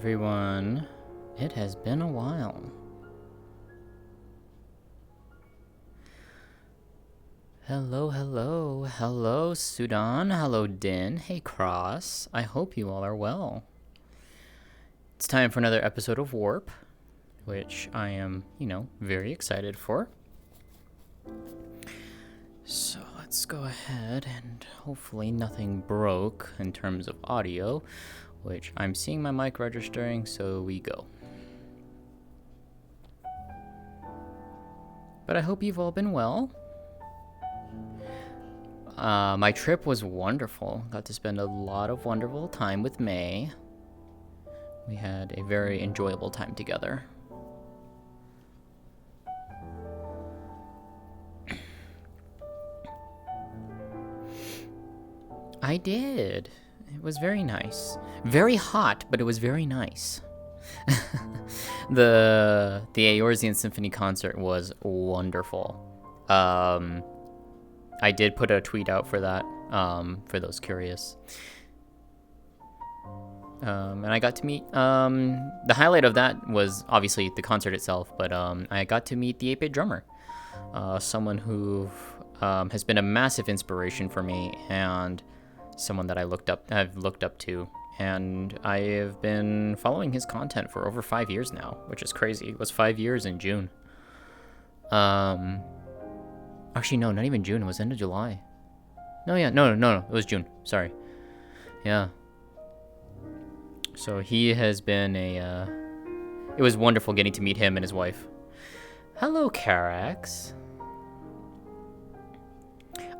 everyone. It has been a while. Hello, hello. Hello, Sudan. Hello, Din. Hey, Cross. I hope you all are well. It's time for another episode of Warp, which I am, very excited for. So let's go ahead and hopefully nothing broke in terms of audio, which I'm seeing my mic registering, so we go. But I hope you've all been well. My trip was wonderful. Got to spend a lot of wonderful time with May. We had a very enjoyable time together. I did. It was very nice. Very hot, but it was very nice. The Eorzean Symphony concert was wonderful. I did put a tweet out for that, for those curious. And I got to meet, the highlight of that was obviously the concert itself, but I got to meet the 8-bit drummer, someone who has been a massive inspiration for me and someone that I've looked up to, and I have been following his content for over 5 years now, which is crazy. It was 5 years in June. Actually, no, not even June. It was end of July. No, it was June. Sorry. Yeah. So he has been it was wonderful getting to meet him and his wife. Hello, Carax.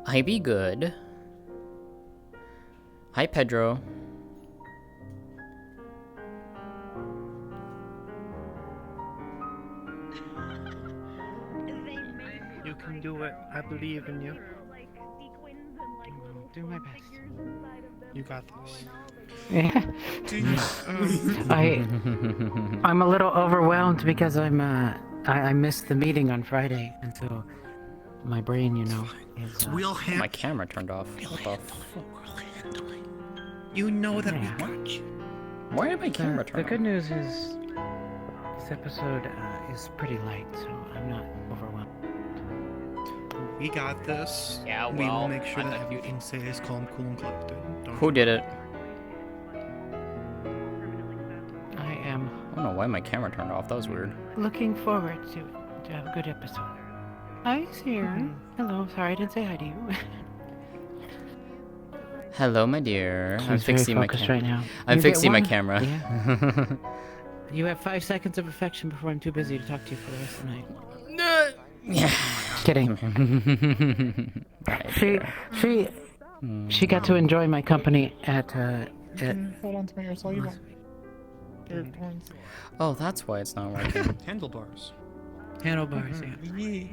I be good. Hi, Pedro. You can do it. I believe in you. Do my best. You got this. Yeah. I'm a little overwhelmed because I missed the meeting on Friday, and so my brain, is. My camera turned off. What the You know that we got you. Why did my camera turn The off? good news is this episode is pretty light, so I'm not overwhelmed. We got this. Yeah, we well, will make sure I that thought you everything stays calm, cool, and collected. Who did it? I am I don't know why my camera turned off. That was weird. looking forward to have a good episode. Hi, Sierra. Hello. Sorry I didn't say hi to you. Hello, my dear. I'm She's very fixing my focused camera. right now. I'm You get fixing my one. camera. Yeah. You have 5 seconds of affection before I'm too busy to talk to you for the rest of the night. Yeah. Kidding. She got to enjoy my company at Hold on to my ear, so you want. Your horns. Oh, that's why it's not working. Handlebars. handlebars. Yeah. Yeah.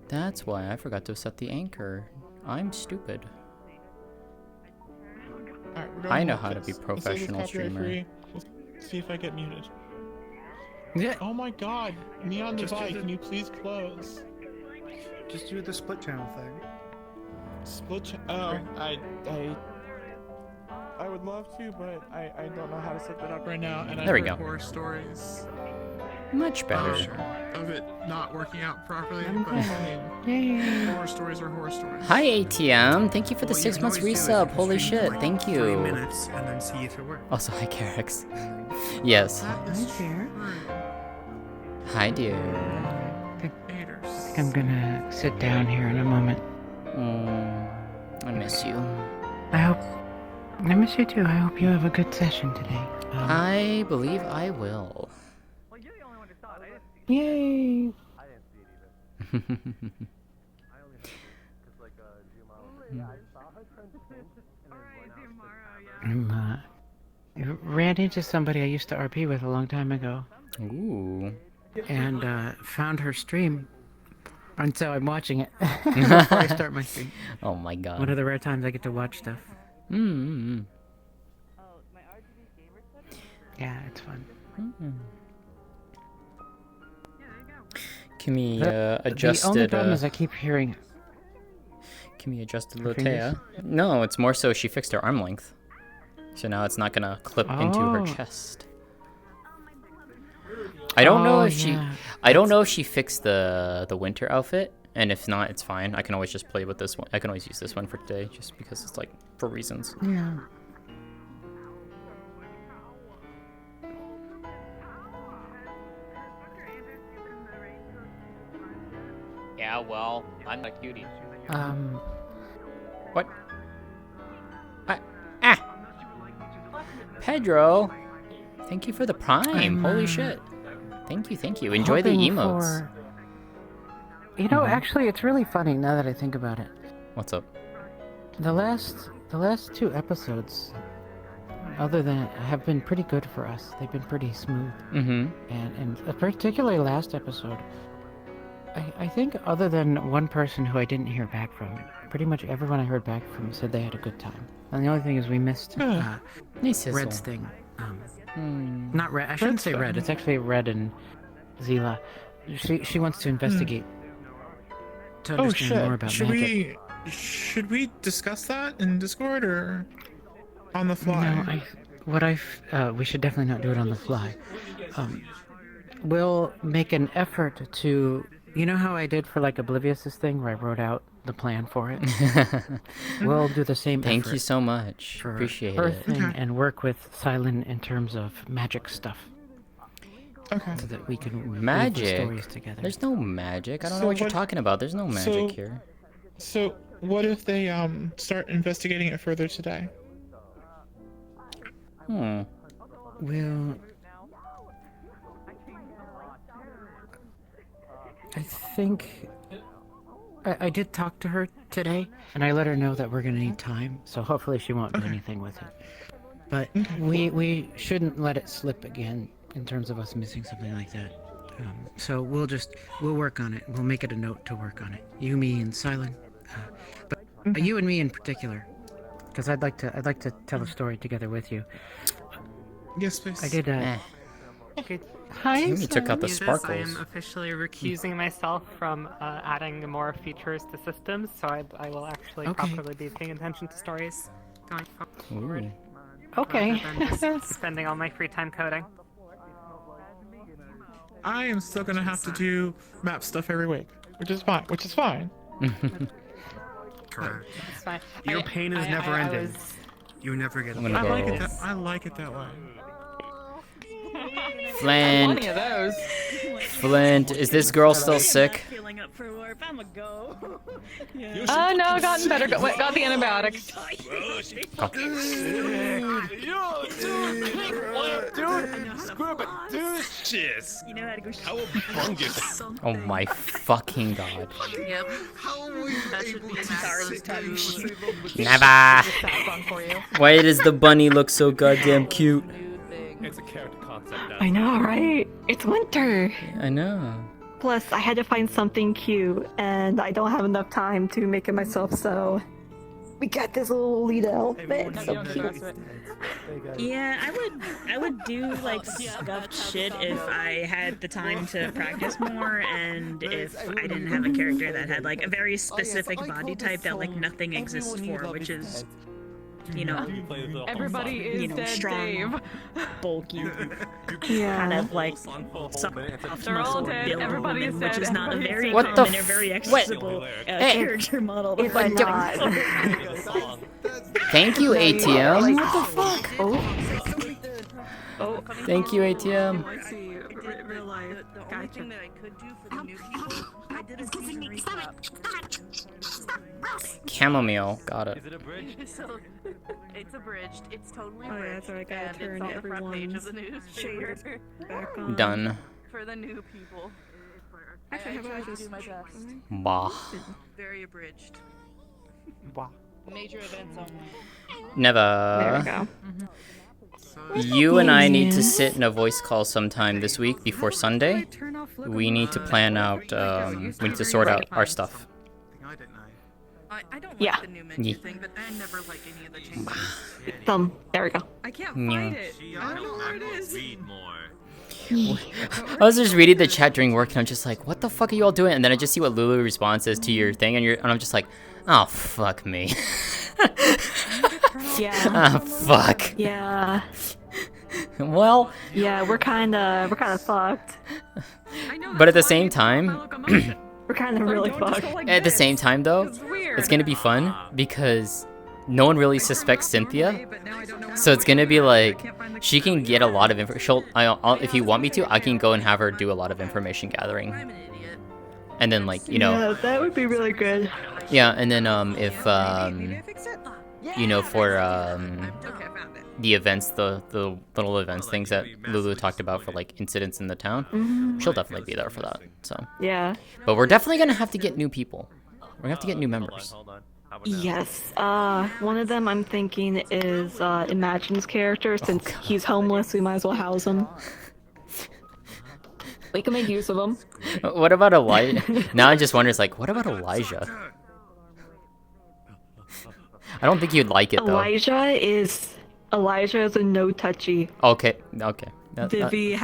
That's why I forgot to set the anchor. I'm stupid. Alright, we're going I know home, how to kids. be This is professional copyright streamer. free. We'll see if I get muted. Yeah. Oh my god, me on the Just do bike, the- can you please close? Just do the split channel thing. I would love to, but I don't know how to set that up right now, and There we I've heard go. horror stories Much better. of it not working out properly, I'm but I glad. mean, Yay. horror stories are horror stories. Hi, ATM. Thank you for the Well, 6 can months always do resub. is Holy stream shit. for, Thank 3 you. minutes and then see if it works. Also, hi, Carex. Yes. That is Hi, dear. true. Hi, dear. Haters. I'm gonna sit down here in a moment. I miss you. I miss you too. I hope you have a good session today. I believe I will. Yay! I ran into somebody I used to RP with a long time ago, Ooh. and found her stream, and so I'm watching it before I start my stream. Oh my One god. of the rare times I get to watch stuff. Mm-hmm. Yeah, it's fun. Can we The adjust only it? problem is I keep hearing. Can we adjust the Her fingers? Lótëa? No, it's more so she fixed her arm length. So now it's not gonna clip into her Oh. chest. I don't know Oh, if she. yeah. I don't know if she fixed the winter outfit, and if not, it's fine. I can always just play with this one. I can always use this one for today, just because it's like for reasons. Yeah. Yeah, well, I'm a cutie. What? Pedro, thank you for the prime. Holy shit. Thank you. Enjoy the hoping emotes. You know, actually, it's really funny now that I think about it. What's up? The last 2 episodes, other than have been pretty good for us. They've been pretty smooth. Mm-hmm. And particularly last episode, I think other than one person who I didn't hear back from, pretty much everyone I heard back from said they had a good time. And the only thing is we missed Red's thing. Not Red. I shouldn't say Red. It's actually Red and Zila. She wants to investigate to understand more about magic. Should we discuss that in Discord or on the fly? No, we should definitely not do it on the fly. We'll make an effort to, you know how I did for like Oblivious's thing where I wrote out the plan for it? We'll do the same Thank effort you so much. for Appreciate her it. thing and work with Silent in terms of magic stuff. Okay. So that we can weave the Magic? stories together. There's no magic. I don't So know what you're what- talking about. There's no magic so- here. So what if they start investigating it further today? Hmm. Well, I think I did talk to her today, and I let her know that we're gonna need time. So hopefully she won't do anything with it. But we shouldn't let it slip again in terms of us missing something like that. So we'll work on it. We'll make it a note to work on it. You, me, and Silent. But you and me in particular, because I'd like to tell a story together with you. Yes, please. I did. Eh. Hi. You took out the I sparkles. am officially recusing myself from adding more features to systems, so I will actually Okay. properly be paying attention to stories going forward. Ooh. Okay. Rather than just spending all my free time coding. I am still gonna have to do map stuff every week, which is fine. Correct. It's fine. Your pain is never ending. was- You never get I'm it. gonna I like go. it. I like it that way. Flint. of those. Flint, is this girl still sick? Feeling up for warp. I'm a go. Oh no, I've gotten better. Got the antibiotics. You know how to go. Oh my fucking god. Yep. That should be Darla's tattoo. Never. That one for you. Why does the bunny look so goddamn cute? It's a character concept. I know, right? It's winter. I know. Plus, I had to find something cute, and I don't have enough time to make it myself, so we got this little Lolita outfit. It's so cute. Yeah, I would do like scuffed shit if I had the time to practice more, and if I didn't have a character that had like a very specific body type that like nothing exists for, which is, you know, Everybody is you know, dead, strong, Dave. bulky, Yeah. kind of like soft They're all muscle dead. build Everybody woman, is which dead. is not a Everybody is very dead. What the common or very what? accessible Hey. character model to It's find. not. Thank you, ATM. What the fuck? Oh. Thank you, ATM. I see. Real life. The only thing that I could do for the new people, I did a season recap. Chamomile. Got it. So it's abridged. It's totally Oh, yeah, abridged. so I gotta and turn it's on the front page of the everyone's newspaper Back on. Done. for the new people. Actually, how about I tried to just do my best. Bah. Very abridged. Major events on. Never. There we go. You and I need to sit in a voice call sometime this week before Sunday. We need to plan out, we need to sort out our stuff. I didn't know. I don't Yeah. like the new menu Yeah. thing, but I never like any of the changes. There we go. I can't Yeah. find it. I don't know where it is. Read more. I was just reading the chat during work and I'm just like, what the fuck are you all doing? And then I just see what Lulu responds says to your thing and I'm just like, oh fuck me. Yeah. Ah fuck. Yeah. Well, Yeah, we're kinda fucked. but at the same time, We're kinda really fucked. at the same time though, it's gonna be fun because no one really suspects Cynthia, so it's gonna be like she can get a lot of info. If you want me to, I can go and have her do a lot of information gathering, and then like Yeah, that would be really good. yeah, and then if for the events, the little events, things that Lulu talked about for like incidents in the town, she'll definitely be there for that. So Yeah. but we're definitely gonna have to get new people. We're gonna have to get new members. Hold on. How about now? Yes. One of them I'm thinking is Imagine's character. Since he's homeless, we might as well house him. We can make use of him. What about Elijah? Now I just wonder, it's like, what about Elijah? I don't think you'd like it though. Elijah is a no touchy. Okay. Vivian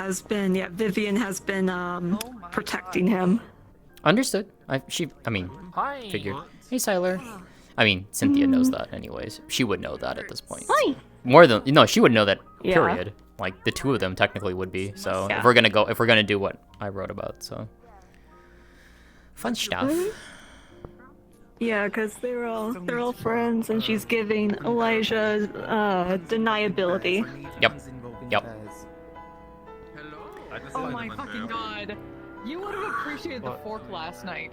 has been protecting him. Understood. Figured. Hey, Siler. I mean, Cynthia knows that anyways. She would know that at this point. Hi. She would know that. Yeah. Period. Like the two of them technically would be. So Yeah. if we're gonna do what I wrote about, so fun stuff. Yeah, because they're all friends, and she's giving Elijah deniability. Yep. Oh my fucking god. You would have appreciated the fork last night.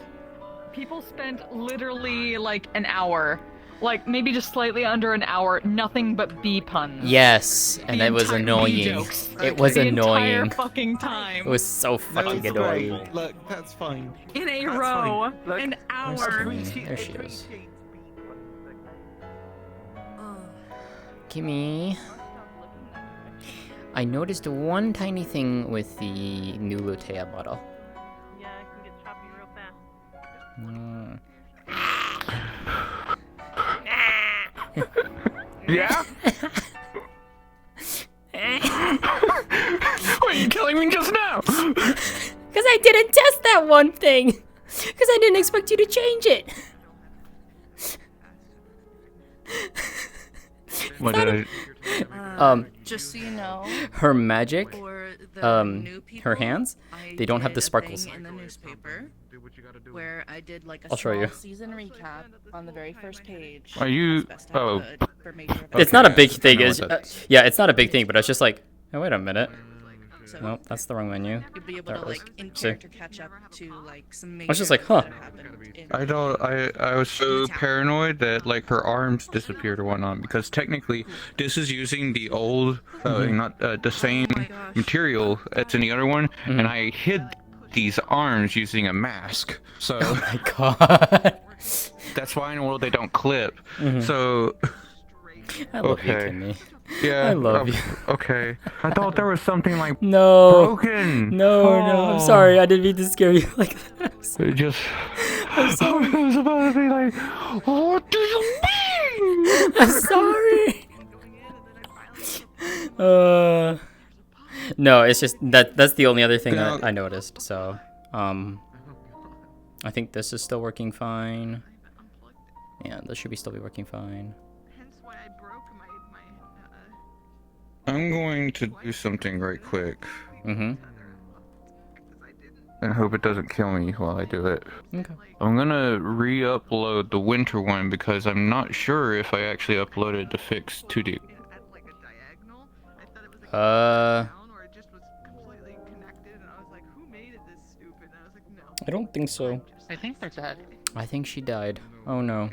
People spent literally like an hour. Like maybe just slightly under an hour, nothing but bee puns. Yes, and The it was entire- bee annoying. jokes. It was the annoying. entire fucking time. It was so fucking That's annoying. great. Look, that's fine. In a That's row. fine. Look, An Where's hour. Kimmy? There she is. Kimmy. I noticed one tiny thing with the new Lótëa model. Yeah, I can get choppy real fast. Yeah? Why are you killing me just now? Because I didn't test that one thing! Because I didn't expect you to change it! What did Just so you know, Her magic, for the new people, her hands, I they don't have did the a sparkles. thing in the newspaper where I did like a I'll show small you. season recap on the very first page. Are you- as best I oh. could for major events. It's not a big I thing, know it's, what that- yeah, it's not a big thing, but it's just like, oh, wait a minute. So Nope, that's the wrong menu. you'll be able There to it is. like in See? character catch up to like some major was just like, events huh. that have happened in- I was so paranoid that like her arms disappeared or whatnot, because technically this is using the old not the same material as any other one, and I hid these arms using a mask, so Oh my god. that's why in the world they don't clip. So I love you, Okay. Kimmy. yeah, I love you. Okay, I thought there was something like No. broken. No, I'm sorry, I didn't mean to scare you like that. It just I was about to be like, what do you mean? I'm sorry. No, it's just that's the only other thing Now- I noticed. So, I think this is still working fine. Yeah, this should still be working fine. Hence why I broke my I'm going to do something right quick Mm-hmm. and hope it doesn't kill me while I do it. Okay. I'm gonna re-upload the winter one because I'm not sure if I actually uploaded the fix 2D. at like a diagonal. I thought it was like Uh, down or it just was completely connected and I was like, who made it this stupid? And I was like, no. I don't think so. I think they're dead. I think she died. Oh no.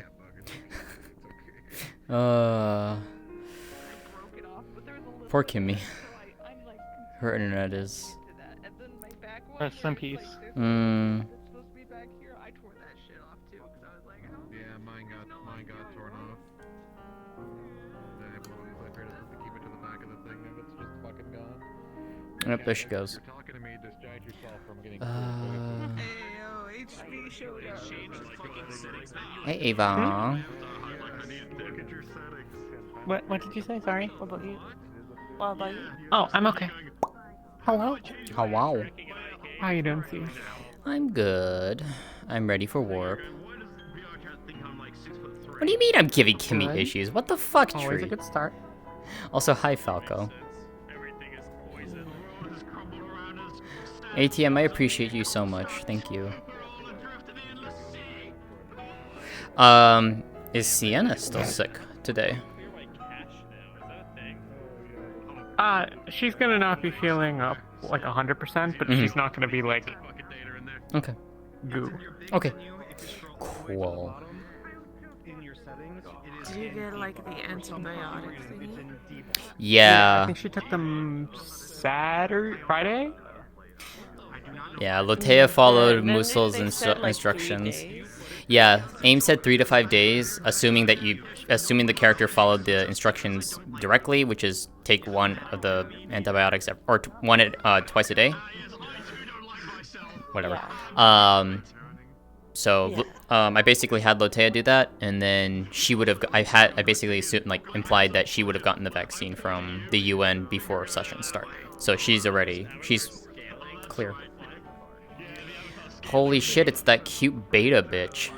Broke it off, but there was a little Poor Kimmy. so I'm like Her internet is. to that. And then my back one. Rest in peace. It's Mm. supposed to be back here. I tore that shit off too because I was like, how? Yeah, mine got torn off. I figured to keep it to the back of the thing if it's just fucking gone. Yep, there she goes. You're talking to me, distract yourself from getting Hey, yo, HP showed up. Hey Ava. What did you say? Sorry. What about you? What about you? Oh, I'm okay. Hello. Oh wow. How you doing, Steve? I'm good. I'm ready for warp. What do you mean I'm giving Kimmy Good. issues? What the fuck, Always Tree? a good start. Also, hi Falco. ATM, I appreciate you so much. Thank you. Is Sienna still sick today? She's gonna not be feeling up like 100%, but she's not gonna be like Okay. goo. Okay. Cool. Did you get like the antibiotic thingy? Yeah. I think she took them Friday. Yeah, Lótëa followed Then Musel's they said, like, 3 instructions. days. Yeah, AIM said 3 to 5 days, assuming the character followed the instructions directly, which is take one of the antibiotics twice a day. Whatever. So I basically had Lótëa do that, and then she would have. I basically implied that she would have gotten the vaccine from the UN before sessions start. So she's clear. Holy shit! It's that cute beta bitch.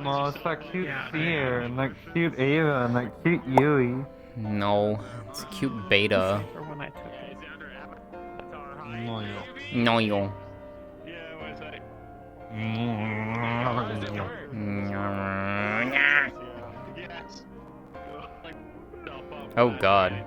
No, it's that cute Fear, and that cute Ava, and that cute Yui. No, it's cute beta. No, yo. Oh god.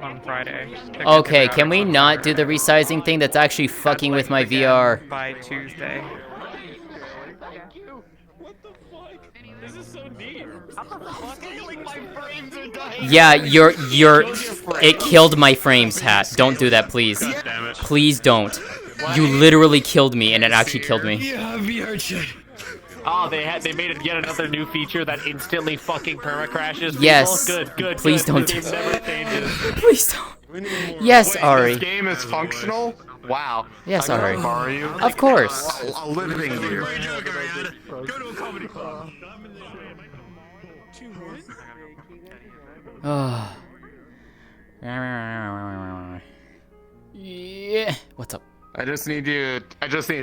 On Friday. Okay, can we not do the resizing thing? That's actually fucking with my VR. By Tuesday. This is so neat. Like my frames are dying. Yeah, it killed my frames, Hat. Don't do that, please. Please don't. You literally killed me, and it actually killed me. Yeah, VR chat. Oh, they made it yet another new feature that instantly fucking perma crashes people. Yes. Good. Please don't It do never changes. Please don't. Yes, Ari. This game is functional? Wow. Yes, I Ari. can borrow you? Of course. I'll living you. Go to a comedy club. Oh. Yeah. What's up? I just need to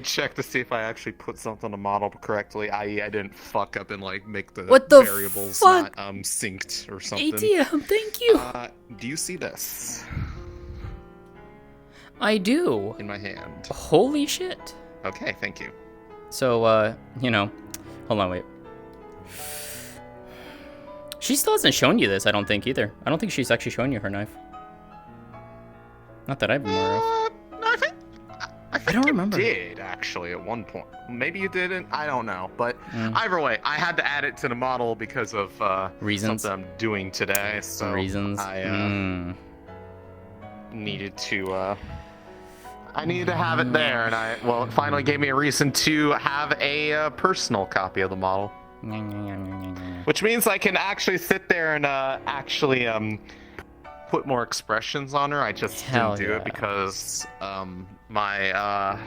check to see if I actually put something on the model correctly, i.e. I didn't fuck up and like make the variables fuck? not synced or something. ATM, thank you. Do you see this? I do. In my hand. Holy shit. Okay, thank you. So, hold on, wait. She still hasn't shown you this, I don't think, either. I don't think she's actually shown you her knife. Not that I'm aware of. I don't remember. Did actually at one point. Maybe you didn't. I don't know. But either way, I had to add it to the model because of reasons something I'm doing today. So reasons. I needed to. I needed to have it there, and it finally gave me a reason to have a personal copy of the model. Which means I can actually sit there and actually put more expressions on her. I just didn't do it because my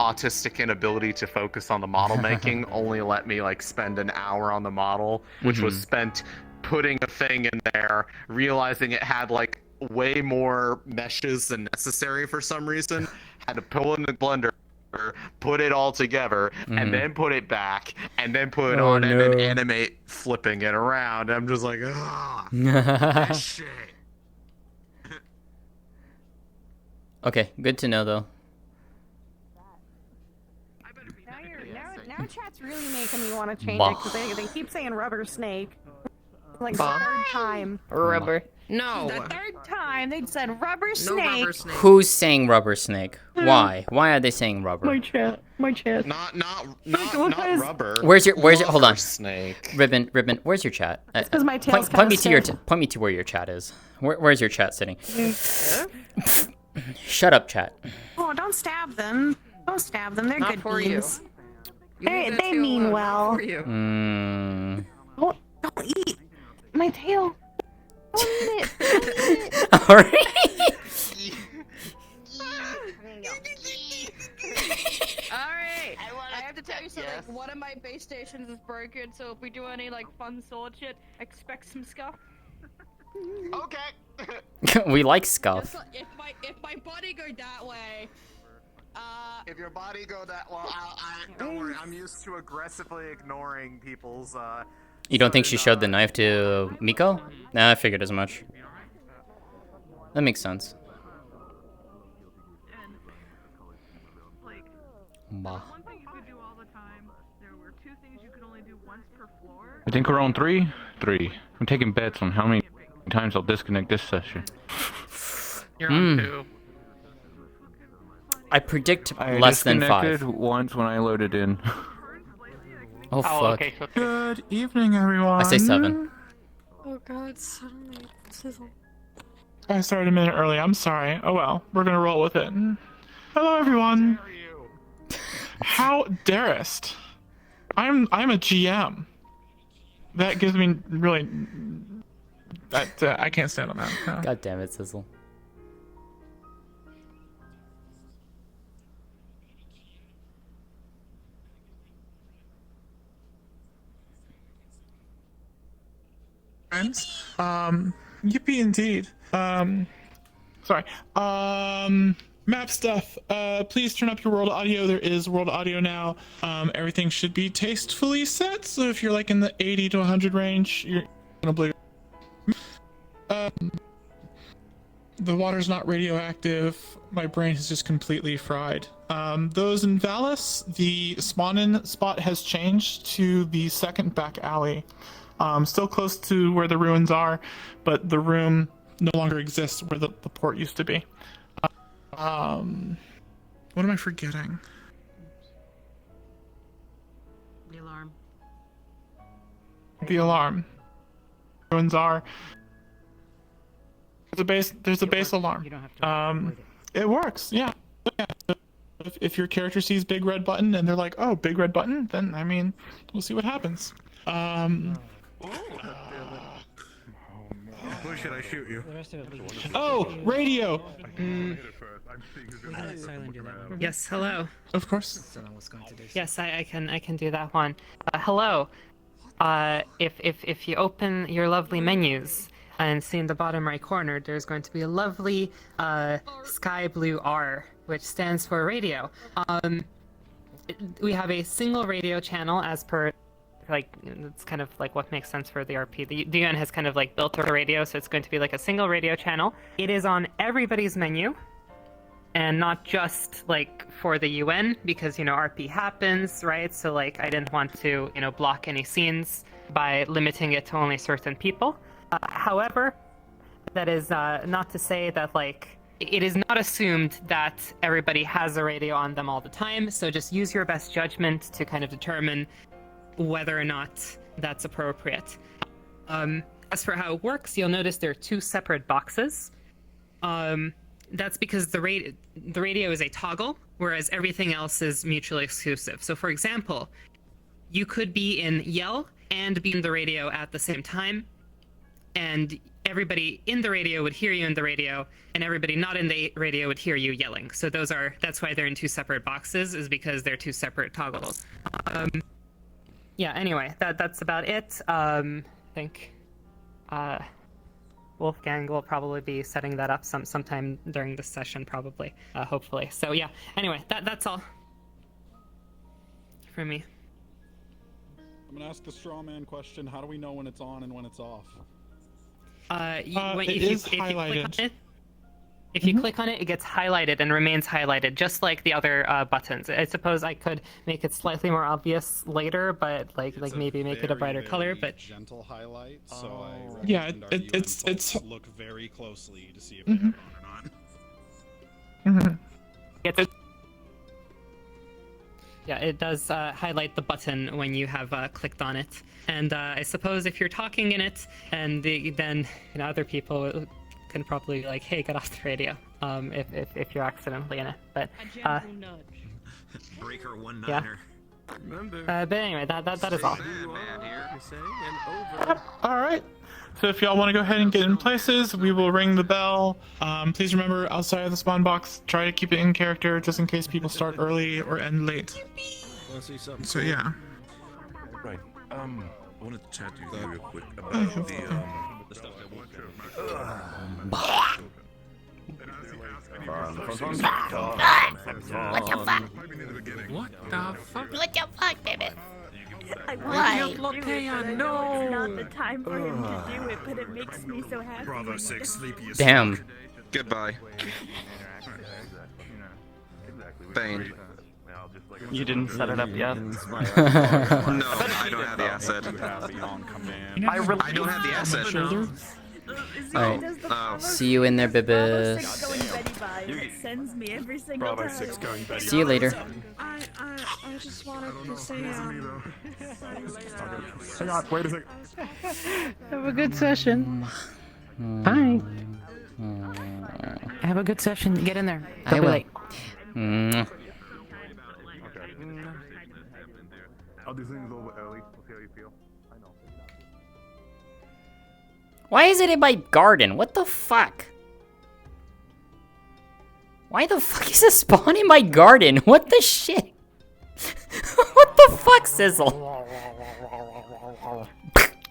autistic inability to focus on the model making only let me like spend an hour on the model, which was spent putting a thing in there, realizing it had like way more meshes than necessary for some reason, had to pull in the blender, put it all together, and then put it back, and then put it on, and then animate flipping it around. I'm just like, that shit. Okay, good to know though. Now chat's really making me want to change it because they keep saying rubber snake. Like the third time. Rubber. No. The third time they said rubber snake. No rubber snake. Who's saying rubber snake? Why? Why are they saying rubber? My chat. Not rubber. Where's your hold on. Snake. Ribbon, where's your chat? Because my tail's point me kinda to point me to where your chat is. Where's your chat sitting? Shut up, chat. Oh, don't stab them. Don't stab them. They're Not good for beans. you. They mean well. For you. Don't eat my tail. Don't eat it. Alright. Alright, I have to tell you something. One of my base stations is broken, so if we do any like fun sword shit, expect some scuff. Okay. We like scuff. If my body go that way, If your body go that well, don't worry. I'm used to aggressively ignoring people's. You don't think she showed the knife to Miko? Nah, I figured as much. That makes sense. Like, Bah. one thing you could do all the time, there were two things you could only do once per floor. I think we're on 3? 3. I'm taking bets on how many times I'll disconnect this session. You're on 2. I predict I less than 5. disconnected once when I loaded in. Oh, fuck. Okay, so Good evening, everyone. I say 7. Oh god, suddenly sizzle. I started a minute early. I'm sorry. Oh well, we're gonna roll with it. Hello, everyone. How darest? I'm a GM. That gives me really. That I can't stand on that. No. God damn it, Sizzle. Friends. Yippee indeed. Sorry. Map stuff. Please turn up your world audio. There is world audio now. Everything should be tastefully set. So if you're like in the 80 to 100 range, you're gonna blow. The water's not radioactive. My brain is just completely fried. Those in Valis, the spawn-in spot has changed to the second back alley. Still close to where the ruins are, but the room no longer exists where the port used to be. What am I forgetting? The alarm. The alarm. Ruins are. There's a base alarm. You don't have to It works, yeah. So if your character sees big red button and they're like, oh, big red button, then I mean, we'll see what happens. Where should I shoot you? Oh, radio. Yes, hello. Of course. Yes, I can do that one. Hello. If you open your lovely menus and see in the bottom right corner, there's going to be a lovely sky blue R, which stands for radio. We have a single radio channel as per, like, it's kind of like what makes sense for the RP. The UN has kind of like built a radio, so it's going to be like a single radio channel. It is on everybody's menu, and not just like for the UN, because, you know, RP happens, right? So like I didn't want to, you know, block any scenes by limiting it to only certain people. However, that is not to say that, like, it is not assumed that everybody has a radio on them all the time, so just use your best judgment to kind of determine whether or not that's appropriate. As for how it works, you'll notice there are 2 separate boxes. That's because the radio is a toggle, whereas everything else is mutually exclusive. So for example, you could be in yell and be in the radio at the same time, and everybody in the radio would hear you in the radio, and everybody not in the radio would hear you yelling. So that's why they're in 2 separate boxes, is because they're 2 separate toggles. Yeah, anyway, that's about it. I think Wolfgang will probably be setting that up sometime during this session, probably, hopefully. So yeah, anyway, that's all for me. I'm gonna ask the straw man question. How do we know when it's on and when it's off? It is highlighted. If you click on it, it gets highlighted and remains highlighted, just like the other buttons. I suppose I could make it slightly more obvious later, but like maybe make it a brighter color. But gentle highlight. So I yeah, it's look very closely to see if they're on or not. Yeah, it does highlight the button when you have clicked on it. And I suppose if you're talking in it, and then other people can probably like, hey, get off the radio, if you're accidentally in it. But Breaker 1-9er. Yeah. But anyway, that is all. All right. So if y'all want to go ahead and get in places, we will ring the bell. Please remember, outside of the spawn box, try to keep it in character, just in case people start early or end late. So yeah. Right. I wanted to chat to you real quick about the stuff that What the fuck? What the fuck? What the fuck, baby? Why? Lótëa, no! It's not the time for him to do it, but it makes me so happy. Bravo 6, sleepy as Damn. fuck. Goodbye. Bane. You didn't set it up yet? No, I don't have the asset. I don't have the asset. Alright. Oh. See you in there, bibis. It sends me every single time. See you later. I just wanted to say, Hang on, wait a second. Have a good session. Hi. Have a good session. Get in there. I Don't be will. late. I'll do things a little bit early. We'll see how you feel. I know. Why is it in my garden? What the fuck? Why the fuck is it spawn in my garden? What the shit? What the fuck, Sizzle?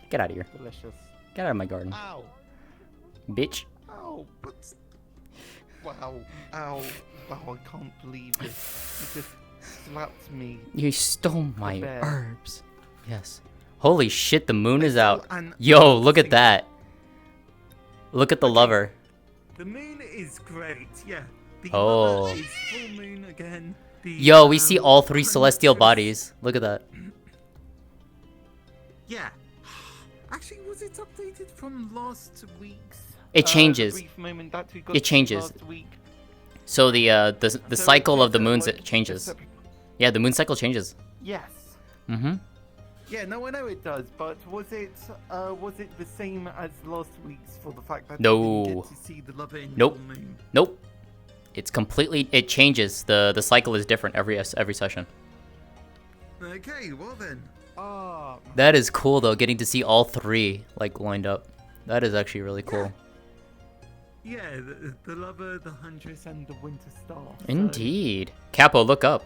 Get out of here. Delicious. Get out of my garden. Ow. Bitch. Ow, but... Wow. Ow. Wow, I can't believe it. You just slapped me. You stole The my bear. herbs. Yes. Holy shit, the moon is out. and- Yo, look at that. Look at the lover. The moon is great, yeah. The Oh. other is full moon again. The, Yo, we see all three celestial bodies. Look at that. Yeah. Actually, was it updated from last week's? It changes. brief moment that we got It changes. last week. So the cycle of the moons it changes. Yeah, the moon cycle changes. Yes. Mm-hmm. Yeah, no, I know it does, but was it the same as last week's for the fact that we No. didn't get to see the love in Nope. full moon? Nope. It's completely. It changes. The cycle is different every session. Okay, well then. That is cool though. Getting to see all three like lined up. That is actually really cool. Yeah, the lover, the huntress, and the winter star. so- Indeed. Capo, look up.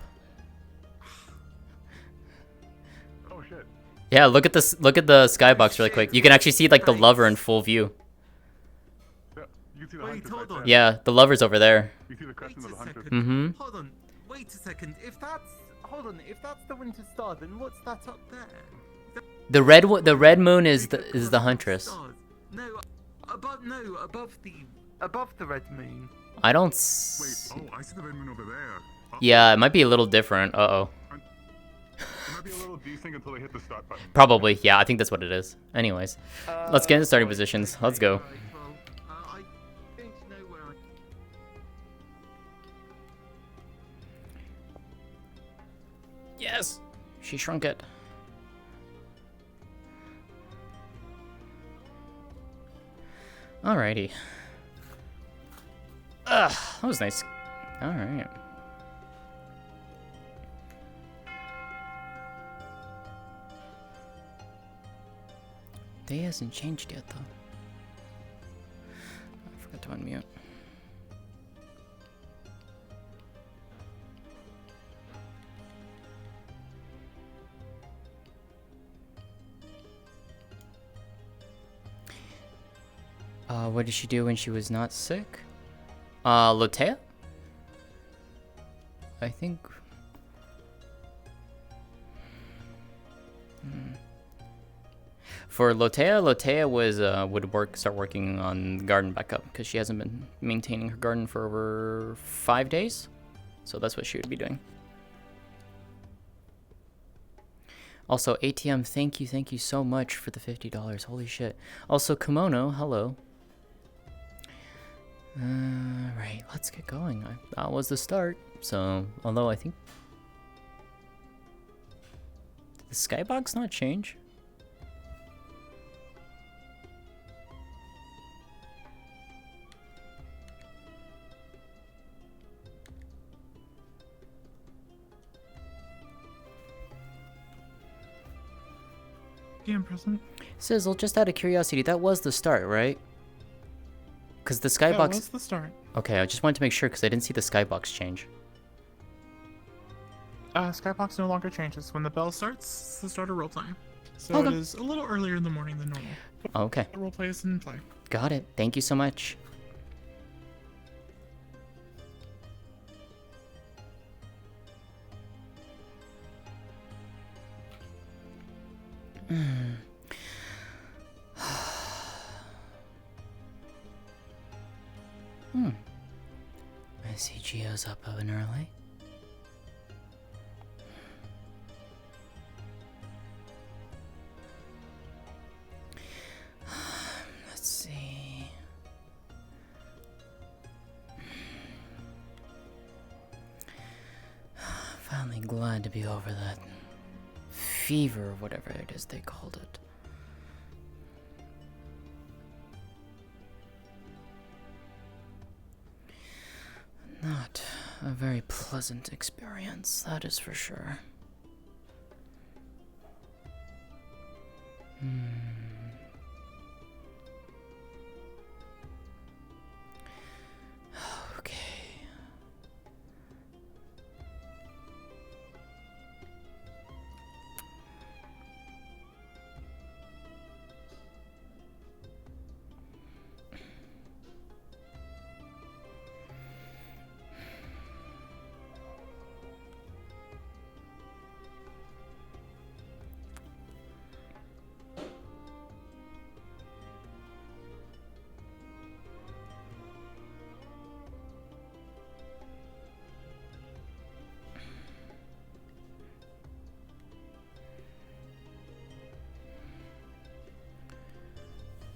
Oh shit. Yeah, look at this. Look at the skybox really quick. You can actually see like the lover in full view. You can see the huntress right there. Yeah, the lover's over there. You see the crescent of the huntress. Mm-hmm. Hold on, wait a second. If that's the winter star, then what's that up there? The red moon is the huntress. No, above the red moon. I don't. Wait, oh, I see the red moon over there. Yeah, it might be a little different. Uh-oh. It might be a little desync until they hit the start button. Probably. Yeah, I think that's what it is. Anyways, let's get into starting positions. Let's go. Yes. She shrunk it. Alrighty. Ugh, that was nice. Alright. Day hasn't changed yet, though. I forgot to unmute. What did she do when she was not sick? Lótëa? I think... For Lótëa was would start working on the garden back up because she hasn't been maintaining her garden for over 5 days. So that's what she would be doing. Also, ATM, thank you so much for the $50. Holy shit. Also, Kimono, hello. Right, let's get going. That was the start. So, although I think... Did the skybox not change? Yeah, I'm present. Sizzle, just out of curiosity, that was the start, right? Because the skybox... That was the start. Okay, I just wanted to make sure because I didn't see the skybox change. Skybox no longer changes. When the bell starts, it's the start of roleplay. So Okay. it is a little earlier in the morning than normal. Okay. The roleplay is in play. Got it. Thank you so much. I see Gio's up and early. Let's see. Finally glad to be over that fever, or whatever it is they called it. Not a very pleasant experience, that is for sure. Okay.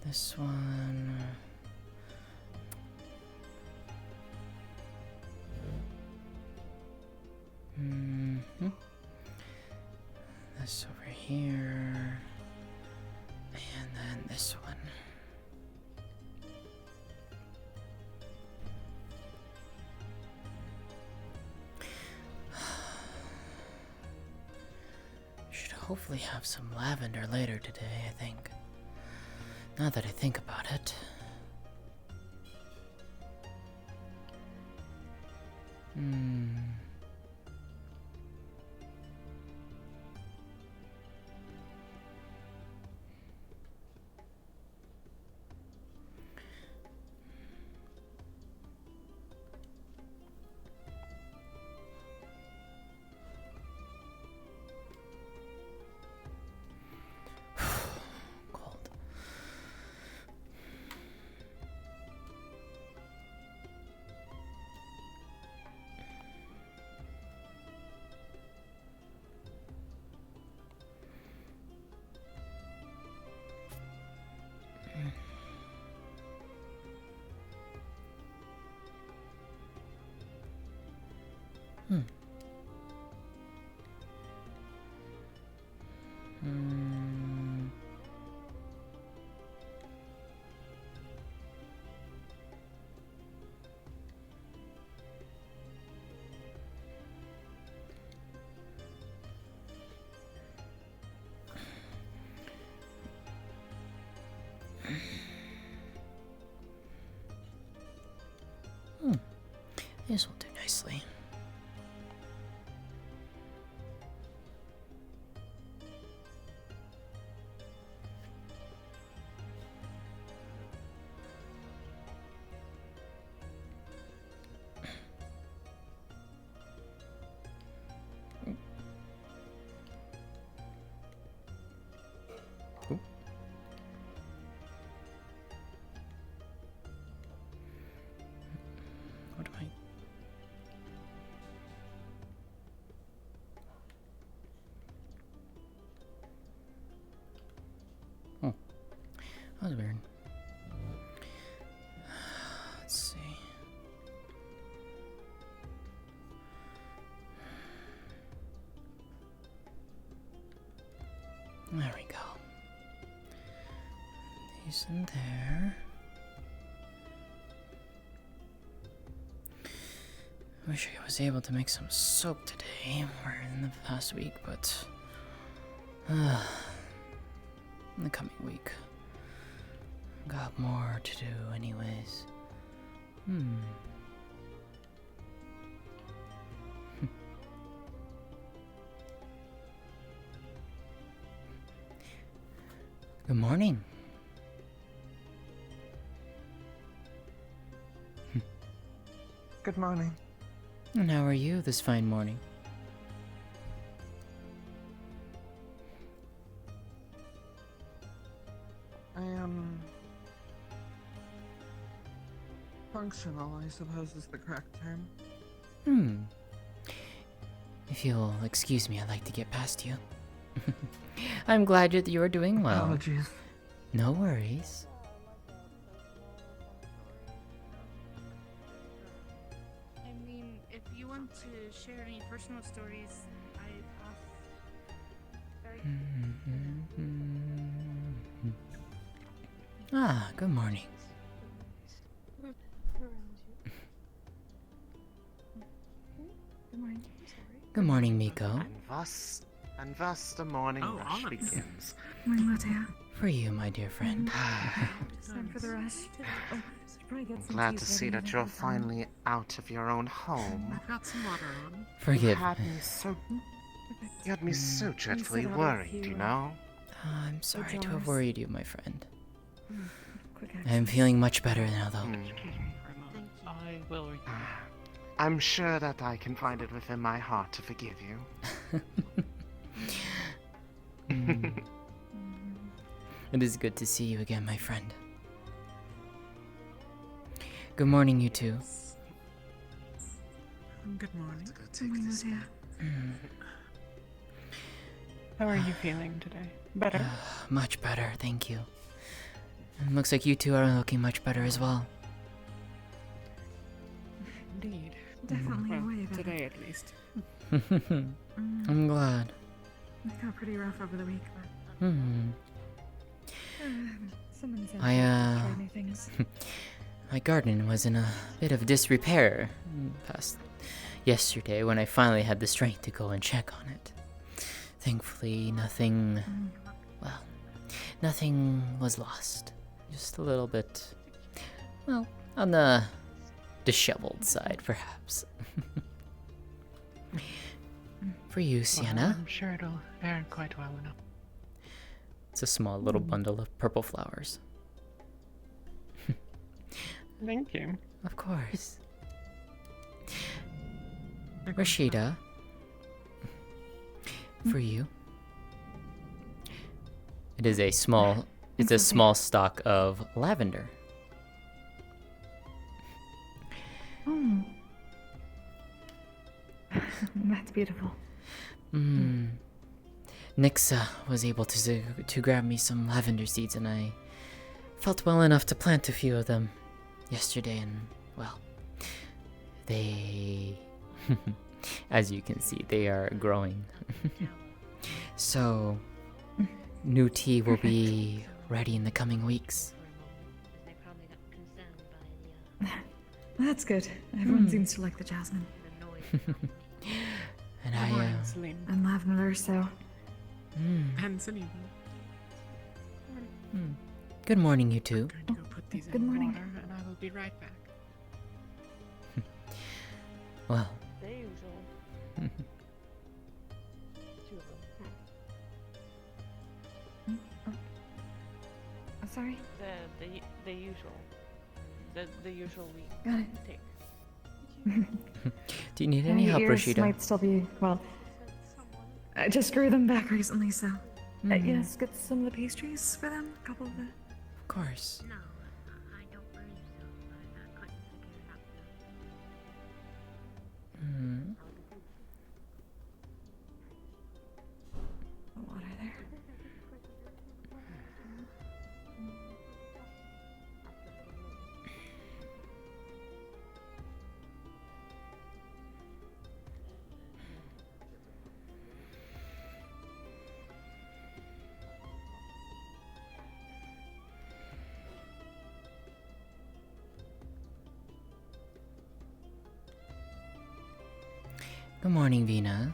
This one. This over here. And then this one. Should hopefully have some lavender later today, I think. Now that I think about it. This will do nicely. What am I? Oh, that was weird. Let's see. There we go. These in there. Wish I was able to make some soap today or in the past week, but in the coming week. Got more to do anyways. Good morning. Good morning. And how are you this fine morning? I am functional, I suppose is the correct term. If you'll excuse me, I'd like to get past you. I'm glad that you are doing well. Apologies. No worries. I mean, if you want to share any personal stories, Ah, good morning. Good morning. Good morning, Miko. And thus the morning rush begins. Morning, Lótëa. For you, my dear friend. Just time for the rush. Oh, should probably get some Glad tea to see ready that and you're have fun. finally out of your own home. I've got some water on. Forgive You had me so dreadfully sit out a worried, few, you know? I'm sorry to have jars. worried you, my friend. Quick I'm access. feeling much better now, though. I will. I'm sure that I can find it within my heart to forgive you. It is good to see you again, my friend. Good morning, you two. Good morning. Good morning, Lótëa. How are you feeling today? Better? Much better, thank you. And looks like you two are looking much better as well. Indeed. Definitely Well, way better. today at least. I'm glad. It got pretty rough over the week, but someone said try new things. My garden was in a bit of disrepair past yesterday when I finally had the strength to go and check on it. Thankfully, nothing was lost. Just a little bit, well, on the disheveled side, perhaps. For you, Sienna. I'm sure it'll fare quite well enough. It's a small little bundle of purple flowers. Thank you. Of course. Rashida. For you. It is a small stalk of lavender. That's beautiful. Nixa was able to grab me some lavender seeds, and I felt well enough to plant a few of them yesterday, and well, they, as you can see, they are growing. So, new tea will be ready in the coming weeks. That's good. Everyone seems to like the jasmine. And and lavender, so. And Sunny. Good morning, you two. I'm going to go put these Good in morning. water, and I will be right back. Well. The usual. I'm sorry? The usual. The usual we Got it. take. Do you need any help, Your ears Rashida? might still be, well, I just grew them back recently, so. Yes, get some of the pastries for them. A couple of the. Of course. No, I don't believe so. I couldn't figure it out. The water there. Good morning, Vina.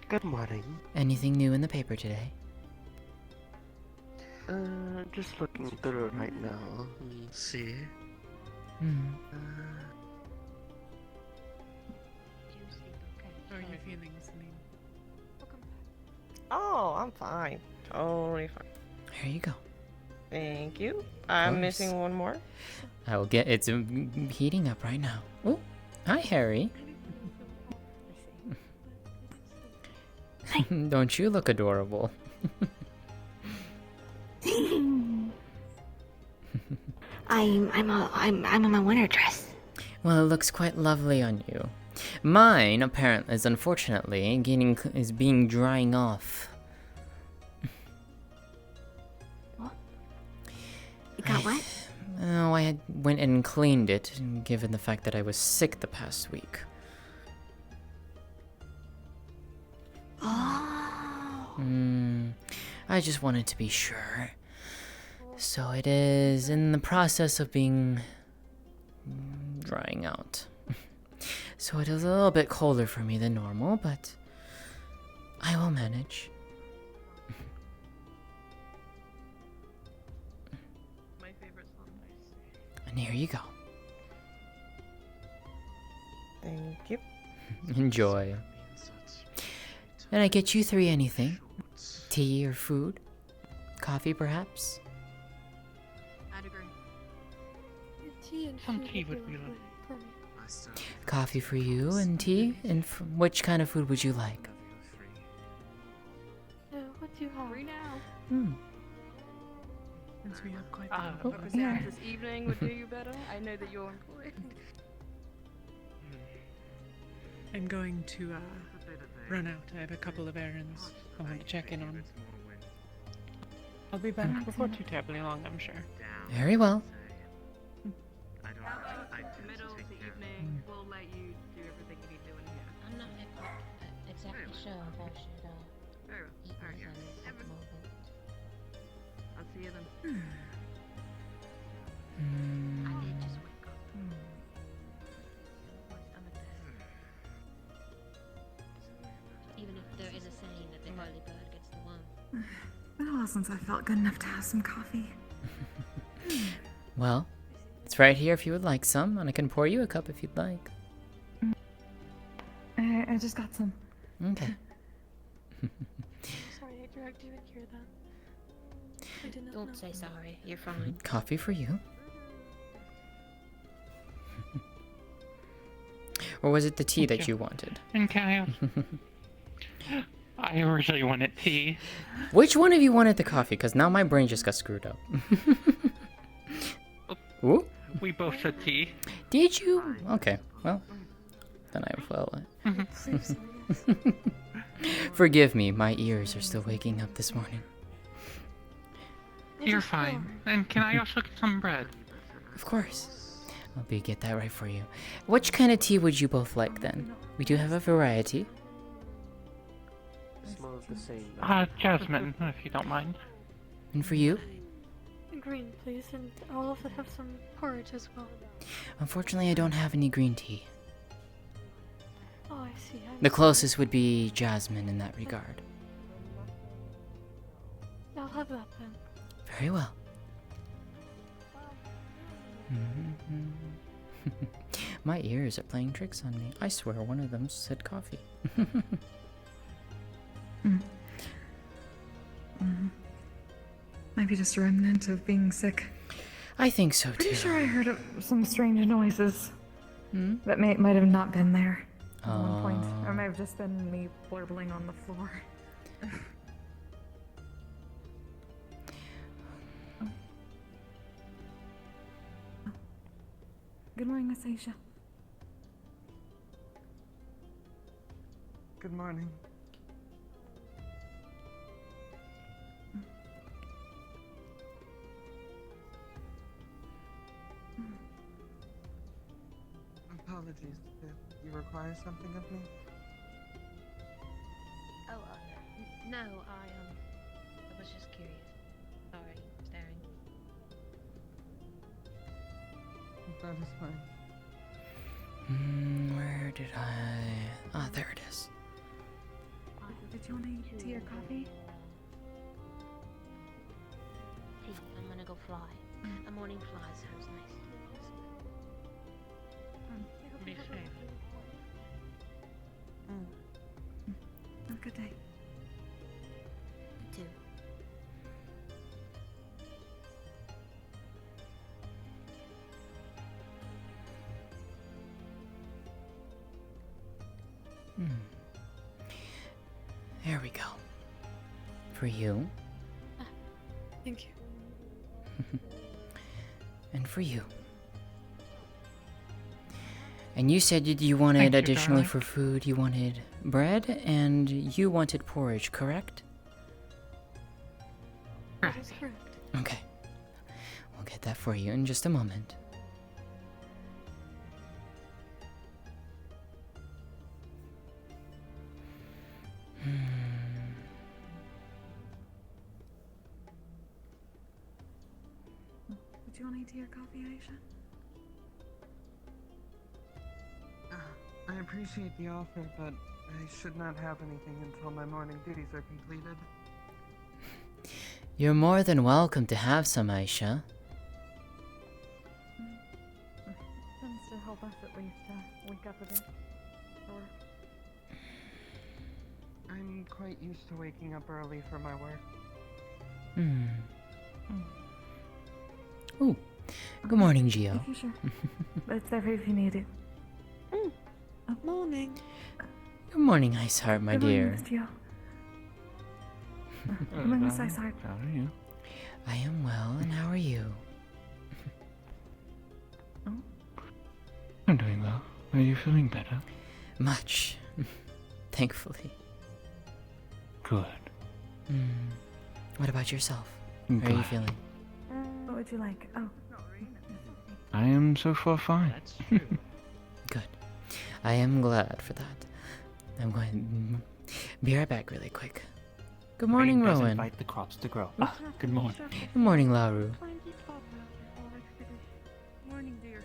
Good morning. Anything new in the paper today? Just looking through it right now. Let's see. How are you feeling, Celine? Oh, I'm fine. Totally fine. Here you go. Thank you. I'm course. missing one more. I will get. It's heating up right now. Oh, hi, Harry. Don't you look adorable? I'm in my winter dress. Well, it looks quite lovely on you. Mine, apparently, is unfortunately being drying off. What? You got what? Oh, I went and cleaned it, given the fact that I was sick the past week. Oh. I just wanted to be sure. So it is in the process of being drying out. So it is a little bit colder for me than normal, but I will manage. My favorite song. And here you go. Thank you. Enjoy. Did I get you three anything? Tea or food? Coffee, perhaps? I'd agree. Tea and Some food tea would would be be lovely for me. Coffee for you and tea? And which kind of food would you like? Yeah, what do you have? Free now. Since we have quite Oh, the yeah. this evening would do you better. I know that you're employed. I'm going to run out. I have a couple of errands I want to check in on. I'll be back before too terribly long, I'm sure. Very well. Middle of the evening, we'll let you do everything you need to in here. I'm not exactly sure if I should Very well. eat Alright, anything at the moment. I'll see you then. I did just wake up. My stomach hurts. Even if there is a saying that the early bird gets the worm. Been a while since I felt good enough to have some coffee. Well, it's right here if you would like some, and I can pour you a cup if you'd like. I just got some. Okay. Sorry, I dragged you in here then. I did not Don't know. say sorry. You're fine. Coffee for you. Or was it the tea that you wanted? And can I also... I originally wanted tea. Which one of you wanted the coffee? Because now my brain just got screwed up. Ooh? We both said tea. Did you? Okay, well, then I will. Forgive me, my ears are still waking up this morning. You're fine. And can I also get some bread? Of course. I'll get that right for you. Which kind of tea would you both like then? We do have a variety. Smells the same. Jasmine, if you don't mind. And for you? Green, please, and I'll also have some porridge as well. Unfortunately, I don't have any green tea. Oh, I see. The closest would be jasmine in that regard. I'll have that then. Very well. My ears are playing tricks on me. I swear one of them said coffee. Maybe just a remnant of being sick. I think so Pretty too. sure I heard some strange noises that might have not been there at one point, or may have just been me warbling on the floor. Good morning, Miss Aisha. Good morning. Apologies. Did you require something of me? Oh, no, I was just curious. Sorry, staring. That is fine. Where did I... Ah, there it is. Did you want to eat tea or coffee? Hey, I'm gonna go fly. A morning fly sounds nice. Be safe. Have a good day. You too. There we go. For you. Thank you. And for you. And you said you wanted Thank you, additionally darling. for food, you wanted bread, and you wanted porridge, correct? That is correct. Okay. We'll get that for you in just a moment. Would you want any tea or coffee, Aisha? I appreciate the offer, but I should not have anything until my morning duties are completed. You're more than welcome to have some, Aisha. Tends to help us at least wake up a bit. Or I'm quite used to waking up early for my work. Ooh. Good morning, Gio. if you're sure. But it's there if you need it. Morning. Good morning, Ice Heart, my Good dear. morning, Miss Gio. Good morning, Miss Ice Heart. How are you? I am well, and how are you? I'm doing well. Are you feeling better? Much. Thankfully. Good. What about yourself? I'm How are you glad. feeling? What would you like? Oh. I am so far fine. Good. I am glad for that. I'm going be right back really quick. Good morning, Rain doesn't Rowan. fight the crops to grow. Ah, good morning. Good morning, Lauru. Morning, dear.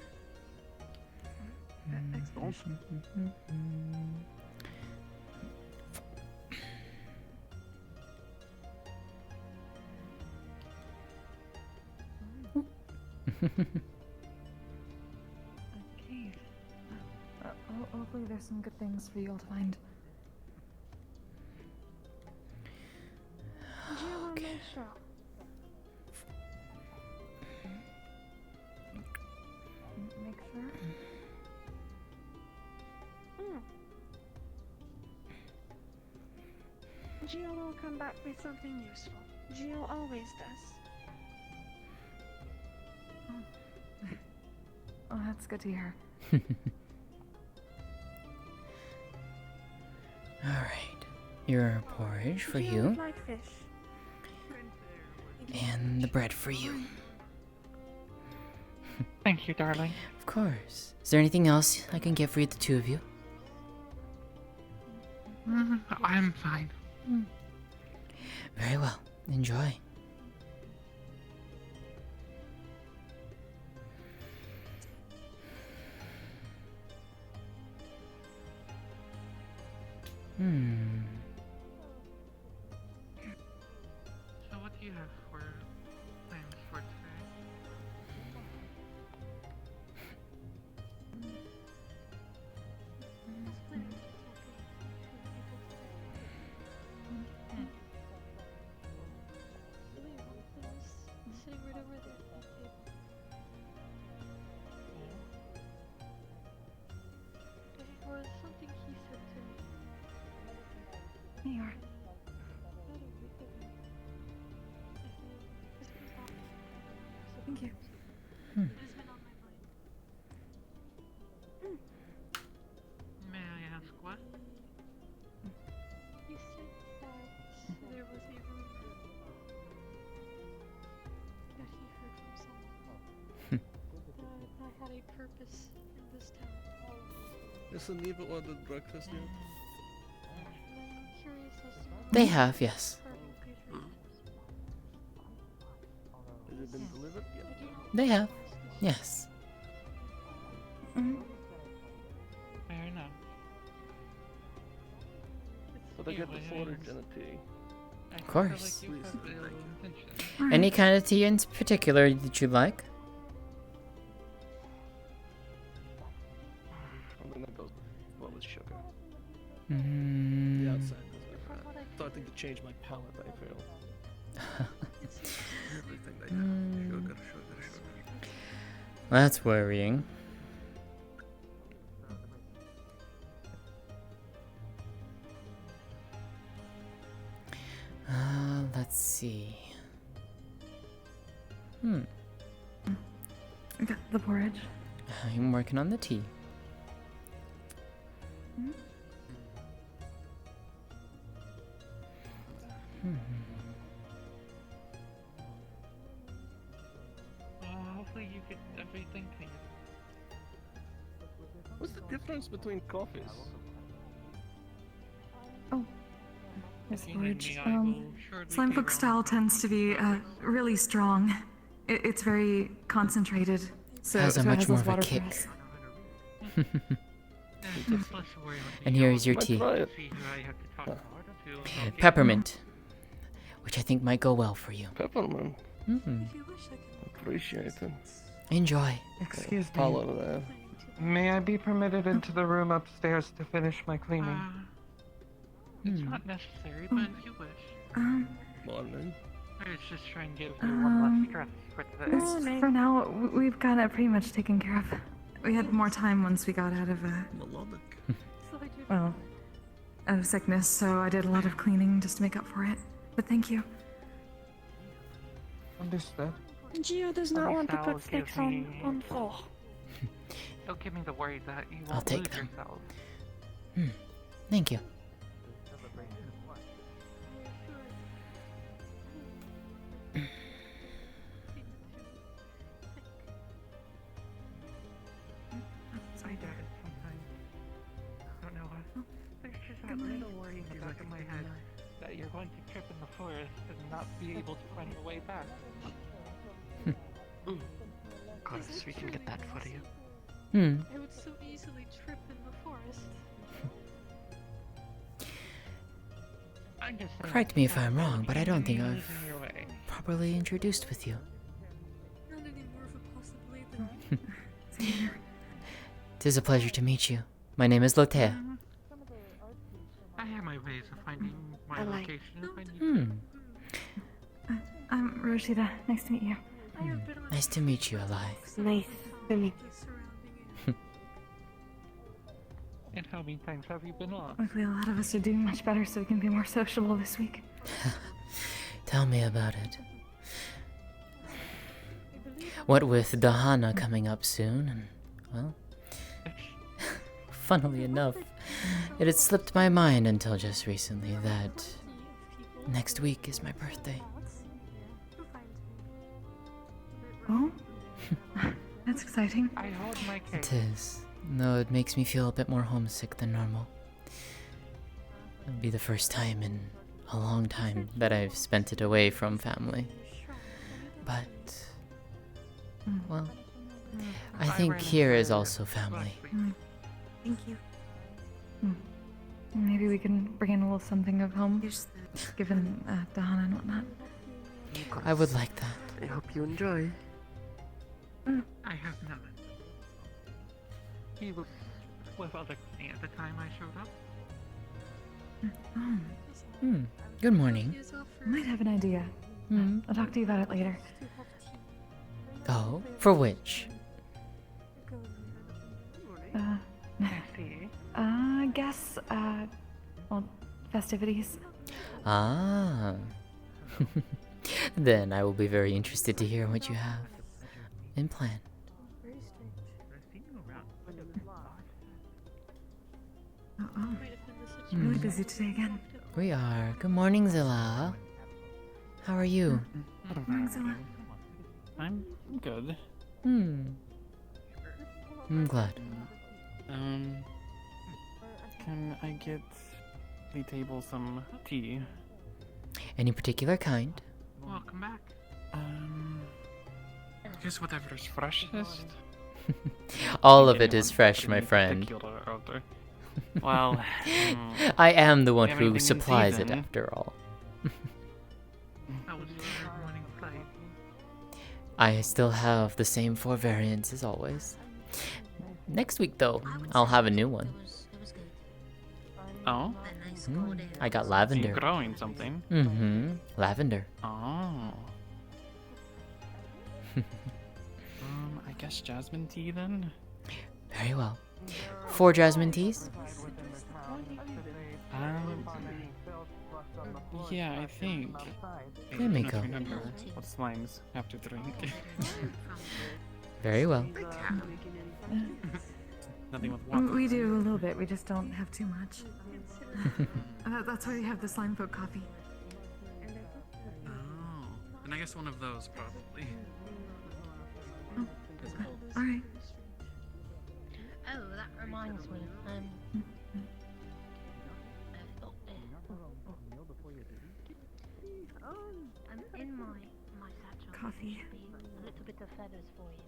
Okay. Hopefully there's some good things for you all to find. Okay. Make sure. Gio will come back with something useful. Gio always does. Oh, that's good to hear. Alright. Your porridge for Gio you, would like fish. and the bread for you. Thank you, darling. Of course. Is there anything else I can get for you, the two of you? I'm fine. Very well. Enjoy. So what do you have for plans for today? Sitting right over there at that table. It was something he said to me. Here you are. Thank you. May I ask what? He said that there was a rumor that he heard from someone that I had a purpose in this town. Yes, and Eva ordered breakfast yet? I'm curious as to They have, yes. Has it been delivered yet? They have. Yes. Fair enough. But I get the porridge and a tea. Of course. You have ill intentions. Any kind of tea in particular that you'd like? I mean, that goes well with sugar. Mm. The outside doesn't matter. Starting to change my palate, I feel. Everything they have. Sugar, sugar, sugar. That's worrying. Let's see. I got the porridge. I'm working on the tea. Hopefully you get everything clean. What's the difference between coffees? Oh, there's If you need porridge. me, I will surely Slime be Book around. style tends to be really strong. It's very concentrated. So, Has a so it much has more less of a water for kick. us. And here is your Might tea. try it. Peppermint. Which I think might go well for you. Peppermint. Mm-hmm. Appreciate it. Enjoy. Excuse me. Follow that. May I be permitted into the room upstairs to finish my cleaning? It's not necessary, but if you wish. Morning. I was just trying to give you one less stress for today. For now, we've got it pretty much taken care of. We had more time once we got out of out of sickness, so I did a lot of cleaning just to make up for it. But thank you. Understood. Gio does not want to put sticks on floor. Don't give me the worry that you won't I'll take lose them. yourself. Thank you. I doubt it sometimes. I don't know. There's just that little worry in the back of my head that you're going to trip in the forest and not be able to find your way back. Goddess, we can get that for you. I would so easily trip in the forest. I'm just saying, Correct me if I'm wrong, but I don't think you're I've losing your way. properly introduced with you. Not any more of a possibility than Tis a pleasure to meet you. My name is Lótëa. I have my ways of finding my location if I need to. I'm Rosita. Nice to meet you. Nice to meet you, Eli. Nice to meet And how many times have you been on? Luckily, a lot of us are doing much better, so we can be more sociable this week. Tell me about it. What with Dahana coming up soon, and, well, funnily enough, it had slipped my mind until just recently that next week is my birthday. Oh? That's exciting. I hold my cake. It is, though it makes me feel a bit more homesick than normal. It'll be the first time in a long time that I've spent it away from family. But, well, I think here is also family. Thank you. Maybe we can bring in a little something of home, given Dahana and whatnot. I would like that. I hope you enjoy. I have none. He was with other company at the time I showed up. Good morning. Might have an idea. I'll talk to you about it later. Oh, for which? I guess, well, festivities. Ah. Then I will be very interested to hear what you have in plan. Really busy today again. We are. Good morning, Zilla. How are you? Morning, Zilla. I'm good. I'm glad. Can I get the table some tea? Any particular kind? Welcome back. Just whatever's freshest. All of it is fresh, my friend. Well, I am the one everything who in supplies it season. after all. How was your morning flight? I still have the same 4 variants as always. Next week, though, I'll have a new one. Oh? I got So lavender. you're growing something? Lavender. Oh. I guess jasmine tea then? Very well. 4 jasmine teas? Yeah, I think. There we I go. remember what slimes have to drink. Very well. Nothing with water. We do a little bit, we just don't have too much. That's why we have the slime folk coffee. Oh, and I guess one of those probably. Alright. Oh, that reminds me. In my satchel. Coffee. A little bit of feathers for you.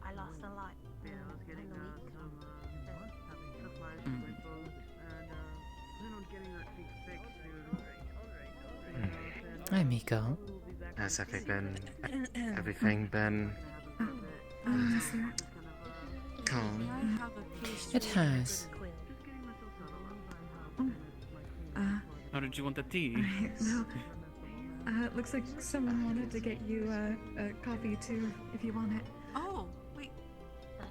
I lost a lot. Hi, Miko. Has everything been calm? It has. How did you want the tea? No. Looks like someone wanted to get you a coffee too, if you want it. Oh, wait.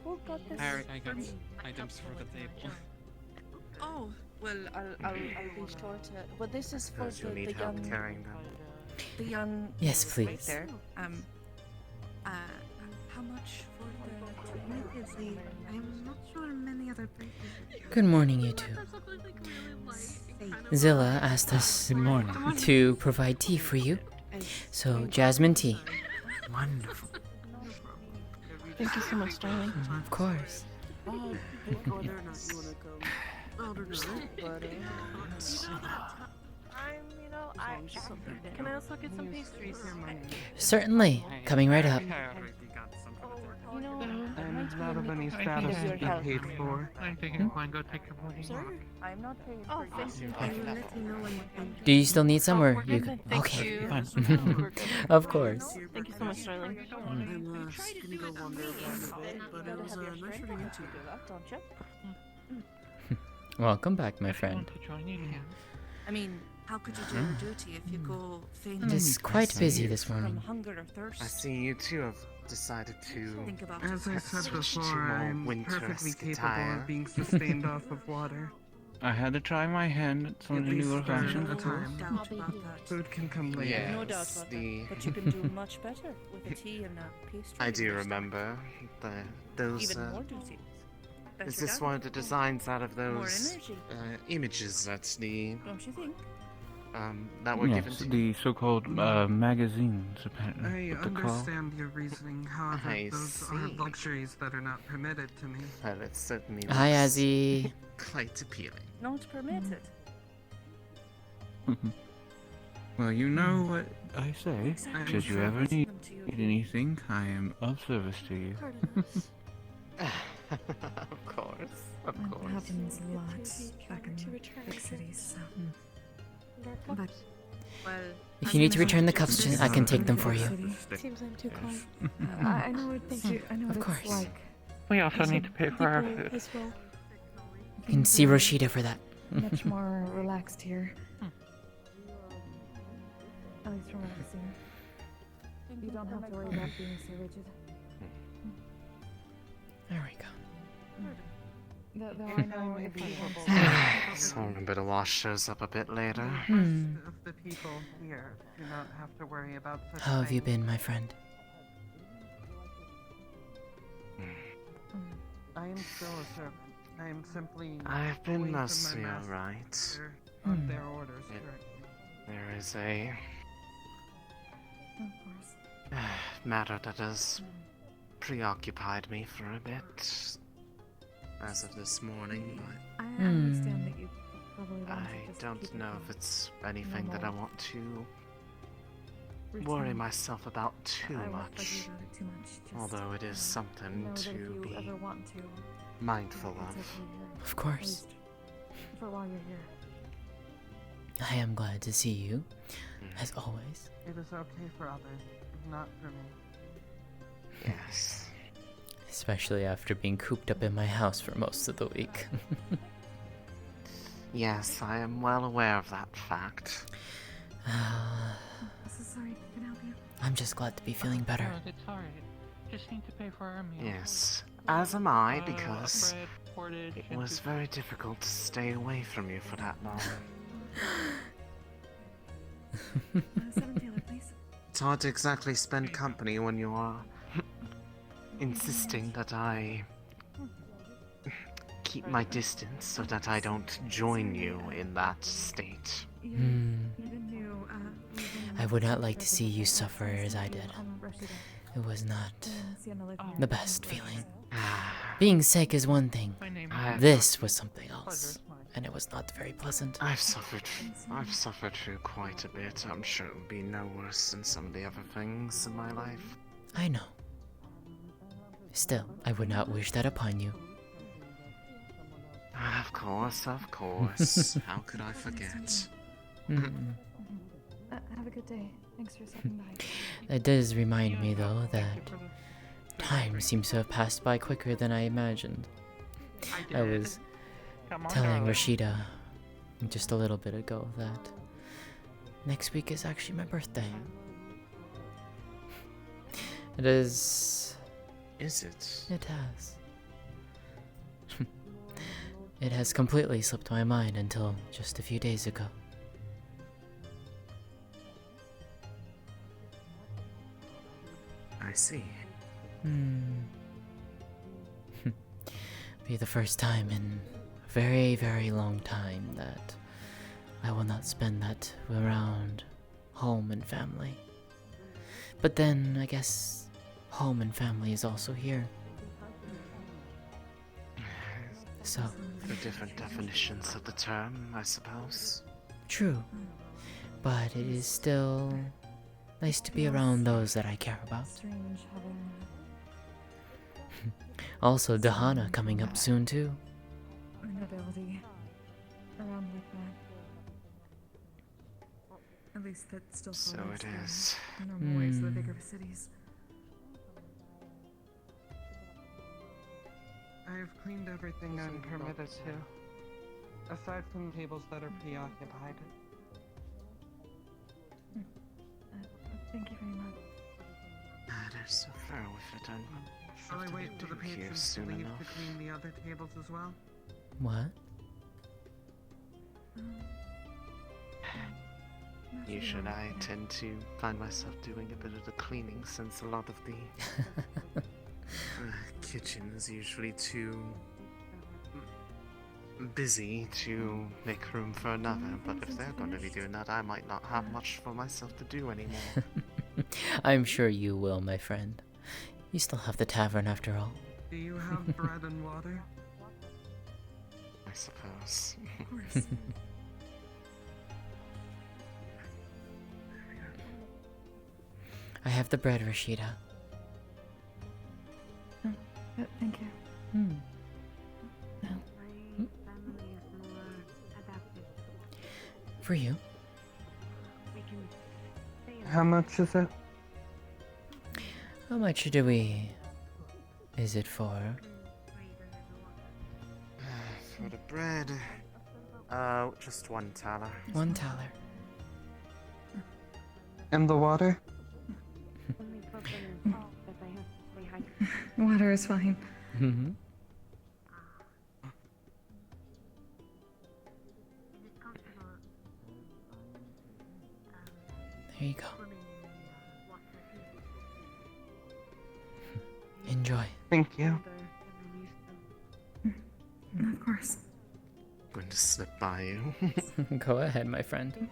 Who got this? I got items for the table. Oh, well, I'll be sure to. Well, this is for Those who the need help young. carrying them. The young. Yes, right please. there. How much for the? I'm not sure many other places. Good morning, you two. Zilla asked us to provide tea for you. So, jasmine tea. Wonderful. Thank you so much, darling. Of course. Can I also get some pastries? Certainly. Coming right up. And not of any status to be paid for. I'm thinking I go take a morning walk. I'm not paying for pastries. I will let you know when. Do you still need some, or you can? Thank Okay, you. fine. Of course. Thank you so much, darling. I'm gonna go wander around a bit, but it was nice running into you. Welcome back, my friend. I mean, how could you do your duty if you go fainting? Just quite busy this morning. From hunger or thirst? I see you two have decided to Think about As I said switch to before, more I'm perfectly winter-esque capable attire. of being sustained off of water. I had to try my hand at some of At the least newer for a functions. time. Doubt about that. Food can come later. No doubt about that. But you can do much better with a tea and a pastry. I do remember those. Even more duty. Is Better this done. one of the designs out of More those energy. images that the Don't you think? that were given Yes, to the so-called magazines, apparently. I what they're called. understand your reasoning, however, I those are see. luxuries that are not permitted to me. Well, it certainly Hi, looks Azzy. quite appealing. Not permitted. Well, you know what I say. I'm Should you sure ever it's need them to you. anything, I am of service to you. Of course, of That course. happens a lot back in big cities, so. But Well, If you need to return the cups, I can take them for you. Seems I'm too calm. I know what I know what Of course. it's like. We also need to pay for our People food. as well. You can see Rashida for that. Much more relaxed here. At least from what I've seen. You don't have to worry about being so rigid. There we go. Though I know if you want to. So remember the wash shows up a bit later. Hmm. Of the people here do not have to worry about such How have you things. been, my friend? I am still a servant. I am simply. I've been away from my mostly master. alright. On their orders, It- correct. There is a Of course. matter that has preoccupied me for a bit as of this morning, but I understand that you probably want to I just don't keep it know if it's anything that I normal want to routine. worry myself about too I won't much. bug you about it too much. Just Although it is something know that to if you be ever want to, mindful it's of. okay here. Of At course. least for while you're here. I am glad to see you, as always. It is okay for others, not for me. Yes. Especially after being cooped up in my house for most of the week. Yes, I am well aware of that fact. So sorry, can I help you? I'm just glad to be feeling better. It's alright. Just need to pay for our meal. Yes, As am I, because it was very difficult to stay away from you for that long. 7 Taylor, please. It's hard to exactly spend company when you are insisting that I keep my distance so that I don't join you in that state. I would not like to see you suffer as I did. It was not the best feeling. Being sick is one thing. This was something else, and it was not very pleasant. I've suffered through quite a bit. I'm sure it would be no worse than some of the other things in my life. I know. Still, I would not wish that upon you. Of course, of course. How could I forget? Have a good day. Thanks for stopping by. That does remind me, though, that time seems to have passed by quicker than I imagined. I was telling Rashida just a little bit ago that next week is actually my birthday. It is... Is it? It has. It has completely slipped my mind until just a few days ago. I see. Be the first time in a very, very long time that I will not spend that around home and family. But then, I guess, home and family is also here. So... The different definitions of the term, I suppose. True. But it is still nice to be around those that I care about. Also, Dahana coming up soon too. Inability around like that. At least that still So follows it is. the normal ways of the bigger cities. I have cleaned everything I'm permitted to, aside from tables that are preoccupied. Thank you very much. There's so far with it. Shall I wait for the here patrons to soon leave enough. to clean the other tables as well? What? Usually I tend to find myself doing a bit of the cleaning since a lot of the kitchen is usually too busy to make room for another, but if they're going to be doing that, I might not have much for myself to do anymore. I'm sure you will, my friend. You still have the tavern after all. Do you have bread and water? I suppose. Of course. I have the bread, Rashida. Thank you. For you. How much is it? How much do we... is it for? For the bread, just 1 thaler. 1 thaler. And the water? Water is fine. Mm-hmm. There you go. Enjoy. Thank you. Of course. I'm going to slip by you. Go ahead, my friend.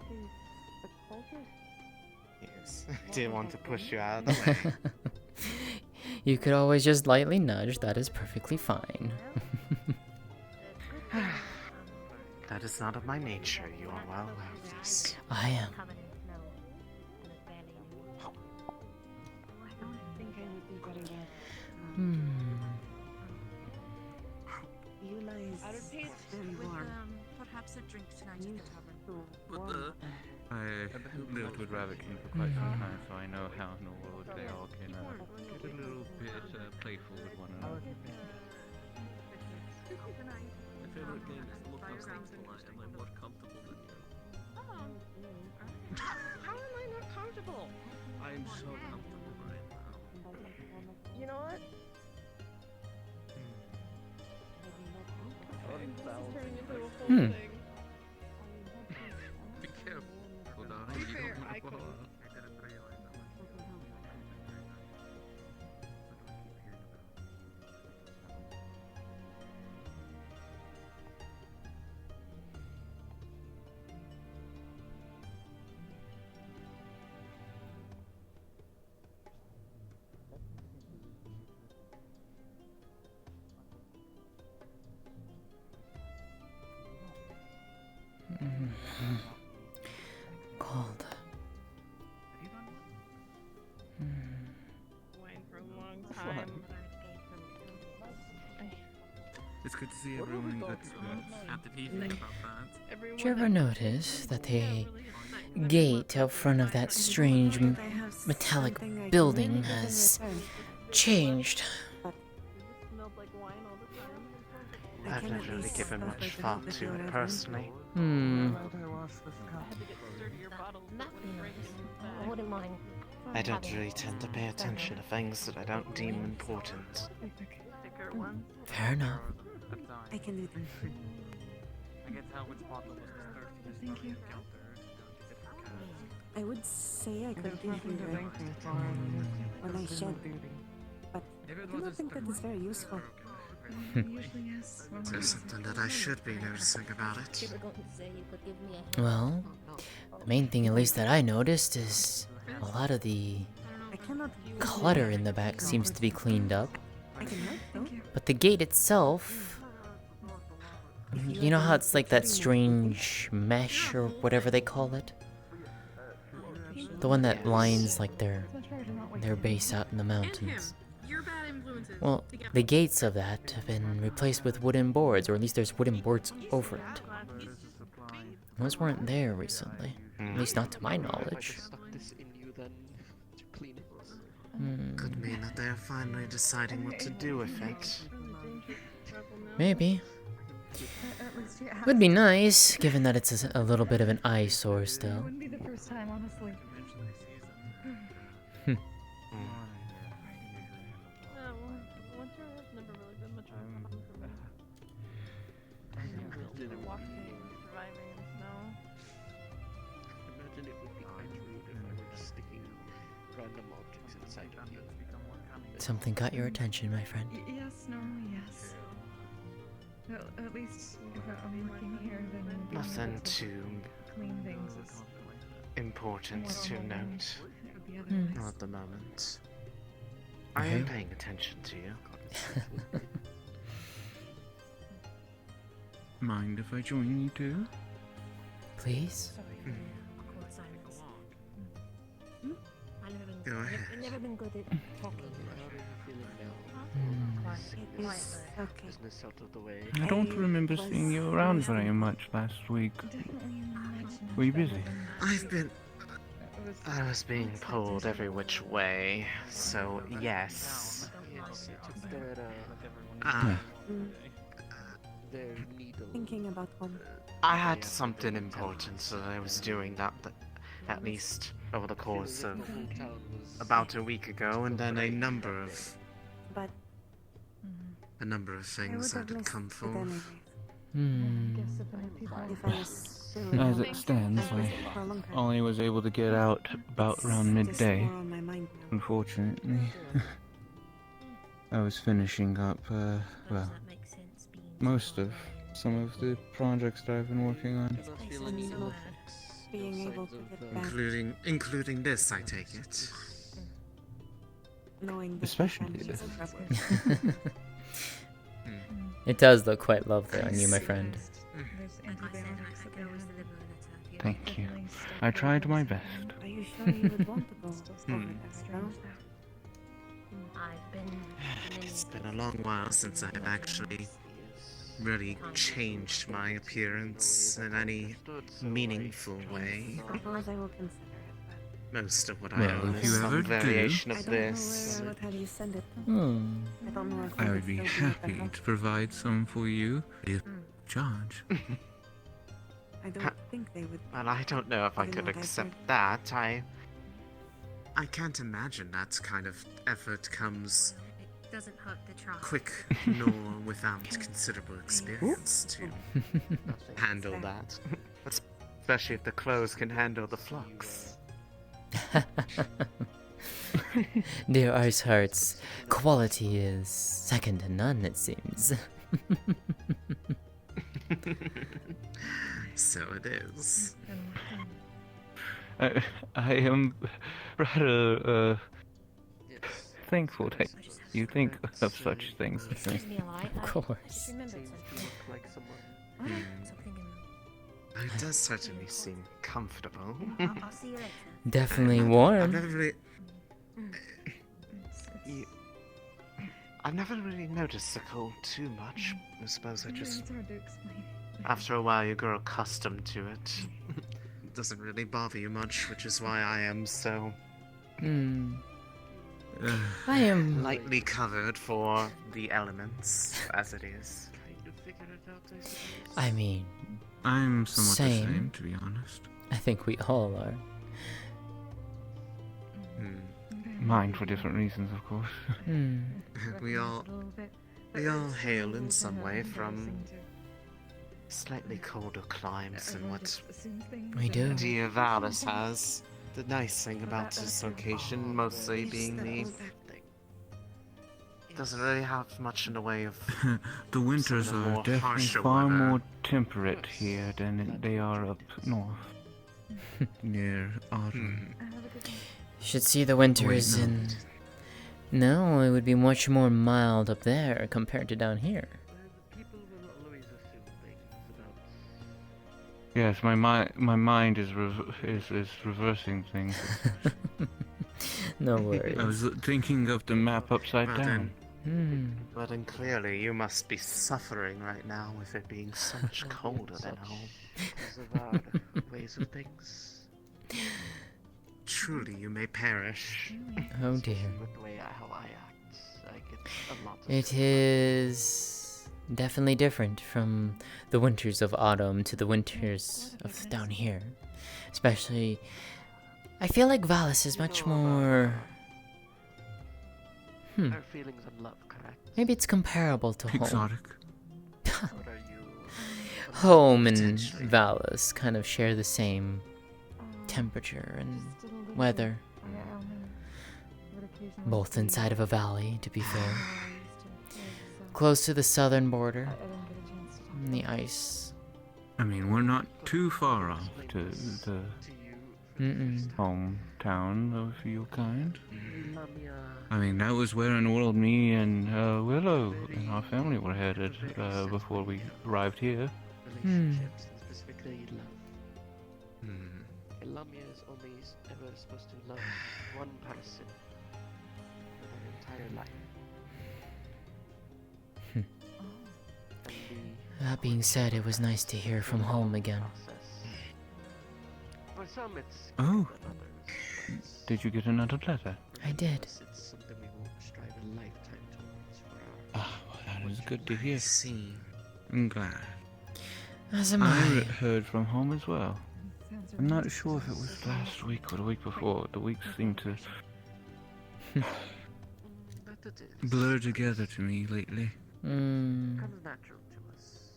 Yes, I didn't want to push you out of the way. You could always just lightly nudge, that is perfectly fine. That is not of my nature, you are well aware of this. I am. Perhaps a drink tonight at the tavern. What the? I lived with Rabbit King for quite some time, so I know how in the world they all can get a little bit playful with one another. My favorite game is the more comfortable I am, I'm more comfortable than you. How am I not comfortable? I'm so comfortable right now. You know what? Hmm. Be careful, darling. You don't want to fall off. Cold. Wine for a long time. It's good to see everyone in good spirits. How did he think about that? Did you ever notice that the gate out front of that strange metallic building has changed? I've never really given much thought to it personally. Hmm. I wouldn't mind. I don't really tend to pay attention to things that I don't deem important. Fair enough. I can do that. I can tell which bottle was the thirstiest. Thank you. I would say I could give you when I shed, but I do not think that is very useful. Usually yes. There's something that I should be noticing about it. Well, the main thing at least that I noticed is a lot of the clutter in the back seems to be cleaned up. But the gate itself, you know how it's like that strange mesh or whatever they call it? The one that lines like their base out in the mountains. Well, the gates of that have been replaced with wooden boards, or at least there's wooden boards over it. Those weren't there recently, at least not to my knowledge. Could mean that they're finally deciding what to do with it. Maybe. Would be nice, given that it's a little bit of an eyesore still. It wouldn't be the first time, honestly. Winter has never really been much of a problem for me. Walking, surviving in snow. Imagine it would be quite rude if I were just sticking random objects inside of you. Something got your attention, my friend. Yes, normally yes. Well, at least if I'm working here, then Nothing too clean things is important to note. Hmm. Not at the moment. I am paying attention to you. Mind if I join you too? Please? Go ahead. I've never been good at talking. Business out of the way. I don't remember seeing you around very much last week. Were you busy? I was being pulled every which way, so yes. Thinking about one. I had something important that I was doing that at least over the course of about a week ago, and then a number of But things that had come forth. As it stands, I only was able to get out about around midday. Unfortunately. I was finishing up, well, most of some of the projects that I've been working on. Being able to get back, Including this, I take it. knowing that Especially the this. It does look quite lovely on you, my friend. Thank you. I tried my best. Are you sure you would want to go over that, no? It's been a long while since I've actually really changed my appearance in any meaneful way. Suppose I will consider it. Most of what I Well, own if is you some ever variation do, of I don't know this. what have you send it to. I don't know if I would would be still happy better. to provide some for you if charge. I don't think they would. Well, I don't know if I You could know what I've accept that. I can't imagine that kind of effort comes doesn't hurt to try. quick nor without considerable experience to handle that. Especially if the clothes can handle the flux. Dear Ice Hearts, quality is second to none, it seems. So it is. I am rather thankful that you think of such things. Of course. It does certainly seem comfortable. I'll see you later. Definitely I've warm. never really... I've never really noticed the cold too much. I suppose I just... It's hard to explain. After a while you grow accustomed to it. It doesn't really bother you much, which is why I am so... I am... lightly covered for the elements, as it is. I mean... I'm somewhat the same, same, to be honest. I think we all are. Mine for different reasons, of course. We all hail in some way from slightly colder climes than what We do. dear Valus has. The nice thing about this location, mostly being the... doesn't really have much in the way of... The winters some of the are more definitely harsher far weather. more temperate here than they are up north. Near autumn. You should see the winters in... No, it would be much more mild up there compared to down here. Yes, my mind is reversing things. No worries. I was thinking of the map upside Well down. But then clearly you must be suffering right now with it being so much colder than home. Because of our ways of things. Truly, you may perish. Oh dear. With the way how I act, I get a lot of It is definitely different from the winters of autumn to the winters of down here. Especially, I feel like Valus is much more... Our feelings of love, correct? Maybe it's comparable to home. Exotic. Home and Valus kind of share the same temperature and weather. Both inside of a valley, to be fair. Close to the southern border. And the ice. I mean, we're not too far off to the hometown of your kind. I mean, that was where in the world me and Willow and our family were headed before we arrived here. Relationships, and specifically love. Lamia is only ever supposed to love one person for their entire life. That being said, it was nice to hear from home again. For some, it's Oh, did you get another letter? I did. It's something we will strive a lifetime towards for our Ah, well, that is good to hear. See. I'm glad. As am I I. heard from home as well. I'm not sure if it was last week or the week before. The weeks seem to blur together to me lately. comes natural to us.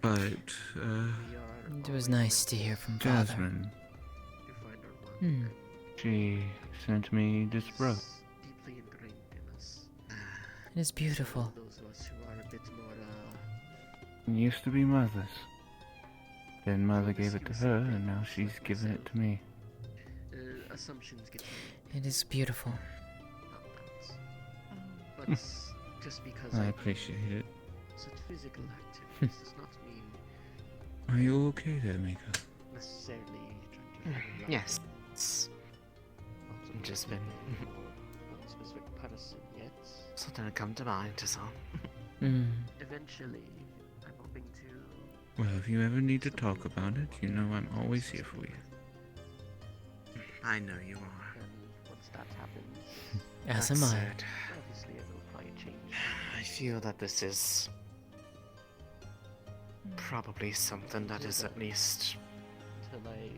But, It was nice to hear from Father. Jasmine, Hmm. she sent me this brooch. Deeply ingrained in us. It is beautiful. Those of us who are a bit more, It used to be Mother's. Then Mother gave it to her, and now she's given it to me. assumptions get It is beautiful. But just because I appreciate it. such physical activities does not mean Are you okay there, Mika? necessarily trying to fall in love Yes. with Just been one specific person yet. something to come to mind is all. Eventually, I'm hoping to. Well, if you ever need to talk about it, you know I'm always here for you. I know you are. And once that happens, As That am I. said, obviously it will probably change. I feel that this is probably something that is at least Till I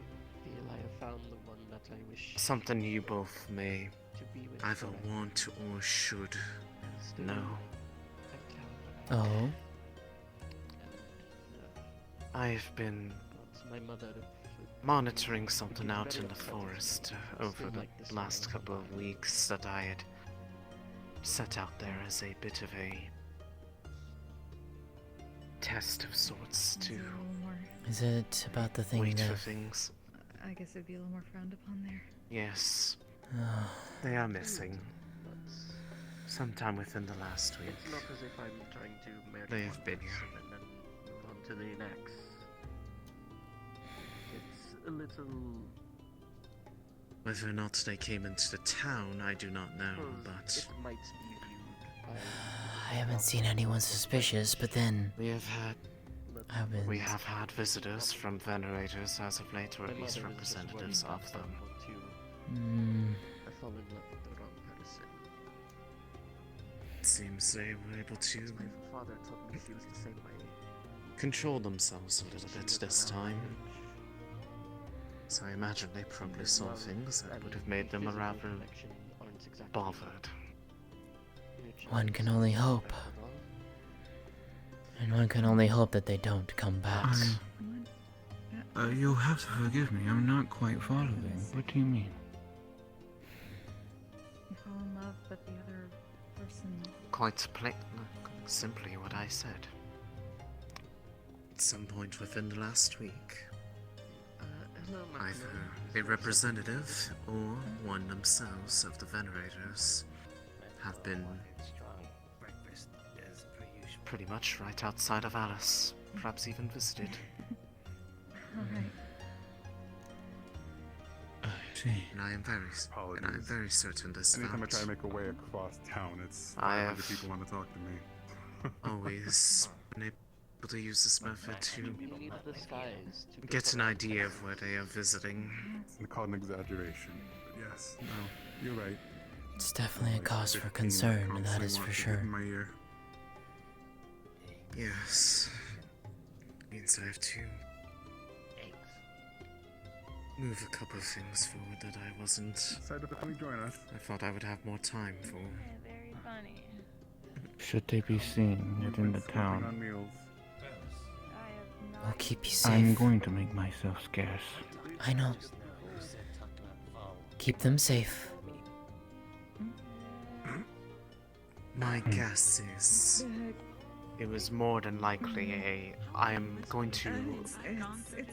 feel I have found the one that I wish Something you both may to be with either forever. want or should know. Oh. I've been My mother monitoring something out in the forest over the last couple of weeks that I had set out there as a bit of a test of sorts to Is it about the thing wait for that... things. I guess it'd be a little more frowned upon there. Yes, they are missing. Sometime within the last week. It's not as if I'm trying to marry They one have been here. person and then move on to the next. It's a little... Whether or not they came into the town, I do not know, but It might be viewed by... I haven't seen anyone suspicious, but then... we have had visitors from Venerators as of late, or at least representatives of them. I fall in love with the wrong person. It seems they were able to My father told me she was the same way. control themselves a little bit this time. So I imagine they probably saw things that would have made them rather bothered. One can only hope. And one can only hope that they don't come back. You'll have to forgive me. I'm not quite following. What do you mean? You fall in love, but the other person. Quite simply what I said. At some point within the last week, either a representative or one themselves of the Venerators have been pretty much right outside of Alice, perhaps even visited. Alright. And I am very certain this Anytime fact I try to make a way across town, it's I 500 have people want to talk to me. always been able to use this method to We need the skies to get an idea of where they are visiting. It's called an exaggeration. But yes, no, you're right. It's definitely a cause for concern, that is for sure. In my ear. Yes. Means I have to move a couple of things forward that I wasn't. Decided to come join us. I thought I would have more time for. Very funny. Should they be seen within the town? On meals. I'll keep you safe. I'm going to make myself scarce. I know. Keep them safe. My guess is it was more than likely I'm going to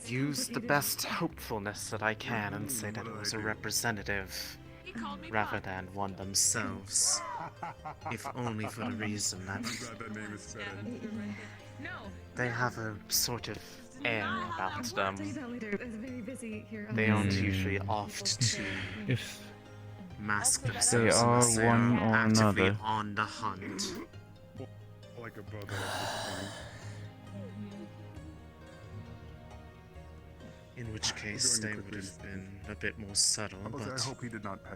use the best hopefulness that I can and say that it was a representative rather than one themselves. If only for the reason that they have a sort of air about them. They aren't usually oft to mask themselves They are unless they one are or actively another. on the hunt. Like a brother. In which case, they would have been a bit more subtle, I but hope he did not pay.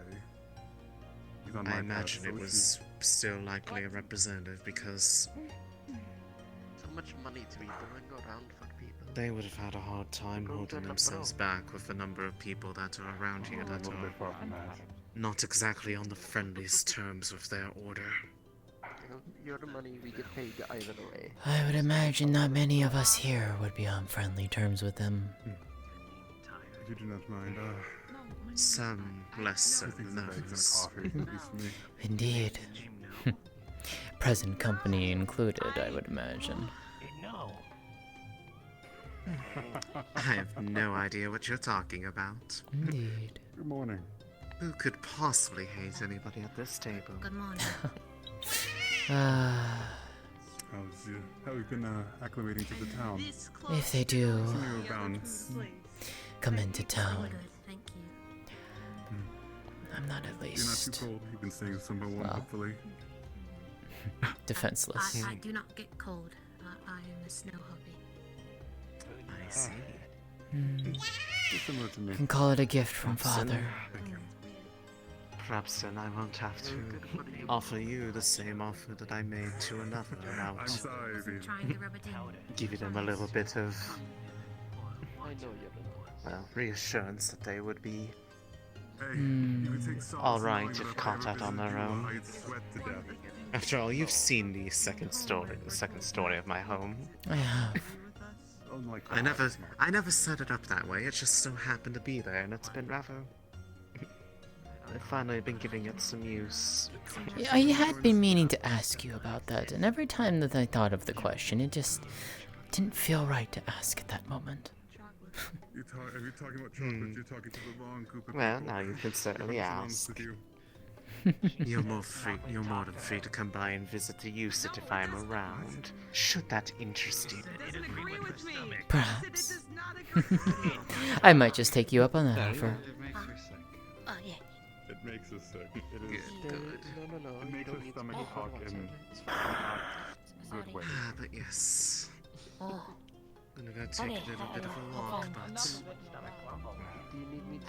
He's on I my imagine path, it so was still likely a representative because So much money to be going around for people. they would have had a hard time holding themselves back with the number of people that are around here that are not exactly on the friendliest terms with their order. Your money, we get paid either way. I would imagine not many of us here would be on friendly terms with them. If you do not mind, Some less so than those. Indeed. Present company included, I would imagine. No. I have no idea what you're talking about. Indeed. Good morning. Who could possibly hate anybody at this table? Good morning. Ah. How have you been acclimating to the town? If they do Some of you are bound. come into town, Thank you. I'm not at You're not least too cold. You've been staying somewhere warm, Well. hopefully. defenseless. I do not get cold. I am a snow hobby. I see. Similar to me. Can call it a gift from Perhaps then- father. Perhaps then I won't have to offer you the same offer that I made to another I'm about sorry, baby. Trying to rub it in. giving them a little bit of I know you're in well, reassurance that they would be Hmm. alright if caught out on their own. After all, you've seen the second story of my home. I have. I never set it up that way, it just so happened to be there, and it's been rather... I've finally been giving it some use. Yeah, I had been meaning to ask you about that, and every time that I thought of the question, it just didn't feel right to ask at that moment. If you're talking about chocolate, you're talking to the wrong group of Well, people. now you can certainly ask. You're more than free to come by and visit to use it if I'm around. Should that interest you? Perhaps. I might just take you up on that offer. Oh, yeah. It makes us sick. It is Good. No, It makes our stomach talk in good ways. But yes. Oh. I'm gonna take a little bit of a walk, but...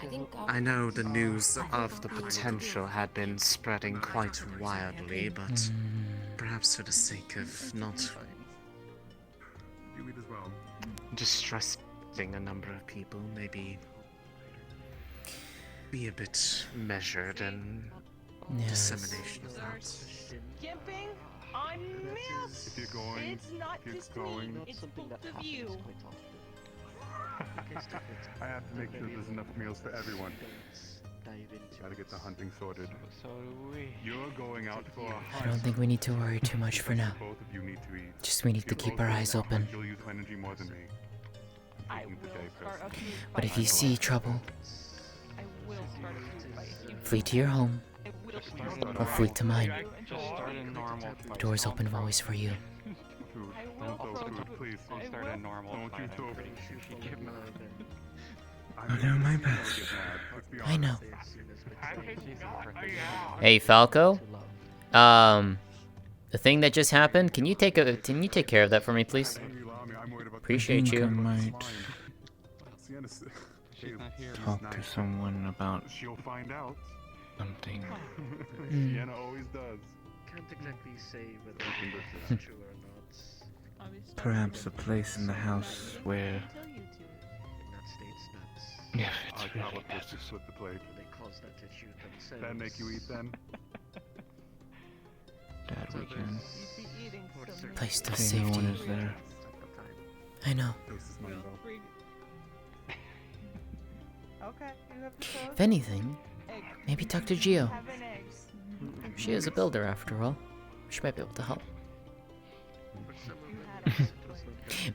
I think I know the news of the potential had been spreading quite wildly, but perhaps for the sake of not You eat as well. distressing a number of people, maybe be a bit measured in dissemination of that. Skipping? I missed. If you're going, It's not keep just going. me. It's both of you. I have to make sure there's enough meals for everyone. Gotta get the hunting sorted. You're going out for a hunt. I don't think we need to worry too much for now. Both of you need to eat. Just we need to keep our eyes open. You'll use energy more than me. I'm taking the day personally. But if you see trouble, I will start a food fight. flee to your home, or flee to mine. Just start a normal. Doors open always for you. Food. Don't throw food, please. Don't start a normal Don't fight. you throw I'm pretty sure she'd get mad. I'll do my best. I know. She's a perfect. Hey Falco, the thing that just happened, can you take care of that for me, please? Appreciate I you. might She's not here. talk to someone about She'll find out. something. Sienna always does. Can't exactly say whether it's true or not. Perhaps a place in the house where, In that states that if it's I really got to split the plate. they cause that issue themselves. That make you eat then? that we can Place to say no one safety. is there. I know. This is mine, though. Okay, you have the If anything, maybe talk to Gio. have an egg. She is a builder after all. She might be able to help.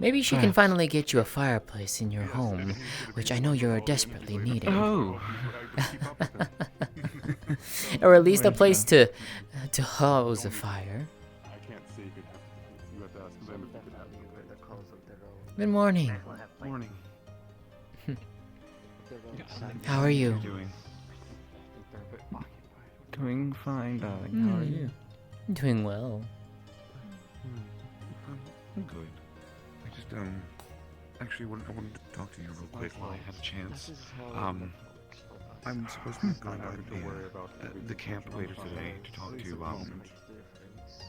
Maybe she can finally get you a fireplace in your home, which I know you're desperately needing. Oh. Or at least a place to house a fire. I can't say you have to ask them if you could have it. Good morning. Morning. How are you? Doing fine, darling. How are you? Doing well. I'm good. I just actually I wanted to talk to you real quick while I had a chance. I'm supposed to be going by the camp later today to talk to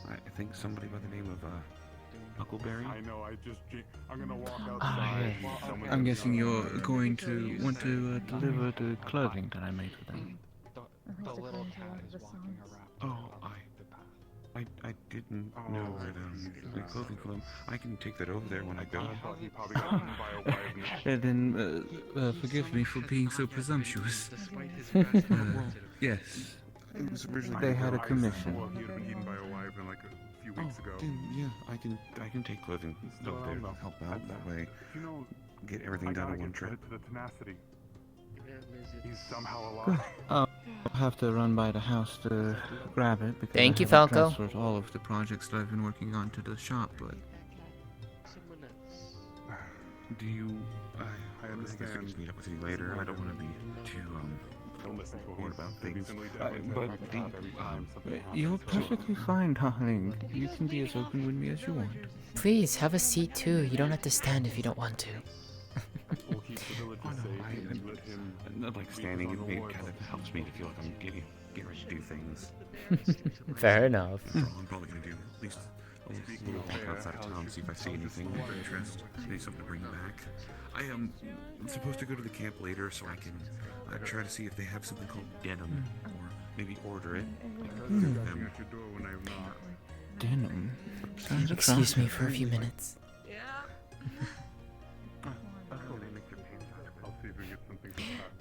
I think somebody by the name of Huckleberry. I know, I'm gonna walk Ah, outside. yes. I'm guessing you're going to want to deliver the clothing that I made for them. The little cat is walking around. Oh, I didn't know that the clothing for them. I can take that over there when I go. Then forgive me for being so presumptuous. Yes. It was originally They had a commission. Well, he'd been eaten by a wyvern like a few weeks ago. Then, yeah, I can take clothing over there to help out that way. You know, Get everything I done gotta in one give trip. credit to the tenacity. He's somehow Good. alive. I'll have to run by the house to grab it because Thank I you, haven't Falco. transferred all of the projects that I've been working on to the shop, but Do you? I I guess I can understand. just meet up with you later. I don't want to be too Don't listen to forward about things. but you're perfectly fine, darling. You can be as open with me as you want. Please have a seat too. You don't have to stand if you don't want to. we'll keep the village safe and let him. Not like standing. It kind of helps me to feel like I'm getting ready to do things. Fair enough. After all, I'm probably gonna do at least Maybe walk outside of town, see if I see anything of interest. Maybe something to bring back. I am supposed to go to the camp later, so I can try to see if they have something called denim, or maybe order it. Denim. Sounds Excuse me attractive. for a few minutes.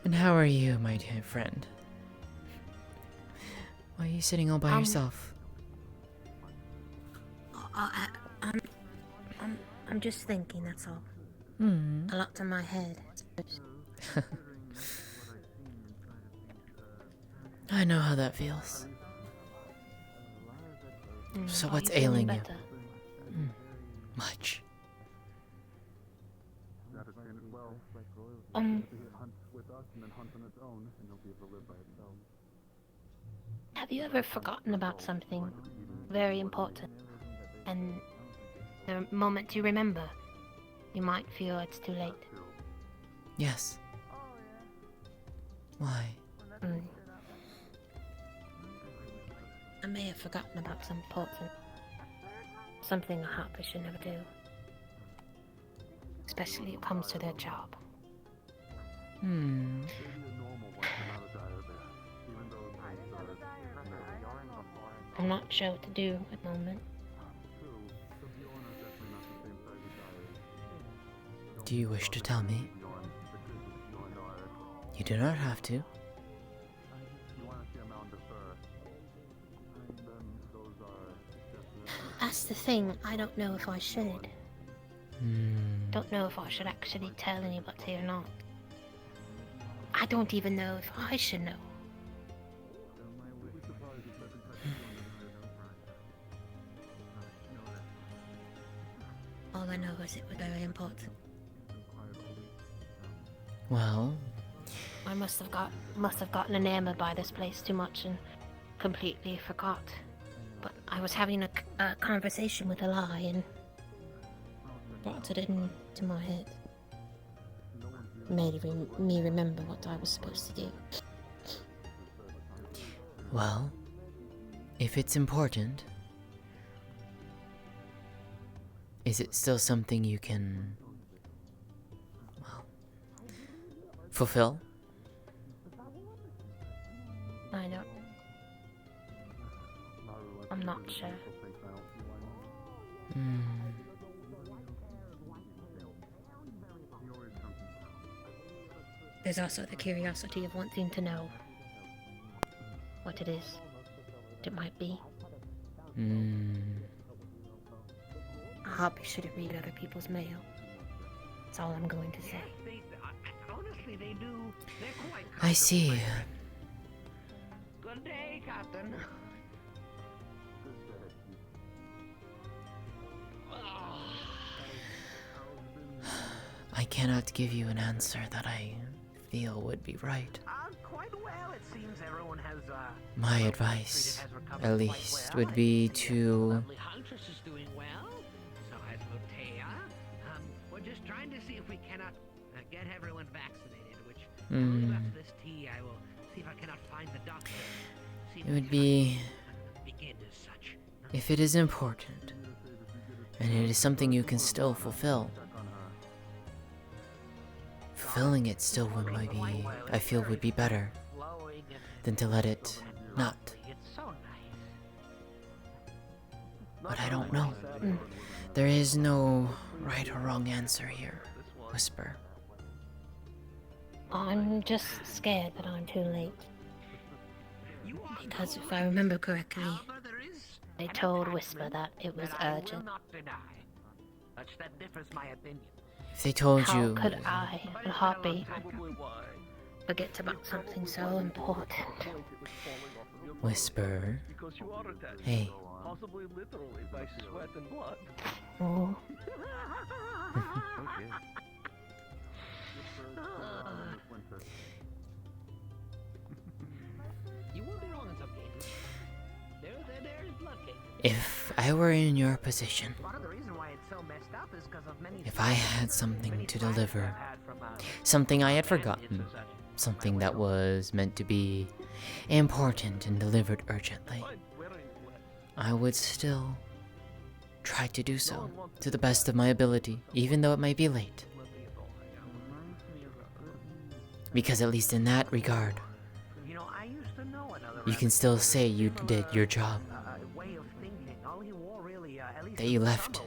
And how are you, my dear friend? Why are you sitting all by yourself? I'm just thinking, that's all. Hmm. A lot's in my head. I know how that feels. So Are what's you feeling ailing you? better? Much. Have you ever forgotten about something very important? And the moment you remember, you might feel it's too late. Yes. Why? I may have forgotten about something a harper should never do. Especially when it comes to their job. Hmm. I'm not sure what to do at the moment. Do you wish to tell me? You do not have to. That's the thing, I don't know if I should. Don't know if I should actually tell anybody or not. I don't even know if I should know. All I know is it was very important. Well, I must have gotten enamored by this place too much and completely forgot. But I was having a conversation with Eli and brought it into my head. Made me remember what I was supposed to do. well, if it's important, is it still something you can, well, fulfill? I don't. I'm not sure. There's also the curiosity of wanting to know what it is, what it might be. A hobby shouldn't read other people's mail. That's all I'm going to say. Honestly, they do. They're quite I see. Good day, Captain. I cannot give you an answer that I feel would be right. Quite well. It seems everyone has. My advice, at least, would be to... Lovely Huntress is doing well. So has Lótëa. We're just trying to see if we cannot get everyone vaccinated. Which after this tea, I will see if I cannot find the doctor. See if It we would cannot be... begin as such. If it is important, and it is something you can still fulfill, fulfilling it still would maybe, I feel, would be better than to let it not. But I don't know. There is no right or wrong answer here, Whisper. I'm just scared that I'm too late. Because if I remember correctly, they told Whisper that it was urgent. That differs my opinion. If they told How you... could I, a hobby, forget about something so important? Whisper. Hey. Possibly literally by sweat and blood. Oh. You won't be wrong in some cases. There's blood cases. If I were in your position, Part of the reason why it's so messed up is because of many. if I had something to deliver, something I had forgotten, something that was meant to be important and delivered urgently, I would still try to do so, to the best of my ability, even though it might be late. Because at least in that regard, you can still say you did your job. That you left.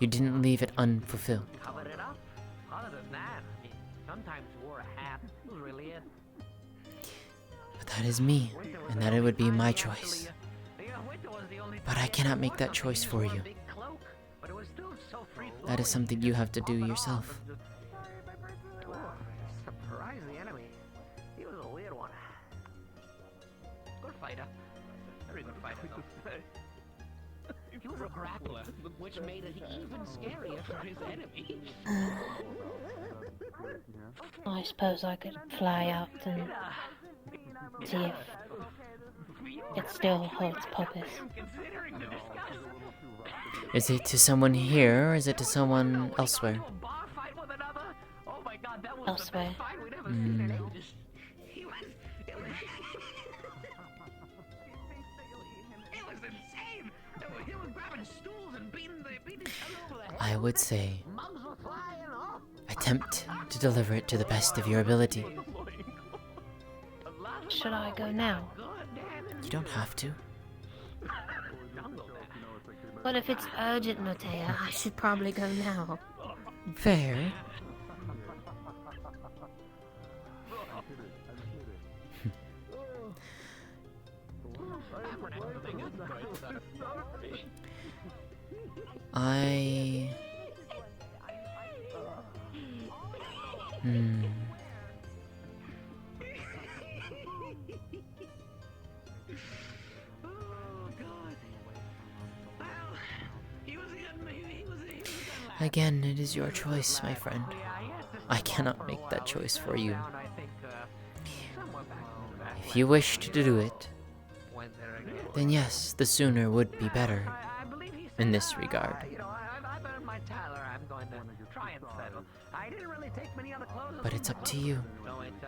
You didn't leave it unfulfilled. But that is me, and that it would be my choice. But I cannot make that choice for you. That is something you have to do yourself. Surprise the enemy. He was a weird one. Good fighter. Very good fighter, though. He was a grappler, which made it even scarier for his enemy. I suppose I could fly out and see if it still holds purpose. Is it to someone here, or is it to someone elsewhere? Elsewhere. I would say, attempt to deliver it to the best of your ability. Should I go now? You don't have to. But if it's urgent, Lótëa, I should probably go now. Fair. Again, it is your choice, my friend. I cannot make that choice for you. If you wish to do it, then yes, the sooner would be better in this regard. But it's up to you.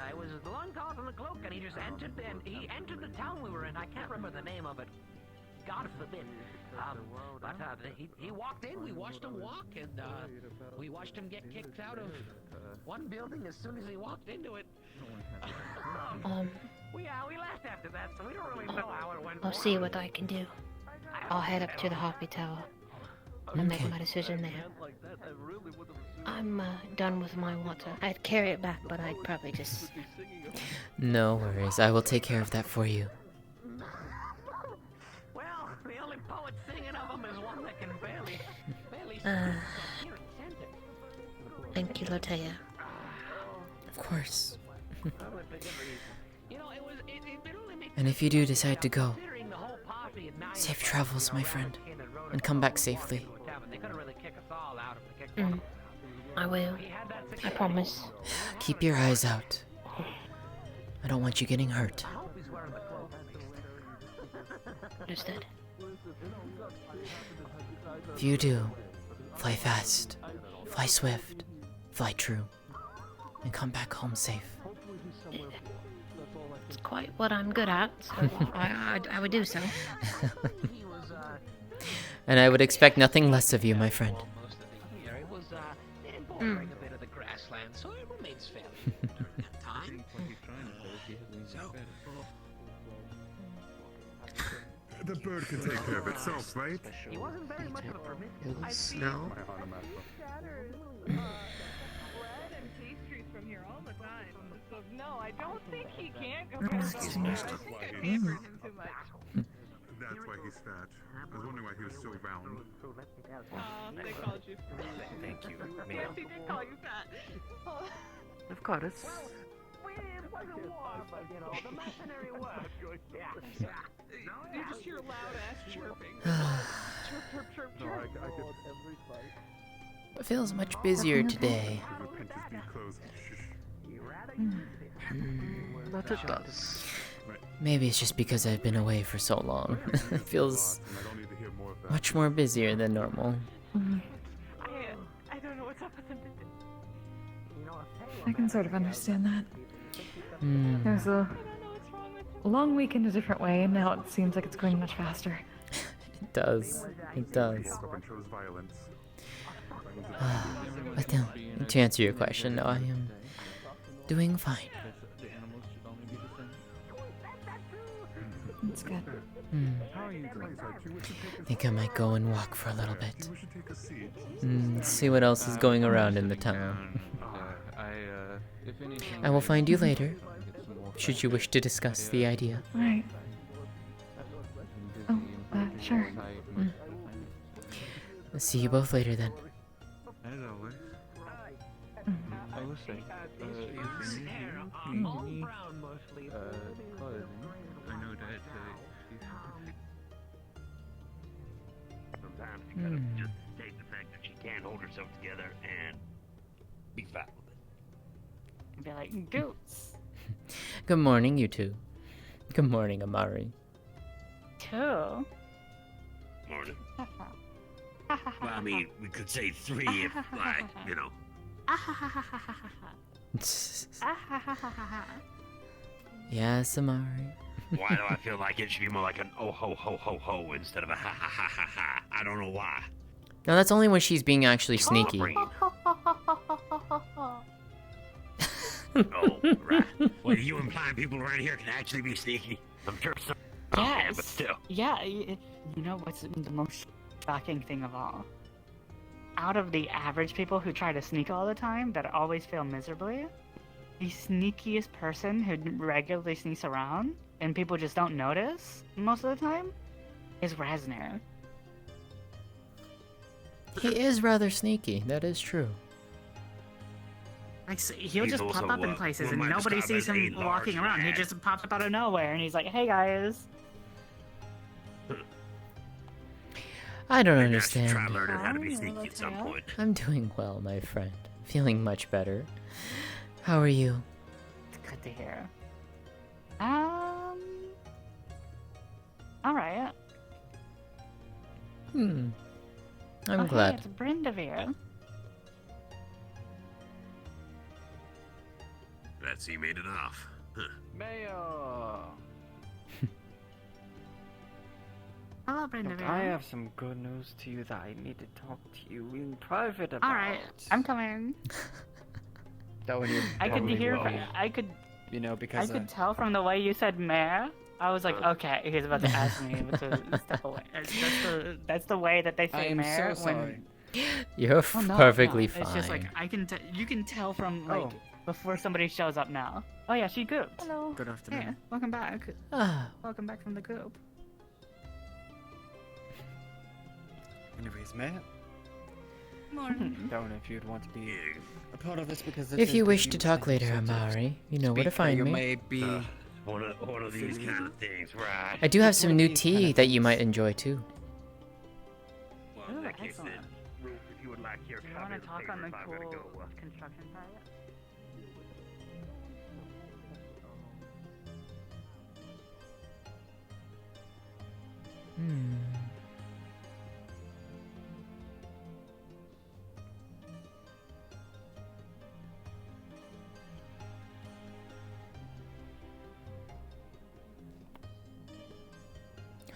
It was the long call from the cloak, and he just entered. And he entered the town we were in. I can't remember the name of it. God forbid. He walked in. We watched him walk, and we watched him get kicked out of one building as soon as he walked into it. We left after that, so we don't really know how it went. I'll see what I can do. I'll head up to the Harpy Tower and make my decision there. I'm done with my water. I'd carry it back, but I'd probably just... No worries, I will take care of that for you. Well, the only poet singing of them is one that can barely Thank you, Lótëa. Of course. And if you do decide to go, safe travels, my friend, and come back safely. I will. I promise. Keep your eyes out. I don't want you getting hurt. Understood. If you do, fly fast, fly swift, fly true, and come back home safe. It's quite what I'm good at, so I would do so. And I would expect nothing less of you, my friend. The bird can take care of itself, right? He wasn't very much of a permit. I snow. No, I don't think he can go back. Excuse me. That's why he's fat. I was wondering why he was so round. They called you. Thank you. Yes, he did call you fat. Of course. It wasn't war, but you know, the mercenary work. Yeah. You just hear loud ass chirping. Chirp, chirp, chirp, chirp. It feels much busier today. That it does. Maybe it's just because I've been away for so long. It feels much more busier than normal. I don't know what's up with him. I can sort of understand that. Mm. It was a long week in a different way, and now it seems like it's going much faster. It does. It does. Woke up and chose violence. But then, to answer your question, I am doing fine. It's good. Think I might go and walk for a little bit. See what else is going around in the town. I will find you later, should you wish to discuss the idea. Right. Oh, sure. I'll see you both later then. As always. I was saying, if you need me, I know that Sometimes you gotta just take the fact that she can't hold herself together and be fat with it. And be like, goats. Good morning, you two. Good morning, Amari. Two? Morning. Well, I mean, we could say three if, like, you know. Yes, Amari. Why do I feel like it should be more like an oh ho ho ho ho instead of a ha ha ha ha ha? I don't know why. No, that's only when she's being actually sneaky. Oh, right. Well, you implying people around here can actually be sneaky? I'm sure some can, but still. Yeah, you know what's the most shocking thing of all? Out of the average people who try to sneak all the time, that always fail miserably, the sneakiest person who regularly sneaks around, and people just don't notice most of the time, is Rasner. He is rather sneaky, that is true. Like, so he'll He's just also, pop up in places one and might nobody describe sees as a him walking large around. He rat. just pops up out of nowhere and he's like, hey guys. I don't Maybe I should understand. try learning how to be sneaky at some point. I'm doing well, my friend. Feeling much better. How are you? It's good to hear. Alright. I'm glad. Hey, it's Brenda here. That's he made it off. Huh. Mayo! Hello, Brenda. Look, I have some good news to you that I need to talk to you in private about. Alright, I'm coming. That when you I could hear, you know, because I could tell from the way you said mayor. I was like, okay, he's about to ask me to step away. That's the way that they say I am mayor. so sorry. You're perfectly fine. It's just like you can tell from like before somebody shows up now. Oh yeah, she gooped. Hello. Good afternoon. Yeah, welcome back. Ah. Welcome back from the goop. Anyways, Matt. Morning. Don't know if you'd want to be a part of this because this If is you the wish to huge talk thing, later, so to Amari, you know where to speak, find you me. may be One of these kind of things, right? I do have some new these tea kind of that you might enjoy too. Well, in that case, then, Ruth, if you would like your You copy want of to the talk paper on the if I'm cool gonna go, construction project?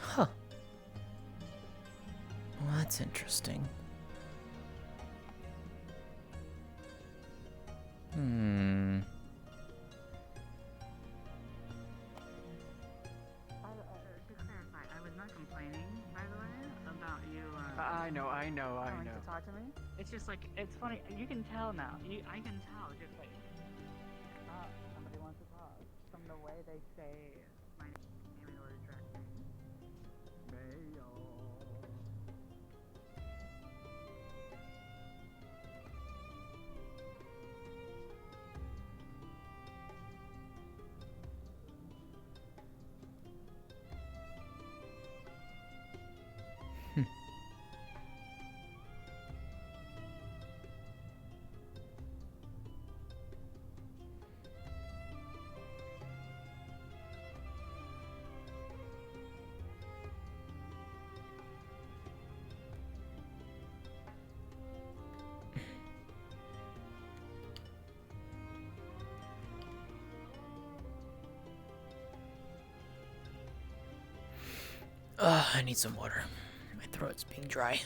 Huh. Well, that's interesting. To clarify, I was not complaining, by the way, about you. I know. Wanting to talk to me. It's just like it's funny. You can tell now. I can tell just like somebody wants to talk from the way they say my name in order to direct me. I need some water. My throat throat's being dry.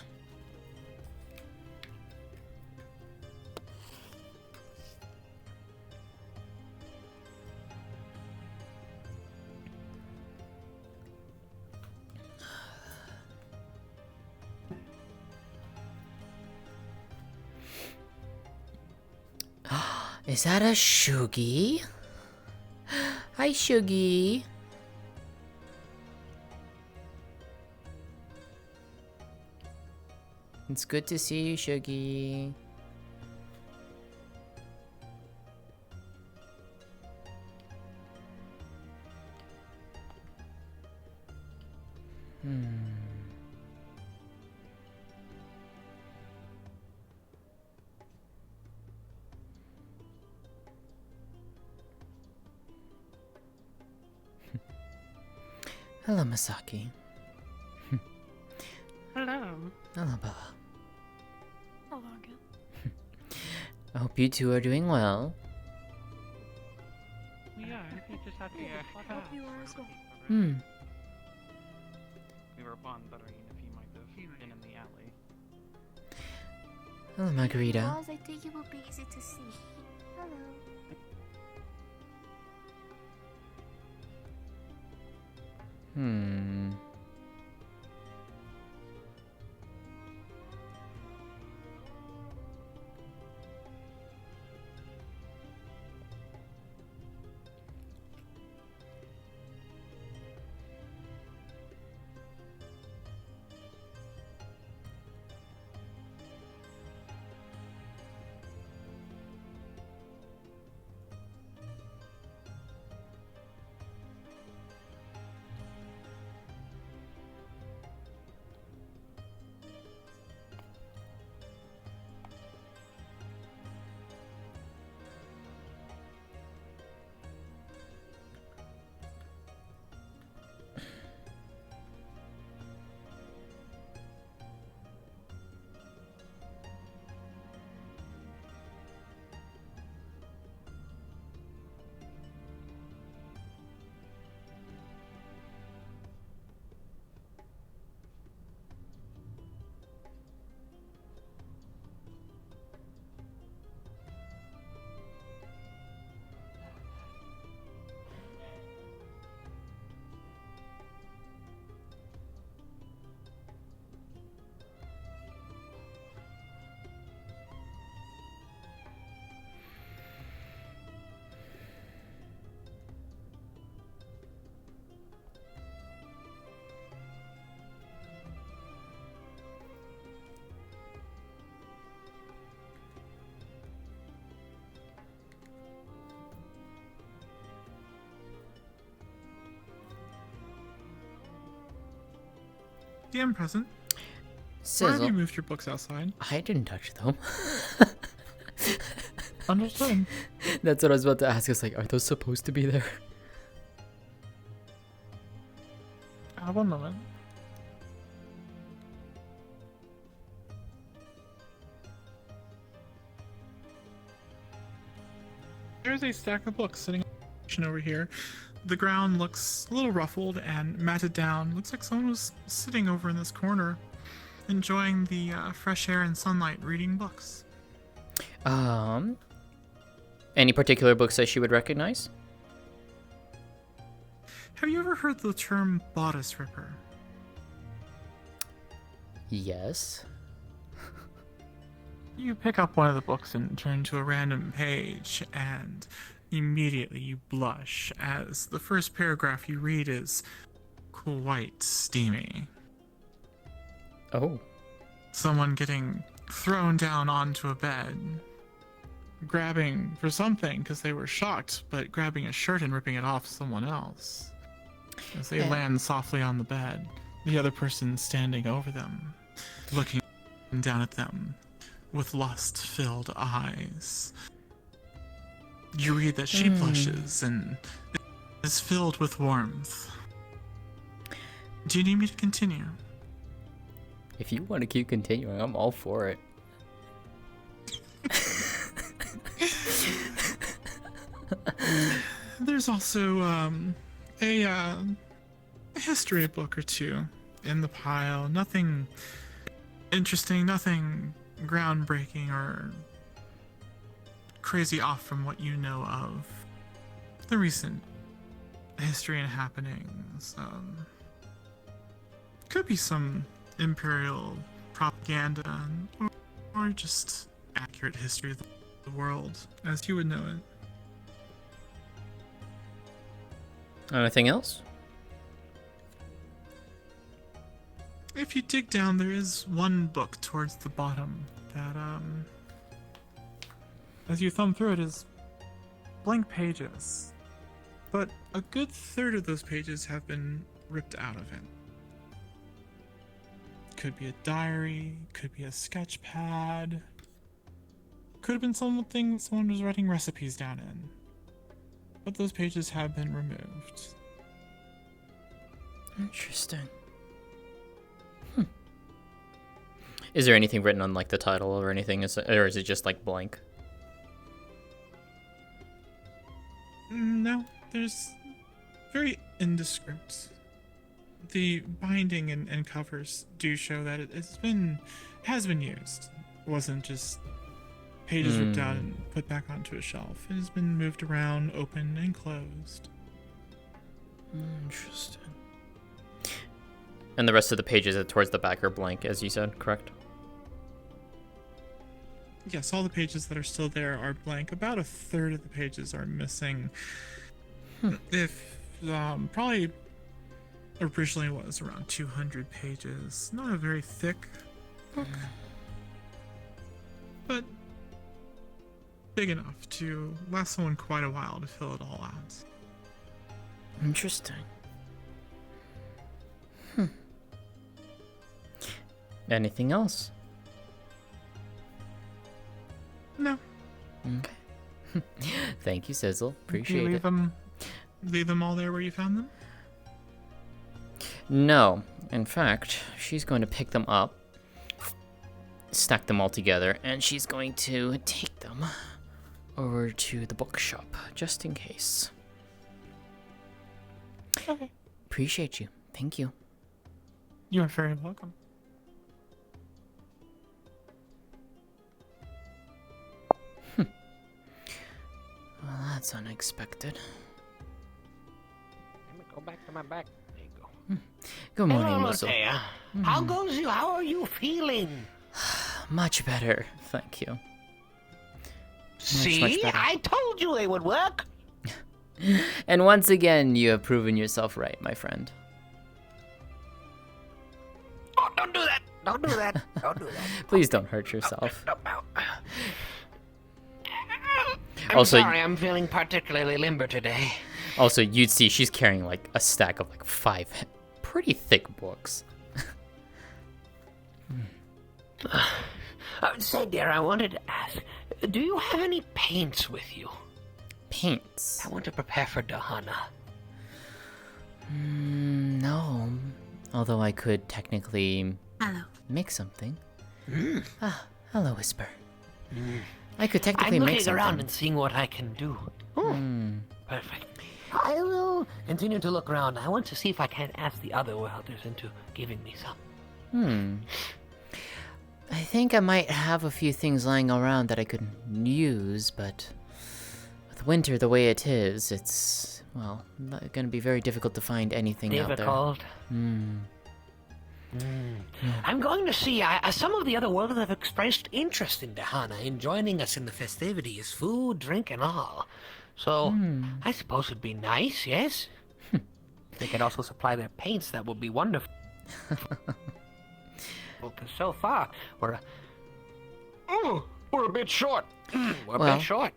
Is that a Shuggy? Hi, Shuggy. It's good to see you, Shuggy. Hello, Masaki. Hello. Hello, Bella. Hello again. I hope you two are doing well. We are. We just have to I hope you are as well. Hmm. We were wondering if he might have been in the alley. Hello, Margarita. Because I think it will be easy to see. Hello. Hmm. Yeah, I'm present. Why Sizzle. have you moved your books outside? I didn't touch them. Understood. That's what I was about to ask. It's like, are those supposed to be there? One moment. There's a stack of books sitting over here. The ground looks a little ruffled and matted down. Looks like someone was sitting over in this corner, enjoying the fresh air and sunlight, reading books. Any particular books that she would recognize? Have you ever heard the term bodice ripper? Yes. You pick up one of the books and turn to a random page, and immediately you blush as the first paragraph you read is quite steamy. Oh. Someone getting thrown down onto a bed, grabbing for something because they were shocked, but grabbing a shirt and ripping it off someone else. As they land softly on the bed, the other person standing over them, looking down at them with lust-filled eyes. You read that she blushes and is filled with warmth. Do you need me to continue? If you want to keep continuing, I'm all for it. There's also a history book or two in the pile. Nothing interesting, nothing groundbreaking or crazy off from what you know of the recent history and happenings. Could be some Imperial propaganda or just accurate history of the world as you would know it. Anything else? If you dig down, there is one book towards the bottom that, as you thumb through it, is blank pages. But a good third of those pages have been ripped out of it. Could be a diary, could be a sketch pad, could have been something someone was writing recipes down in. But those pages have been removed. Interesting. Is there anything written on like the title or anything, or is it just like blank? No, there's very indescript. The binding and covers do show that it has been used. It wasn't just pages ripped out and put back onto a shelf. It has been moved around, opened and closed. Interesting. And the rest of the pages towards the back are blank, as you said, correct? Yes, all the pages that are still there are blank. About a third of the pages are missing. If probably originally was around 200 pages. Not a very thick book, but big enough to last someone quite a while to fill it all out. Interesting. Anything else? No. Okay. Thank you, Sizzle. Appreciate Do you it. Leave them all there where you found them? No. In fact, she's going to pick them up, stack them all together, and she's going to take them over to the bookshop, just in case. Okay. Appreciate you. Thank you. You are very welcome. Well, that's unexpected. Let me go back to my back. There you go. Good morning, Hello, Mussel. Lótëa. How goes you? How are you feeling? Much better, thank you. See? Much better. I told you they would work. And once again, you have proven yourself right, my friend. Oh, don't do that. Don't do that. Don't do that. Please don't hurt yourself. I'm Also, sorry, I'm feeling particularly limber today. Also, you'd see she's carrying like a stack of like 5 pretty thick books. Say, dear, I wanted to ask, do you have any paints with you? Paints? I want to prepare for Dahana. No. Although I could technically make something. Ah, hello, Whisper. I could technically I'm make looking something. around and seeing what I can do. Perfect. I will continue to look around. I want to see if I can ask the other welders into giving me some. I think I might have a few things lying around that I could use, but with winter the way it is, it's, well, gonna be very difficult to find anything out there. Difficult. I'm going to see. Some of the other worlders have expressed interest in Dahana, in joining us in the festivities, food, drink, and all. So, I suppose it'd be nice, yes? If they could also supply their paints, that would be wonderful. Because so far, we're a bit short. We're a Well, bit short.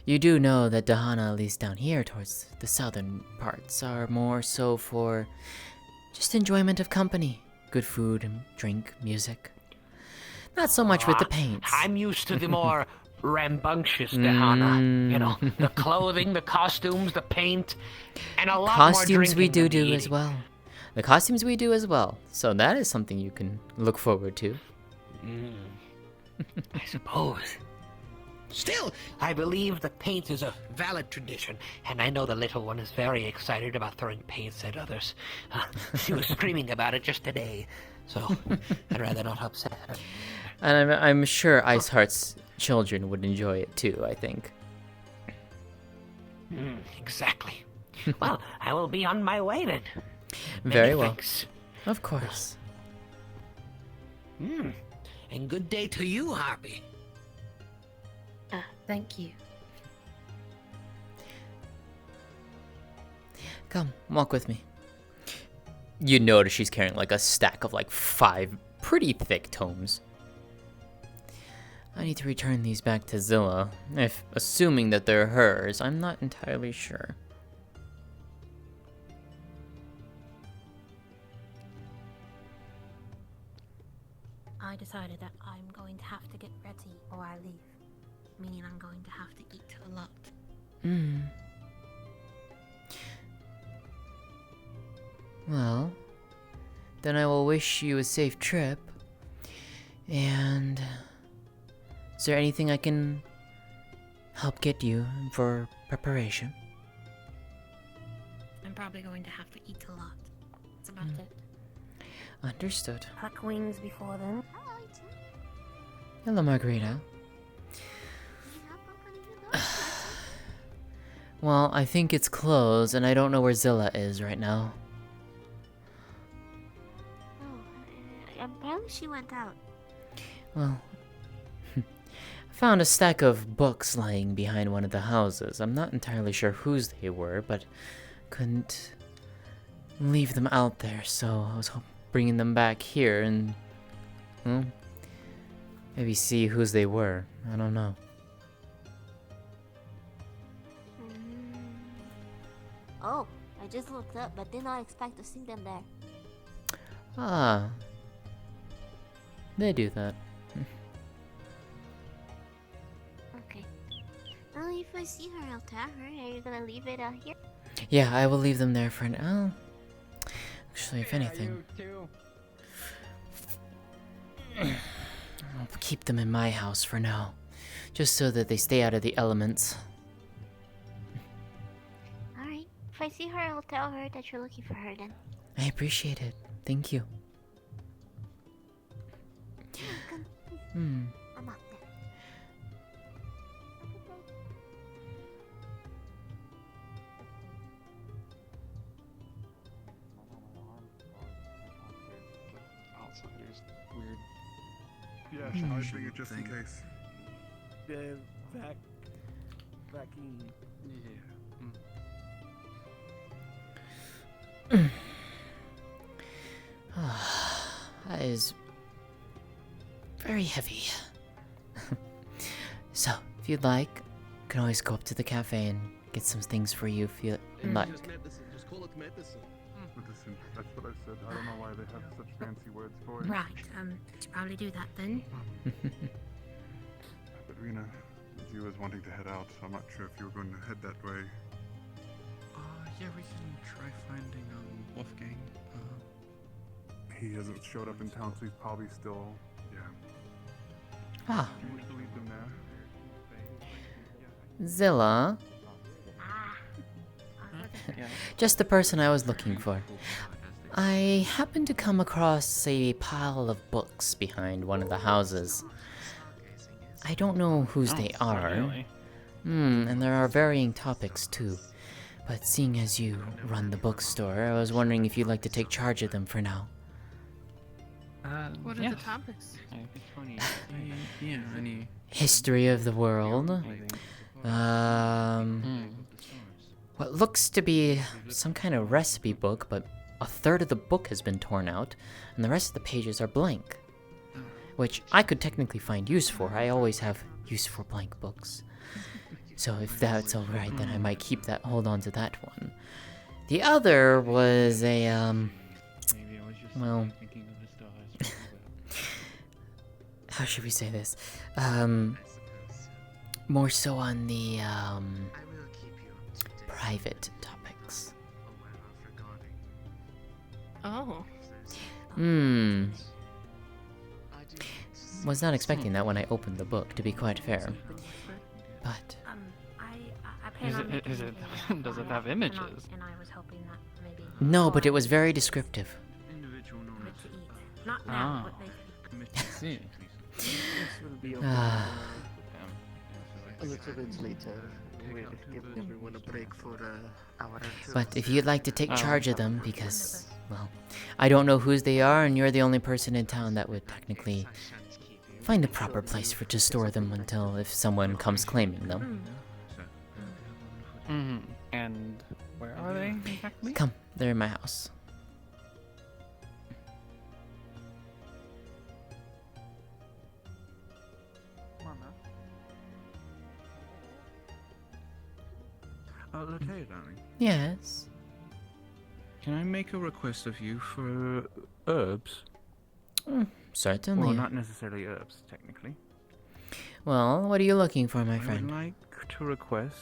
You do know that Dahana, at least down here towards the southern parts, are more so for just enjoyment of company. Good food and drink, music. Not so much with the paints. I'm used to the more rambunctious Dahana. You know, the clothing, the costumes, the paint, and a lot more Costumes we drinking do than as well. The costumes we do as well. So that is something you can look forward to. I suppose. Still, I believe that paint is a valid tradition, and I know the little one is very excited about throwing paints at others. She was screaming about it just today. so I'd rather not upset her. And I'm sure Iceheart's children would enjoy it too, I think. Exactly. Well, I will be on my way then. Very Many well. thanks. Of course. And good day to you, Harpy. Thank you. Come, walk with me. You notice she's carrying like a stack of like 5 pretty thick tomes. I need to return these back to Zilla. If assuming that they're hers, I'm not entirely sure. I decided that I'm going to have to get ready or I leave. Meaning I'm going to have to eat a lot. Well, then I will wish you a safe trip. And is there anything I can help get you for preparation? I'm probably going to have to eat a lot. That's about it. Understood. Pluck wings before then. Hello, Margarita. Well, I think it's closed, and I don't know where Zilla is right now. Apparently she went out. Well, I found a stack of books lying behind one of the houses. I'm not entirely sure whose they were, but couldn't leave them out there, so I was bringing them back here and, well, maybe see whose they were. I don't know. Oh, I just looked up, but did not expect to see them there. Ah. They do that. Okay. Well, if I see her, I'll tell her. Are you gonna leave it out here? Yeah, I will leave them there for now. Actually, if anything, I'll keep them in my house for now. Just so that they stay out of the elements. Alright. If I see her, I'll tell her that you're looking for her then. I appreciate it. Thank you. I'm up then. Outsiders. Weird. Yes, I bring it just in case. Vaccine. That is very heavy. So, if you'd like, you can always go up to the cafe and get some things for you if you'd like. Just call it medicine. Medicine, that's what I said. I don't know why they have such fancy words for it. Right, should probably do that then. But Rena, you was wanting to head out, so I'm not sure if you were going to head that way. Yeah, we can try finding, Wolfgang. He hasn't showed up in town, so he's probably still, yeah. Ah. Do you wish to leave them there? Zilla. Just the person I was looking for. I happened to come across a pile of books behind one of the houses. I don't know whose they are. Really? And there are varying topics too. But seeing as you run the bookstore, I was wondering if you'd like to take charge of them for now. What are yeah. the topics? Yeah, any... History of the world. What looks to be some kind of recipe book, but a third of the book has been torn out, and the rest of the pages are blank. Which I could technically find use for. I always have use for blank books. So if that's alright, then I might hold on to that one. The other was a, well... how should we say this? More so on the, private topics. Oh. Was not expecting that when I opened the book, to be quite fair. But... I plan on making Is it a, does it have images? and I was hoping that maybe... no, but it was very descriptive. Good to eat. Not now, but later. See. This will be open Ah. a little bit later. We'll give everyone a break for hour or two. But if you'd like to take charge of them, because, well, I don't know whose they are, and you're the only person in town that would technically find a proper place to store them until if someone comes claiming them. Mm-hmm. And where are they exactly? Come, they're in my house. Lótëa, darling. Yes. Can I make a request of you for herbs? Certainly. Well, not necessarily herbs, technically. Well, what are you looking for, my I friend? would like to request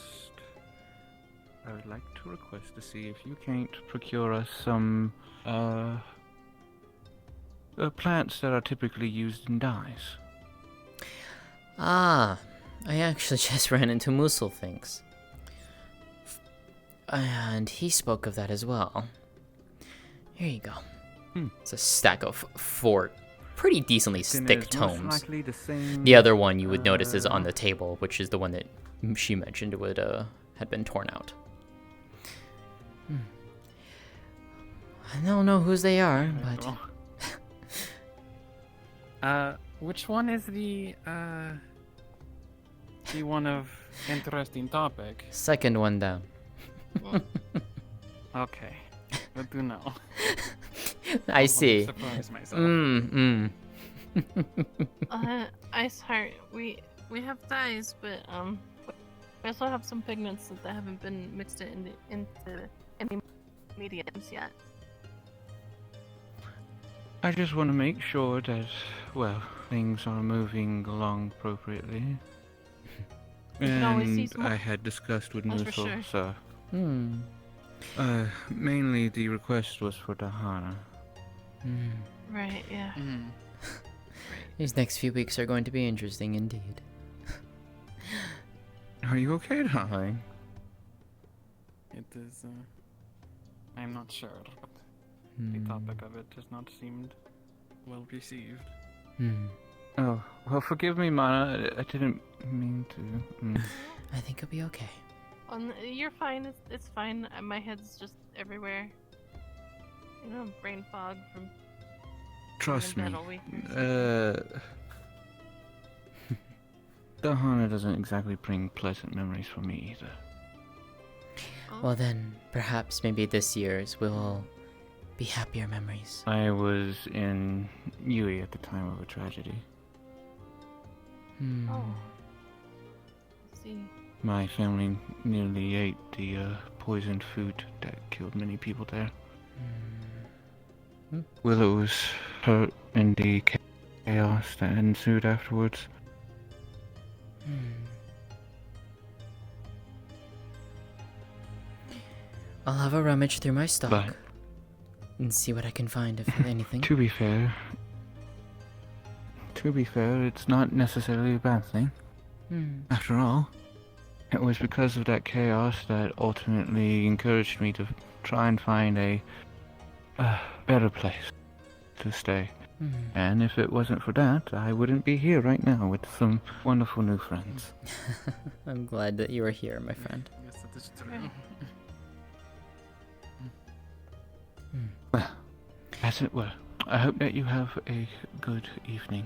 to see if you can't procure us some plants that are typically used in dyes. Ah, I actually just ran into Musil things. And he spoke of that as well. Here you go. It's a stack of 4 pretty decently thick tomes. The other one you would notice is on the table, which is the one that she mentioned would had been torn out. I don't know whose they are, but which one is the one of interesting topic? second one down. Okay, good to know. I see. Surprise myself. Ice Heart, we have dyes, but we also have some pigments that haven't been mixed into any mediums yet. I just want to make sure that, well, things are moving along appropriately. can always see And some I had discussed with That's for Musil, sure. so... mainly the request was for Dahana. Right, yeah. These next few weeks are going to be interesting indeed. Are you okay, darling? It is, I'm not sure, but the topic of it has not seemed well received. Oh, well, forgive me, Mana. I didn't mean to. I think it'll be okay. You're fine. It's fine. My head's just everywhere. You know, brain fog from. Trust me. being in bed all week. Dahana doesn't exactly bring pleasant memories for me either. Well then, perhaps maybe this year's will be happier memories. I was in Yui at the time of a tragedy. Oh. I see. My family nearly ate the poisoned food that killed many people there. Willow was hurt in the chaos that ensued afterwards. I'll have a rummage through my stock and see what I can find, if anything. To be fair, it's not necessarily a bad thing. After all, it was because of that chaos that ultimately encouraged me to try and find a better place to stay. And if it wasn't for that, I wouldn't be here right now with some wonderful new friends. I'm glad that you are here, my friend. Yes, that is true. Well, as it were, I hope that you have a good evening.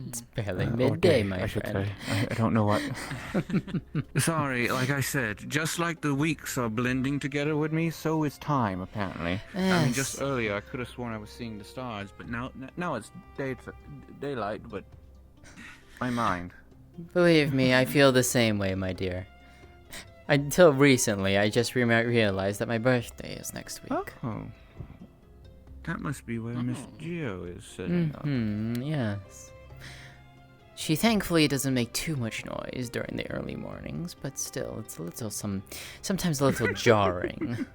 It's barely Or midday, day, my I should friend. say. I don't know what. Sorry, like I said, just like the weeks are blending together with me, so is time, apparently. I mean, Yes. just earlier I could have sworn I was seeing the stars, but now it's daylight, but my mind. Believe me, I feel the same way, my dear. Until recently, I just realized that my birthday is next week. Oh. That must be where Miss Geo is sitting up. Yes. She thankfully doesn't make too much noise during the early mornings, but still, it's a little sometimes a little jarring.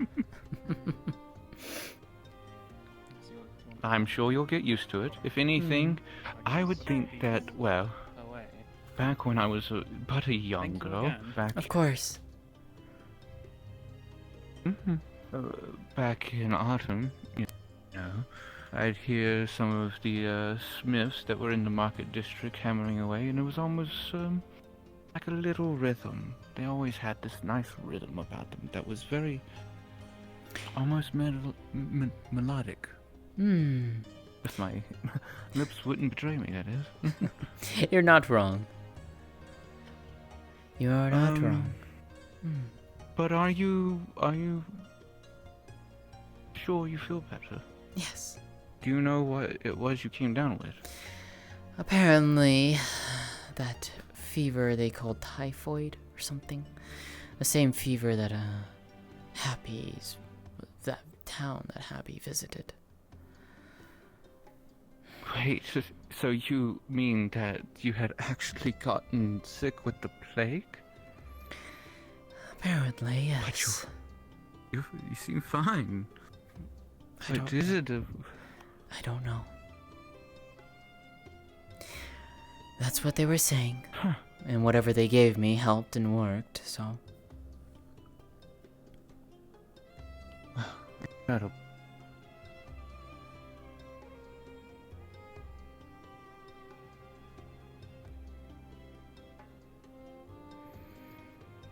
I'm sure you'll get used to it. If anything, I would think that, well, back when I was but a young girl, Of course. Back in autumn, you know, I'd hear some of the smiths that were in the market district hammering away, and it was almost like a little rhythm. They always had this nice rhythm about them that was very, almost melodic. If my lips wouldn't betray me, that is. You're not wrong. You are not wrong. But are you sure you feel better? Yes. Do you know what it was you came down with? Apparently, that fever they called typhoid or something. The same fever that that town that Happy visited. Wait, so you mean that you had actually gotten sick with the plague? Apparently, yes. But you seem fine. I don't know. That's what they were saying. Huh. And whatever they gave me helped and worked, so... That'll...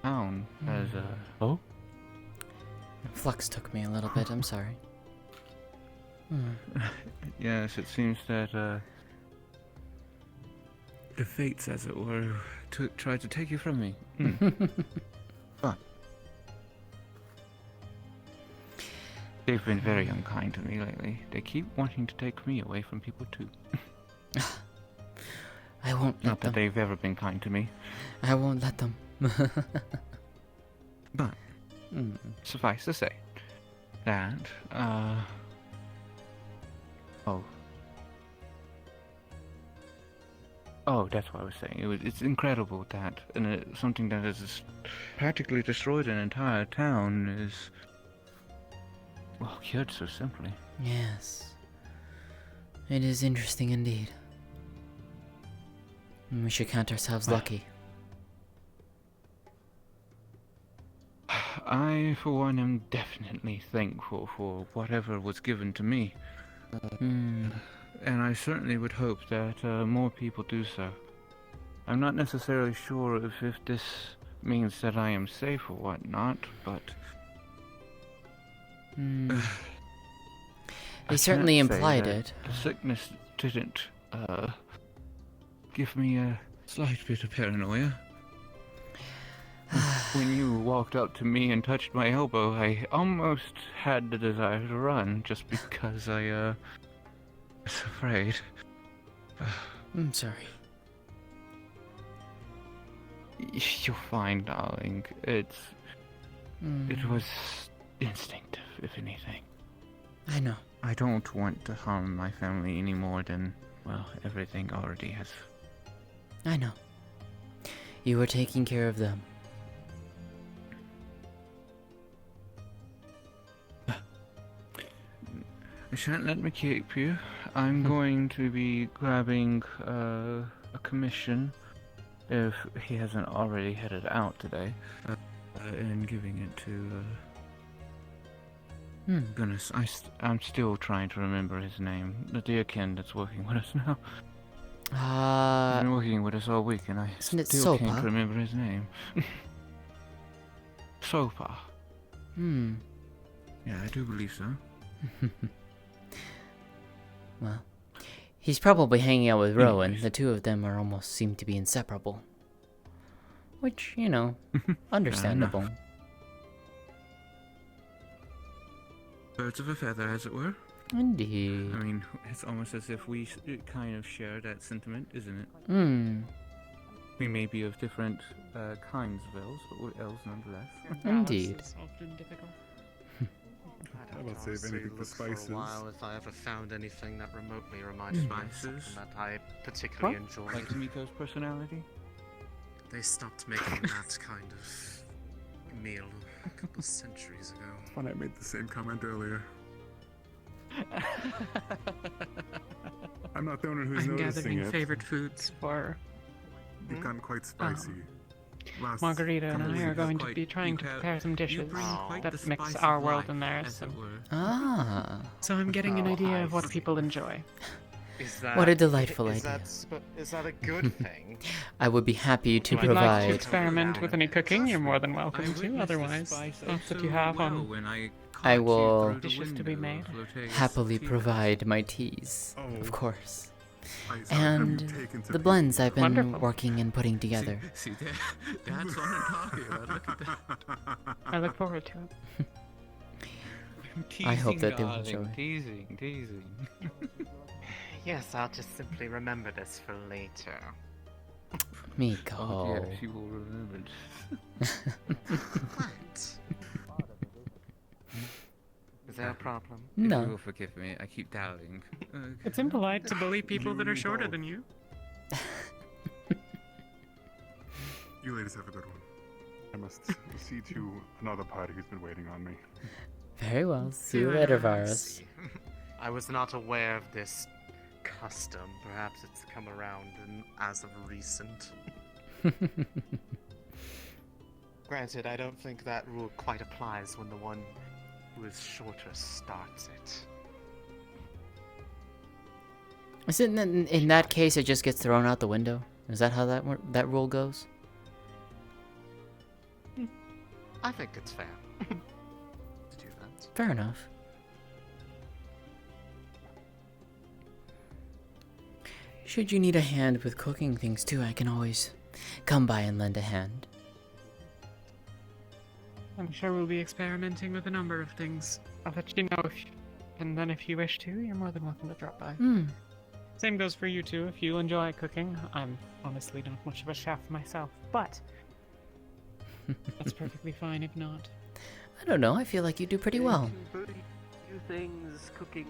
Town as a... Oh? Flux took me a little bit, I'm sorry. Yes, it seems that, the fates, as it were, tried to take you from me. But they've been very unkind to me lately. They keep wanting to take me away from people, too. I won't let Not that they've ever been kind to me. I won't let them. But, suffice to say, that, Oh, that's what I was saying. It's incredible that something that has practically destroyed an entire town is, well, cured so simply. Yes. It is interesting indeed. We should count ourselves lucky. I, for one, am definitely thankful for whatever was given to me. And I certainly would hope that more people do so. I'm not necessarily sure if this means that I am safe or whatnot, but... They certainly implied it. The sickness didn't give me a slight bit of paranoia. When you walked up to me and touched my elbow, I almost had the desire to run, just because I was afraid. I'm sorry. You're fine, darling. It was instinctive, if anything. I know. I don't want to harm my family any more than, well, everything already has. I know. You were taking care of them. I shan't let me keep you. I'm going to be grabbing a commission, if he hasn't already headed out today, and giving it to... Goodness, I'm still trying to remember his name. The dear Ken that's working with us now. He's been working with us all week, and I still can't remember his name. Sopa. Yeah, I do believe so. Well, he's probably hanging out with Rowan. The two of them almost seem to be inseparable. Which, you know, understandable. Birds of a feather, as it were. Indeed. I mean, it's almost as if we kind of share that sentiment, isn't it? We may be of different kinds of elves, but we're elves nonetheless. Indeed. Often difficult. I would save anything for spices. For a while, if I ever found anything that remotely reminded me of something that I particularly enjoyed. Like Miko's personality? They stopped making that kind of meal a couple centuries ago. It's fun, I made the same comment earlier. I'm not the only one who's I'm noticing gathering it. favorite foods for... You've gotten quite spicy. Margarita and I are going to be trying to prepare some dishes that mix our world and theirs. Ah. So I'm getting an idea of what people enjoy. What a delightful is idea. Is that a good thing? I would be happy to If you'd like to provide. experiment with any cooking, you're more than welcome to. Otherwise, thoughts that you have on I will dishes to be made. happily provide my teas, of course. I've And been taken to the blends I've been Wonderful. working and putting together. See, that's what I'm talking about. Look at that. I look forward to it. I hope that they will darling, enjoy. Teasing. Yes, I'll just simply remember this for later. Miko. Oh, yeah, she will remember. What? Is there a problem? No. You will forgive me. I keep doubting. It's impolite to bully people that are shorter than you. You ladies have a good one. I must see to another party who's been waiting on me. Very well. See you later, Varus. I was not aware of this custom. Perhaps it's come around as of recent. Granted, I don't think that rule quite applies when the one who is shorter starts it. Is it in that case it just gets thrown out the window? Is that how that rule goes? I think it's fair to do that. Fair enough. Should you need a hand with cooking things too, I can always come by and lend a hand. I'm sure we'll be experimenting with a number of things. I'll let you know and then if you wish to, you're more than welcome to drop by. Same goes for you too, if you enjoy cooking. I'm honestly not much of a chef myself, but that's perfectly fine if not. I don't know, I feel like you do pretty well. Few things cooking.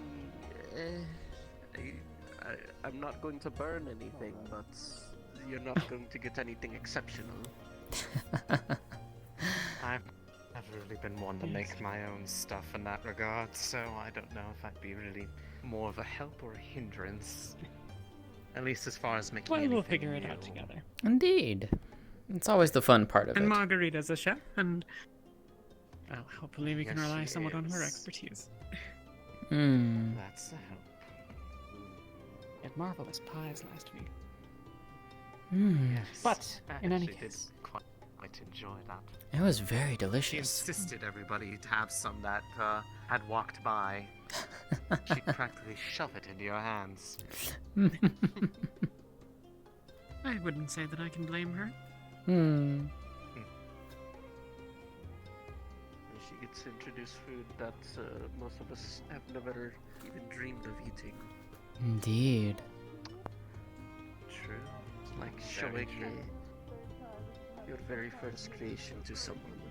I'm not going to burn anything, but you're not going to get anything exceptional. I've never really been one to make my own stuff in that regard, so I don't know if I'd be really more of a help or a hindrance. At least as far as making Well, we'll anything figure it new. out together. Indeed. It's always the fun part of And it. Margarita's a chef, and well, hopefully we can Yes, rely she somewhat on her is. expertise. That's a help. Had marvelous pies last week. Yes. But in any Actually case, did quite enjoy that. It was very She delicious. insisted everybody to have some that had walked by. She'd practically shove it into your hands. I wouldn't say that I can blame her. She gets to introduce food that most of us have never even dreamed of eating. Indeed. True. It's like showing your very first creation to someone.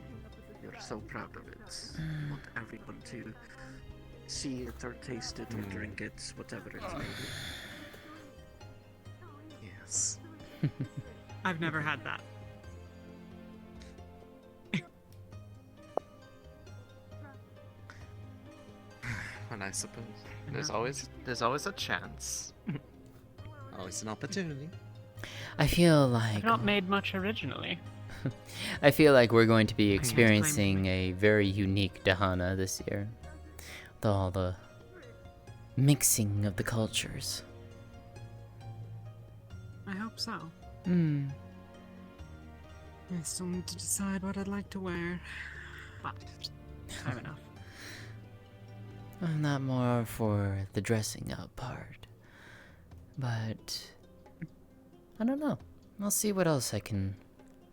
You're so proud of it. You want everyone to see it or taste it or drink it, whatever it may be. Yes. I've never had that. And I suppose there's always a chance. Always an opportunity. I feel like I've not made much originally. I feel like we're going to be experiencing a very unique Dahana this year. With all the mixing of the cultures. I hope so. Hmm. I still need to decide what I'd like to wear. But I have enough. I'm not more for the dressing up part. But I don't know. I'll see what else I can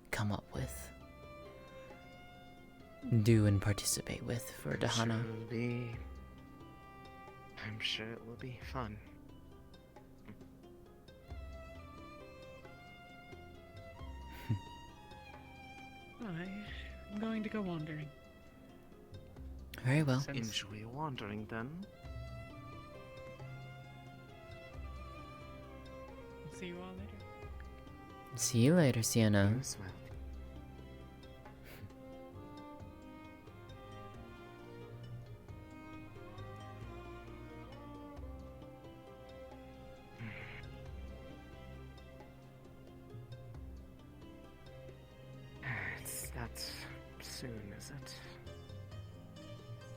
come up with. Do and participate with for Dahana. I'm sure it will be fun. I'm going to go wandering. Very well. Enjoy wandering then. See you all later. See you later, Sienna. As well. that soon, is it?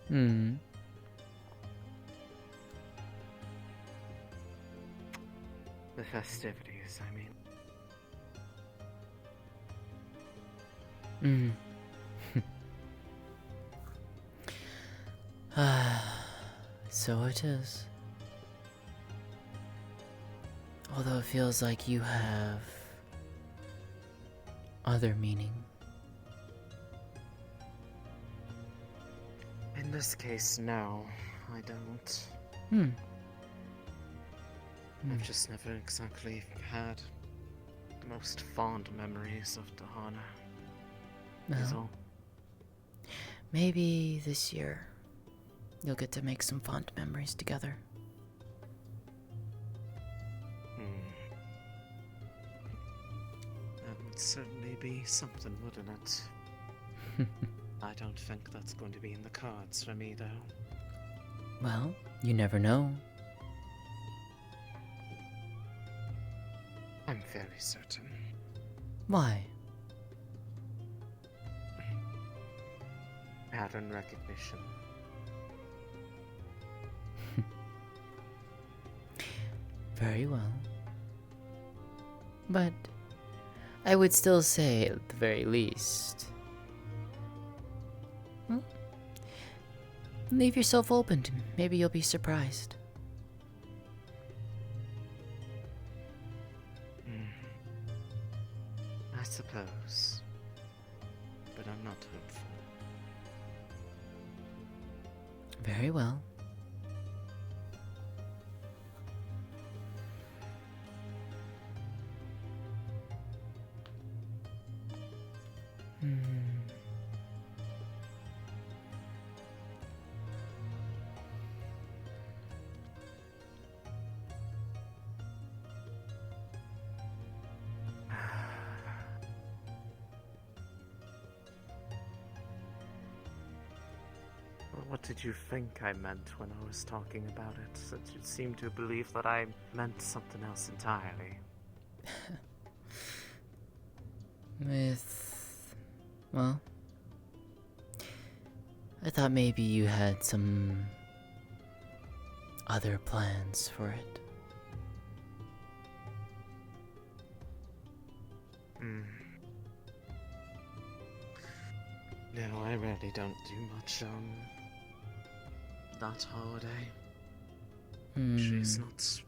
Hmm. The festivities, I mean. So it is. Although it feels like you have other meaning. In this case, no, I don't. I've just never exactly had the most fond memories of Dahana. Is Well, all. maybe this year you'll get to make some fond memories together. That would certainly be something, wouldn't it? I don't think that's going to be in the cards for me, though. Well, you never know. I'm very certain. Why? Pattern recognition. Very well. But I would still say, at the very least, well, leave yourself open to maybe you'll be surprised. I suppose. But I'm not hopeful. Very well. What did you think I meant when I was talking about it? That you seemed to believe that I meant something else entirely. Well, I thought maybe you had some other plans for it. No, I really don't do much on that holiday. She's not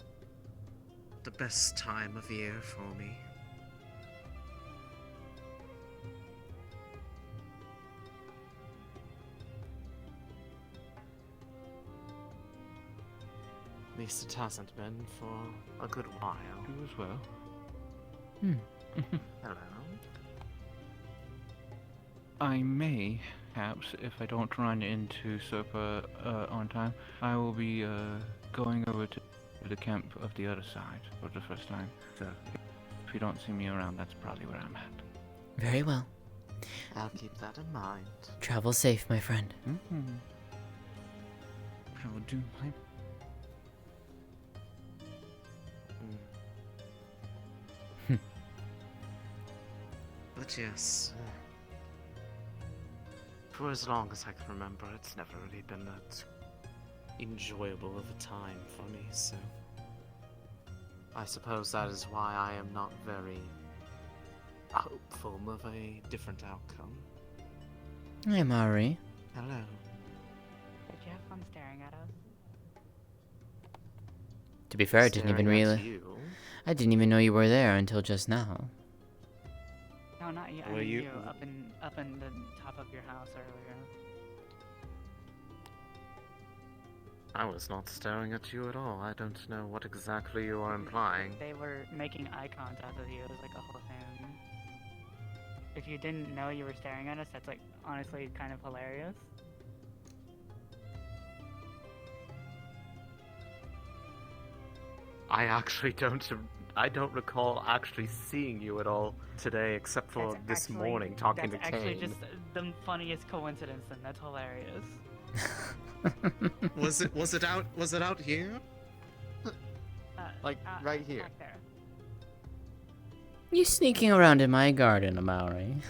the best time of year for me. At least it hasn't been for a good while. You as well. Hello. I may, perhaps, if I don't run into Sopa on time, I will be going over to the camp of the other side for the first time. So, if you don't see me around, that's probably where I'm at. Very well. I'll keep that in mind. Travel safe, my friend. I will do my... But yes, for as long as I can remember, it's never really been that enjoyable of a time for me, so I suppose that is why I am not very hopeful of a different outcome. Hi, Mari. Hello. Did you have fun staring at us? To be fair, I didn't even I didn't even know you were there until just now. No, not you. I mean you up in the top of your house earlier. I was not staring at you at all. I don't know what exactly you are implying. They were making eye contact with you. It was like a whole thing. If you didn't know you were staring at us, that's like honestly kind of hilarious. I actually don't recall actually seeing you at all today, except for this morning talking to Kane. That's actually just the funniest coincidence, and that's hilarious. Was it out here? Like right here. Back there. You sneaking around in my garden, Amaury.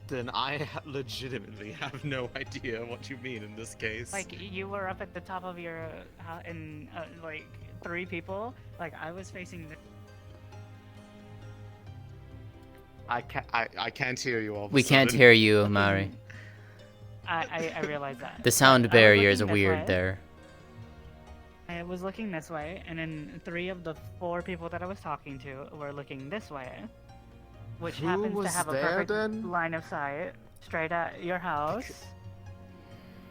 Then I legitimately have no idea what you mean in this case. Like, you were up at the top of your house and, like, 3 people. Like, I was facing the... I can't hear you all of a We can't sudden. hear you, Mari. I realize that. The sound But I was barriers are looking this weird way. there. I was looking this way, and then 3 of the 4 people that I was talking to were looking this way. Which Who happens to was have a there, perfect then? line of sight straight at your house.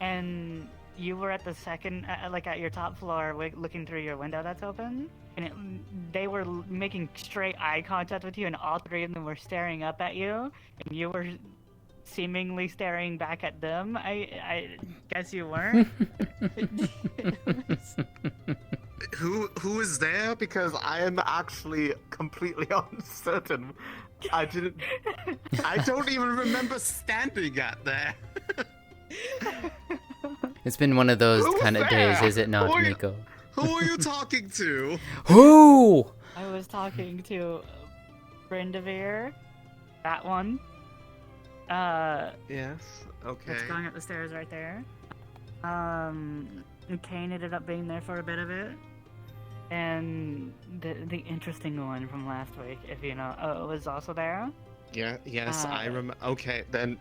And you were at the second, like at your top floor, looking through your window that's open. And they were making straight eye contact with you, and all 3 of them were staring up at you, and you were seemingly staring back at them. I guess you weren't. Who is there? Because I am actually completely uncertain. I don't even remember standing at there. It's been one of those Who's kind of days, there? is it not, Miko? Who are you talking to? Who? I was talking to Brindavir, that one. Yes. Okay. That's going up the stairs right there. Kane ended up being there for a bit of it. And the interesting one from last week, if you know, was also there. Yeah. Yes, I remember. Okay, then.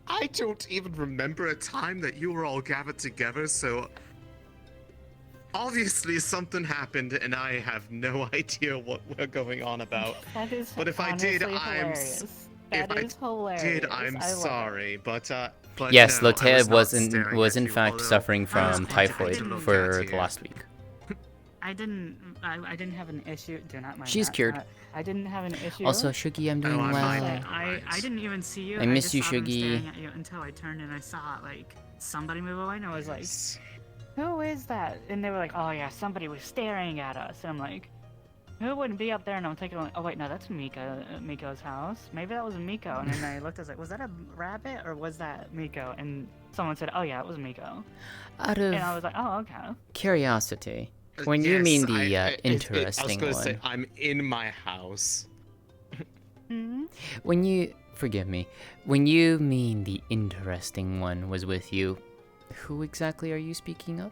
I don't even remember a time that you were all gathered together, so obviously something happened, and I have no idea what we're going on about. That is but if I did, honestly I'm hilarious. That if is I hilarious. did, I'm I love it. sorry, but Yes, no, I Lótëa was was not staring was at in you, fact although suffering I was from quite happy typhoid to look for at the you. last week. I didn't have an issue. Do not mind. She's that. cured. I didn't have an issue. Also, Shugi, I'm doing well. I didn't even see you. I miss just you, saw them Shugi. staring at you until I turned and I saw like somebody move away, and I was like, "Who is that?" And they were like, "Oh yeah, somebody was staring at us." And I'm like, "Who wouldn't be up there?" And I'm thinking, like, "Oh wait, no, that's Miko's house. Maybe that was Miko." And then I looked, I was like, "Was that a rabbit or was that Miko?" And someone said, "Oh yeah, it was Miko." Out of And I was like, "Oh okay." curiosity, when you Yes, mean the I was interesting gonna one, say, I'm in my house. when you forgive me, when you mean the interesting one was with you, who exactly are you speaking of?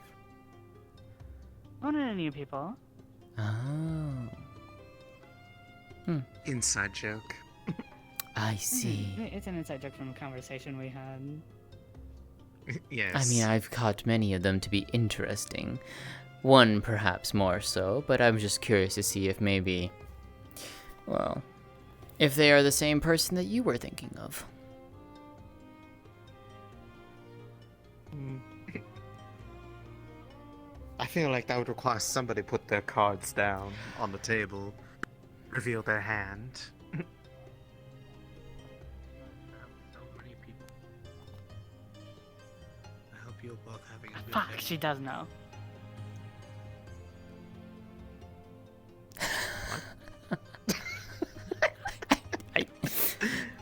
One of the new people. Oh. Inside joke. I see. It's an inside joke from a conversation we had. Yes. I mean, I've caught many of them to be interesting. One perhaps more so, but I'm just curious to see if maybe, well, if they are the same person that you were thinking of. I feel like that would require somebody put their cards down on the table, reveal their hand. I hope you're both having a good Fuck, day. she does know.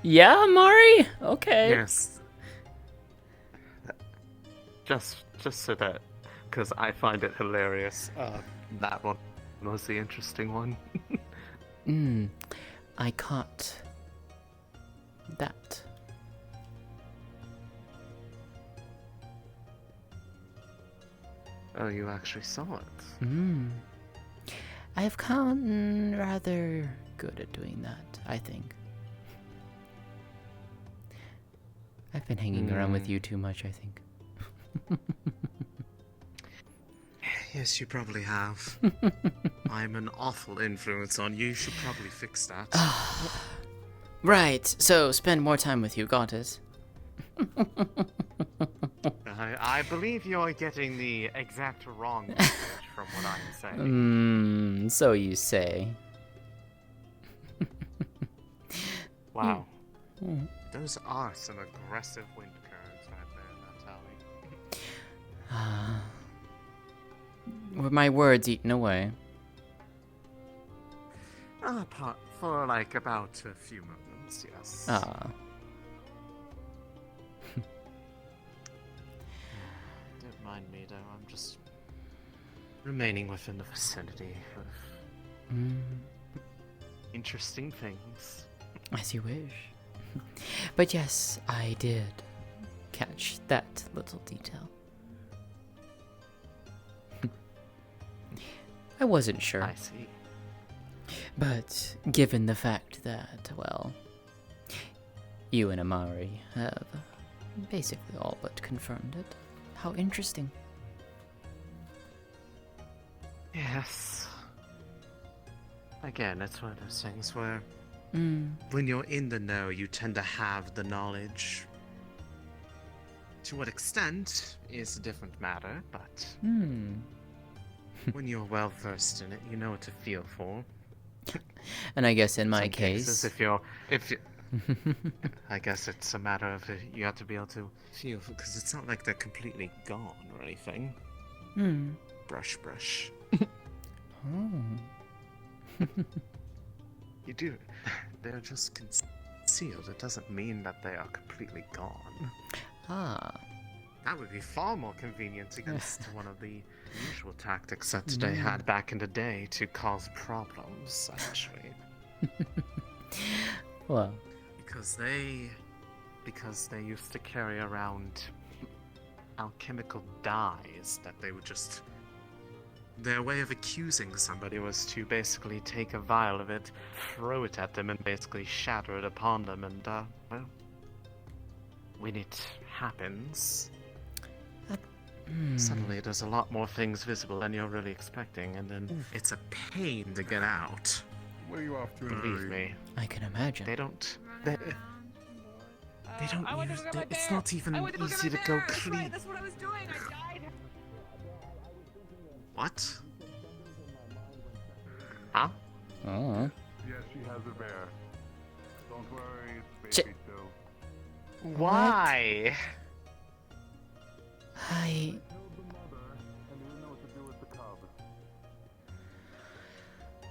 Yeah, Mari? Okay. Yes. Just so that, because I find it hilarious. That one was the interesting one. I caught that. Oh, you actually saw it. I've gotten rather good at doing that, I think. I've been hanging around with you too much, I think. Yes, you probably have. I'm an awful influence on you. You should probably fix that. Right, so spend more time with you, got it. I believe you're getting the exact wrong message from what I'm saying. So you say. Wow. Those are some aggressive wind currents right there in that alley. Were my words eaten away? For like about a few moments, yes. Don't mind me though, I'm just remaining within the vicinity of interesting things. As you wish. But yes, I did catch that little detail. I wasn't sure. I see. But given the fact that, well, you and Amari have basically all but confirmed it, how interesting. Yes. Again, it's one of those things where when you're in the know, you tend to have the knowledge. To what extent is a different matter, but when you're well versed in it, you know what to feel for. And I guess in my Some case, cases, if you I guess it's a matter of you have to be able to feel, because it's not like they're completely gone or anything. Brush. Oh. You do. They're just concealed. It doesn't mean that they are completely gone. Ah. That would be far more convenient against one of the usual tactics that they had back in the day to cause problems, actually. Well. Because they used to carry around alchemical dyes that they would just... Their way of accusing somebody was to basically take a vial of it, throw it at them, and basically shatter it upon them, and, well... When it happens... Suddenly there's a lot more things visible than you're really expecting, and then it's a pain to get out. Where are you off to? Believe me. I can imagine. They don't use... It's not even easy to go clean. That's what I was doing. I died. What? Huh? Oh. Yes, she has a bear. Don't worry, it's baby still. Why? I...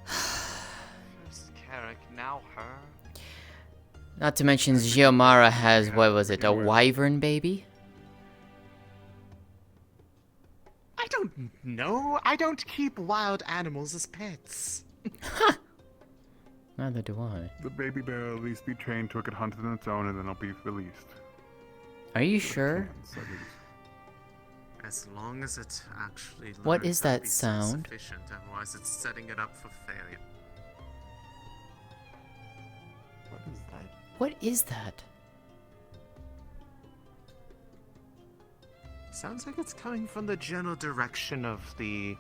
First Carrick, now her. Not to mention Giomara has, what was it, a wyvern baby? I don't know. I don't keep wild animals as pets. Neither do I. The baby bear will at least be trained to it hunt on its own, and then it'll be released. Are you sure? As long as it actually What learns is how to that be sound? self-sufficient, otherwise it's setting it up for failure. What is that? What is that? Sounds like it's coming from the general direction of the...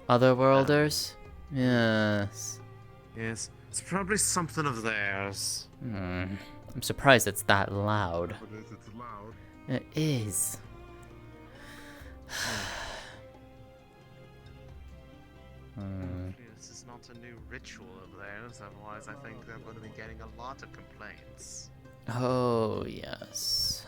Otherworlders? Yes. Yes, it's probably something of theirs. I'm surprised it's that loud. It's loud. It is. Hopefully this is not a new ritual of theirs, otherwise I think they're going to be getting a lot of complaints. Oh, yes.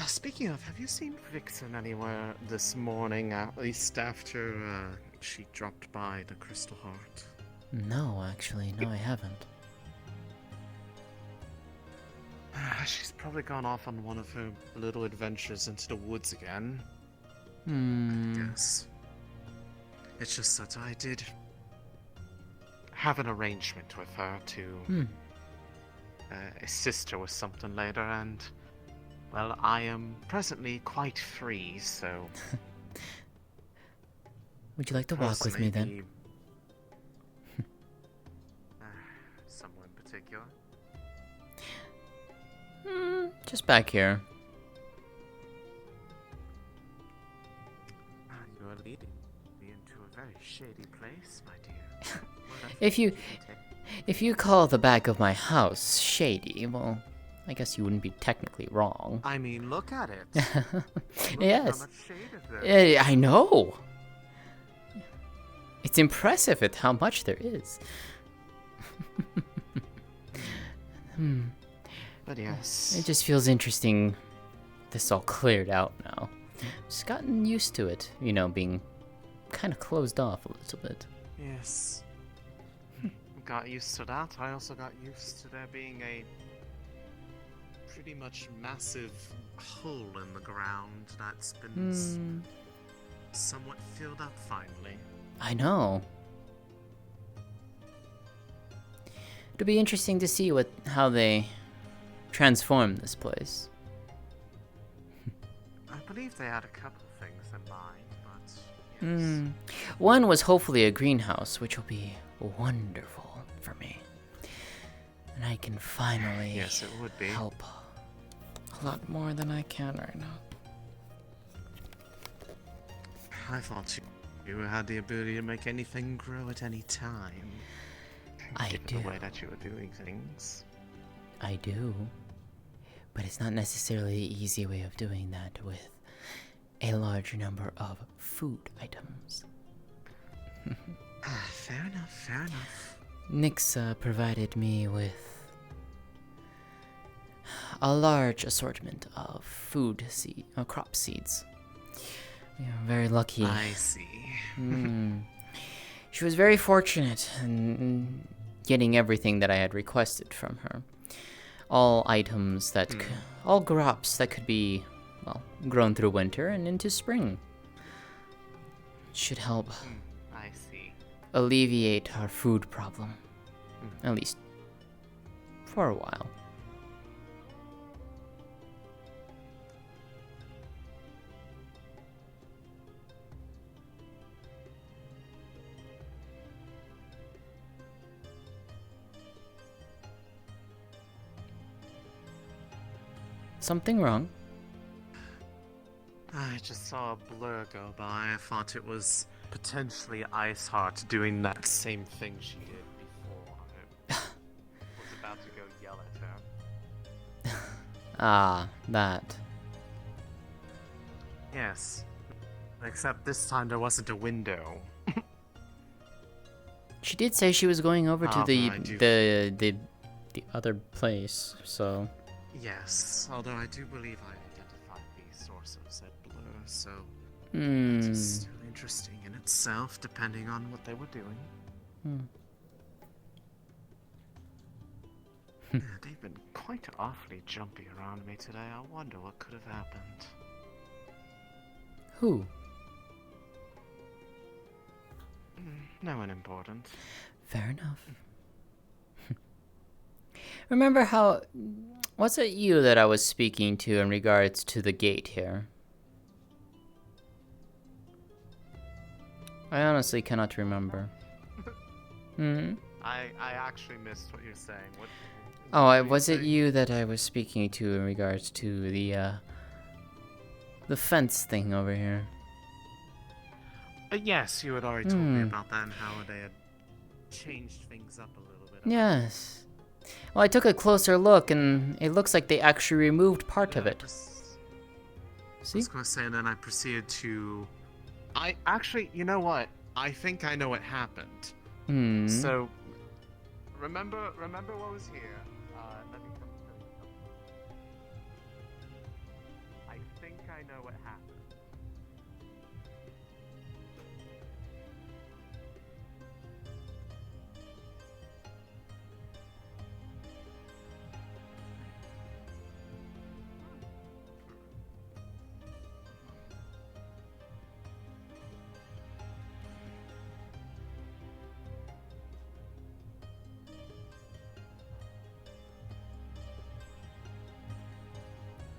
Speaking of, have you seen Vixen anywhere this morning, at least after she dropped by the Crystal Heart? No, actually, no, I haven't. She's probably gone off on one of her little adventures into the woods again. Yes. It's just that I did have an arrangement with her to assist her with something later, and, well, I am presently quite free, so... Would you like to walk with me then? Someone in particular? Just back here. You are leading me into a very shady place, my dear. If you call the back of my house shady, well, I guess you wouldn't be technically wrong. I mean, look at it. Look Yes. how much shade is there. I know. It's impressive at how much there is. But yes. It just feels interesting. This all cleared out now. Just gotten used to it, you know, being kind of closed off a little bit. Yes. Got used to that. I also got used to there being a pretty much massive hole in the ground that's been somewhat filled up finally. I know. It'll be interesting to see how they transform this place. I believe they had a couple things in mind, but yes. One was hopefully a greenhouse, which will be wonderful for me. And I can finally Yes, it would be. help a lot more than I can right now. I thought you had the ability to make anything grow at any time. I Given do. the way that you were doing things. I do. But it's not necessarily the easy way of doing that with a large number of food items. Fair enough, fair enough. Nyx provided me with a large assortment of crop seeds. We are very lucky. I see. She was very fortunate in getting everything that I had requested from her. All items that, all crops that could be, well, grown through winter and into spring. Should help I see. alleviate our food problem. At least for a while. Something wrong? I just saw a blur go by. I thought it was potentially Iceheart doing that same thing she did before. I was about to go yell at her. Ah, that. Yes. Except this time there wasn't a window. She did say she was going over to Ah, the other place, so. Yes, although I do believe I identified the source of said blur, so Hmm. it's still interesting in itself, depending on what they were doing. Yeah, they've been quite awfully jumpy around me today. I wonder what could have happened. Who? No one important. Fair enough. Remember how... Was it you that I was speaking to in regards to the gate here? I honestly cannot remember. I actually missed what you're saying. What Oh, was it you that I was speaking to in regards to the fence thing over here? Yes, you had already told me about that and how they had changed things up a little bit. Yes. Well, I took a closer look, and it looks like they actually removed part of it. See? I was going to say, and then I proceeded to... Actually, you know what? I think I know what happened. So, remember what was here? Let me tell you something. I think I know what happened.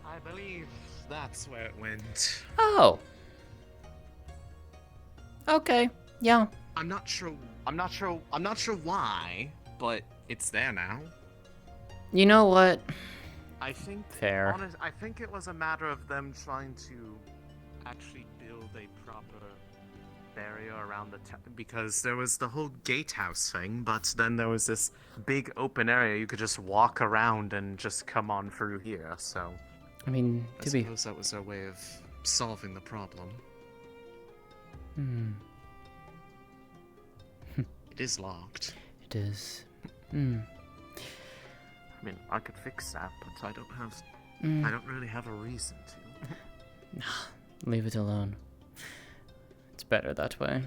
I believe that's where it went. Oh. Okay. Yeah. I'm not sure why, but it's there now. You know what? I think Fair. I think it was a matter of them trying to actually build a proper barrier around the because there was the whole gatehouse thing, but then there was this big open area you could just walk around and just come on through here. So I mean, I suppose that was their way of solving the problem. It is locked. It is. I mean, I could fix that, but I don't have. I don't really have a reason to. Leave it alone. It's better that way.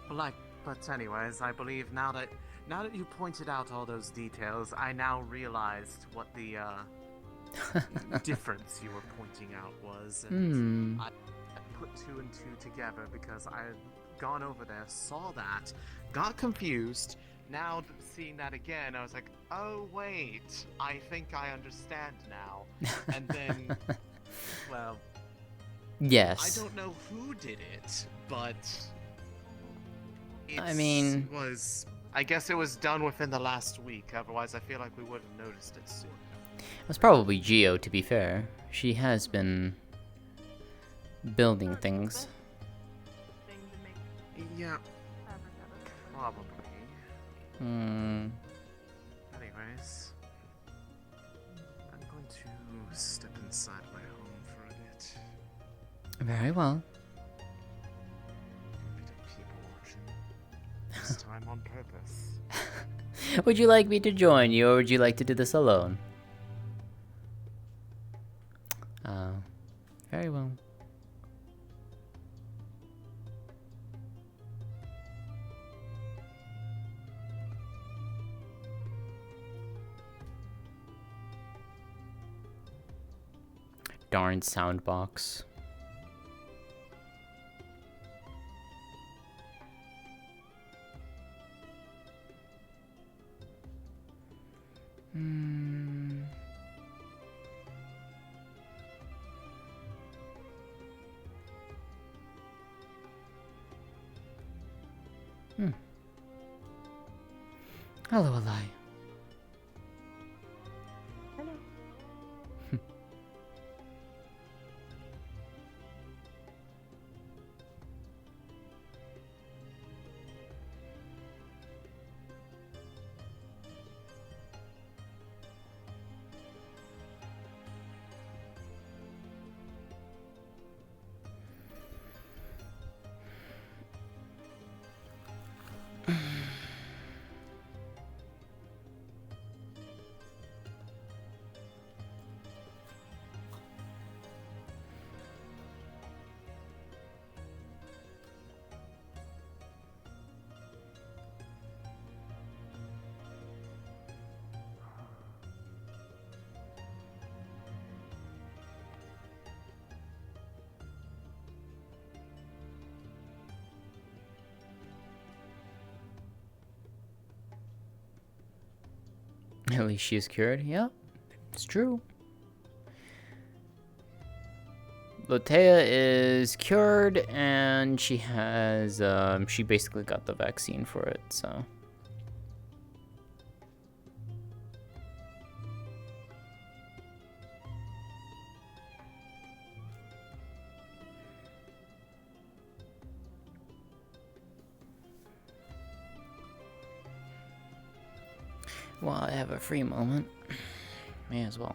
But anyways, I believe now Now that you pointed out all those details, I now realized what the difference you were pointing out was. And I put two and two together because I had gone over there, saw that, got confused. Now seeing that again, I was like, oh wait, I think I understand now. And then, well, Yes. I don't know who did it, but I mean, I guess it was done within the last week. Otherwise, I feel like we would have noticed it sooner. it was probably Geo, to be fair. She has been building things. Yeah, probably. Hmm. Anyways, I'm going to step inside my home for a bit. Very well. A bit of people watching. This time on purpose. Would you like me to join you, or would you like to do this alone? Very well. Darn soundbox. Hello, Eli. Hello. At least she is cured. Yeah, it's true. Lótëa is cured, and she has, she basically got the vaccine for it, so. While I have a free moment, may as well.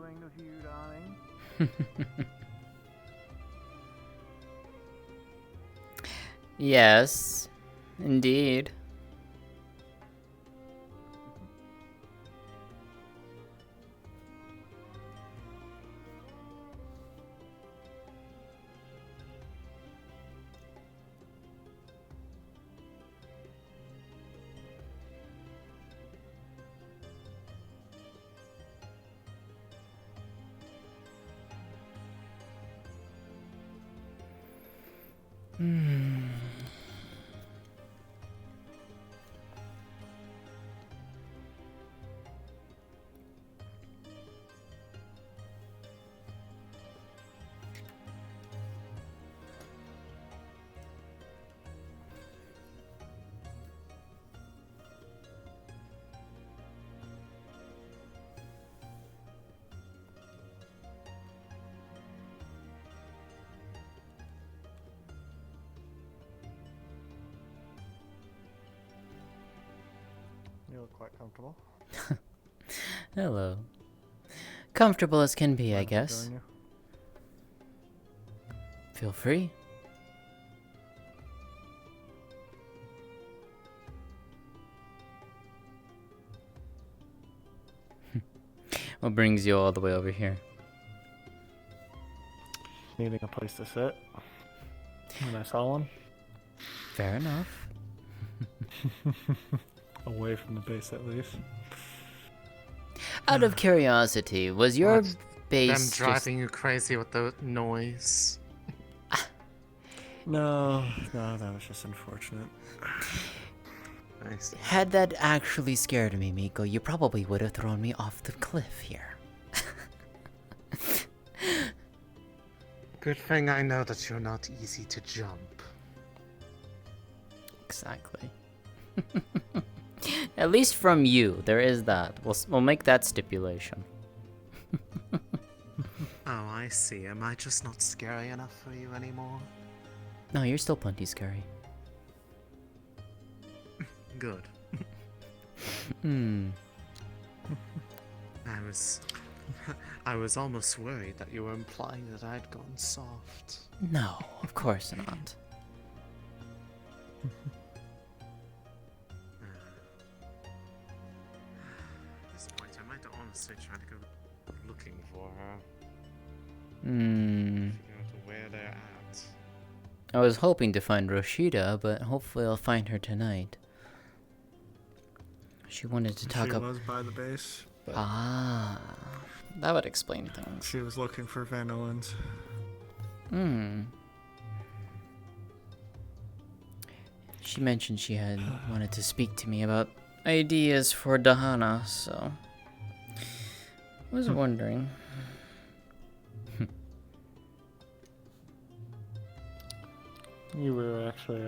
dealing with you, darling. Yes, indeed. Hmm. You look quite comfortable. Hello. Comfortable as can be, I Mind if guess. join you? Feel free. What brings you all the way over here? Needing a place to sit. And I saw one. Fair enough. Away from the base, at least. Out of curiosity, was your What? base Them driving you crazy with the noise. No, that was just unfortunate. Nice. Had that actually scared me, Miko, you probably would have thrown me off the cliff here. Good thing I know that you're not easy to jump. Exactly. At least from you, there is that. We'll make that stipulation. Oh, I see. Am I just not scary enough for you anymore? No, you're still plenty scary. Good. Hmm. I was almost worried that you were implying that I'd gone soft. No, of course not. At this point, I might honestly try to go looking for her. Hmm. Figure out where they're at. I was hoping to find Roshida, but hopefully I'll find her tonight. She wanted to talk She up. was by the base. But Ah, that would explain things. she was looking for Van Owens. Hmm. She mentioned she had wanted to speak to me about ideas for Dahana, so I was wondering. You were actually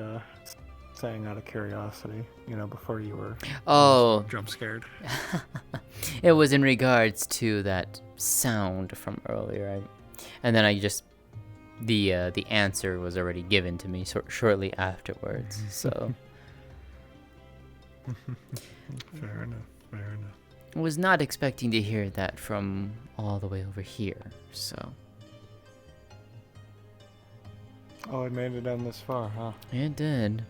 saying out of curiosity, before you were jump scared. It was in regards to that sound from earlier, and then I just the answer was already given to me shortly afterwards. So Fair enough. I was not expecting to hear that from all the way over here. So Oh, it made it down this far, huh? it did.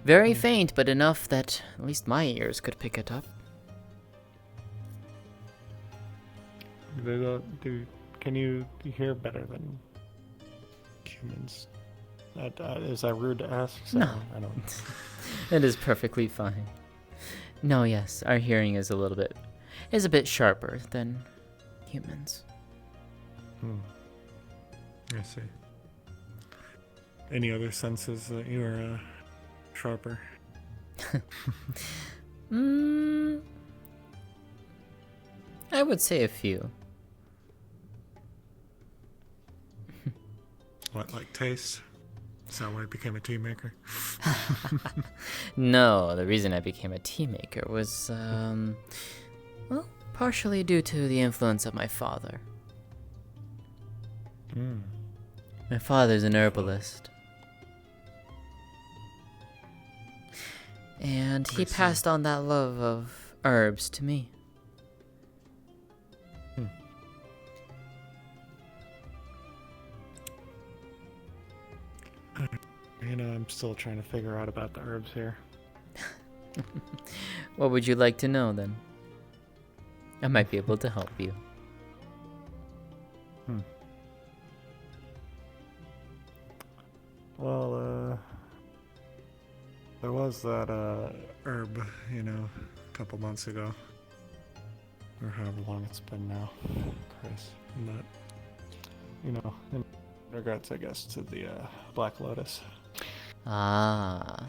Very faint, but enough that at least my ears could pick it up. Can you hear better than humans? Is that rude to ask? No. I don't. It is perfectly fine. No, yes, our hearing is a bit sharper than humans. I see. Any other senses that you are sharper? I would say a few. What, like taste? Is that why you became a tea maker? No, the reason I became a tea maker was, well, partially due to the influence of my father. My father's an herbalist. And he passed on that love of herbs to me. You know, I'm still trying to figure out about the herbs here. What would you like to know then? I might be able to help you. Well, there was that herb, you know, a couple months ago. Or however long it's been now. Christ. But, you know, in regards, I guess, to the Black Lotus. Ah.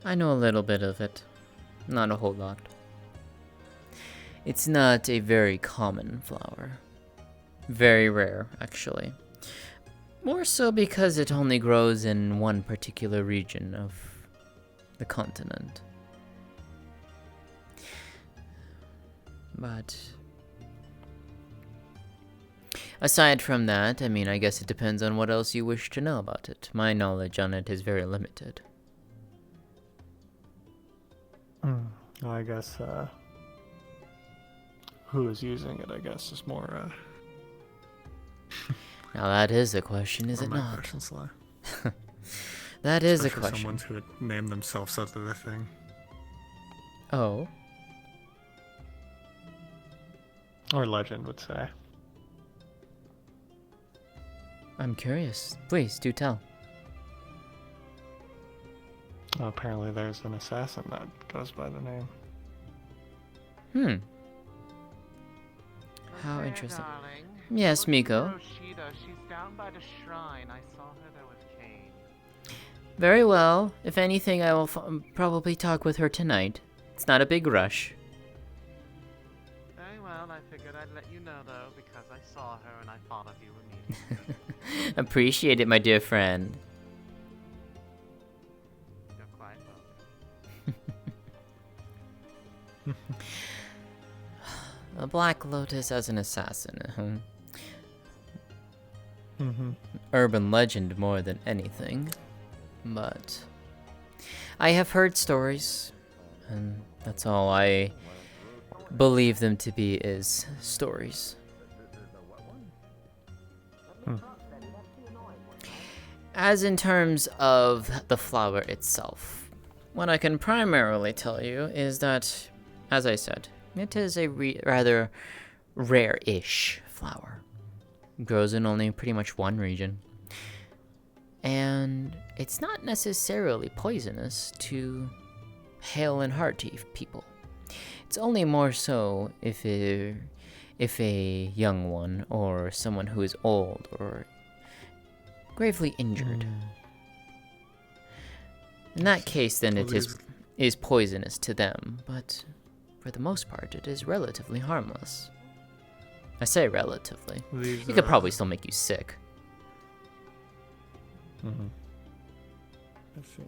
I know a little bit of it. Not a whole lot. It's not a very common flower. Very rare, actually. More so because it only grows in one particular region of the continent. But aside from that, I mean, I guess it depends on what else you wish to know about it. My knowledge on it is very limited. Well, I guess, who is using it, I guess, is more, Now that is a question, is it my not? questions lie. That is a Especially question. someone who would name themselves after the thing. Oh. Or legend would say. I'm curious. Please, do tell. Well, apparently there's an assassin that goes by the name. How interesting. Yes, Miko. Roshido, she's down by the shrine. I saw her there with Kane. Very well. If anything, I will probably talk with her tonight. It's not a big rush. Very well, I figured I'd let you know though, because I saw her and I thought of you immediately. Appreciate it, my dear friend. You're quite welcome. A Black Lotus as an assassin, Urban legend more than anything. But I have heard stories, and that's all I believe them to be, is stories. As in terms of the flower itself, what I can primarily tell you is that, as I said, it is a rather rare-ish flower. It grows in only pretty much one region. And it's not necessarily poisonous to hale and hearty people. It's only more so if a young one or someone who is old or gravely injured. In that case, then it is poisonous to them, but for the most part, it is relatively harmless. I say relatively. It could probably still make you sick. I see.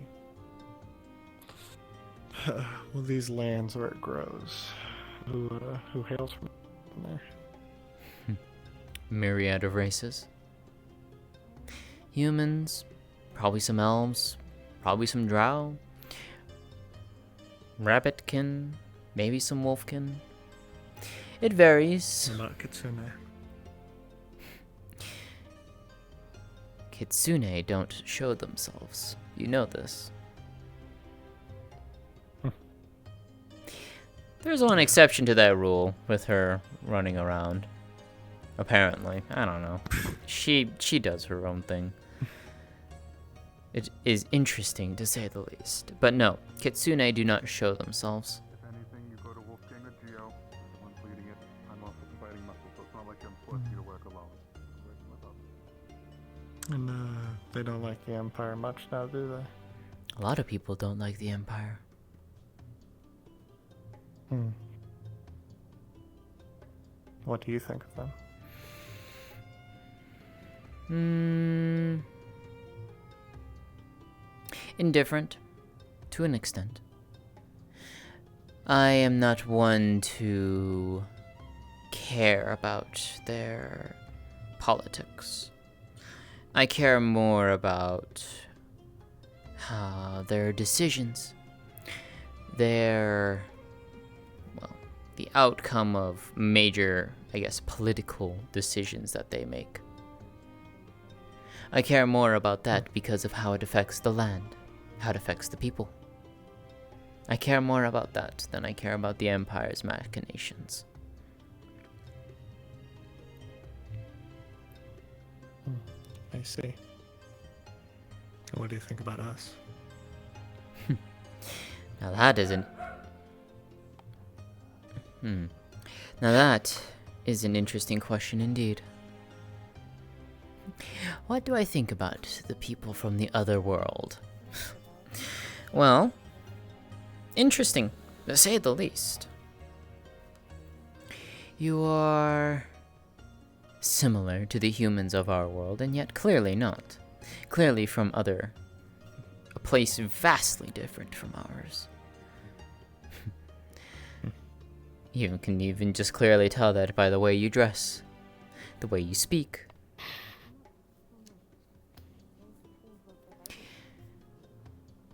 Well, these lands where it grows, who hails from there? Myriad of races. Humans, probably some elves, probably some drow, rabbitkin, maybe some wolfkin. It varies. Not kitsune. Kitsune don't show themselves. You know this. There's one exception to that rule with her running around. Apparently. I don't know. She does her own thing. It is interesting to say the least. But no, Kitsune do not show themselves. If anything, you go to Wolfgang or Geo. They're the ones leading it. I'm also providing muscle, so it's not like I'm forcing you to work alone. You're working with others. And they don't like the Empire much now, do they? A lot of people don't like the Empire. What do you think of them? Indifferent, to an extent. I am not one to care about their politics. I care more about their decisions, their the outcome of major, I guess, political decisions that they make. I care more about that because of how it affects the land, how it affects the people. I care more about that than I care about the Empire's machinations. I see. What do you think about us? Now that isn't... Now that is an interesting question indeed. What do I think about the people from the other world? Well, interesting, to say the least. You are similar to the humans of our world, and yet clearly not. Clearly from a place vastly different from ours. You can even just clearly tell that by the way you dress, the way you speak.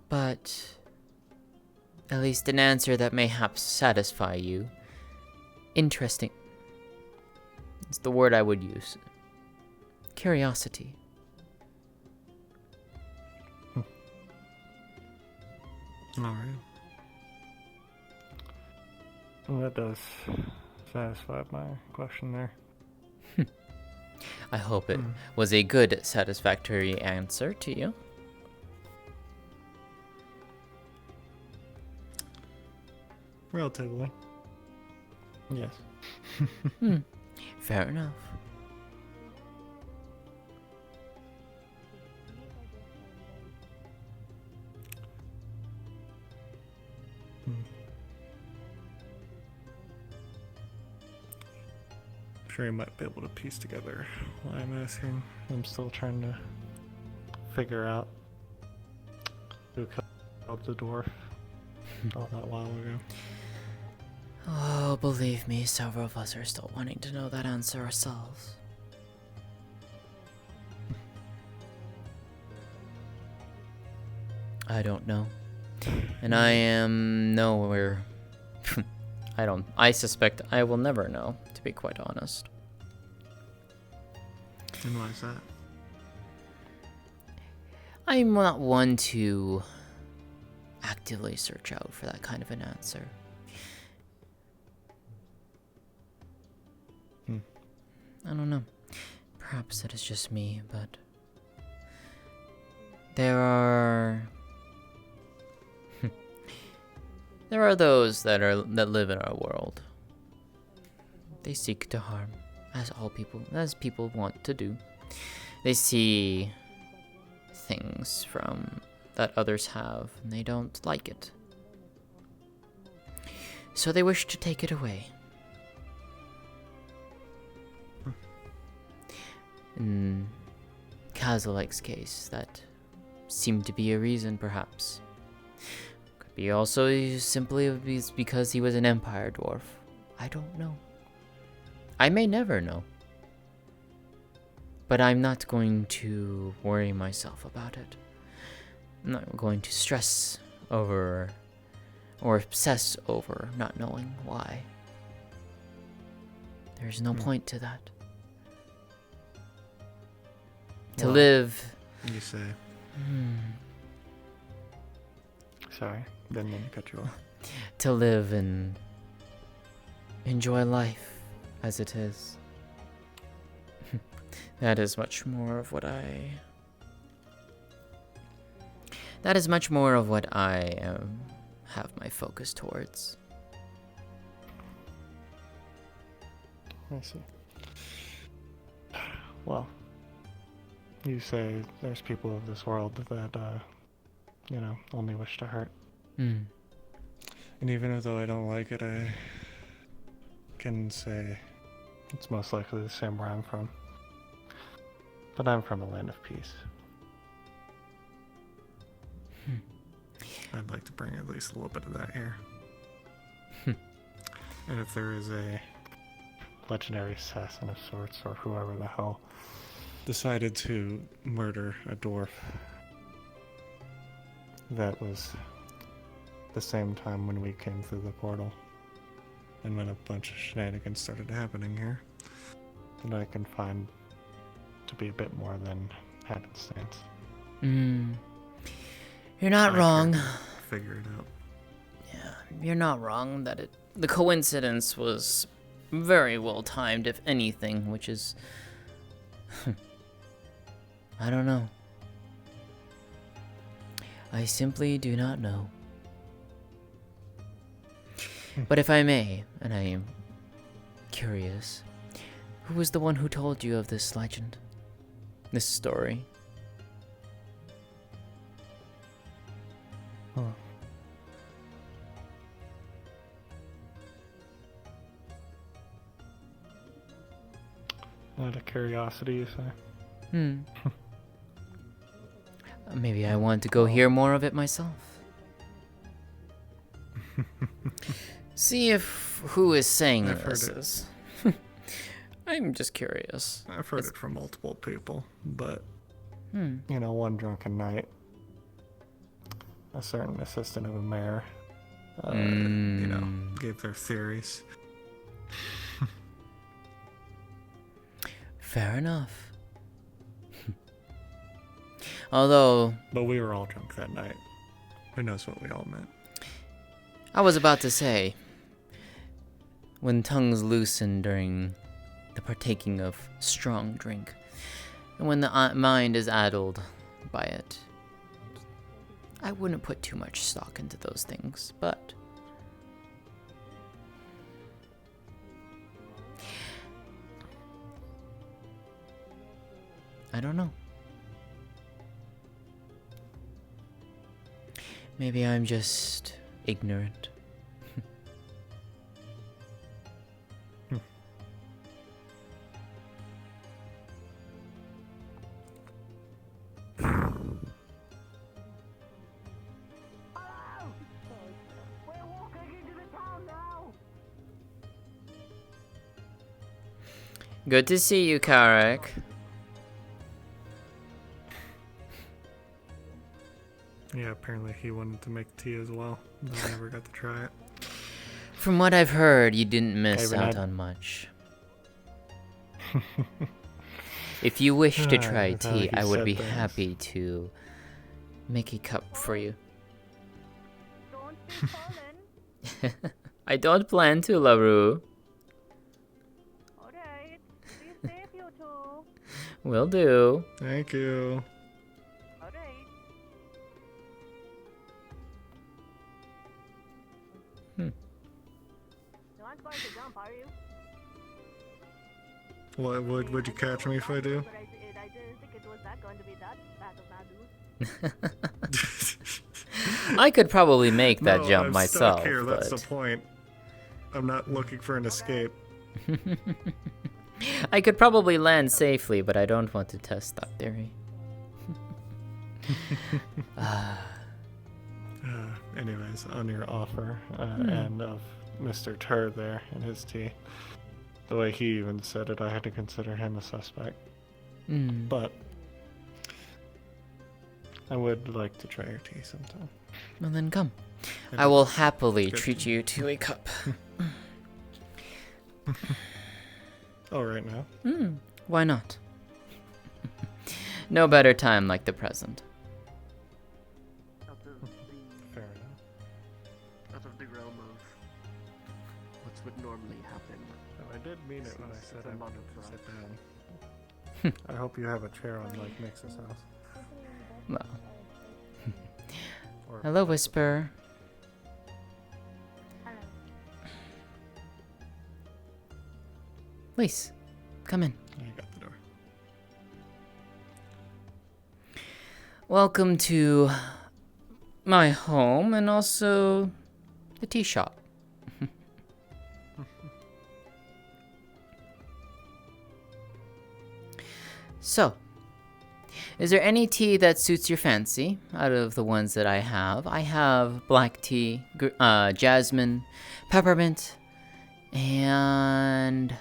But at least an answer that mayhaps satisfy you. Interesting. It's the word I would use. Curiosity. Alright. Well, that does satisfy my question there. I hope it was a good, satisfactory answer to you. Relatively. Yes. Fair enough. Sure, you might be able to piece together why I'm asking. I'm still trying to figure out who killed the dwarf all that while ago. Oh, believe me, several of us are still wanting to know that answer ourselves. I don't know. And I am nowhere... I suspect I will never know, to be quite honest. And why is that? I'm not one to actively search out for that kind of an answer. I don't know. Perhaps that is just me, but there are those that live in our world. They seek to harm, as people want to do. They see things that others have, and they don't like it. So they wish to take it away. In Kazalik's case, that seemed to be a reason, perhaps. Could be also simply because he was an Empire dwarf. I don't know. I may never know. But I'm not going to worry myself about it. I'm not going to stress over or obsess over not knowing why. There's no point to that. To live... You say. Sorry, didn't mean to cut you off. To live and enjoy life as it is. That is much more of what I... That is much more of what I have my focus towards. I see. Well, you say there's people of this world that, only wish to hurt. And even though I don't like it, I can say it's most likely the same where I'm from. But I'm from a land of peace. I'd like to bring at least a little bit of that here. And if there is a legendary assassin of sorts, or whoever the hell decided to murder a dwarf, that was the same time when we came through the portal. and when a bunch of shenanigans started happening here, that I can find to be a bit more than happenstance. You're not I wrong. care to figure it out. Yeah, you're not wrong that the coincidence was very well timed, if anything, which is... I don't know. I simply do not know. But if I may, and I am curious, who was the one who told you of this legend? This story? Huh. Out of curiosity, you say? Maybe I want to go hear more of it myself. See if who is saying I've heard this it. is. I'm just curious. I've heard it from multiple people, but Hmm. One drunken night, a certain assistant of a mayor, gave their theories. Fair enough. Although... But we were all drunk that night. Who knows what we all meant. I was about to say, when tongues loosen during the partaking of strong drink, and when the mind is addled by it, I wouldn't put too much stock into those things, but... I don't know. Maybe I'm just ignorant. Good to see you, Karek. Yeah, apparently he wanted to make tea as well, but I never got to try it. From what I've heard, you didn't miss Hey, out Renee. on much. If you wish to Ah, try that's how tea, he I would said be things. happy to make a cup for you. I don't plan to, LaRue. Alright, be safe, you two. Will do. Thank you. Alright. Hmm. You aren't going to jump, are you? What would you catch me if I do? But I didn't think it was going to be that bad of news. I could probably make that No, jump I'm myself, stuck here. That's but... the point. I'm not looking for an escape. I could probably land safely, but I don't want to test that theory. Anyways, on your offer, and of Mr. Tur there and his tea, the way he even said it, I had to consider him a suspect. Mm. But I would like to try your tea sometime. Well then come. And I will it's happily good treat to- you to a cup. Oh, right now? Why not? No better time like the present. Fair enough. Out of the realm of what would normally happen. No, I did mean it when I said It's a I lot wanted of to sit rock. down. I hope you have a chair on like Nix's house. Well. Or- Hello, Whisper. Please, come in. I got the door. Welcome to my home and also the tea shop. So, is there any tea that suits your fancy out of the ones that I have? I have black tea, jasmine, peppermint, and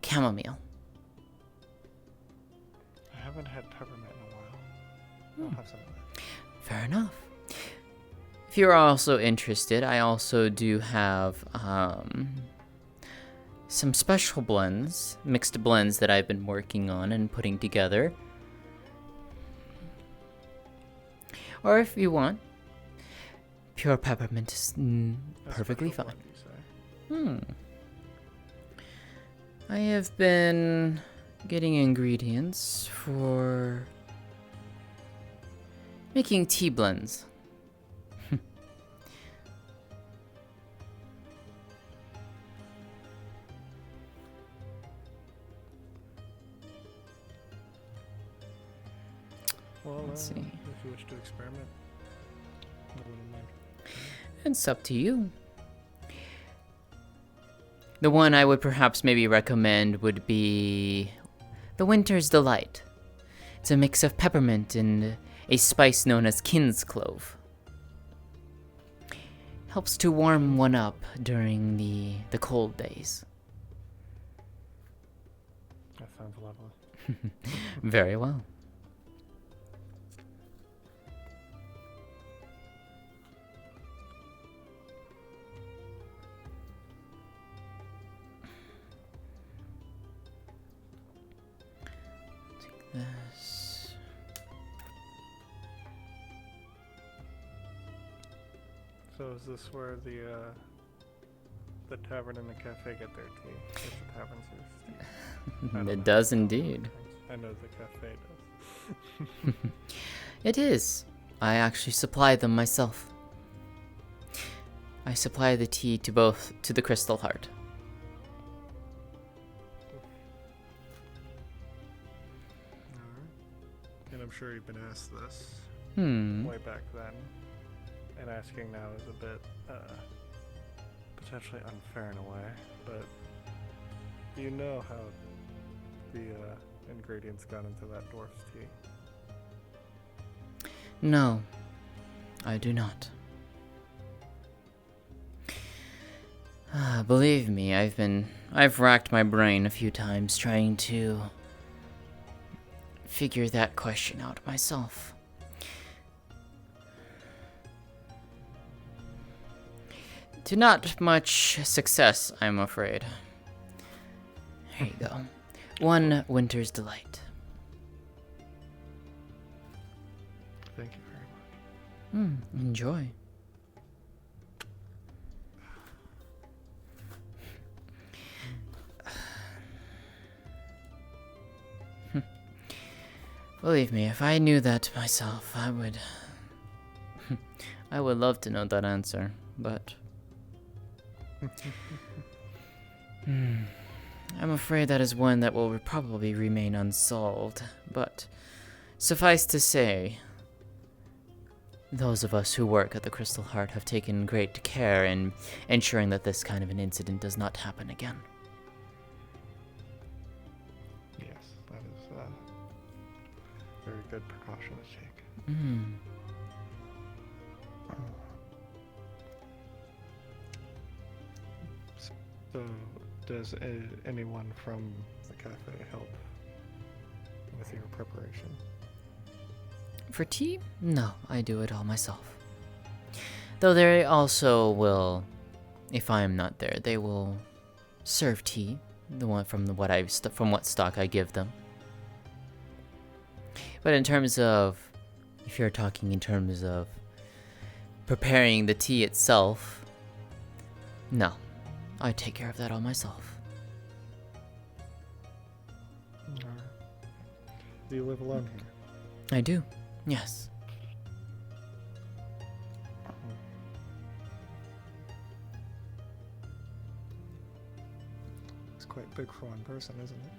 chamomile. I haven't had peppermint in a while. I'll have some of that. Fair enough. if you're also interested, I also do have some special blends, mixed blends that I've been working on and putting together. Or if you want, pure peppermint is perfectly fine. I have been getting ingredients for making tea blends. Well, Let's see. if you wish to experiment, I wouldn't mind. It's up to you. The one I would perhaps maybe recommend would be the Winter's Delight. It's a mix of peppermint and a spice known as kin's clove. Helps to warm one up during the cold days. That sounds lovely. Very well. This. So is this where the tavern and the cafe get their tea? If the tavern serves tea. It does indeed. I know the cafe does. It is. I actually supply them myself. I supply the tea to the Crystal Heart. And I'm sure you've been asked this way back then, and asking now is a bit potentially unfair in a way, but do you know how the ingredients got into that dwarf's tea? No, I do not. Believe me, I've racked my brain a few times trying to figure that question out myself. To not much success, I'm afraid. Here you go. One Winter's Delight. Thank you very much. Enjoy. Believe me, if I knew that myself, I would love to know that answer, but I'm afraid that is one that will probably remain unsolved. But suffice to say, those of us who work at the Crystal Heart have taken great care in ensuring that this kind of an incident does not happen again. Yes, that is very good precaution to take. So, does anyone from the cafe help with your preparation? For tea? No, I do it all myself. Though they also will, if I am not there, they will serve tea, the one from what stock I give them. But in terms of, if you're talking in terms of preparing the tea itself, no, I take care of that all myself. Do you live alone here? I do, yes. It's quite big for one person, isn't it?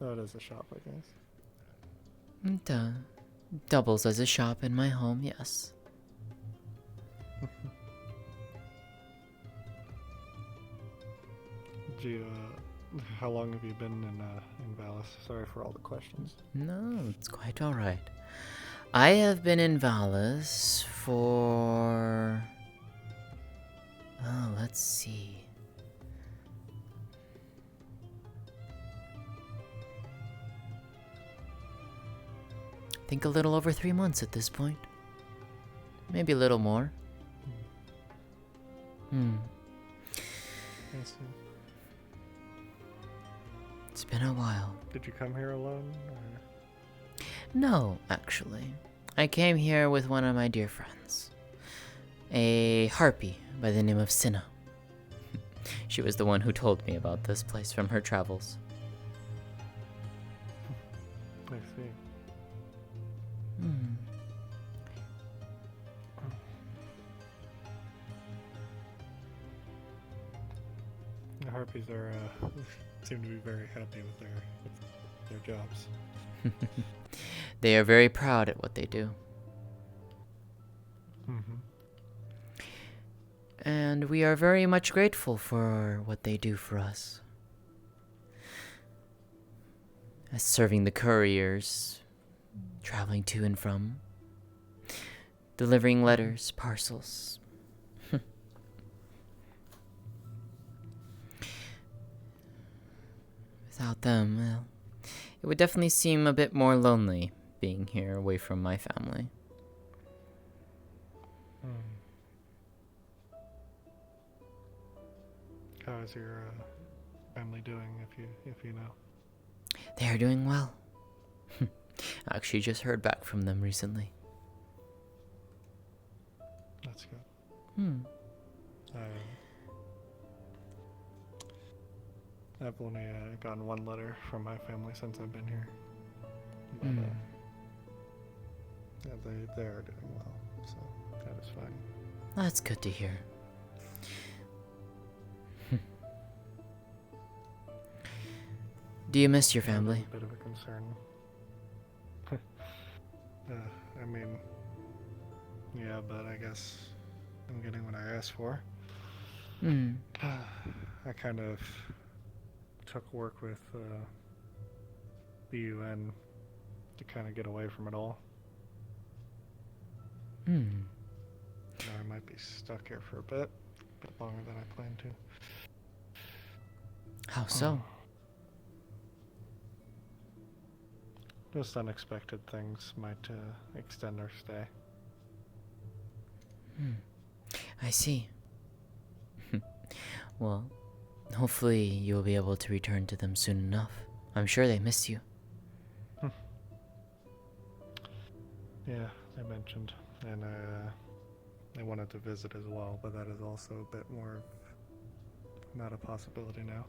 Oh, it is a shop, I guess. It doubles as a shop in my home, yes. How long have you been in Valis? Sorry for all the questions. No, it's quite alright. I have been in Valis for... Oh, let's see. I think a little over 3 months at this point. Maybe a little more. I see. It's been a while. Did you come here alone? Or... No, actually. I came here with one of my dear friends. A harpy by the name of Cinna. She was the one who told me about this place from her travels. I see. The harpies are seem to be very happy with their jobs. They are very proud at what they do. And we are very much grateful for what they do for us. As serving the couriers, traveling to and from, delivering letters, parcels. Without them, well, it would definitely seem a bit more lonely being here away from my family. How is your family doing, if you know? They are doing well. I actually just heard back from them recently. That's good. I've only gotten one letter from my family since I've been here. But yeah, they are doing well, so that is fine. That's good to hear. Do you miss your family? A bit of a concern. I mean, yeah, but I guess I'm getting what I asked for. I kind of took work with the UN to kind of get away from it all. Now I might be stuck here for a bit longer than I planned to. How so? Just unexpected things might extend our stay. I see. Well, hopefully you'll be able to return to them soon enough. I'm sure they miss you. Yeah, they mentioned. And I wanted to visit as well, but that is also a bit more of not a possibility now.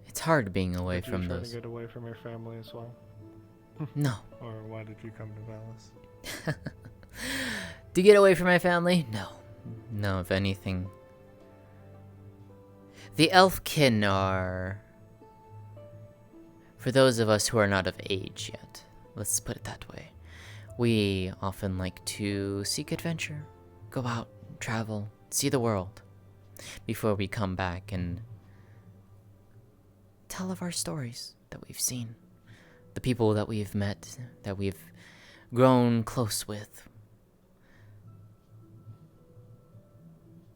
It's hard being away Did from you try those. to get away from your family as well? No. Or why did you come to Valis? To get away from my family? No. No, if anything. The elfkin are... For those of us who are not of age yet, let's put it that way. We often like to seek adventure, go out, travel, see the world, before we come back and tell of our stories that we've seen. The people that we've met, that we've grown close with.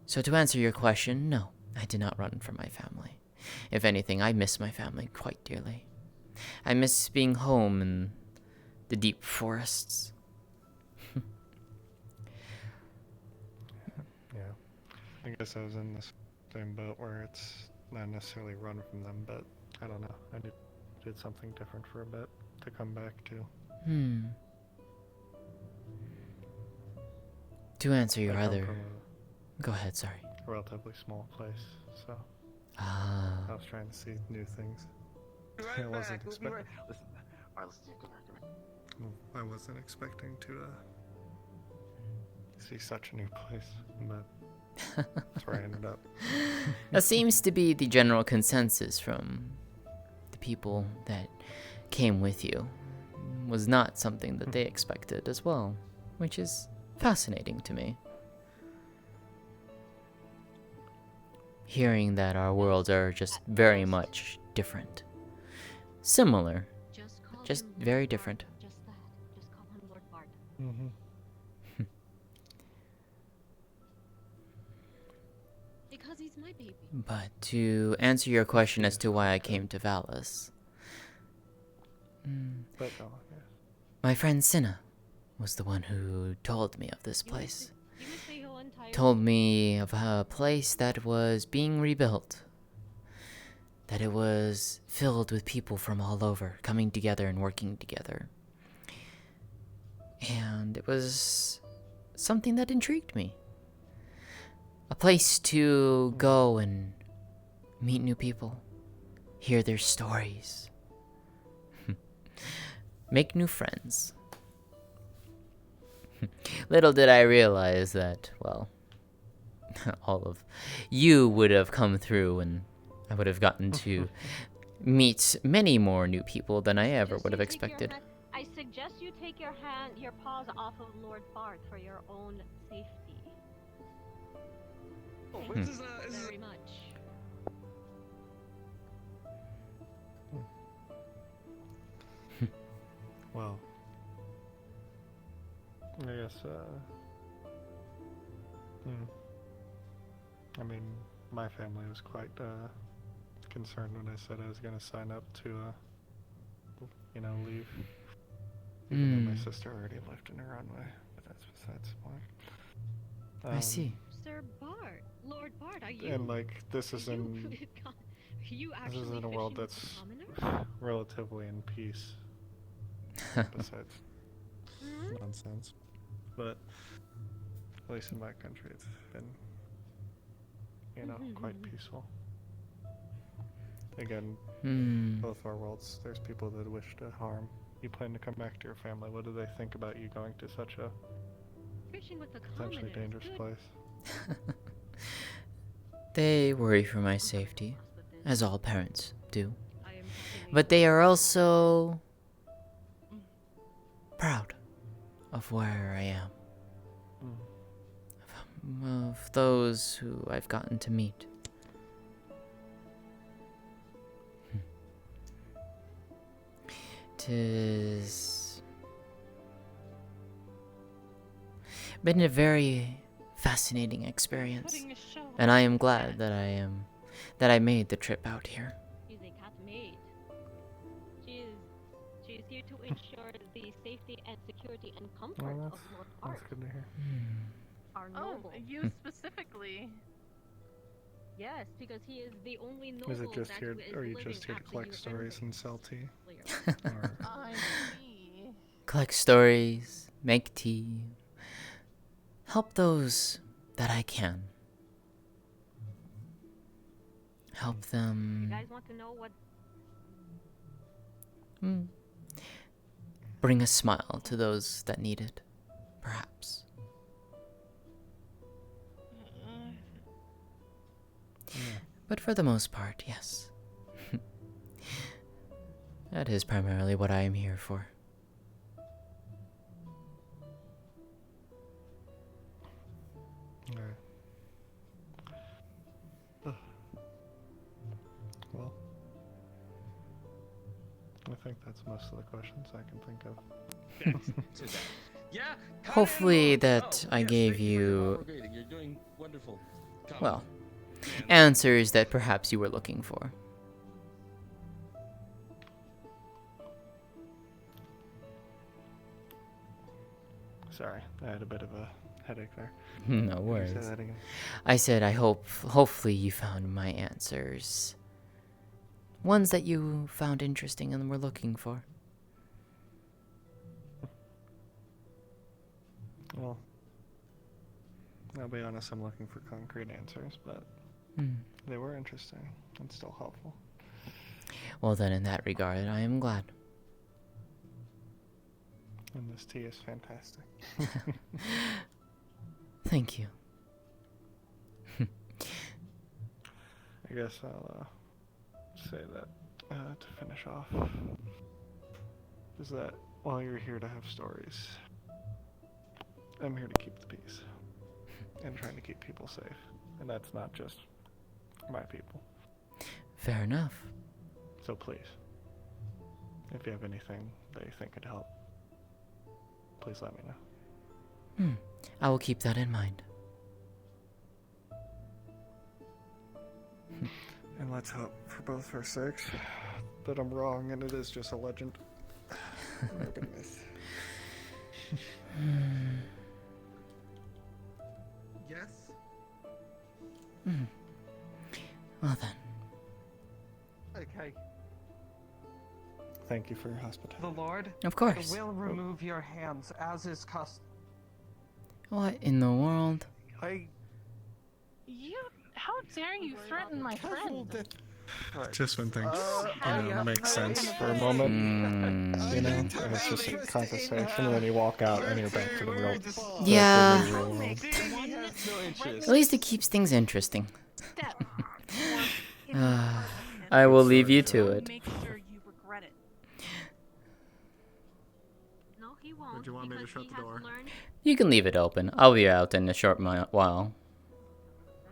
So to answer your question, no, I did not run from my family. If anything, I miss my family quite dearly. I miss being home in the deep forests. Yeah. I guess I was in the same boat where it's not necessarily run from them, but I don't know. I did something different for a bit to come back to. To answer your I come other... from Go ahead, sorry. a relatively small place, so Ah. I was trying to see new things. I wasn't expecting. Listen, alright, listen, come here. I wasn't expecting to see such a new place, but that's where I ended up. That seems to be the general consensus from the people that came with you. Was not something that they expected as well, which is fascinating to me. Hearing that our worlds are just very much different. Similar, just very different. Just that. Just call him Lord Bard. Because he's my baby. But to answer your question as to why I came to Valis, But no, yes. My friend Cinna was the one who told me of this place. Told me of a place that was being rebuilt. That it was filled with people from all over, coming together and working together. And it was something that intrigued me. A place to go and meet new people, hear their stories, make new friends. Little did I realize that, well, all of you would have come through and I would have gotten to meet many more new people than I ever would have expected. I suggest you take your paws off of Lord Bart for your own safety. Oh, Thank you very much. Well, I guess, I mean, my family was quite, concerned when I said I was gonna sign up to, leave. Even though my sister already left in her own way, but that's besides the point. I see. Sir Bart, Lord Bart, are you? And, like, this is in a world that's relatively in peace. Besides nonsense. But at least in my country it's been, quite peaceful. Again, both our worlds, there's people that wish to harm. You plan to come back to your family. What do they think about you going to such a potentially dangerous place? They worry for my safety, as all parents do. But they are also proud of where I am. Of those who I've gotten to meet. Tis been a very fascinating experience, and I am glad that I made the trip out here. She's a cat maid. She is here to ensure the safety and security and comfort of Lord Bart. That's good to hear. Our Oh, noble. you specifically. Yes, because he is the only noble Is it just that here, is or are you living just here to after collect you stories and sell tea? Or... I see. Collect stories, make tea, help those that I can. Help them. You guys want to know what? Bring a smile to those that need it, perhaps. But for the most part, yes. That is primarily what I am here for. Well, I think that's most of the questions I can think of. Hopefully that I gave you, You're doing wonderful. well, answers that perhaps you were looking for. Sorry, I had a bit of a headache there. No Can you worries. say that again? I said hopefully you found my answers. Ones that you found interesting and were looking for. Well, I'll be honest, I'm looking for concrete answers, but they were interesting and still helpful. Well then, in that regard, I am glad. And this tea is fantastic. Thank you. I guess I'll say that to finish off is that while you're here to have stories, I'm here to keep the peace and trying to keep people safe, and that's not just my people. Fair enough. So please, if you have anything that you think could help, please let me know. I will keep that in mind. And let's hope, for both our sakes, that I'm wrong and it is just a legend. Oh goodness. Yes? Well then. Okay. Thank you for your hospitality. The Lord Of course. will remove your hands, as is custom. What in the world? How dare you threaten my friend? Just when things make sense for a moment, you know, and it's just a conversation, and then you walk out and you're back to the real. Yeah. The real world. At least it keeps things interesting. I will leave you to it. Make sure you regret it. No, he won't. Do you want me to shut the door? You can leave it open. I'll be out in a short while.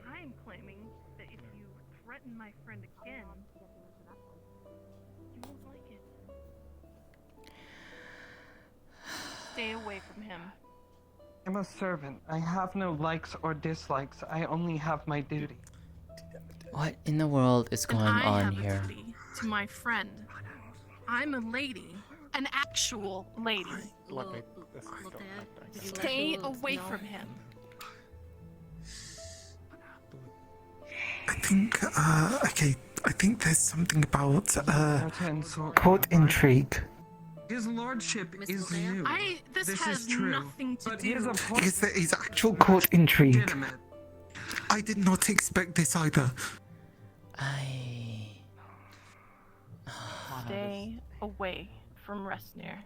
I'm claiming that if you threaten my friend again, you won't like it. Stay away from him. I'm a servant. I have no likes or dislikes. I only have my duty. What in the world is going I on have here? a duty to my friend. I'm a lady. An actual lady. Stay away from him. I think, okay, I think there's something about, court intrigue. His lordship is new. This has has nothing to do. Is actual court intrigue. I did not expect this either. Stay away from Resnir.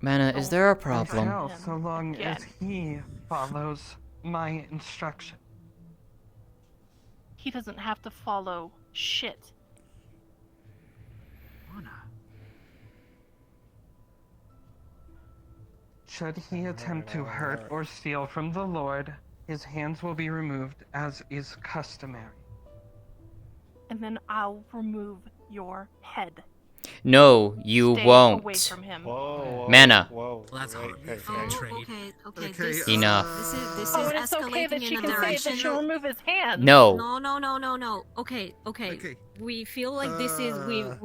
Mana, is there a I problem? shall, so long as he follows my instruction. He doesn't have to follow shit. Should he attempt to hurt or steal from the Lord, his hands will be removed as is customary. And then I'll remove your head. No, you Stay won't. away from him. Mana. That's okay. Okay. Enough. This is Oh, and it's okay escalating that she in a can say direction. that she'll remove his hands. No. No. Okay. We feel like this is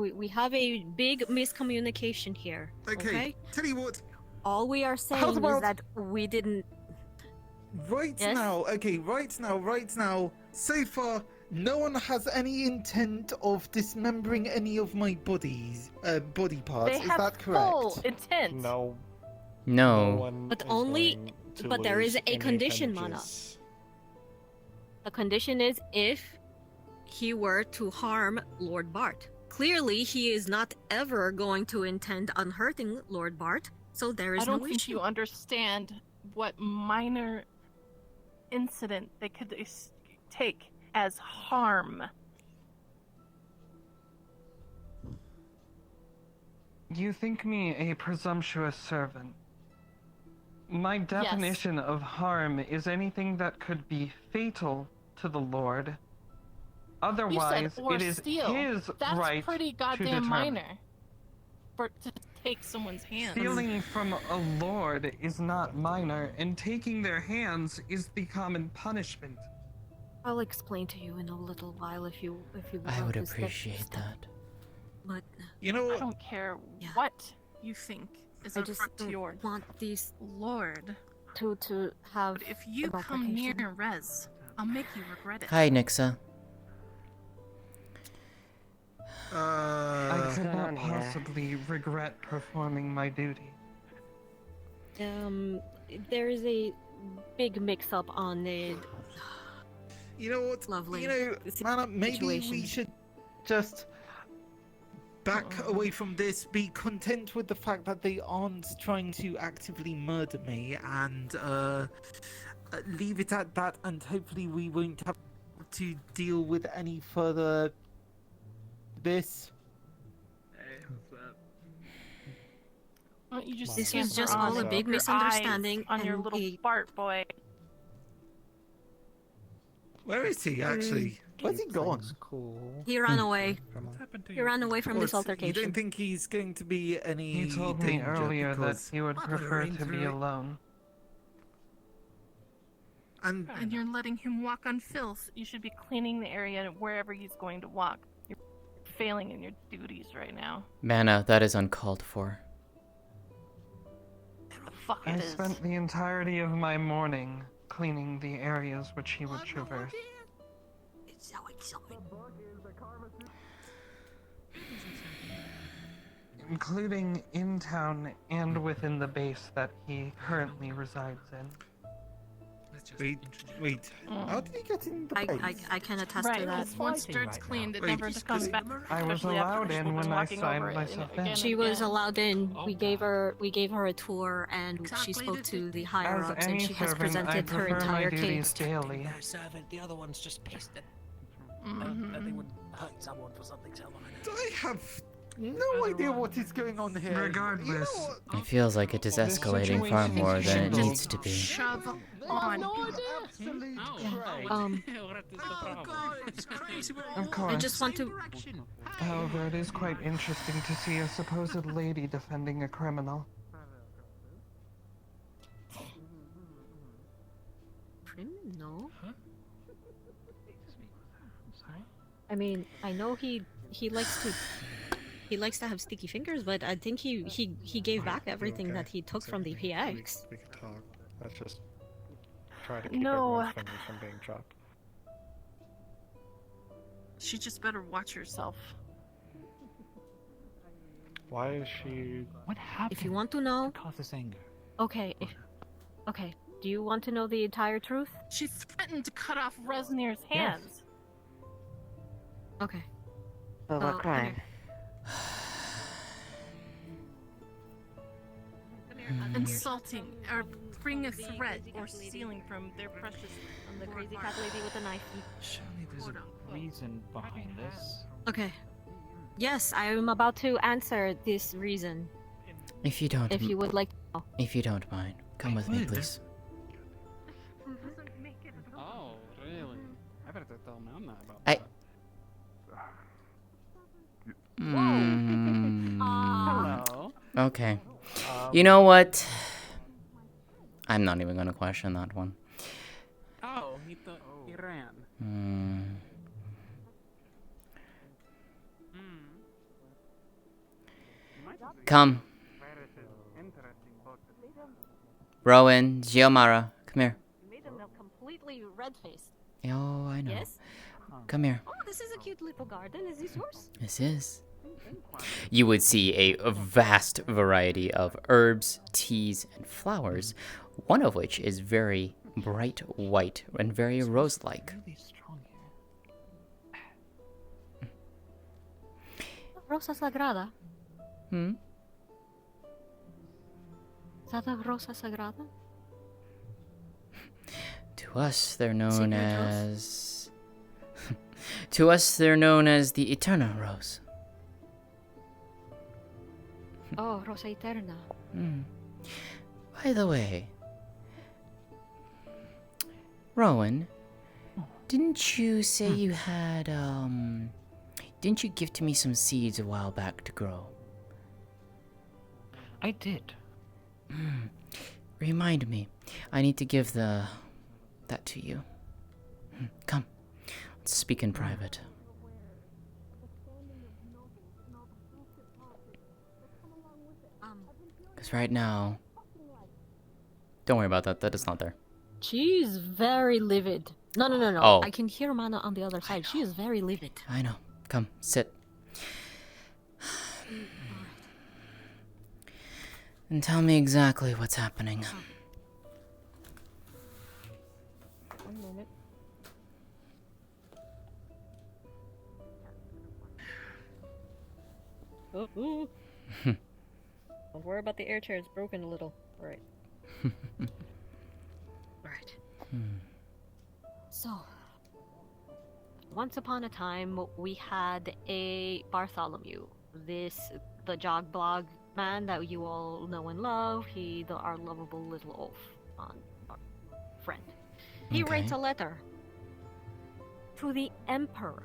we have a big miscommunication here. Okay. Tell you what. All we are saying is that we didn't. Right now, so far, no one has any intent of dismembering any of my body parts. They Is have that correct? full intent. No. No. But there is a condition, Mana. The condition is if he were to harm Lord Bart. Clearly, he is not ever going to intend on hurting Lord Bart, so there is I don't no think issue. you understand what minor incident they could take as harm. You think me a presumptuous servant? My definition of harm is anything that could be fatal to the Lord. Otherwise, you said, or it is steal. his That's right pretty to goddamn determine. minor to take someone's hand. Stealing from a lord is not minor, and taking their hands is the common punishment. I'll explain to you in a little while if you want. I would to step- appreciate that. But you know, I don't care what you think is I a just affront to don't your want these lord. To have. But if you a come near replication. Rez, I'll make you regret it. Hi, Nixa. I could not possibly regret performing my duty. There is a big mix-up on the. You know what? Lovely. You know, Mana, maybe we should just back away from this, be content with the fact that they aren't trying to actively murder me, and leave it at that, and hopefully we won't have to deal with any further this. Why don't you just This scamper was just on all a and big keep your misunderstanding eyes on your and little a- Bart boy. Where is he actually? Where's he gone? Cool. He ran away. He ran away from this You altercation. don't think he's going to be any He told me danger earlier that because... he would prefer to be alone. And you're letting him walk on filth. You should be cleaning the area wherever he's going to walk. You're failing in your duties right now. Mana, that is uncalled for. The fuck I it is. spent the entirety of my morning cleaning the areas which he would traverse. It's so exciting. Including in town and within the base that he currently resides in. Wait. How did he get in the base? I can attest Right, to that. because once dirt's cleaned, it Wait, never comes back. I was especially after allowed in people when been I walking signed over it myself again in. and She was again. allowed in. We gave her a tour, and she spoke to the higher As ups, any and she has servant, I presented her prefer my entire duties case. daily. Servant, the other one's just pissed that they would hurt someone for something so minor. I have no idea what is going on here. Regardless, It feels like it is escalating far situation more is than it handled. needs to be. Shove on. Of course. I just want to. However, it is quite interesting to see a supposed lady defending a criminal. Criminal? I mean, I know he likes to have sticky fingers, but I think he gave back everything that he took from the PX. We can talk. Let's just try to keep No. everyone's fingers from being chopped. She just better watch herself. Why is she... What happened? If you want to know, Cause this anger. okay. Okay. Do you want to know the entire truth? She threatened to cut off Resnir's hands. Okay. For what crime? Insulting or bring a threat or stealing from their precious. I'm the crazy cat lady with a knife. Surely there's a reason behind this. Okay. Yes, I am about to answer this reason. If you don't, If you would like to know. if you don't mind, come with me, please. Oh, really? I better tell Mom that about I- that. Mm. Okay. You know what? I'm not even gonna question that one. Oh, he thought he ran. Come. Rowan, Giomara, come here. Made him completely red-faced. Oh, I know. Yes? Come here. Oh, this is a cute little garden. Is this yours? This is. You would see a vast variety of herbs, teas, and flowers, one of which is very bright white and very rose-like. Rosa Sagrada. Hmm? Is that a Rosa Sagrada? To us, they're known Secret as... to us, they're known as the Eternal Rose. Oh, Rosa Eterna. Hmm. By the way, Rowan, didn't you say you had, didn't you give to me some seeds a while back to grow? I did. Remind me. I need to give that to you. Come. Let's speak in private. Because right now... Don't worry about that. That is not there. She is very livid. No. Oh. I can hear Mana on the other side. She is very livid. I know. Come, sit. And tell me exactly what's happening. 1 moment. Oh. Don't worry about the air chair. It's broken a little. Alright. Alright. So, once upon a time, we had a Bartholomew. The jog blog man that you all know and love. Our lovable little oaf our friend. He Okay. writes a letter to the Emperor.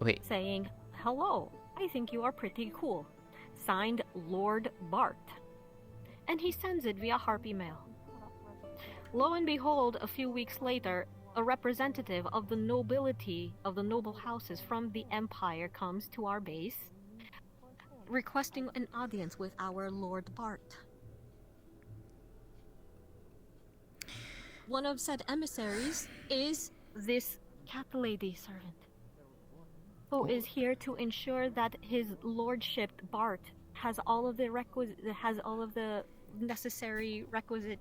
Wait. Saying, "Hello, I think you are pretty cool. Signed, Lord Bart." And he sends it via harpy mail. Lo and behold, a few weeks later, a representative of the nobility, of the noble houses from the Empire comes to our base, requesting an audience with our Lord Bart. One of said emissaries is this cat lady servant, who is here to ensure that his lordship Bart has all of the necessary requisite,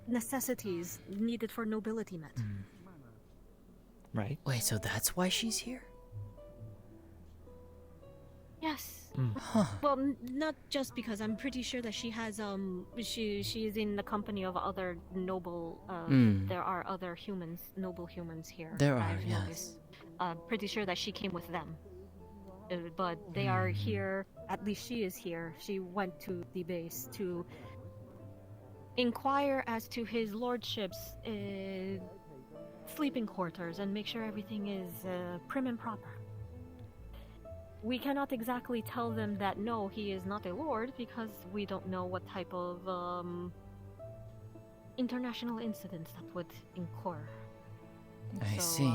necessities needed for nobility met. Right. Wait, so that's why she's here? Yes. Huh. Well, not just because I'm pretty sure that she has she is in the company of other noble there are other humans, noble humans here. There are, I've yes. noticed. Pretty sure that she came with them. But they are here, at least she is here. She went to the base to inquire as to his lordship's sleeping quarters and make sure everything is prim and proper. We cannot exactly tell them that no, he is not a lord, because we don't know what type of international incidents that would incur. I see.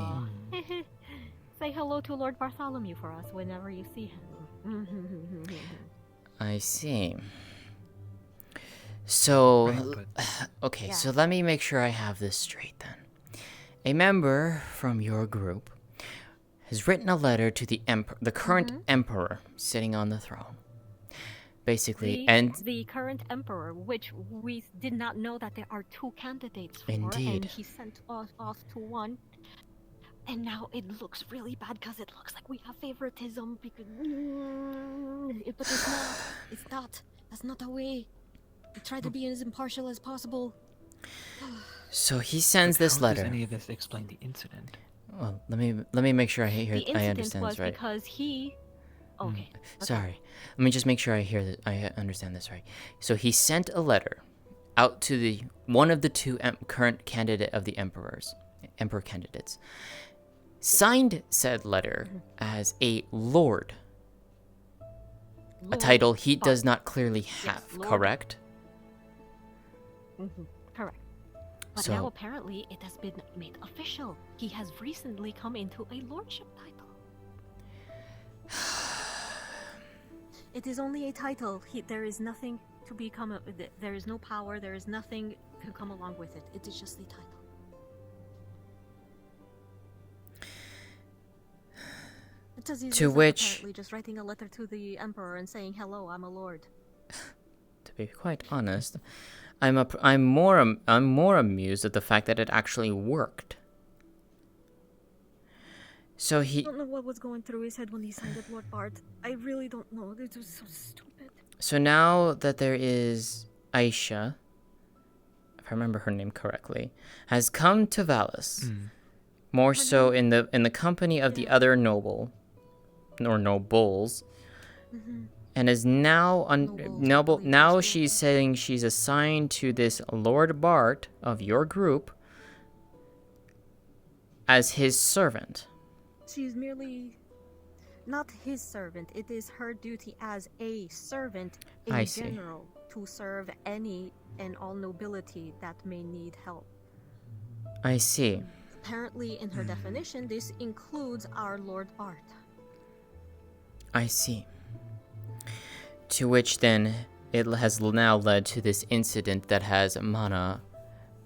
Say hello to Lord Bartholomew for us whenever you see him. I see. So, okay, so let me make sure I have this straight then. A member from your group has written a letter to the current emperor sitting on the throne. Basically, the current emperor, which we did not know that there are two candidates for, Indeed. and he sent us off to one. And now it looks really bad because it looks like we have favoritism because but it's not. It's not. That's not the way. We try to be as impartial as possible. So he sends this letter. How does any of this explain the incident? Well, let me make sure I hear. The I incident understand was this right. because he. Okay. Sorry. Let me just make sure I understand this right. So he sent a letter out to one of the two current candidate of the emperor candidates. Signed said letter as a lord. A title he does not clearly have, correct? Correct. But now apparently it has been made official. He has recently come into a lordship title. It is only a title. There is nothing to become. There is no power. There is nothing to come along with it. It is just a title. It does To which, apparently just writing a letter to the emperor and saying, "Hello, I'm a lord." to be quite honest, I'm more amused at the fact that it actually worked. So I don't know what was going through his head when he signed it, Lord Bart. I really don't know. It was so stupid. So now that there is Aisha, if I remember her name correctly, has come to Valis, more so in the company of the other nobles, and is now now she's saying she's assigned to this Lord Bart of your group as his servant. She's merely not his servant. It is her duty as a servant in general to serve any and all nobility that may need help. I see. Apparently, in her definition, this includes our Lord Bart. I see. To which then it has now led to this incident that has Mana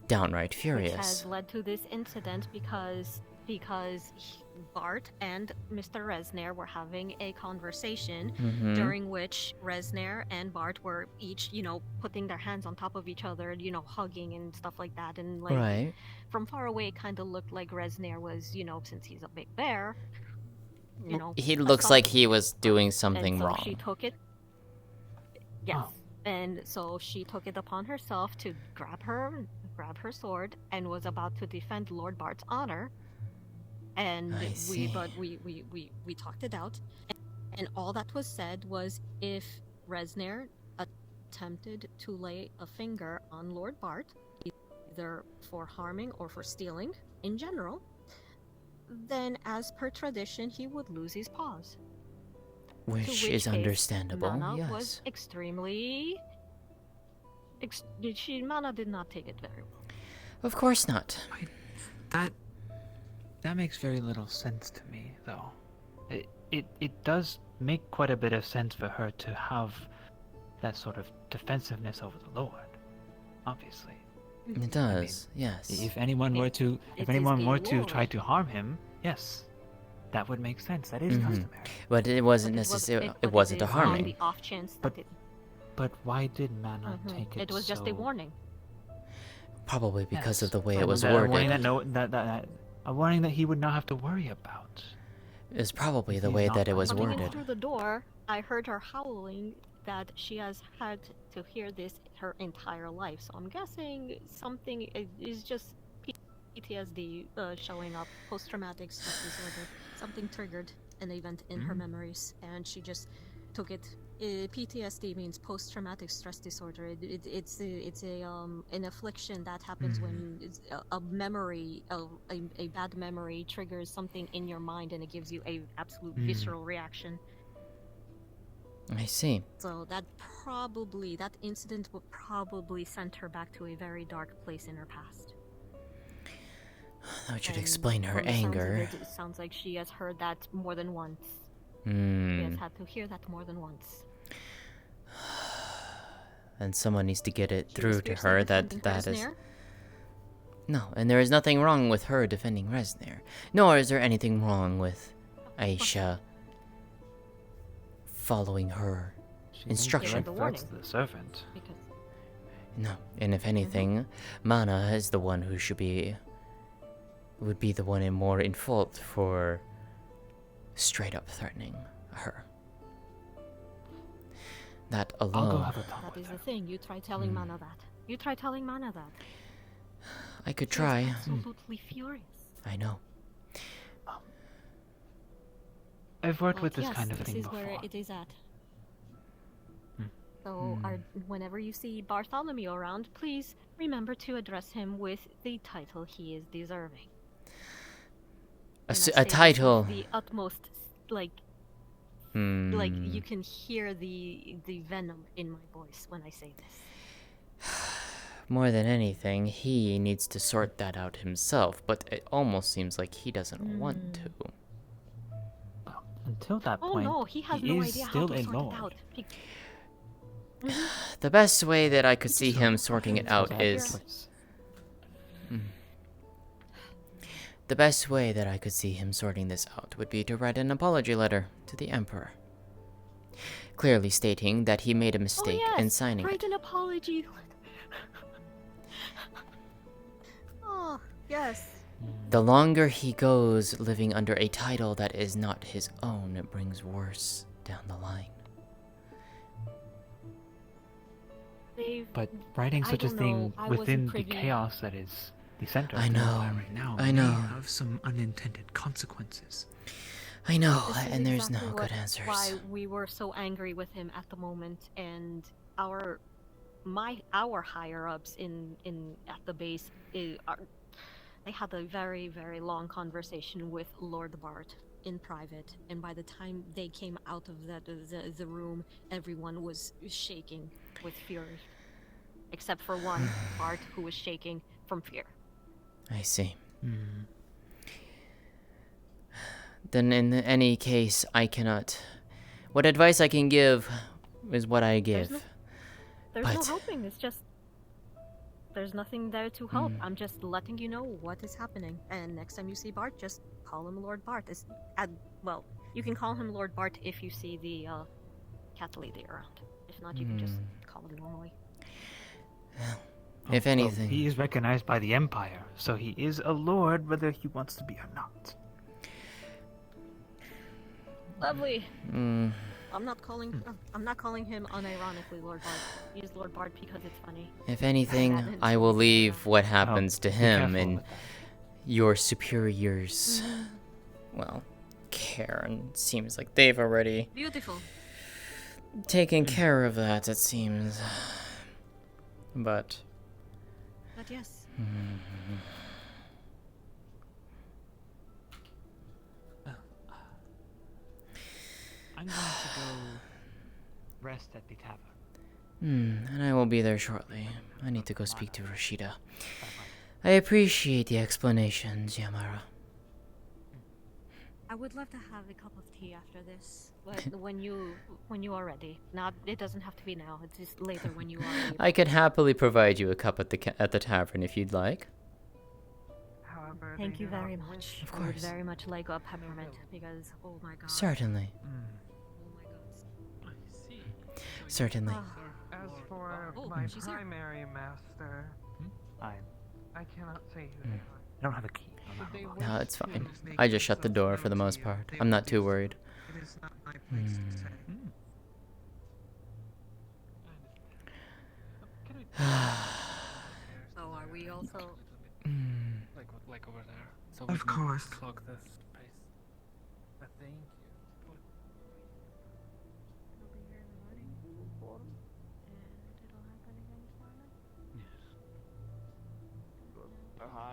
downright furious. Which has led to this incident because Bart and Mr. Resnair were having a conversation during which Resnair and Bart were each, putting their hands on top of each other, hugging and stuff like that. And from far away, it kind of looked like Resnair was, since he's a big bear, he looks like he was doing something and so wrong. She took it. Yes. And so she took it upon herself to grab her sword and was about to defend Lord Bart's honor. And we talked it out, and all that was said was if Resnair attempted to lay a finger on Lord Bart, either for harming or for stealing in general, then as per tradition he would lose his paws. Which is understandable, Mana was yes. extremely... Mana did not take it very well. Of course not. That makes very little sense to me, though. It does make quite a bit of sense for her to have that sort of defensiveness over the Lord. Obviously. It does, yes. If anyone were to try to harm him, yes, that would make sense. That is customary. But it wasn't necessarily. It wasn't a harming. On the off chance that But why did Mana take it? It was just a warning. Probably because of the way it was A warning worded. a warning that he would not have to worry about. It's probably the way that it was Coming in worded. through the door, I heard her howling that she has had to hear this her entire life. So I'm guessing something is just PTSD showing up, post-traumatic stress disorder. Something triggered an event in her memories, and she just took it. PTSD means post-traumatic stress disorder. It's an affliction that happens when a memory, a bad memory triggers something in your mind, and it gives you a absolute visceral reaction. I see. So that incident would probably send her back to a very dark place in her past. That should explain her From the sounds of anger. It sounds like she has heard that more than once. She has had to hear that more than once. And someone needs to get it through to fiercely her that defending that is. Resnare. No, and there is nothing wrong with her defending Resnare. Nor is there anything wrong with Aisha following her instruction. That's the servant. No, and if anything, Mana is the one who would be the one more in fault for straight up threatening her. That alone. I'll go have a talk That with is her. the thing. You try telling Mana that. You try telling Mana that. I could She's try. absolutely furious. I know. I've worked But with this yes, kind of this thing is before. where it is at. So, whenever you see Bartholomew around, please remember to address him with the title he is deserving. A And I say this title. with the utmost, like you can hear the venom in my voice when I say this. More than anything, he needs to sort that out himself, but it almost seems like he doesn't want to. Until that Oh point, no, he has no is idea how still to a sort lord. it out. The best way that I could see him sorting it out is... The best way that I could see him sorting this out would be to write an apology letter to the Emperor, clearly stating that he made a mistake in signing write it. an apology. Oh, yes. The longer he goes living under a title that is not his own, it brings worse down the line. But writing I such a don't thing know, I within wasn't the privy. chaos that is the center of I the know. empire right now I may know. have some unintended consequences. I know, This is and there's no exactly good answers. Why we were so angry with him at the moment, and our higher ups in at the base they had a very, very long conversation with Lord Bart in private, and by the time they came out of the room, everyone was shaking with fury, except for one, Bart, who was shaking from fear. I see. Then in any case, I cannot... What advice I can give is what I give. There's no But- hoping, it's just... There's nothing there to hope. I'm just letting you know what is happening. And next time you see Bart, just call him Lord Bart. Well, you can call him Lord Bart if you see the cat lady around. If not, you can just call him normally. If anything... he is recognized by the Empire, so he is a lord whether he wants to be or not. Lovely. I'm not calling him unironically Lord Bart. He is Lord Bart because it's funny. If anything, I will leave what happens to him and your superiors. Well, Karen, seems like they've already Beautiful. taken care of that, it seems. But... But yes. I'm going to go rest at the tavern. And I will be there shortly. I need to go speak to Rashida. I appreciate the explanations, Yamara. I would love to have a cup of tea after this, but when you are ready. Not, it doesn't have to be now. It's just later when you are able. I could happily provide you a cup at the tavern if you'd like. However, Thank you very much. Of I would course. very much like a peppermint because, oh my god. Certainly. Certainly. As for Oh, my she's here. primary master, I cannot say who they are. I don't have a key. No, it's fine. I just shut the door for the most part. I'm not too worried. It is not my place to say. So are we also... Like over there. So Of course. Clog this space. Thank you.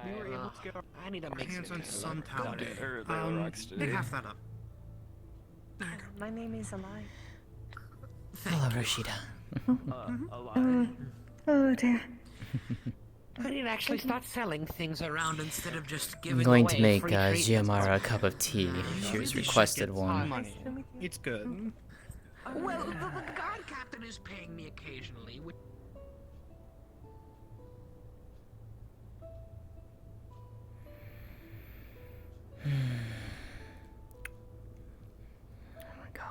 We were able to get our I need to make hands on some some powder. They were rocks today. Pick half that up. My name is Alai. Hello, Rashida. Oh dear. I need to actually start selling things around instead of just I'm giving going away to make free treatments. Giamara a cup of tea. She was requested one. It's good. Well, the guard captain is paying me occasionally. There we go.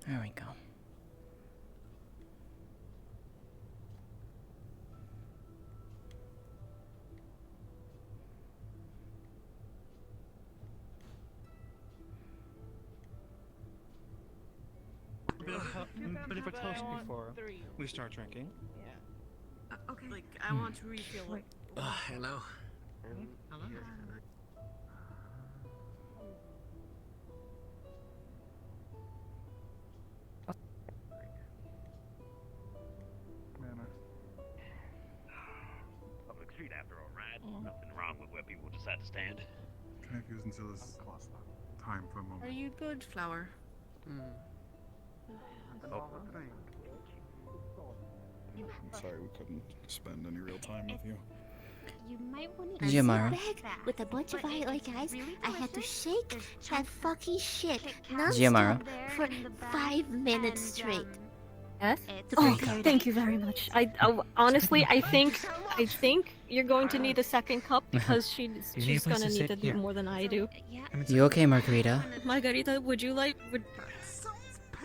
There we go. Bit of a toast before we start drinking. Okay. Like, I want to refill it. Hello. Hello. Manner. Public street after all, right? Nothing wrong with where people decide to stand. Can I use Zilla's time for a moment? Are you good, Flower? I'm sorry we couldn't spend any real time with you. You might want to Giamara. sit back with a bunch of highlight guys. I had to shake that fucking shit Giamara. non-stop for 5 minutes straight. Yes? To Oh, prepare that. thank you very much. Honestly, I think you're going to need a second cup because she's gonna need to do more than I do. You okay, Margarita? Margarita, would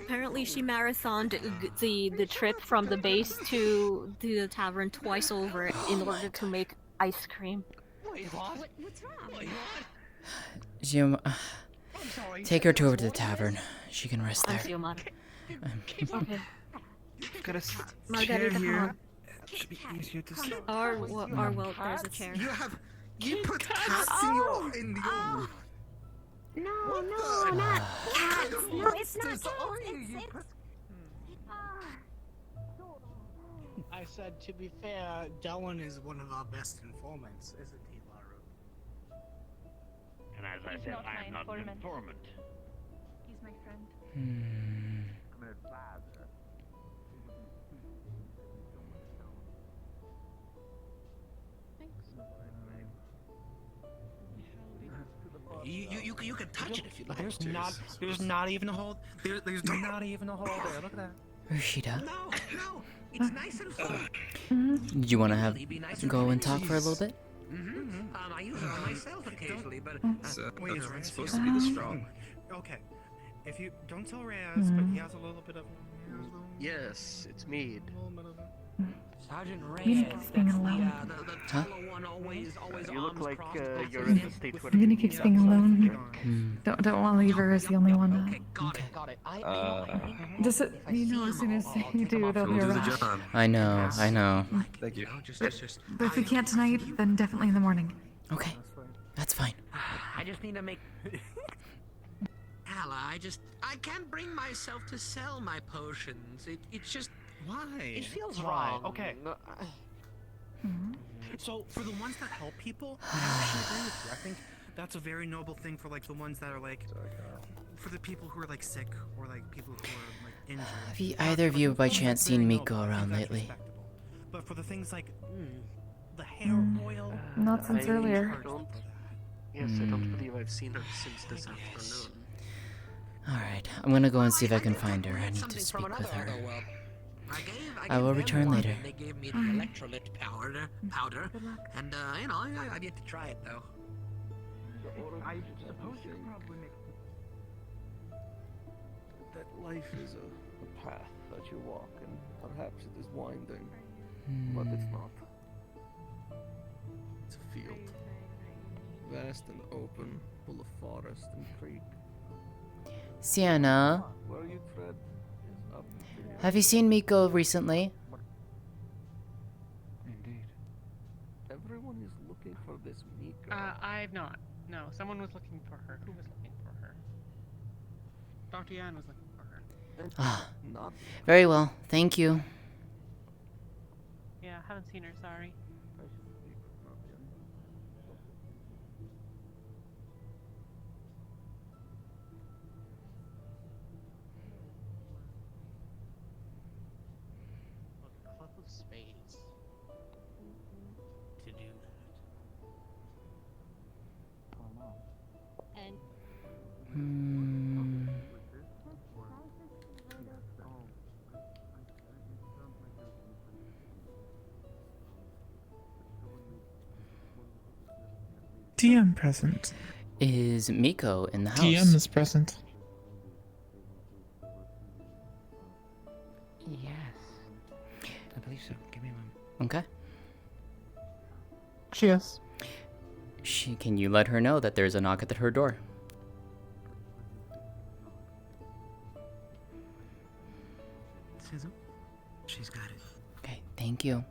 apparently she marathoned the trip from the base to the tavern twice over in order to make ice cream. Wait, what? What's wrong? Take her over to the tavern. She can rest I'm there. Giamara. Okay. Got a Margarita, come on. Should be easier to see. Or well, there's a chair. You put cats in your No, not cats. No, it's not cats. I said, to be fair, Delwyn is one of our best informants, isn't he, Laru? And as I said, I am not an informant. He's my friend. I'm an advisor. You can touch it if you like. There's not even a hole. There's not even a hole there. Look at that. Rashida, No, it's nice and full. did you want to go and talk for a little bit? I use it on myself occasionally, but Wait, aren't supposed to be this strong. Okay, if you don't tell Reyes, but he has a little bit of. Yes, it's mead. Sergeant Munich keeps being alone. Huh? You look like you're in the state where Munich keeps being alone. Hmm. Don't want to leave her as the only one. Got it. Just you know, as soon as you do, it'll be a wrap. I know. Thank you. But if we can't tonight, then definitely in the morning. Okay, that's fine. I just need to make. Ella, I can't bring myself to sell my potions. It's just. Why? It feels wrong. Okay. So for the ones that help people, I actually agree with you. I think that's a very noble thing for like the ones that are like, for the people who are like sick or like people who are like injured. Have either of you by chance seen Miko around lately? But for the things like the hair oil, Not since earlier. Yes, I don't believe I've seen her since this afternoon. Alright, I'm gonna go and see if I can find her. I need to speak with her. I will return later. They gave me the electrolyte powder, and you know, I've yet to try it though. I suppose you could probably make that life is a path that you walk, and perhaps it is winding, but it's not. It's a field, vast and open, full of forest and creek. Sienna, Where you tread is up to you. have you seen Miko recently? Indeed. Everyone is looking for this Miko. I've not. No, someone was looking for her. Who was looking for her? Dr. Yan was looking for her. Ah, Not very well. Thank you. Yeah, haven't seen her, sorry. Club of Spades. To do that. And TM present. Is Miko in the house? TM is present. Yes. I believe so. Give me one. Okay. She is. Can you let her know that there's a knock at her door? Sizzle? She's got it. Okay, thank you.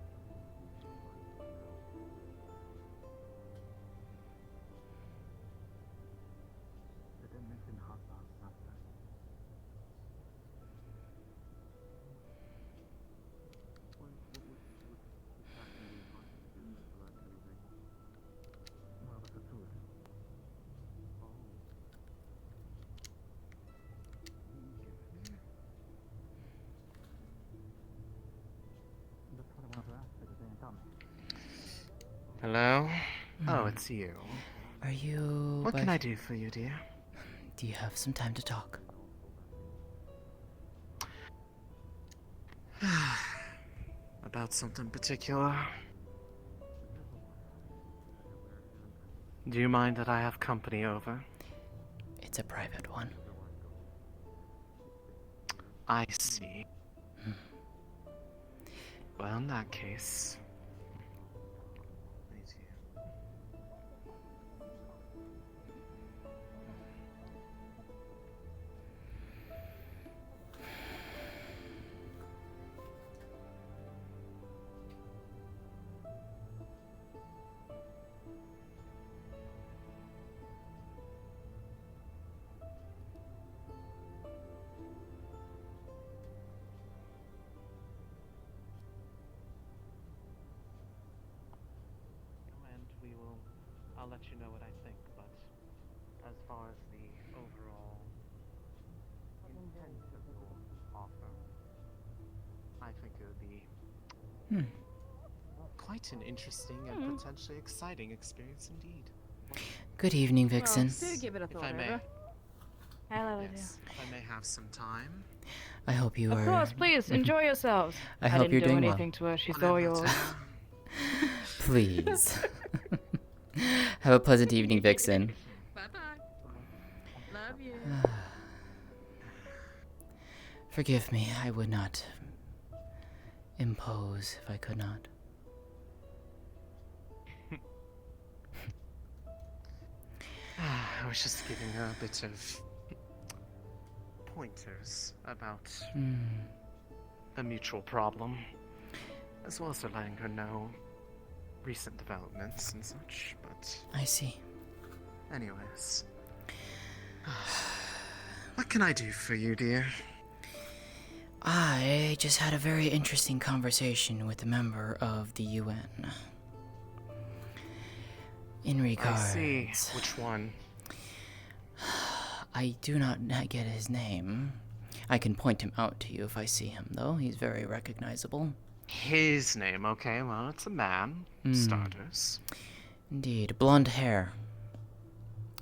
Hello? Oh, it's you. Are you... What can I do for you, dear? Do you have some time to talk? About something particular? Do you mind that I have company over? It's a private one. I see. Well, in that case... I'll let you know what I think, but as far as the overall intent of your offer, I think it would be quite an interesting and potentially exciting experience indeed. Good evening, Vixen. If I may. Hello, Yes, if I may have some time. I hope you are... Of course, please enjoy yourselves. I hope you're doing didn't do well. anything to her. She's all yours. Please. Have a pleasant evening, Vixen. Bye-bye. Love you. Forgive me, I would not impose if I could not. I was just giving her a bit of pointers about the mutual problem, as well as letting her know recent developments and such, but... I see. Anyways. What can I do for you, dear? I just had a very interesting conversation with a member of the UN. In regards... I see. Which one? I do not get his name. I can point him out to you if I see him, though. He's very recognizable. His name, okay, well, it's a man. Starters. Indeed. Blonde hair.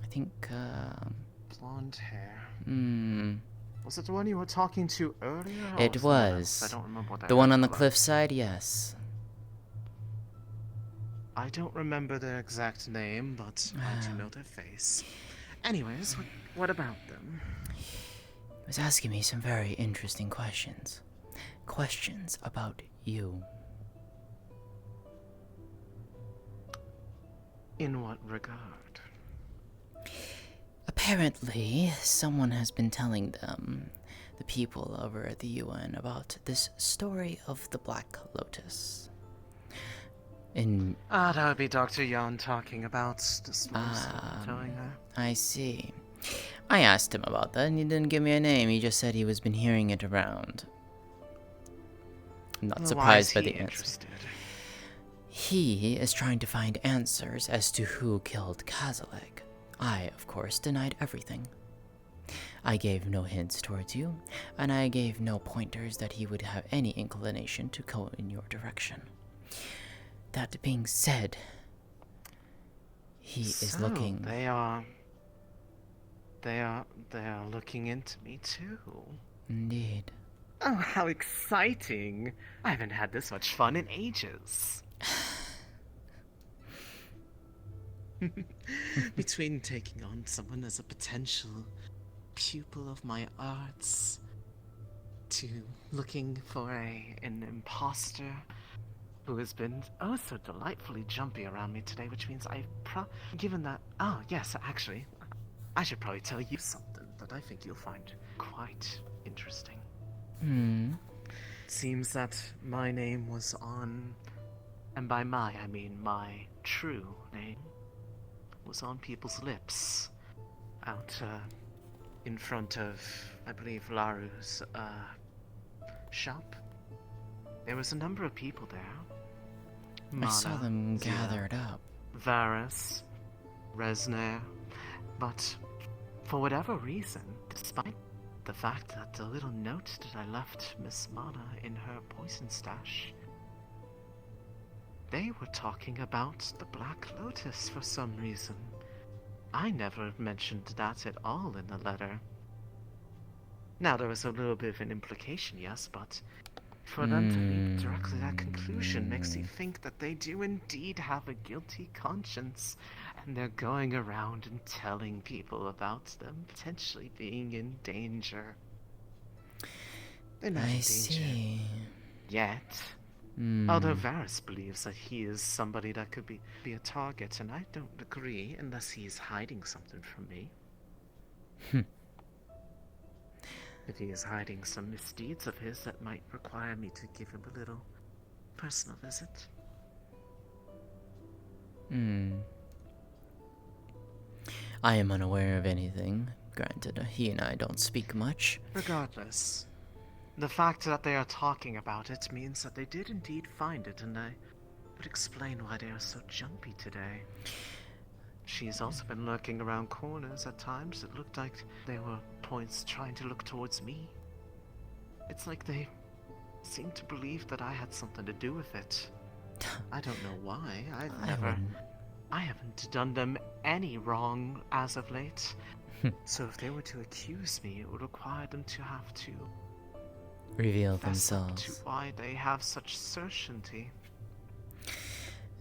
I think, Blonde hair. Hmm. Was it the one you were talking to earlier? It was. I don't remember what the one on the cliffside, yes. I don't remember their exact name, but I do know their face. Anyways, what about them? He was asking me some very interesting questions. Questions about you. In what regard? Apparently, someone has been telling them, the people over at the UN, about this story of the Black Lotus. That would be Dr. Yan talking about the stories I'm telling her. I see. I asked him about that, and he didn't give me a name. He just said he was been hearing it around. I'm not surprised by the answer. He is trying to find answers as to who killed Kazaleg. I, of course, denied everything. I gave no hints towards you, and I gave no pointers that he would have any inclination to go in your direction. That being said, he is looking... They are looking into me too. Indeed. Oh, how exciting! I haven't had this much fun in ages. Between taking on someone as a potential pupil of my arts, to looking for an imposter who has been oh so delightfully jumpy around me today, which means given that... Oh, yes, actually, I should probably tell you something that I think you'll find quite interesting. Seems that my name was on... And by my, I mean my true name was on people's lips out in front of, I believe, Laru's shop. There was a number of people there. I saw them gathered up. Varus, Resner, but for whatever reason, despite the fact that the little note that I left Miss Mana in her poison stash, they were talking about the Black Lotus for some reason. I never mentioned that at all in the letter. Now, there was a little bit of an implication, yes, but for them to leap directly to that conclusion makes me think that they do indeed have a guilty conscience, and they're going around and telling people about them potentially being in danger. They're not in danger see. yet. Although Varus believes that he is somebody that could be a target, and I don't agree unless he is hiding something from me. If he is hiding some misdeeds of his, that might require me to give him a little personal visit. I am unaware of anything. Granted, he and I don't speak much. Regardless, the fact that they are talking about it means that they did indeed find it, and I would explain why they are so jumpy today. She's also been lurking around corners at times. It looked like they were points trying to look towards me. It's like they seem to believe that I had something to do with it. I don't know why. I haven't done them any wrong as of late. So if they were to accuse me, it would require them to have to reveal fess up themselves. to why they have such certainty.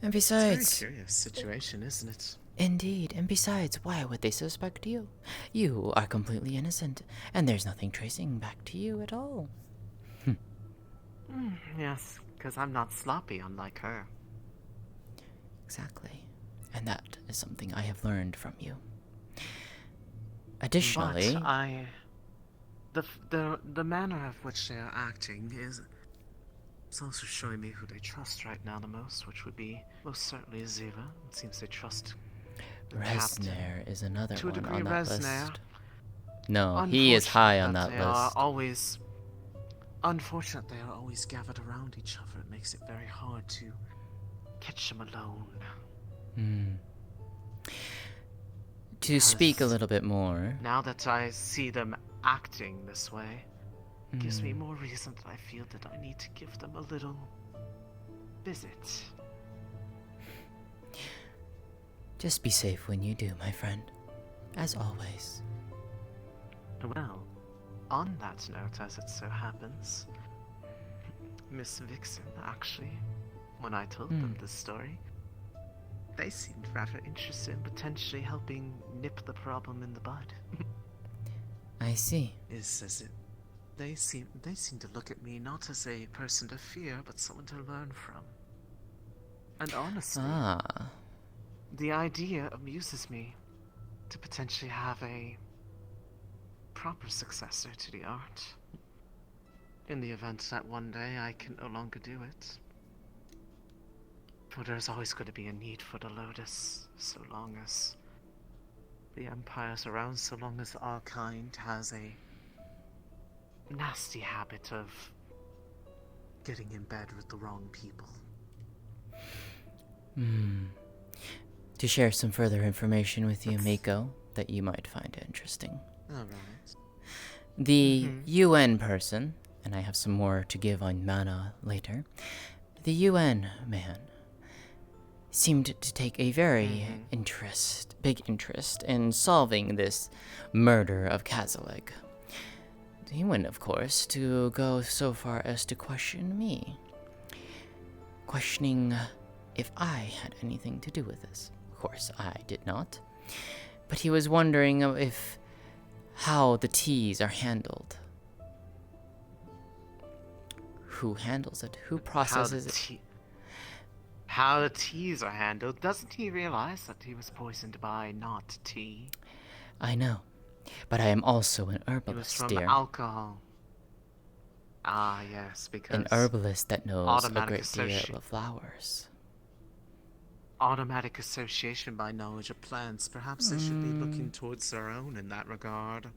And besides... It's a very curious situation, isn't it? Indeed, and besides, why would they suspect you? You are completely innocent, and there's nothing tracing back to you at all. Yes, because I'm not sloppy, unlike her. Exactly. And that is something I have learned from you. Additionally, but the manner of which they are acting is it's also showing me who they trust right now the most, which would be most certainly Ziva. It seems they trust the captain. Resner is another To a one degree, on that Resner. list. No, he is high on that they list. Are always unfortunate they are always gathered around each other. It makes it very hard to catch them alone. To speak a little bit more. Now that I see them acting this way, gives me more reason that I feel that I need to give them a little visit. Just be safe when you do, my friend. As always. Well, on that note, as it so happens, Miss Vixen, actually, when I told them this story, they seemed rather interested in potentially helping nip the problem in the bud. I see. They seem to look at me not as a person to fear, but someone to learn from. And honestly, the idea amuses me to potentially have a proper successor to the art. In the event that one day I can no longer do it. For there's always going to be a need for the Lotus, so long as the Empire's around, so long as our kind has a nasty habit of getting in bed with the wrong people. To share some further information with you, Mako, that you might find interesting. Alright. The UN person, and I have some more to give on mana later, the UN man seemed to take a very big interest in solving this murder of Kazaleg. He went, of course, to go so far as to question me. Questioning if I had anything to do with this. Of course, I did not. But he was wondering how the teas are handled. Who handles it? Who processes it? How the teas are handled? Doesn't he realize that he was poisoned by not tea? I know. But I am also an It was herbalist, from dear. alcohol. Ah, yes, because An herbalist that knows a great deal of flowers. Automatic association by knowledge of plants. Perhaps they should be looking towards their own in that regard.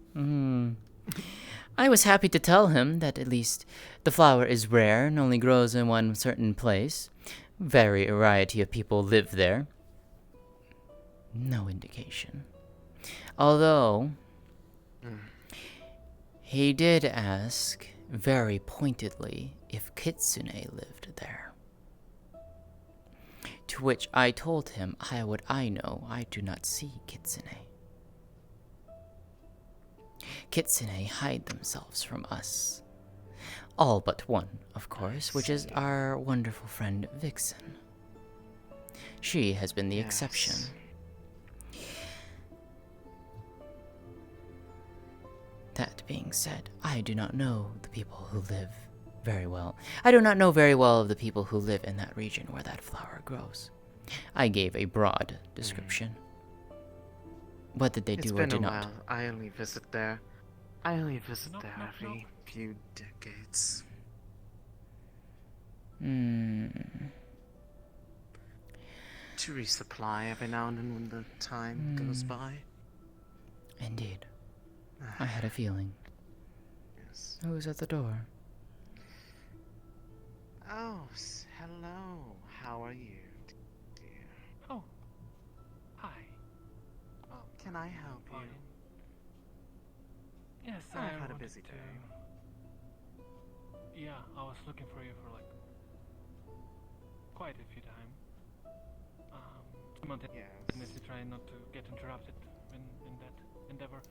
I was happy to tell him that at least the flower is rare and only grows in one certain place. Very variety of people live there. No indication. Although, he did ask very pointedly if Kitsune lived there. To which I told him, how would I know? I do not see Kitsune. Kitsune hide themselves from us. All but one, of course, which is our wonderful friend Vixen. She has been the exception. That being said, I do not know the people who live very well. I do not know very well of the people who live in that region where that flower grows. I gave a broad description. What did they do or did not? It's been a while. I only visit there every few decades. To resupply every now and then when the time goes by. Indeed. I had a feeling. Yes. Who's at the door? Oh, hello. How are you, dear? Oh, hi. Can I help you? Yes, I've had a busy day. Yeah, I was looking for you for like quite a few times. Simultaneously trying not to get interrupted in that endeavor.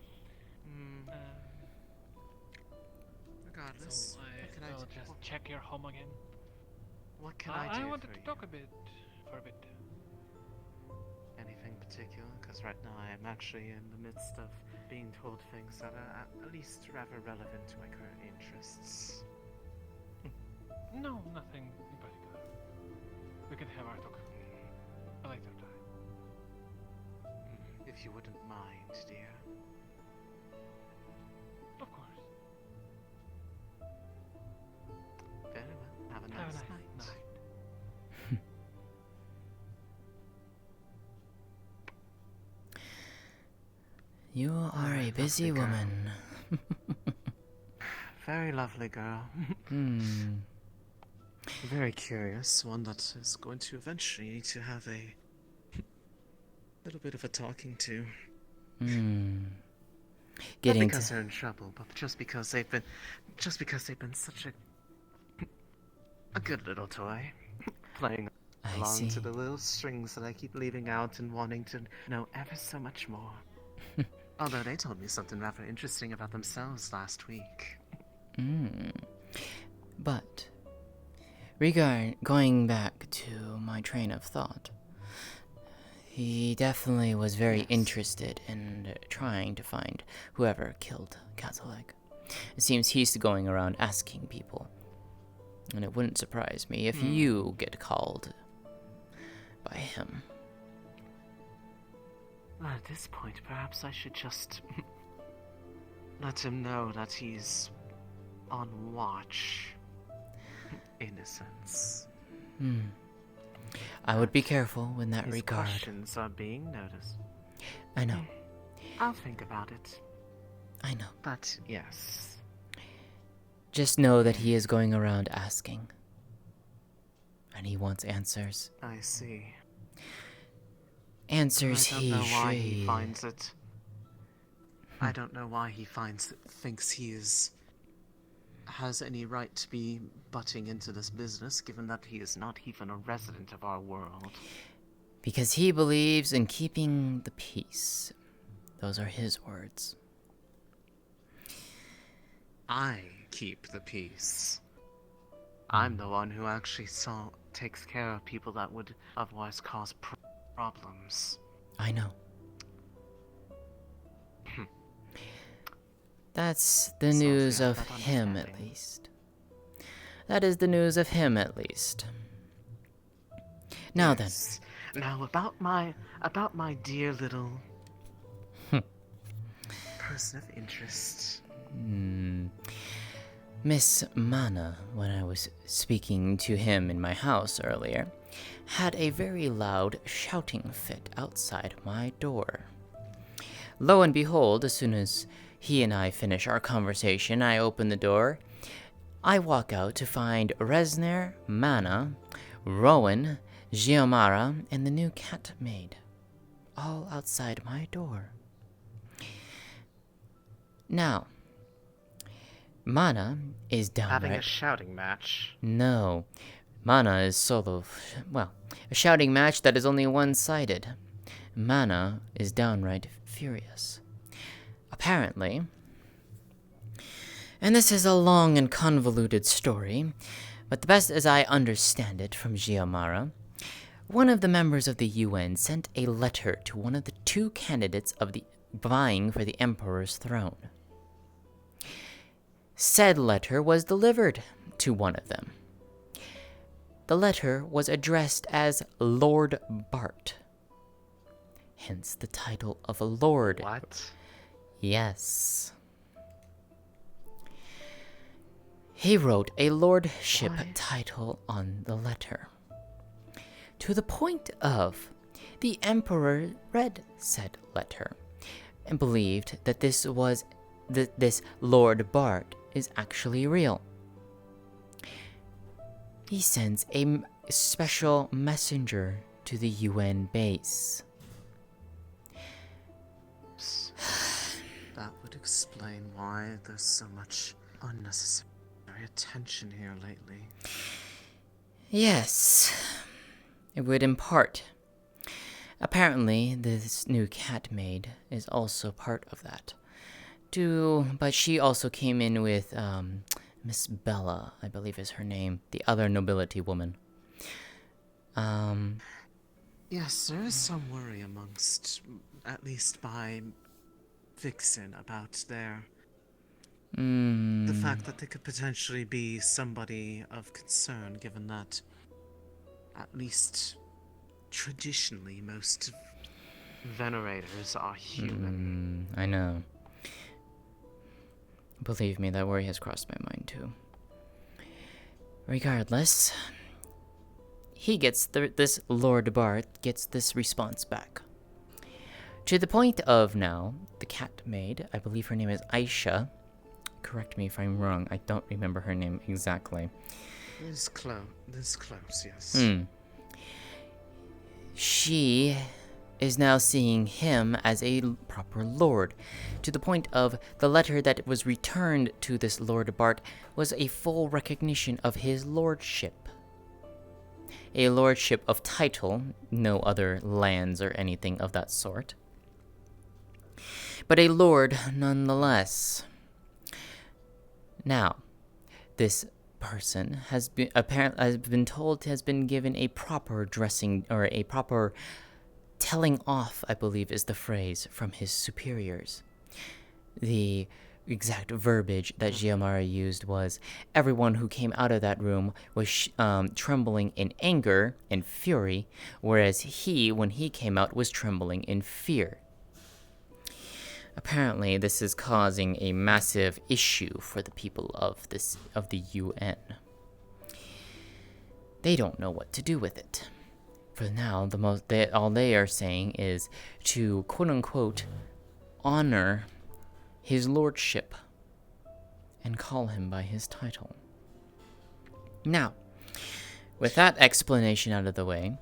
Regardless, So I'll just check your home again. What can I do I wanted for to you? talk for a bit. Anything particular? Because right now I am actually in the midst of being told things that are at least rather relevant to my current interests. No, nothing in particular. We can have our talk a later time. If you wouldn't mind, dear. Of course. Very well. Have a nice night. You are a busy woman. Very lovely girl. Very curious. One that is going to eventually need to have a little bit of a talking to. Not Getting because to... they're in trouble, but just because they've been such a good little toy. Playing along to the little strings that I keep leaving out and wanting to know ever so much more. Although they told me something rather interesting about themselves last week. But, going back to my train of thought, he definitely was very interested in trying to find whoever killed Catholic. It seems he's going around asking people. And it wouldn't surprise me if you get called by him. Well, at this point, perhaps I should just let him know that he's on watch. In a sense. I would be careful in that His regard. questions are being noticed. I know. I'll think about it. I know. But yes. Just know that he is going around asking. And he wants answers. I see. Answers I don't know why he finds it. I don't know why he thinks he has any right to be butting into this business, given that he is not even a resident of our world. Because he believes in keeping the peace. Those are his words. I keep the peace. I'm the one who actually takes care of people that would otherwise cause problems. I know. That's the news of him, at least. That is the news of him, at least. Now then. Now about my dear little person of interest. Miss Mana, when I was speaking to him in my house earlier, had a very loud shouting fit outside my door. Lo and behold, as soon as he and I finish our conversation, I open the door. I walk out to find Resner, Mana, Rowan, Giomara, and the new cat maid, all outside my door. Now, Mana is downright... Having a shouting match? No. Mana is solo... Well, a shouting match that is only one-sided. Mana is downright furious. Apparently... And this is a long and convoluted story, but the best as I understand it from Giomara, one of the members of the UN sent a letter to one of the two candidates of the vying for the Emperor's throne. Said letter was delivered to one of them. The letter was addressed as Lord Bart. Hence the title of a lord. What? Yes. He wrote a lordship title on the letter. To the point of the Emperor read said letter and believed that this Lord Bart is actually real. He sends a special messenger to the UN base. That would explain why there's so much unnecessary attention here lately. Yes, it would impart. Apparently, this new cat maid is also part of that. But she also came in with Miss Bella, I believe is her name, the other nobility woman. Yes, there is some worry amongst, at least by Vixen, about their The fact that they could potentially be somebody of concern, given that, at least traditionally, most venerators are human. I know. Believe me, that worry has crossed my mind too. Regardless, he gets this Lord Bart gets this response back. To the point of now, the cat maid, I believe her name is Aisha. Correct me if I'm wrong, I don't remember her name exactly. This close, yes. She is now seeing him as a proper lord, to the point of the letter that was returned to this Lord Bart was a full recognition of his lordship. A lordship of title, no other lands or anything of that sort. But a lord nonetheless. Now, this person has been told has been given a proper dressing, or a proper telling off, I believe is the phrase, from his superiors. The exact verbiage that Giamara used was, everyone who came out of that room was trembling in anger and fury, whereas he, when he came out, was trembling in fear. Apparently, this is causing a massive issue for the people of the UN. They don't know what to do with it. For now, all they are saying is to quote-unquote honor his lordship and call him by his title. Now, with that explanation out of the way,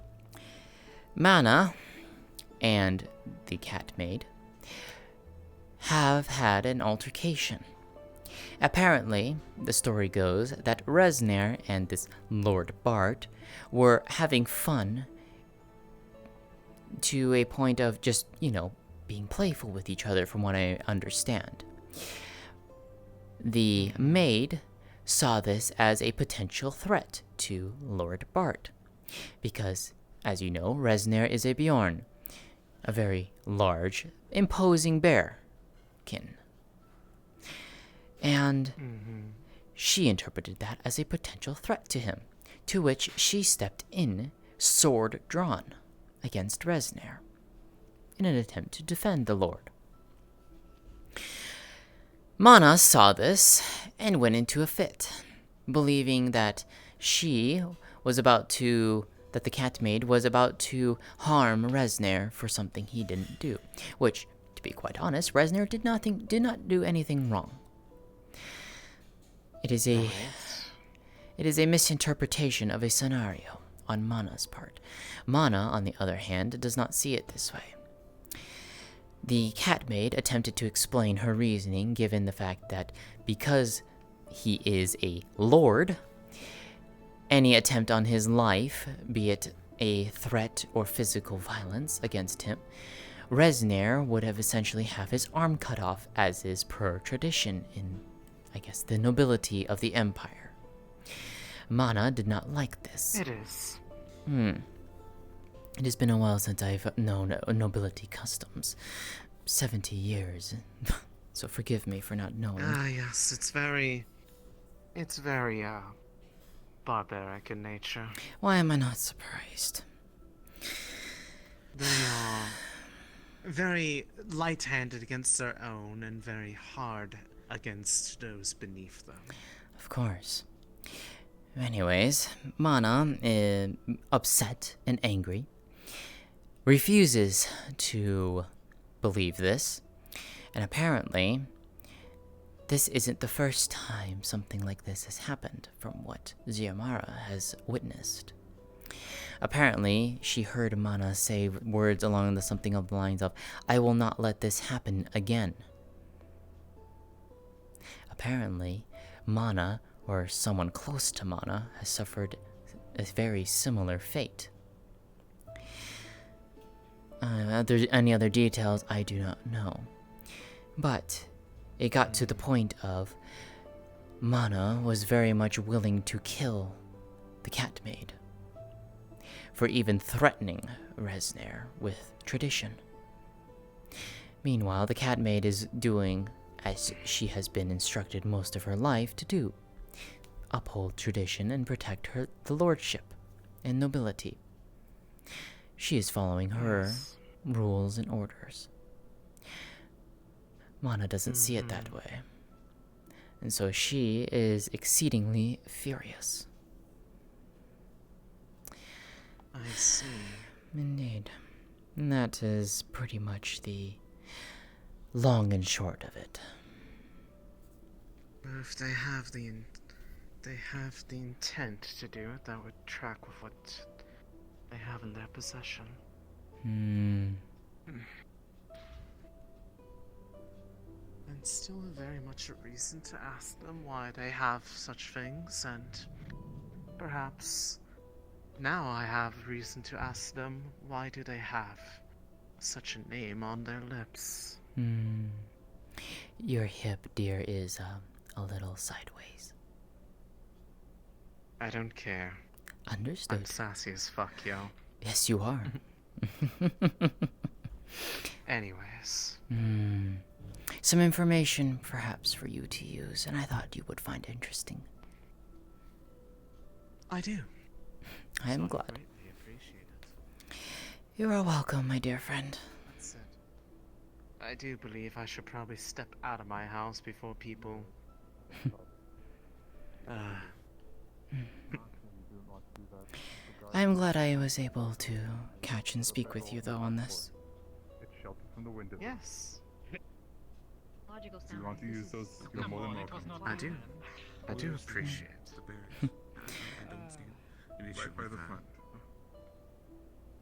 Mana and the cat maid have had an altercation. Apparently, the story goes that Resner and this Lord Bart were having fun to a point of just, being playful with each other, from what I understand. The maid saw this as a potential threat to Lord Bart, because, as you know, Resner is a Bjorn, a very large, imposing bearkin. And she interpreted that as a potential threat to him, to which she stepped in, sword drawn, against Resner, in an attempt to defend the Lord. Mana saw this and went into a fit, believing that the cat maid was about to harm Resner for something he didn't do, which, to be quite honest, Resner did not do anything wrong. It is a misinterpretation of a scenario on Mana's part. Mana, on the other hand, does not see it this way. The cat maid attempted to explain her reasoning, given the fact that because he is a lord, any attempt on his life, be it a threat or physical violence against him, Resner would have essentially have his arm cut off, as is per tradition in, I guess, the nobility of the empire. Mana did not like this. It is. It has been a while since I've known nobility customs. 70 years. So forgive me for not knowing. Yes, it's very barbaric in nature. Why am I not surprised? They are very light-handed against their own and very hard against those beneath them. Of course. Anyways, Mana, upset and angry, refuses to believe this, and apparently, this isn't the first time something like this has happened, from what Giamara has witnessed. Apparently, she heard Mana say words along something of the lines of, "I will not let this happen again." Apparently, Mana, or someone close to Mana, has suffered a very similar fate. Any other details, I do not know. But it got to the point of Mana was very much willing to kill the cat maid for even threatening Resner with tradition. Meanwhile, the cat maid is doing as she has been instructed most of her life to do. Uphold tradition and protect the lordship and nobility. She is following her rules and orders. Mana doesn't see it that way. And so she is exceedingly furious. I see. Indeed. And that is pretty much the long and short of it. If they have the intent to do it, that would track with what they have in their possession. And still very much a reason to ask them why they have such things, and perhaps now I have reason to ask them why do they have such a name on their lips. Your hip, dear, is a little sideways. I don't care. Understood. I'm sassy as fuck, yo. Yes, you are. Anyways. Some information, perhaps, for you to use, and I thought you would find interesting. I do. I am glad. Greatly appreciate it. You are welcome, my dear friend. That's it. I do believe I should probably step out of my house before people... I am glad I was able to catch and speak with you, though, on this. It's sheltered from the wind. Logical If you want to use those, you're more than welcome. I do. I do appreciate it. Right by the front.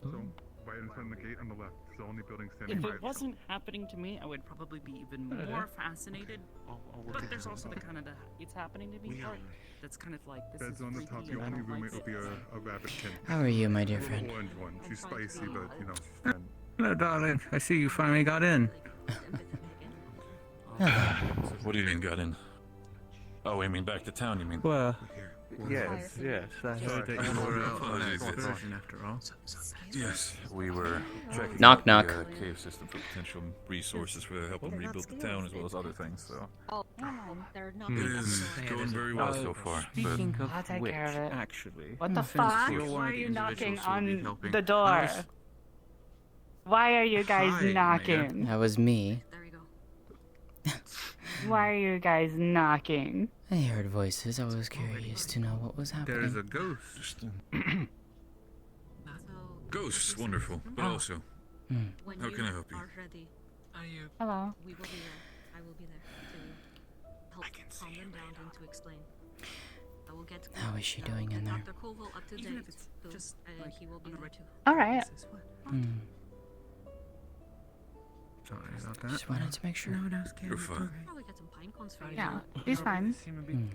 So, right in front of the gate on the left. It's the only building standing If by it wasn't happening to me, I would probably be even more fascinated. But there's also the kind of it's happening to me part that's kind of like this Beds is on the top. freaky Your and I only don't like roommate will it. be a rabbitkin. How are you, my dear A little friend? orange one. She's spicy, but you know, she's fun. Hello, darling. I see you finally got in. What do you mean got in? Oh, you mean back to town, you mean? Well, yes. I heard that you were Apologies, on it's- excursion after all. Yes, we were checking Knock, out knock. the cave system for potential resources for helping rebuild the town as well as other things, so... Oh, they're not. It is going very well so far, but... Speaking I'll of take which, care of it. actually, What the since fuck? you're one Why of are the you knocking individuals who will be on helping- the door? Why are you guys Hi, knocking? That was me. Why are you guys knocking? I heard voices. I was curious to know what was happening. There's a ghost. Ghosts, wonderful, but also... How can I help you? Hello. We will be there. I will be there to help calm them down and to explain. I will get. How is she doing in there? Dr. Colville up to Even date. if it's so, just, like, he will be there too. All right. Sorry about that. Just wanted to make sure. You're fine. Probably get some pine cones for you. Yeah, he's fine. Hmm.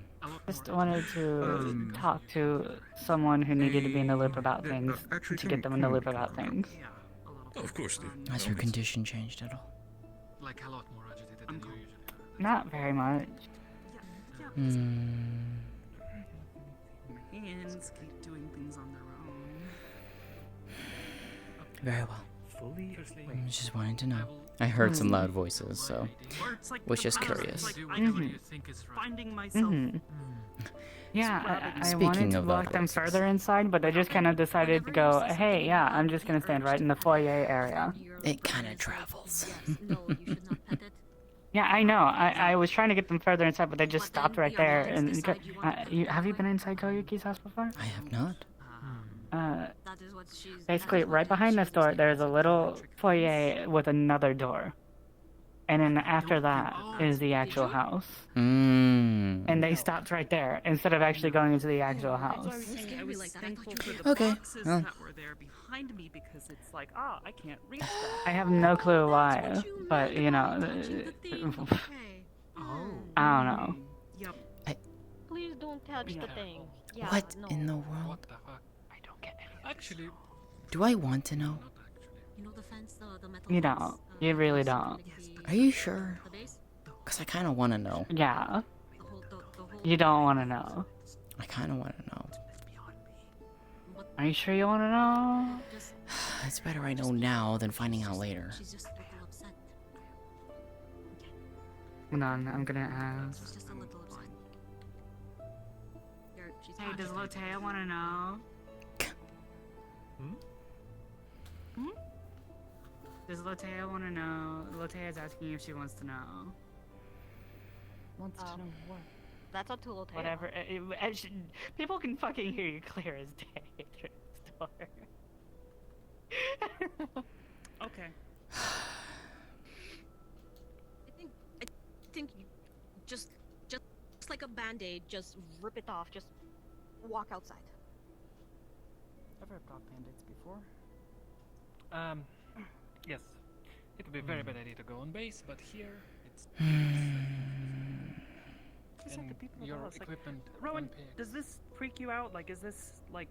Just wanted to talk to someone who needed to be in the loop about things, to get them in the loop about things. Oh, of course, dude. Has her condition changed at all? Like a lot more agitated than you usually are. Not very much. My hands keep doing things on their own. Very well. Fully Just wanted to know. I heard some loud voices, so was just curious. Finding myself. Yeah, I Speaking wanted to of walk loud them voices. further inside, but I just kind of decided to go, hey, yeah, I'm just going to stand right in the foyer area. It kind of travels. Yeah, I know. I was trying to get them further inside, but they just stopped right there. And have you been inside Koyuki's house before? I have not. Basically, right behind this door, there's a little foyer with another door. And then after that is the actual house. And they stopped right there instead of actually going into the actual house. I was thankful for the Okay, boxes well. that were there behind me because it's like, I can't reach that. I have no clue why, but you know, I don't know. Please don't touch the thing. Yeah, What no. in the world? What the fuck? I don't get it. Actually, Do I want to know? You know the fence, the metal You fence, don't. You really don't. Are you sure? Because I kind of want to know. Yeah. You don't want to know. I kind of want to know. Are you sure you want to know? It's better I know now than finding out later. She's just a little upset. Hold on, I'm gonna ask. It's just a little one. She's Hey, does Lótëa want to know? Does Lótëa want to know? Lótëa is asking if she wants to know. Wants to know what? That's up to Lótëa. Whatever. People can fucking hear you clear as day through this door. Okay. I think you just like a band-aid, just rip it off, just walk outside. Ever brought band-aids before? Yes. It would be a very bad idea to go on base, but here it's. And your equipment. Rowan, does this freak you out? Like, is this like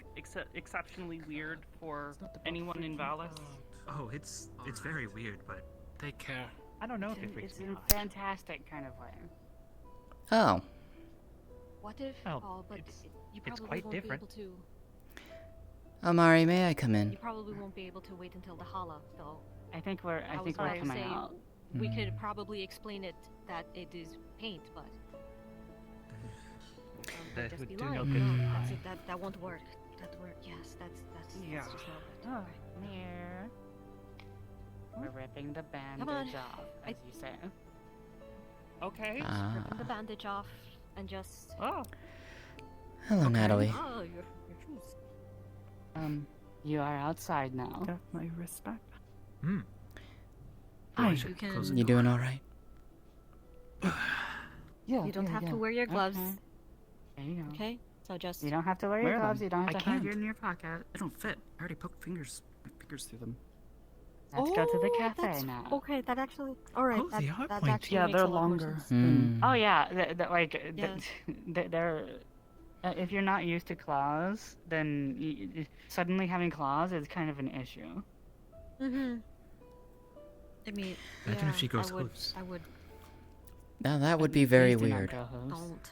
exceptionally weird for anyone in Valis? Oh, it's very weird, but take care. I don't know if it freaks It's me in out. a fantastic kind of way. Oh. What if? Well, but you it's probably quite won't different. be able to. Amari, may I come in? You probably won't be able to wait until the Hala, though. I think we're was coming going to say, out. We could probably explain it that it is paint, but That just would be do lying. no good. No, that's it. That won't work. That work. Yes, that's Yeah. just no good. Oh, here. We're ripping the Come on. bandage off, as you say. Okay. Ripping the bandage off and just. Oh. Hello, Natalie. Oh, your shoes. You are outside now. Got my wrist back. Hi. You doing all right? Yeah. You don't have to wear your gloves. Okay. There you go. Okay, so just. You don't have to wear your gloves. You don't have I to can't. have your in your pocket. They don't fit. I already poked my fingers through them. Let's go to the Oh, cafe that's- now. Okay, that actually. All right. Oh, they are that pointy. actually Yeah, makes they're a lot more longer. sense. Oh yeah, Yeah. they're. If you're not used to claws, then suddenly having claws is kind of an issue. Mhm. I mean, Imagine if she grows I would, hooves. I would. Now that would be very Please do not weird. grow hooves. Don't.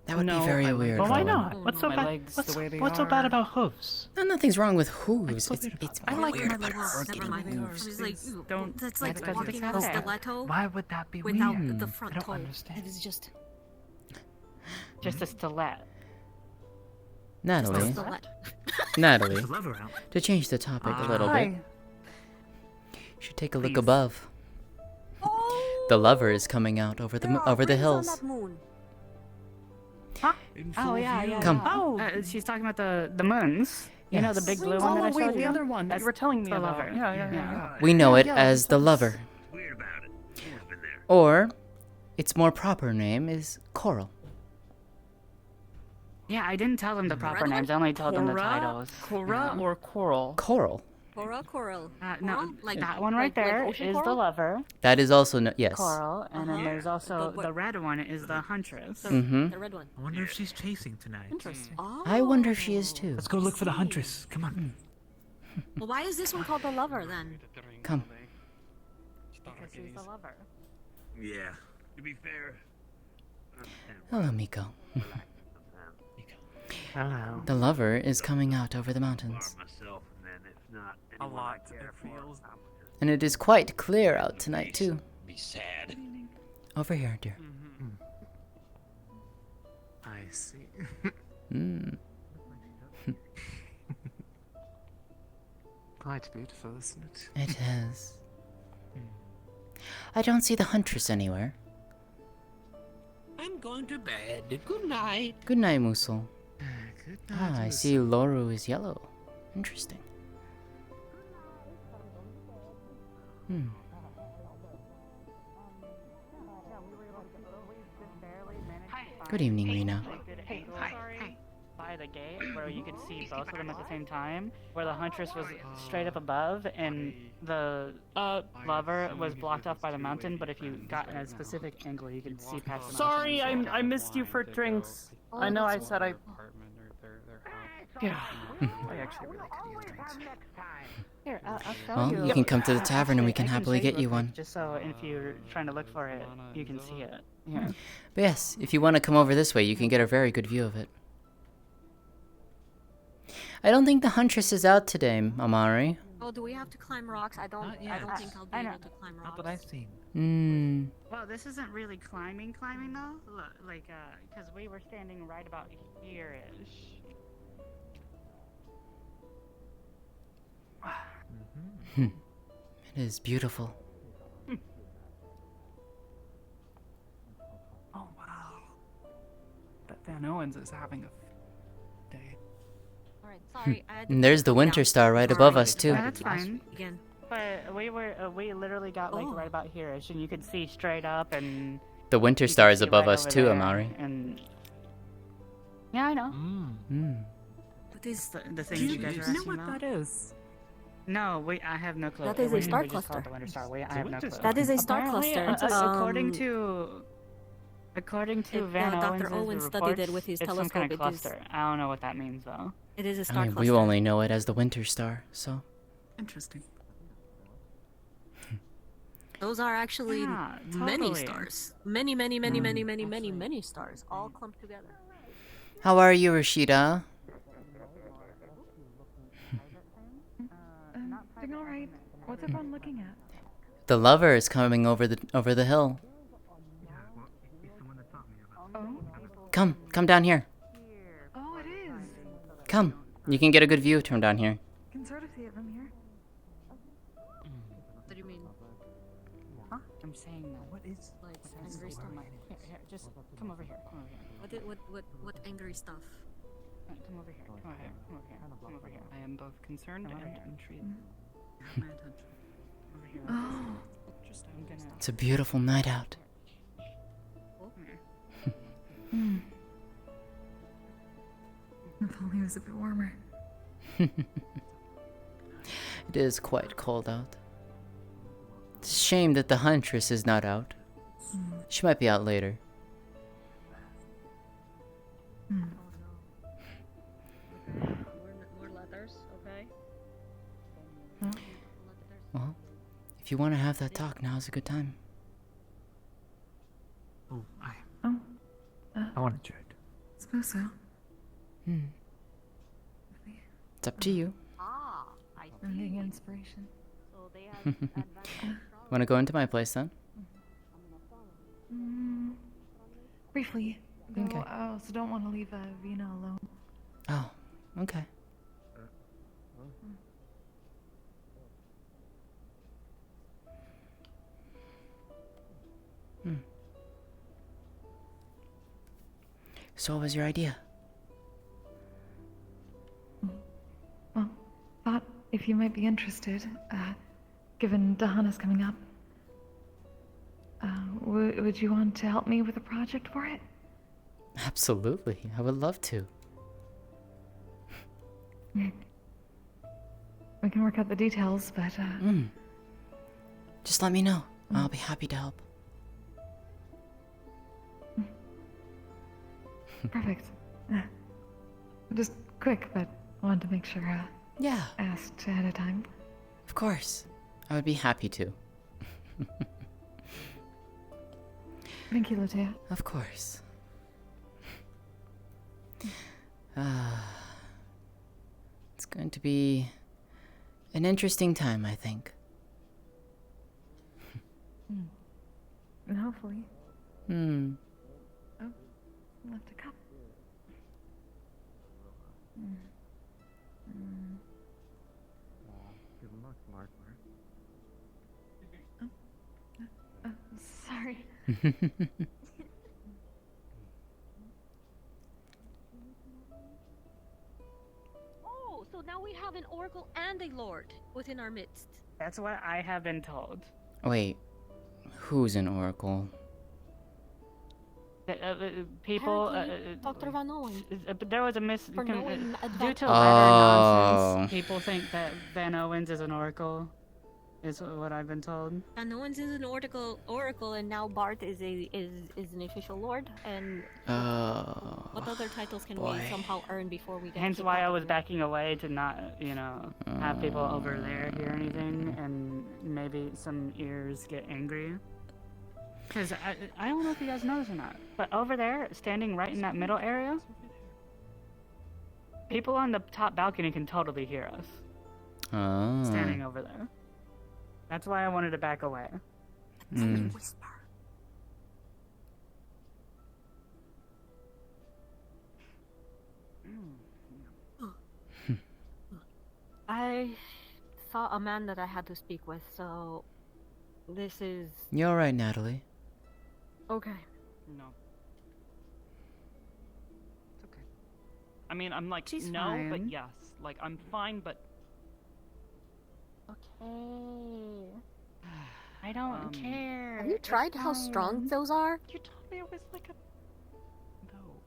That would No, be very I weird. Well, why Rowan. not? What's so My bad? legs the way they What's so bad are. about hooves? No, nothing's wrong with hooves. so It's weird about I like weird my about legs. her Never getting mind. hooves. I was like, ooh, Don't- that's like that's walking because on a it's bad. stiletto Why would that be without weird? the front I don't toe. understand. It is just. Just a stiletto. Natalie, stiletto. Natalie, There's a lever out. to change the topic a little bit, Hi. you should take a look Please. above. The lover is coming out over the hills. Huh? Oh yeah. Come. Oh. She's talking about the moons. You know the big blue one that I showed you. The other one that That's you were telling me the about. lover. Yeah. We know it Yeah, as the that's- lover, Weird about it. Who's been there? or its more proper name is Coral. Yeah, I didn't tell them the proper Red one? names. I only told them the Cora? titles. Cora or coral? Coral. Coral. No, Coral? Like that one right there ocean is the coral? lover, That is also yes. Coral, and then Uh-huh. there's also But- the red one is the huntress. Mm-hmm. The red one. I wonder if she's chasing tonight. Interesting. Oh. I wonder if she is too. Let's go look for the huntress. Come on. Well, why is this one called the lover then? Come. Because she's the lover. Yeah. To be fair. Hello, Miko. Hello. The lover is coming out over the mountains, Myself, and then if not, A anyone lot. I care It for, feels. and it is quite clear out tonight too. Be sad. Over here, dear. I see. Mm. Quite beautiful, isn't it? It is. I don't see the huntress anywhere. I'm going to bed. Good night. Good night, Musul. Good I see Loru is yellow. Interesting. Good evening, Rena. By the gate, where you could see both of them at the same time, where the huntress was straight up above, and the lover was blocked off by the mountain. But if you got in a specific angle, you could see past the mountain. Sorry, I missed you for drinks. I know I said I. Apartment or their house. Yeah. I actually really could use drinks. Here, I'll show Well, you. you can come to the tavern and we can I happily show get you real quick, one. Just so if you're trying to look for it, you can see it. Yeah. But yes, if you want to come over this way, you can get a very good view of it. I don't think the huntress is out today, Amari. Oh, do we have to climb rocks? I don't think I'll be able to climb rocks. Not what I've seen. Hmm. Well, this isn't really climbing though. Look, like, because we were standing right about here-ish. It is beautiful. Oh wow. But Van Owens is having a day. Alright, sorry. I had to And there's the winter star right above us too. Yeah, that's fine. Again. But we literally got like right about here-ish, and you could see straight up, and The winter you could star is see above right us over too, there, Amari. And yeah, I know. What is the thing you guys are asking about? That is. No, I have no clue. That is a We star just call it cluster. the winter star. I have no clue. That is a star Apparently, cluster. According to Van Owens' Dr. Owen studied it with his it's some kind of telescope. It is- cluster. I don't know what that means though. It is a I star mean, cluster. we only know it as the winter star, so. Interesting. Those are actually Yeah, many totally. stars. Many stars all clumped together. How are you, Rashida? Doing all right. What's everyone looking at? The lover is coming over the hill. Oh. Come down here. Oh, it is. Come. You can get a good view from down here. You can sort of see it from here. What do you mean? Huh? I'm saying that. What is like angry stuff? Here, just come over here. Come over here. What angry stuff? Come over here. Come over here. Come over here. Come over here. I am both concerned Come over and here. intrigued. My attention. Over here. Oh. Just I'm gonna. It's a beautiful night out. If only it was a bit warmer. It is quite cold out. It's a shame that the huntress is not out. She might be out later. More letters, okay? Well, if you want to have that talk, now's a good time. Oh, I want to check. suppose so. It's up to you. I'm getting inspiration. Want to go into my place then? Briefly. Though Okay. I also don't want to leave Vina alone. Oh, okay. So what was your idea? Well, thought if you might be interested, given Dahana's coming up, would you want to help me with a project for it? Absolutely, I would love to. We can work out the details, but Just let me know. I'll be happy to help. perfect. Just quick, but wanted to make sure. Yeah. Asked ahead of time. Of course. I would be happy to. Thank you, Lótëa. Of course. It's going to be an interesting time, I think. And hopefully. Hmm. Oh, left a cup. Good luck, Mark. Sorry. Oh, so now we have an oracle and a lord within our midst. That's what I have been told. Wait, who's an oracle? People. Apparently, Dr. Van Owen. But there was a For knowing due to Oh. letter nonsense. People think that Van Owens is an oracle. Is what I've been told. Van Owens is an oracle, and now Bart is an official lord. And what other titles can we somehow earn before we get? Hence kicked why out I of was here? backing away to not, have people over there hear anything, and maybe some ears get angry. Because I don't know if you guys know this or not, but over there, standing right in that middle area, people on the top balcony can totally hear us. Oh. standing over there. That's why I wanted to back away. Mm. I saw a man that I had to speak with, so this is You alright, Natalie? okay. No. It's okay. I mean, I'm like, She's no, fine. but yes. Like, I'm fine, but... Okay. I don't care. Have you tried how strong those are? You told me it was like a...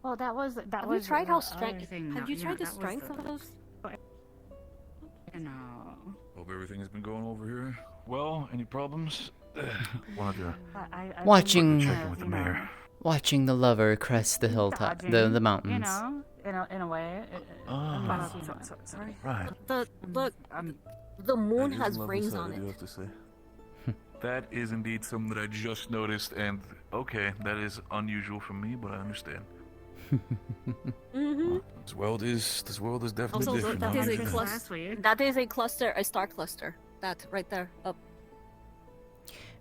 Well, that was Have you you tried the how other strength? thing, Have no, you you tried know, the that was strength the- of those? No. Hope everything has been going over here. Well, any problems? Wanted to Watching, check in with the mayor. watching the lover crest the hilltop, the You mountains. know, in a way. Sorry. Right. The moon That is has a lovely rings sight, on I do it. have to say. That is indeed something that I just noticed, and okay, that is unusual for me, but I understand. Mm-hmm. This world is definitely Also, different. that I'll is a admit that. cluster. That is a cluster, a star cluster. That right there. Up.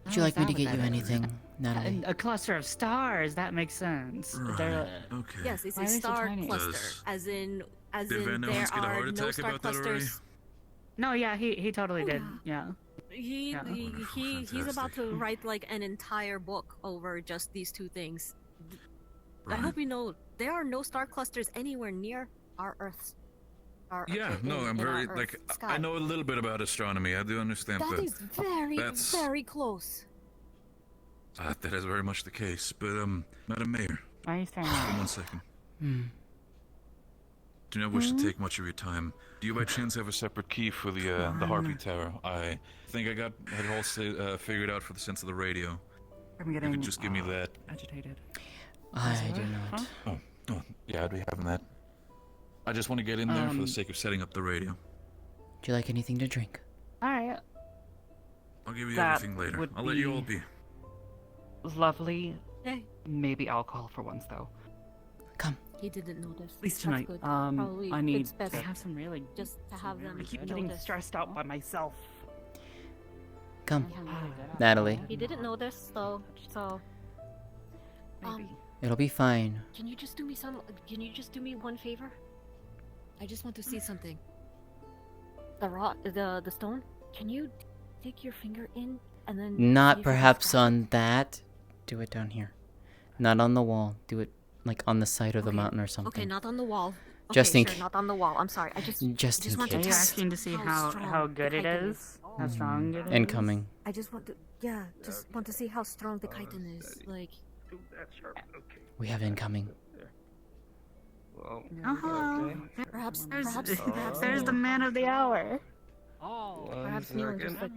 Would you like me to get you anything, Natalie? A cluster of stars. That makes sense. They're, Okay. Yes, it's Why a are they so star tiny? cluster. As in Did Van there Nelson's get a are heart no attack star about that already? clusters. No, yeah, he totally did. Yeah. He's about to write like an entire book over just these two things. I hope you know there are no star clusters anywhere near our Earth. Yeah, no, I'm in our very Earth like sky. I know a little bit about astronomy. I do understand That that. is very, That's very close. that is very much the case. But Madam Mayor, Why are you saying just that? 1 second. Hmm. Do not wish to take much of your time. Do you by chance have a separate key for the Harpy Tower? I think I had it all figured out for the sense of the radio. I'm You getting could just give me that. agitated. I do not. Oh, yeah, I'd be having that. I just want to get in there for the sake of setting up the radio. Would you like anything to drink? Alright. I'll give you That everything later. would I'll let you be all be. Lovely. Hey. Maybe alcohol for once, though. He didn't notice. At least That's tonight. good. I Probably need it's best to have some really. just to have them. I keep getting notice. stressed out by myself. Come, Natalie. He didn't notice, so. It'll be fine. Can you just do me Can you just do me one favor? I just want to see something. The rock, the stone. Can you take your finger in and then? see Not if perhaps it's on that. Do it down here. Not on the wall. Do it like on the side of the mountain or something. Okay, not on the wall. Okay, Just in sure, ca- not on the wall. I'm sorry. I just in want to case. Are you asking to see how strong good the it chitin is? How strong it is? Incoming. I just want to, just want to see how strong the chitin is. Like, We have incoming. perhaps There's the man of the hour. perhaps Neon just like.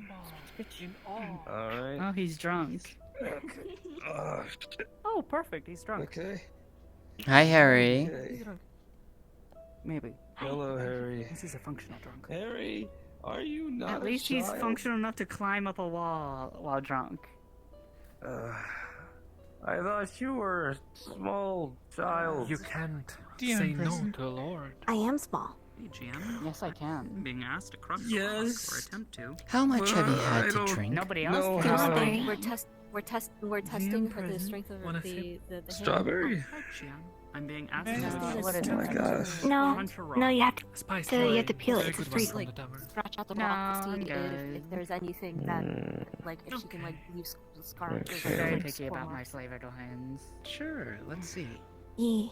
Alright. Oh, he's drunk. Oh, perfect. He's drunk. Okay. Hi, Harry. Okay. Maybe. Hello, Harry. This is a functional drunk. Harry, are you not At a least he's child? functional enough to climb up a wall while drunk. I thought you were a small child. You can't DM say no present. to a lord. I am small. Hey, GM. Yes, I can. Being asked to crush Yes. or attempt to. How much have you had I to don't drink? Nobody else know can. how. We're testing for the strength of Wanna the Strawberry? Hi, GM. I'm being asked Yeah, to what is Oh my it? gosh. No, you have to. Spice You have to Lane. peel it. Very It's good free. one from Like, the dumber. scratch out the No, rock to I'm see good. if there's anything that, like, if she can like leave scars. Okay. I'm very like, picky spore about my marks. flavored wines. Sure, let's see. Yeah.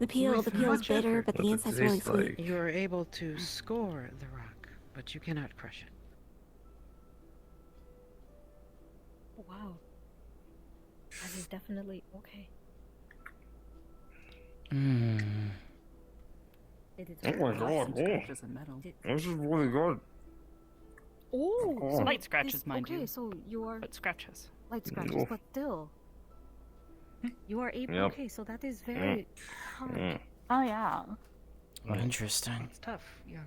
The peel is bitter, but the What's it inside's really taste sweet. like? You are able to score the rock, but you cannot crush it. Wow. That is definitely okay. Mm. It is Oh my god. Scratches and metal. This is really good. Oh, Oh. Light scratches, mind okay, you. so you are But scratches. light scratches, Oof. but still, you are able. Yep. Okay, so that is very. Oh yeah. Interesting. It's tough. Yeah.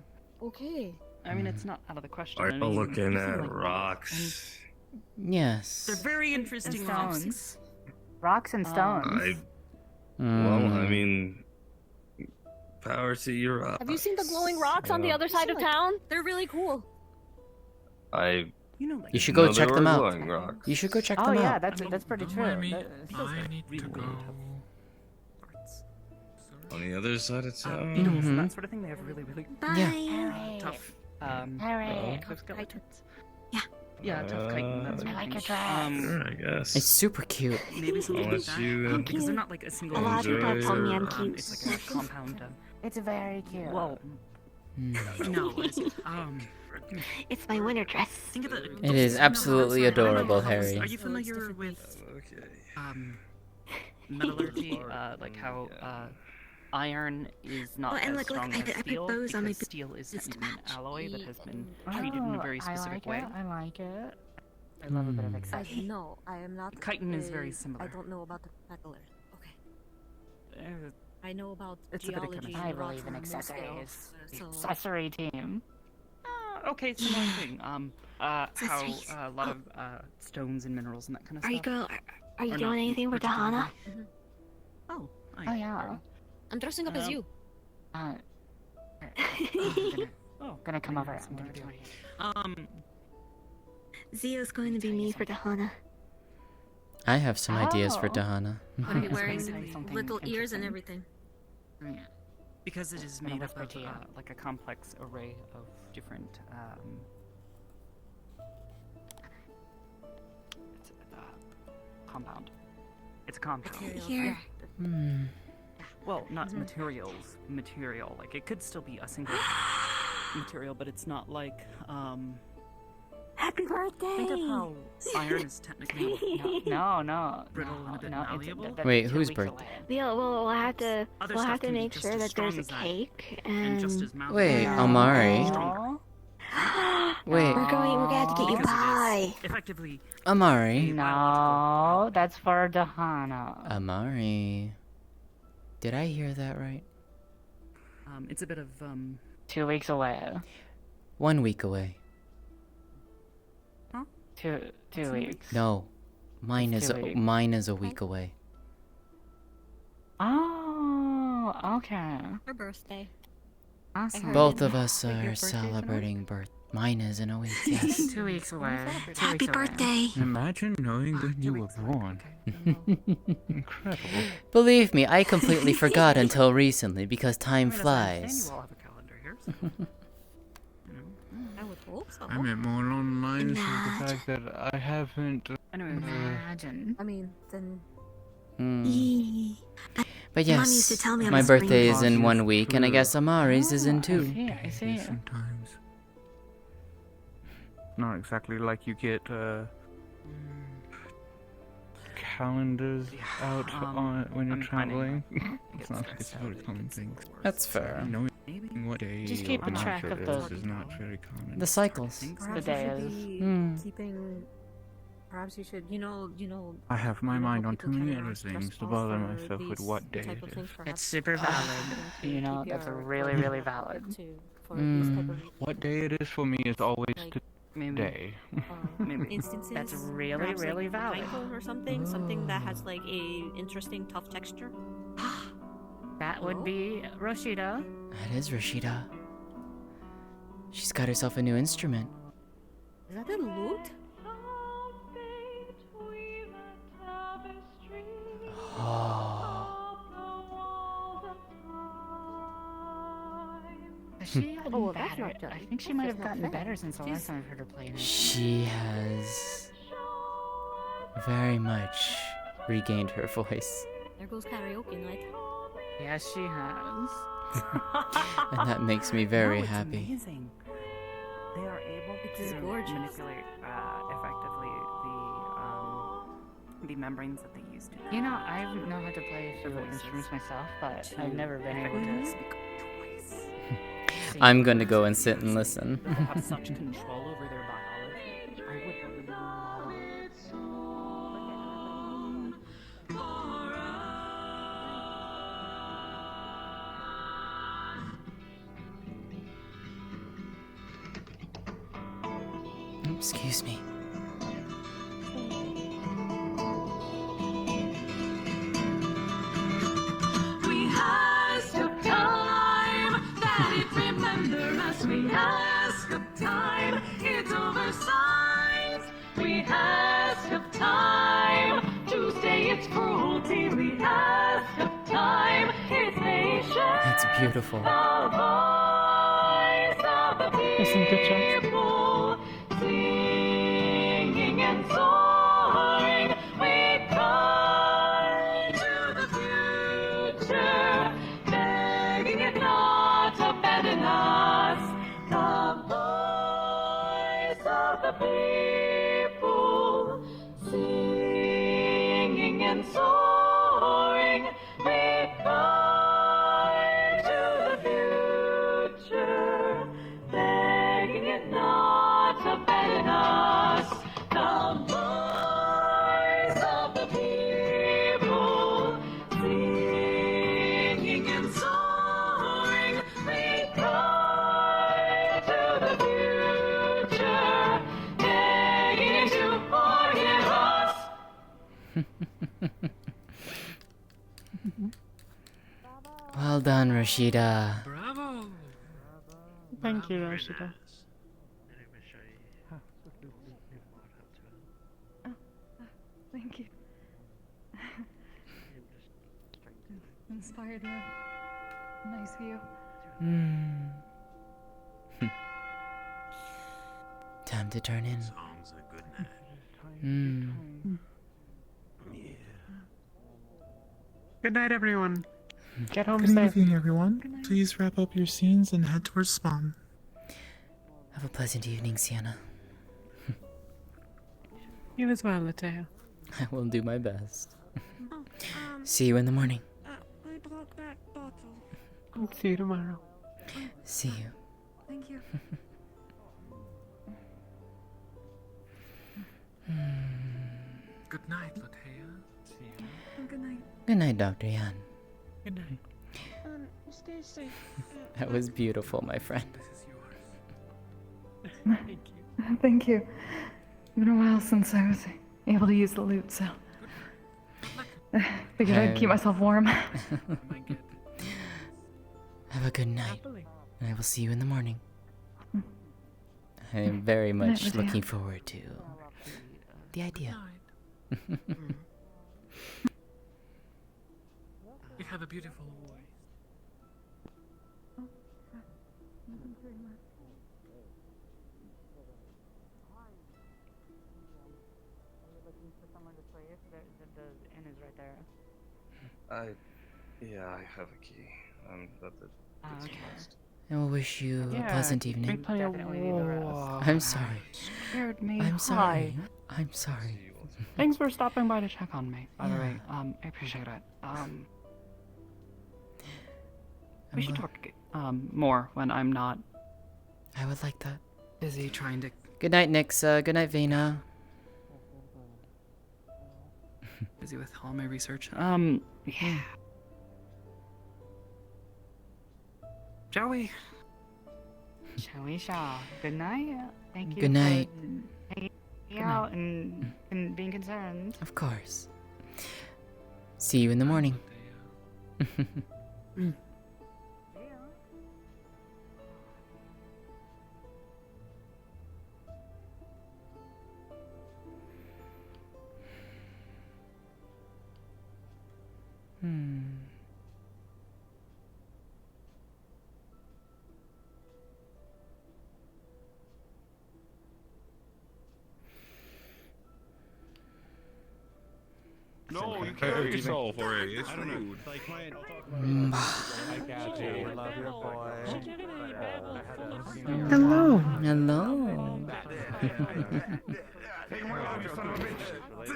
Okay. I mean, it's not out of the question. Are I you mean, looking you seem at like rocks? Yes. They're very interesting rocks. Rocks and stones. Well, I Mm. mean, Power to your Have you seen the glowing rocks on the other side of town? They're really cool. You should go check them out. Rocks. You should go check Oh them yeah, out. that's pretty true. I need to go. On the other side of town. Beetles and that sort of thing. They have really Yeah. tough Harry. exoskeletons. Yeah, tough chitin. That's I like your Sure, I guess. It's super cute. Maybe something like Unless that. you Because they're not like a single. A lot of people call me enjoy cute. It's like a compound. It's very cute. Well, Mm. no. It's my winter dress. Think of it. It is absolutely adorable, Harry. Are you familiar with metallurgy? Like how iron is not and as look, strong I as put steel bows on my because steel is an alloy that has been treated in a very specific way. I like it. I love a bit of excitement. No, I am not. Chitin is very similar. I don't know about the metallurgy. Okay. I know about It's a bit of geology. chemistry. I and rock believe in on most accessories. scales, so- Accessory team. Okay, similar thing. How a lot of stones and minerals and that kind of Are stuff. Are you Or doing not anything with particularly. Dahana? Oh, Oh yeah. I'm dressing up as you. Gonna come over. Zio's going to be me for Dahana. I have some ideas for Oh. Dahana. I'm gonna be wearing Something little ears and interesting. everything. Because it is Gonna made look up of pretty. like a complex array of different. It's a compound. It's a compound. Here. Hmm. Well, not materials. Material. Like it could still be a single material, but it's not like. Happy birthday! Think of how iron is technically No. brittle and a bit malleable. Wait, whose birthday? Yeah, well, we'll have to Other we'll stuff have to can be make just sure as that there's strong a as that, cake and just as malleable. Wait, and Amari. stronger. Wait, We're gonna have to get you Because it pie. is effectively. Amari. No, that's for Dahana. Amari. Did I hear that right? It's a bit of 2 weeks away. 1 week away. Two weeks. No, mine It's is 2 weeks. mine is a week away. Oh, okay. Her birthday. Awesome. Both of us Wait, your are birthday's in a week? celebrating birth. Mine is in a week. Yes. 2 weeks away. Happy birthday! Imagine knowing that you were born. Incredible. Believe me, I completely forgot until recently because time flies. You all have a calendar here. I would hope so. I meant more along the lines of the fact that I haven't. Imagine. I mean, then. Mm. But Mom used yes, to tell me on my the spring birthday is in break. 1 week, and I guess Amari's is in 2. I see. Sometimes. Not exactly like you get calendars out on when you're I'm finding traveling. It's not it's a very common thing. That's fair. Knowing what day Just keeping or track month of it the- is not very common. The cycles. The days. Keeping. Perhaps you should, I have my mind on too people many can other ask things us to all bother for myself with these what day type it of is. things, That's perhaps. super valid. You know, that's a really, really valid. For these type of What day it is for me is always today. instances. That's really, perhaps, really like, valid. pinecone or something that has like a interesting tough texture. That would be Rashida. That is Rashida. She's got herself a new instrument. Is that a lute? Has she gotten Oh, well, that's better? not done. I think she That's might just have not gotten fair. better since the last She's- time I've heard her play. She has very much regained her voice, There goes karaoke night. Yes, she has. and that makes me very No, it's happy. Amazing. They are able is to gorgeous. manipulate effectively the membranes that they use to. You know, I know how to play a few instruments myself, but I've never been able to. I'm gonna go and sit and listen. They have such control over their biology. I would love. Excuse me. We have to climb its cruelty we ask of time, its patience. It's beautiful. The voice of the people, singing and soaring, we cry to the future, begging it not to abandon us. The voice of the people, singing and soaring, we cry to the future, begging it not to abandon us. The voice of the people, singing and soaring, we cry to the future, begging it to forgive us. Well done, Rashida. Bravo! Thank you, Rashida. Thank you. Inspired me. Nice view. Time to turn in. Songs a good night. Good night, everyone. Get home Good safe. evening, everyone. Please wrap up your scenes and head towards spawn. Have a pleasant evening, Sienna. You as well, Lótëa. I will do my best. See you in the morning. I brought back bottle. See you tomorrow. See you. Thank you. Good night, Lótëa. See you. Good night. Good night, Dr. Yan. Good night. Stay safe. That was beautiful, my friend. Thank you. Thank you. It's been a while since I was able to use the loot, so figured I'd keep myself warm. Have a good night. And I will see you in the morning. I am very Good night, much Lótëa. looking forward to the idea. You have a beautiful The inn is right there. Yeah, I have a key. That's it. Okay. I will wish you a pleasant evening. I'm sorry. Scared me. I'm sorry. Hi. I'm sorry. Thanks for stopping by to check on me. By the way, I appreciate it. We should talk more when I'm not. I would like that. Busy trying to. Good night, Nixa. Good night, Vena. Busy with all my research. Yeah. Shall we? Shall we, shall? Good night. Thank you. Good night. For hanging out and being concerned. Of course. See you in the morning. No, you can't hurt yourself, Jorge. It's rude. I got you. I love your boy. Hello. Hello.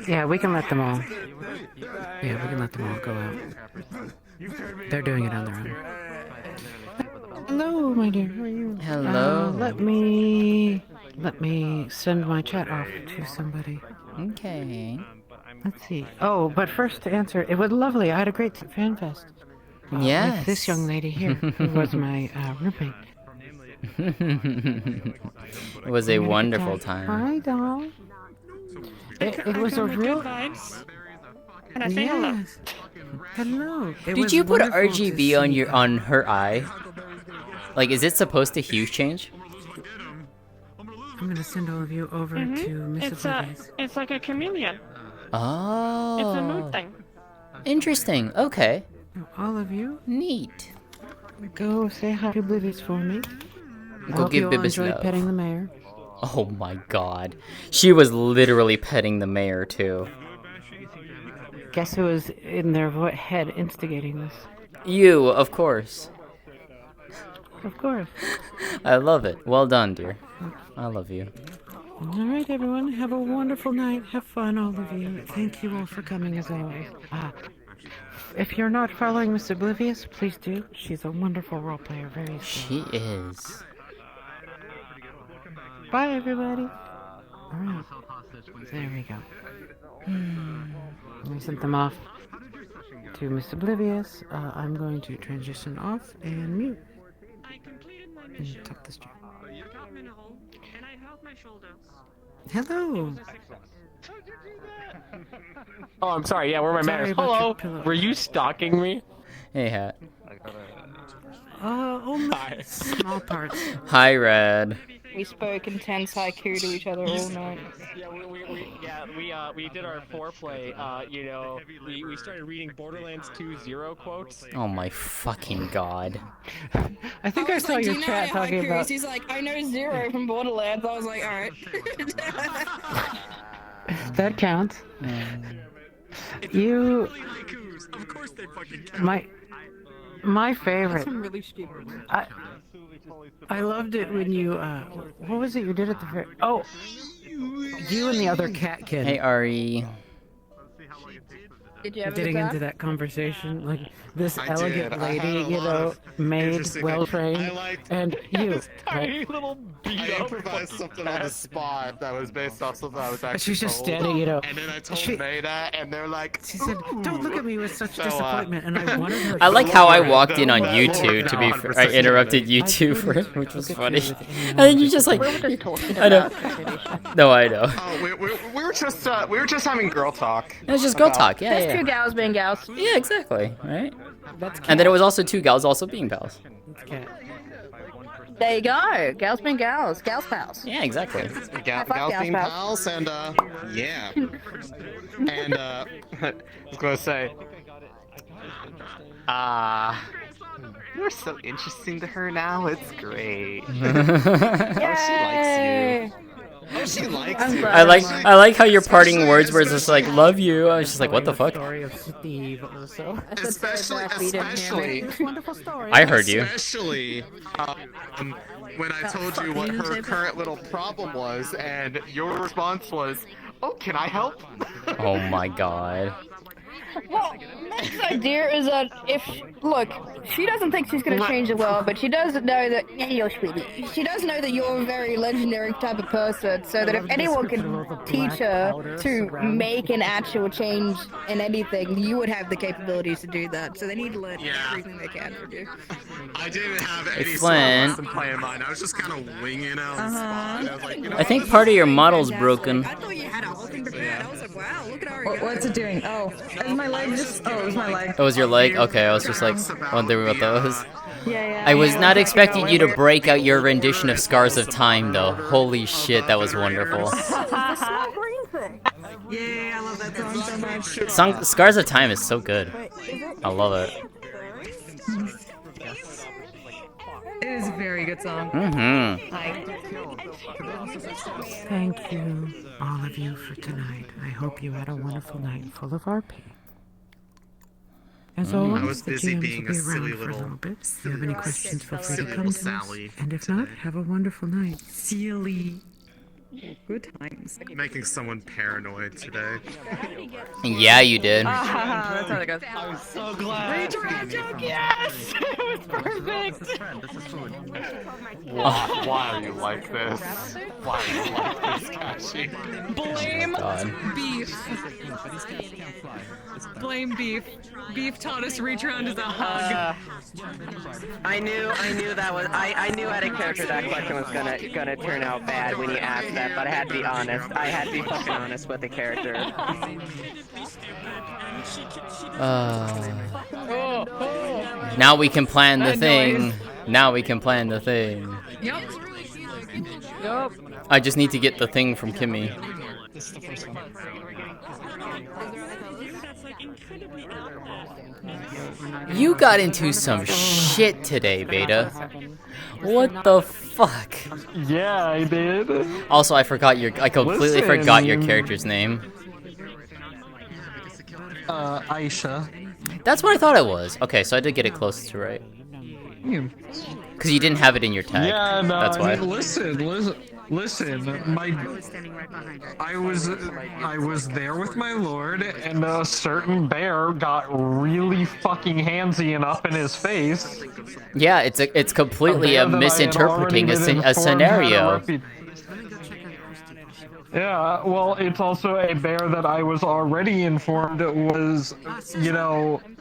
Yeah, we can let them all. Yeah, we can let them all go out. They're doing it on their own. Hello, my dear. How are you? Hello. Let me send my chat off to somebody. Okay. Let's see. Oh, but first to answer, it was lovely. I had a great fan fest. Yes. With this young lady here, who was my roommate. It was a wonderful time. Hi, doll. It was a real. Can I say hello? Yes. Hello. It Did was you put wonderful to RGB on see your her. on her eye? Like, is it supposed to hue change? I'm gonna send all of you over to Miss Oblivious. It's like a chameleon. Oh. It's a mood thing. Interesting. Okay. All of you? Neat. Go say hi to Oblivious for me. I Go hope give you all Bibis enjoyed love. petting the mayor. Oh my god. She was literally petting the mayor too. Guess who was in their head instigating this? You, of course. Of course. I love it. Well done, dear. I love you. All right, everyone. Have a wonderful night. Have fun, all of you. Thank you all for coming, as always. If you're not following Miss Oblivious, please do. She's a wonderful role player. Very She is. Bye, everybody. All right. There we go. I sent them off to Miss Oblivious. I'm going to transition off and mute. And tuck this chair. Hello. Oh, I'm sorry. Yeah, where are my Sorry manners? about Hello. your pillow. Were you stalking me? Hey, Hat. Only small parts. Hi, Red. We spoke intense haiku to each other all night. Yeah, we did our foreplay. You know, we started reading Borderlands 2 Zero quotes. Oh my fucking god. I think I saw your chat talking about. He's like, I know Zero from Borderlands. I was like, alright. That counts. You. Of course they fucking count. My favorite. Really stupid. I loved it when you. What was it you did at the very? Oh, you and the other cat kid. Hey, Ari. Did you ever Getting into that conversation, like this elegant lady, you know, made, well trained, and you. Tiny little I improvised something on the spot that was based off something I was actually She's just told. standing, you know. And then I told May that, and they're like, She said, "Don't look at me with such disappointment." And I wanted her. I like how I walked in on YouTube, to be fair. I interrupted YouTube for it, which was funny. And then you just like... I know. No, I know. Oh, we were just having girl talk. It was just girl talk, yeah, There's yeah. two gals being gals. Yeah, exactly, right? And then it was also two gals also being pals. There you go. Gals being gals. Gals pals. Yeah, exactly. Gals being pals, and yeah. And I was gonna say, you're so interesting to her now. It's great. Oh, she likes you. Oh, she likes you. I like how your parting words were just like, love you. I was just like, what the fuck? Story of Steve also. Especially. Wonderful story. I heard you. Especially when I told you what her current little problem was, and your response was, "Oh, can I help?" Oh my god. Well, Meg's idea is that look, she doesn't think she's gonna change the world, but she does know that, she does know that you're a very legendary type of person, so that if anyone can teach her to make an actual change in anything, you would have the capabilities to do that, so they need to learn everything they can from you. I didn't have any It's sort of Flint. lesson plan in mind. I was just kind of winging it on the spot. I was like, you know I think part of your model's broken. I thought you had a whole thing prepared. I was like, wow, look at our What's it doing? Oh, is my leg just? Oh, it was my leg. It was your leg? Okay, I was just like wondering what that was. Yeah. I was not expecting you to break out your rendition of Scars of Time, though. Holy shit, that was wonderful. Yeah, I love that song so much. Scars of Time is so good. I love it. It is a very good song. Thank you, all of you, for tonight. I hope you had a wonderful night full of RP. As always, I was the busy GMs being will be a silly around for a little- little bit. If you have any questions, feel free to silly come little to us. Sally And if not, have a wonderful night. Silly. Good times. Making someone paranoid today. Yeah, you did. That's how that goes. I'm so glad. Retry joke, yes! It was perfect! Why are you like this? Why are you like this, Kashi? Blame God. beef. Blame beef. Beef taught us reach around as a hug. I knew that was. I knew out of character that question was gonna turn out bad when you asked that, but I had to be honest. I had to be fucking honest with the character. Now we can plan the thing. Now we can plan the thing. Yup. Yup. I just need to get the thing from Kimmy. You got into some shit today, Beta. What the fuck? Yeah, I did. Also, I completely forgot your character's name. Aisha. That's what I thought it was. Okay, so I did get it close to right. Because you didn't have it in your tag. Yeah, no, that's why. I mean, listen. I was there with my lord, and a certain bear got really fucking handsy and up in his face. Yeah, it's completely misinterpreting a scenario. Yeah, well, it's also a bear that I was already informed was,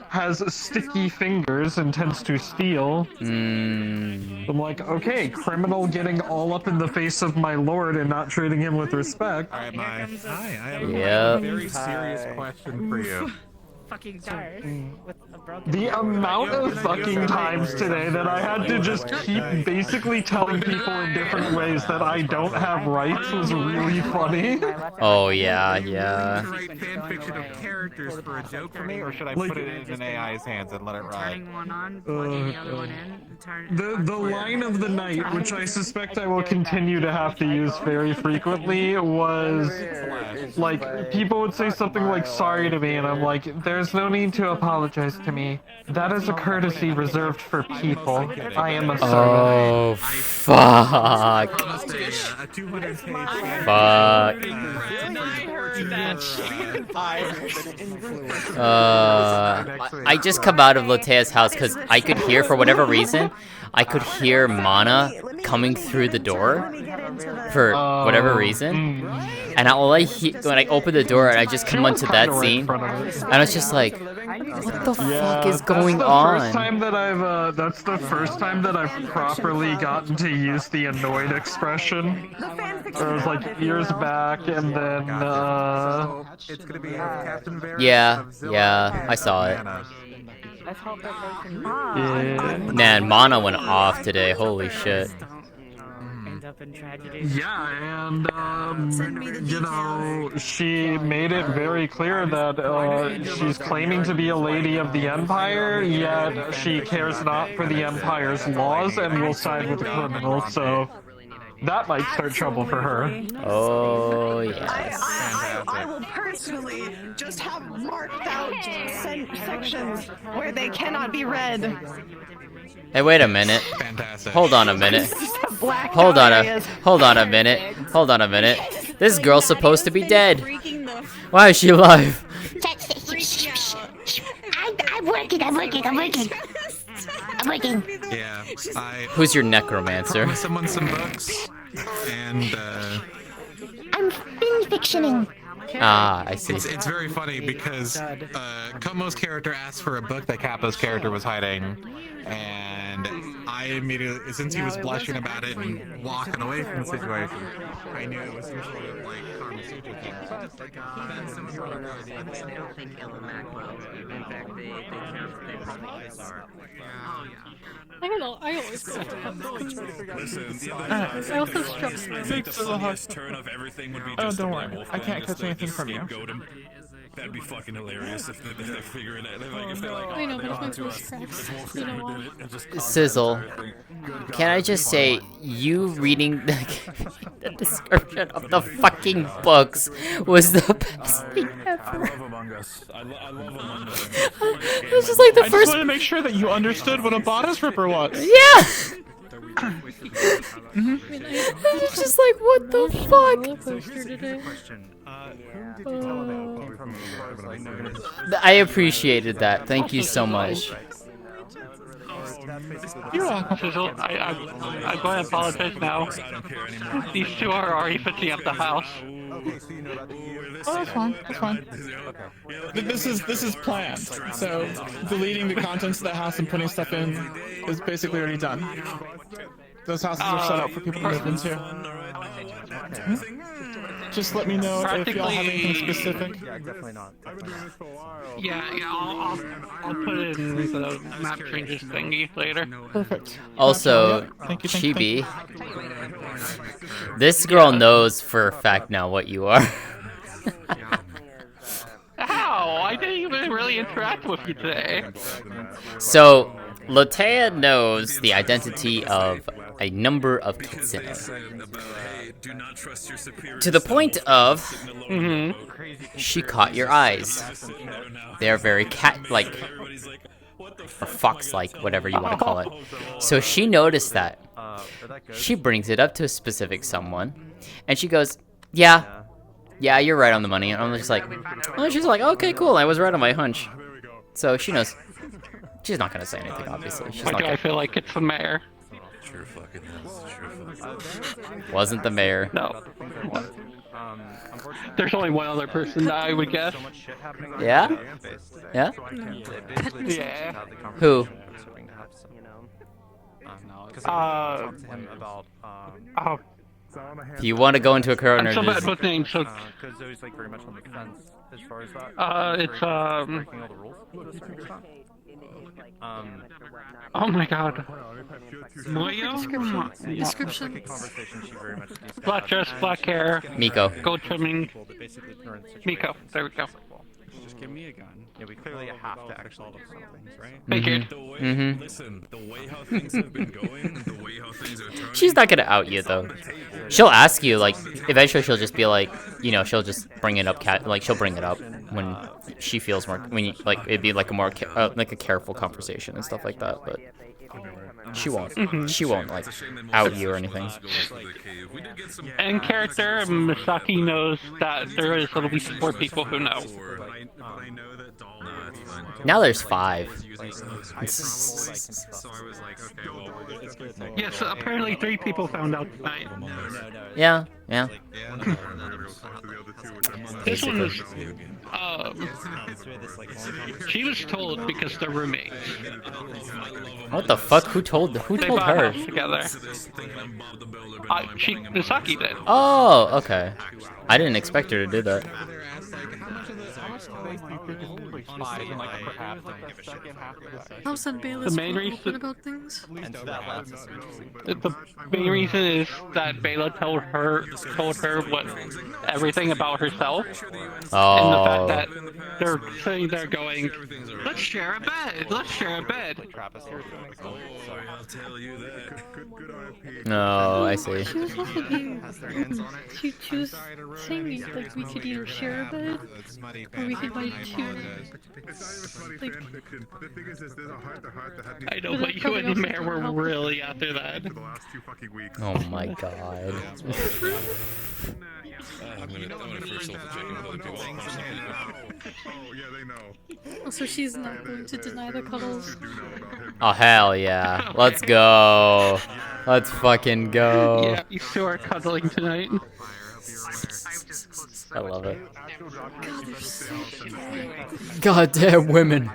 has sticky fingers and tends to steal. I'm like, okay, criminal getting all up in the face of my lord and not treating him with respect. Alright, Hi, I have Yep. a very serious question for you. Fucking Darth with a broken The amount of fucking times today that I had to just keep basically telling people in different ways that I don't have rights was really funny. Oh yeah. Write fanfiction of characters for a joke for me, or should I put it in an AI's hands and let it ride? Turning one on, plugging the other one in. The line of the night, which I suspect I will continue to have to use very frequently, was like people would say something like "sorry" to me, and I'm like, "There's no need to apologize to me. That is a courtesy reserved for people. I am a servant." Oh fuck. Fuck. I just come out of Lótëa's house because I could hear, for whatever reason, I could hear Mana coming through the door for whatever reason. And all I hear when I open the door and I just come onto that scene, and I was just like, what the fuck is going on? That's the first time that I've properly gotten to use the annoyed expression. It was like years back, and then it's gonna be Captain Bear. Yeah, I saw it. Let's hope that they can Man, Mana went off today. Holy shit. end up in tragedy. Yeah, and she made it very clear that she's claiming to be a lady of the Empire, yet she cares not for the Empire's laws and will side with the criminals, so that might start trouble for her. Oh, yes. I will personally just have marked out sections where they cannot be read. Hey, wait a minute. Fantastic. Hold on a minute. Hold on a minute. This girl's supposed to be dead. Why is she alive? I'm working. Yeah, Who's your necromancer? promised someone some books, and I'm fin-fictioning. Ah, I see. It's very funny because Komo's character asked for a book that Capo's character was hiding, and I immediately, since he was blushing about it and walking away from the situation, I knew it was some sort of like Kama Sutra thing. That's some sort of I don't know. I always go to Listen, I also struck me. turn of everything would be Oh, just don't the worry. werewolf I thing, can't just catch anything from you. scapegoat him. That'd be fucking hilarious if they figure it out. If they're like, I know, but if my to voice us, cracks, this wolf you know never why? did it, and just Sizzle, can I just say, you reading the description of the fucking books was the best thing I ever. love Among Us. I love Among Us. This is like the I first. just wanted to make sure that you understood what a bodice ripper was. Yeah! It's just like, what the fuck? I appreciated that. Thank you so much. You're welcome, Sizzle. I'm going to apologize now. These two are already fixing up the house. Oh, that's fine. That's fine. This is planned. So deleting the contents of the house and putting stuff in is basically already done. Those houses are set up for people to move into. Just let me know if y'all have anything specific. Yeah, definitely not. Yeah, I'll put it in the map changes thingy later. Perfect. Also, Thank you. Chibi, this girl knows for a fact now what you are. How? I didn't even really interact with you today. So, Lótëa knows the identity of a number of kitsune. To the point of, she caught your eyes. They're very cat-like, or fox-like, whatever you want to call it. So she noticed that. She brings it up to a specific someone, and she goes, yeah, you're right on the money. And I'm just like, oh, she's like, okay, cool, I was right on my hunch. So she knows. She's not gonna say anything, obviously. She's Why not do I gonna... feel like it's the mayor? Wasn't the mayor. No. There's only one other person that I would guess. Yeah? Yeah? Yeah. Who? If you want to go into a corner, I'm so bad just... with names, so... Because Zoe's like very much on the fence as far as that. It's breaking all the rules. Oh my god. Moyo? Description. Black dress, black hair. Miko. Gold trimming. Miko. There we go. Just give me a gun. Yeah, we clearly have to actually do some things, right? Figured. Listen, the way how things have been going, the way how things are turning. She's not gonna out you, though. She'll ask you, like, eventually she'll just be like, you know, she'll just bring it up, like, she'll bring it up when she feels more, when you, like, it'd be like a more, like a careful conversation and stuff like that, but she won't, she won't, like, out you or anything. In character, Misaki knows that there is at least 4 people who know. Now there's 5. Yes, apparently 3 people found out tonight. Yeah. This one was, she was told because they're roommates. What the fuck? Who told They her? bought a house together. Misaki did. Oh, okay. I didn't expect her to do that. How's that Bayless The main open reason about things? the main reason is that Bayla told her what everything about herself, and the fact that they're sitting there going, "Let's share a bed. Let's share a bed." No, I see. She was also being. She was saying like we could either share a bed or we could like two. Like, I know, but you and the mayor were really after that. Oh my god. I'm gonna first off check in with other people. also, she's not going to deny the cuddles. Oh hell yeah. Let's go. Let's fucking go. Yeah, you two are cuddling tonight. I love it. God, they're so cute. Goddamn women.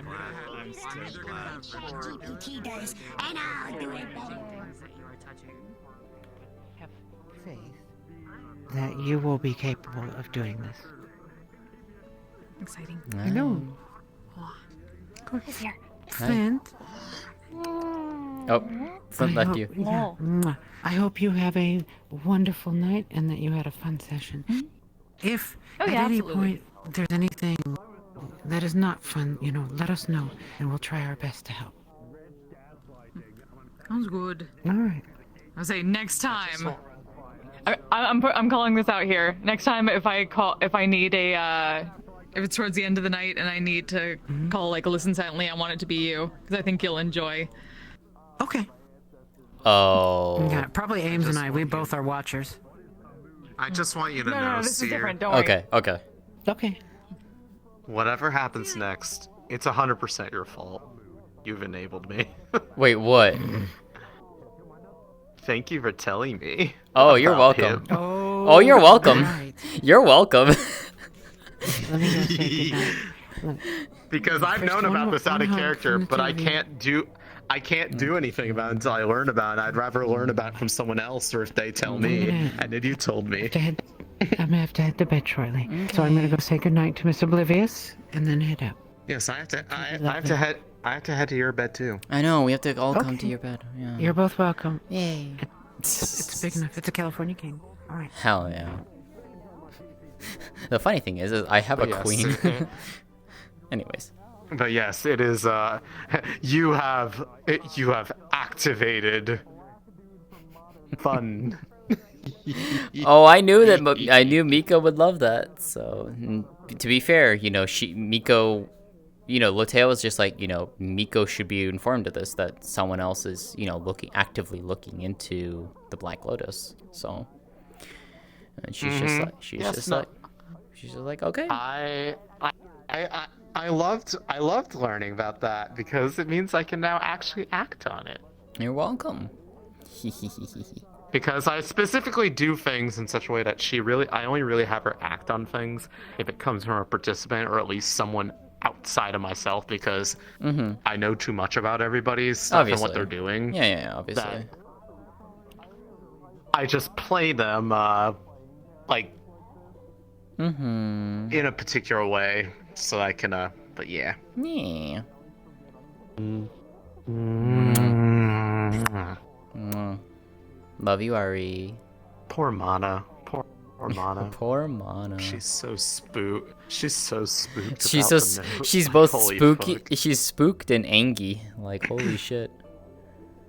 That you will be capable of doing this. Exciting. I know. Who's here? Flint. Oh, Flint left hope- you. Yeah, mwah. I hope you have a wonderful night and that you had a fun session. If at any point there's anything that is not fun, you know, let us know and we'll try our best to help. Sounds good. All right. I say next time. I'm calling this out here. Next time, if I need a, if it's towards the end of the night and I need to call like a listen silently, I want it to be you because I think you'll enjoy. Okay. Oh. Yeah, probably Ames and I. We both are watchers. I just want you to know, No, this is Seer, different. Don't worry. Okay. Okay. whatever happens next, it's 100% your fault. You've enabled me. Wait, what? Thank you for telling me. Oh, you're about welcome. him. Oh, you're welcome. right. You're welcome. Let me go say goodnight. Look, Because I've First, known one about more- this out of one hug character, from the but I TV. can't do anything about it until I learn about it. I'd rather learn about it from someone else, or if they tell me, and then you told me. I'm gonna have to head to bed shortly, so I'm gonna go say goodnight to Miss Oblivious and then head out. Yes, I have to head to your bed too. I know, we have to all come to Okay. your bed. Yeah. You're both welcome. Yay. It's big enough. It's a California king. All right. Hell yeah. The funny thing is I have a Yes, queen. Anyways. But yes, it is. You have activated fun. Oh, I knew that. I knew Miko would love that. So, to be fair, Miko, Lótëa was just like, Miko should be informed of this, that someone else is, actively looking into the Black Lotus. So, and she's just like, she's just like, okay. I loved learning about that because it means I can now actually act on it. You're welcome. Because I specifically do things in such a way that I only really have her act on things if it comes from a participant or at least someone outside of myself, because I know too much about everybody's stuff and what they're doing. Yeah, obviously. I just play them in a particular way so I can but yeah. Yeah. Love you, Ari. Poor Mana. Poor Mana. Poor Mana. She's so spooked. She's so spooked. She's both spooky. Fuck. She's spooked and angry. Like, holy shit.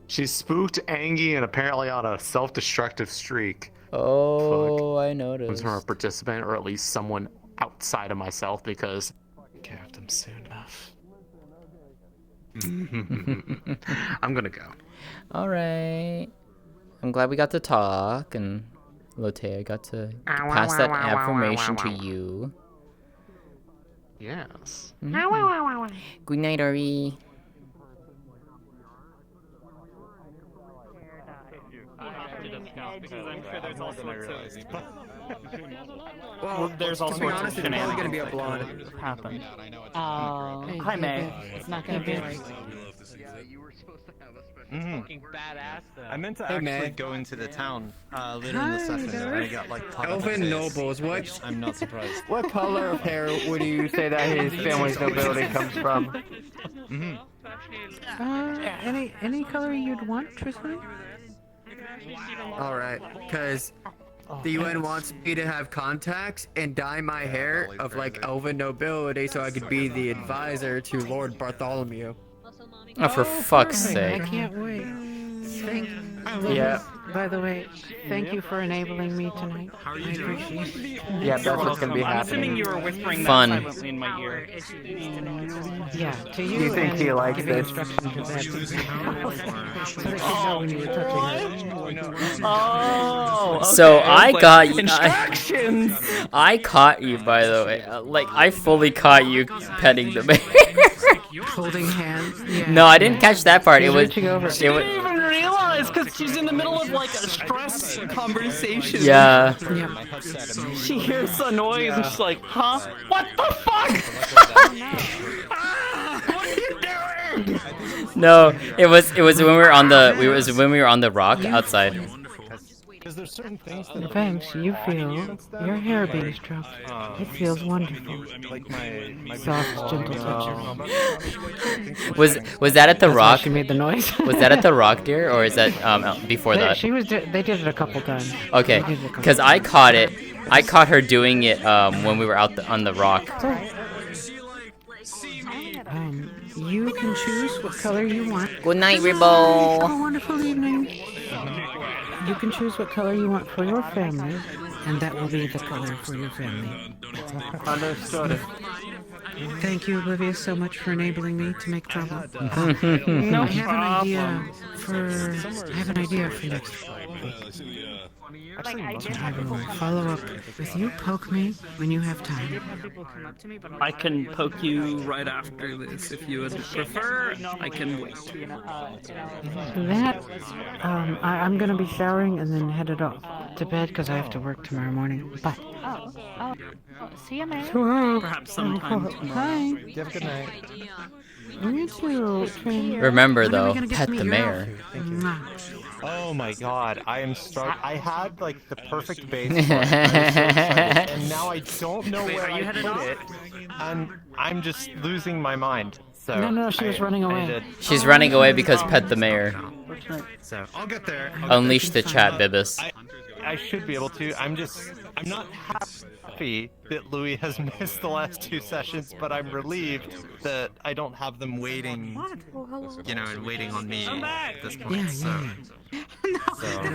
She's spooked, angry, and apparently on a self-destructive streak. Oh, I noticed. Comes from a participant or at least someone outside of myself because I capped them soon enough. I'm gonna go. All right. I'm glad we got to talk, and Lótëa got to pass that affirmation to you. Yes. Good night, Ari. Well, there's all to be sorts honest, of it's probably gonna shenanigans be a that blonde. could happen. Hi, May. It's not gonna be like. Fucking badass. I meant to Hey, actually May. go into the town later in the session, and I got like caught up Elven in this. nobles, what? I'm not surprised. What color of hair would you say that his family's nobility comes from? Any color you'd want, truthfully? Alright, because the UN wants me to have contacts and dye my hair of like elven nobility so I could be the advisor to Lord Bartholomew. Oh, for fuck's sake. I can't wait. Yeah. By the way, thank you for enabling me tonight. I appreciate it. Yeah, that's what's gonna be I'm assuming happening. you were whispering Fun. that silently in my ear. Yeah, to you. Do you think he likes giving this? instructions to that. So that you know when you were touching her. Oh, okay. So I got you. Instructions. I caught you, by the way. Like, I fully caught you petting the bear. Holding hands. Yeah. No, I didn't catch that part. It was. Reaching over. She didn't even realize because she's in the middle of like a stress conversation. Yeah. She hears the noise and she's like, huh? What the fuck? What are you doing? No, it was when we were on the rock outside. Because there's certain things that Thanks, you feel your hair being stroked. It feels wonderful. like my Soft, gentle touches. Was that at the That's why rock? she made the noise. Was that at the rock, dear, or is that before that? They did it a couple times. Okay, because I caught it. I caught her doing it when we were out on the rock. You can choose what color you want. Good night, Have Ribble. a wonderful evening. You can choose what color you want for your family, and that will be the color for your family. Understood. Thank you, Olivia, so much for enabling me to make trouble. No I have an idea problem. for next I will follow up with you. Poke me when you have time. I can poke you right after this if you would prefer. I can wait. That, I'm gonna be showering and then headed off to bed because I have to work tomorrow morning. Bye. See you, May. Perhaps sometime tomorrow. Hi. You have a good night. You too, Trainer. Remember, When are we though, gonna get pet to meet the your mayor. outfit? Mwah. Oh my god, I am I had like the perfect base for it. I was so excited, and now I don't know where I put it, and I'm just losing my mind. So No, she was running away. She's running away because pet the mayor. So I'll get there. Unleash the chat, Bibis. I should be able to. I'm not happy. happy that Louis has missed the last 2 sessions, but I'm relieved that I don't have them waiting, you know, and waiting on me at this point.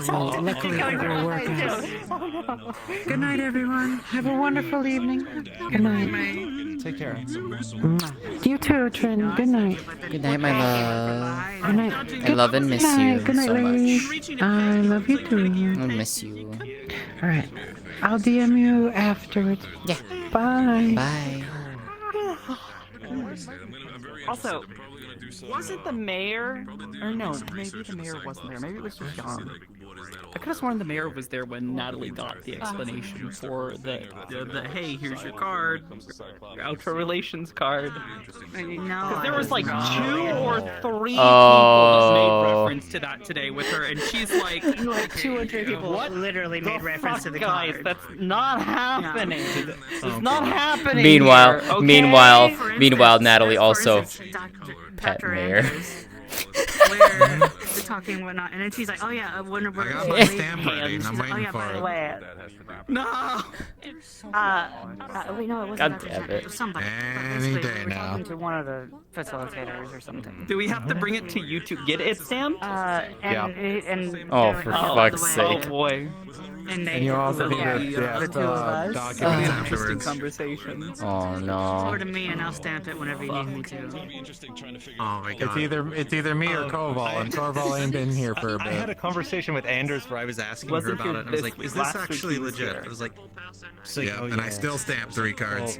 Well, luckily it will work out. Good night, everyone. Have a wonderful evening. Good night. Take care. You too, Trin. Good night. Good night, my love. Good night. I love and miss you Good night, so ladies. much. I love you too. I miss you. All right. I'll DM you afterwards. Yeah. Bye. Bye. Also, wasn't the mayor? Or no, maybe the mayor wasn't there. Maybe it was just John. I could have sworn the mayor was there when Natalie got the explanation for the hey, here's your card, your outro relations card. Because there was like 2 or 3 people just made reference to that today with her, and she's like, 2 or 3 people what literally made reference to the guys, card. that's not happening. It's not happening. Meanwhile, here, okay? meanwhile, Natalie also pet Dr. mayor. Andrews, where they're talking and whatnot, and then she's like, "Oh yeah, Warner Brothers." I got my stamp ready, and I'm She's like, "Oh waiting yeah, by for the it. way." No. Wait, no, it wasn't God Dr. damn Andrews, it. somebody. Any Basically, day we were now. talking to one of the facilitators or something. Do we have to bring it to you to get it stamped? And Oh, for fuck's sake. Oh boy. And you also need the 2 of us. document Interesting afterwards. conversations. Oh no. Forward to me, and I'll stamp it whenever you need me to. Oh my god. It's either me or Koval, and Koval ain't been here for a I had bit. a conversation with Anders where I was asking her Wasn't about here it. And I was this like, "Is last this week actually he was legit?" here. I was like, Yeah, "Oh and I yeah." still stamped 3 cards.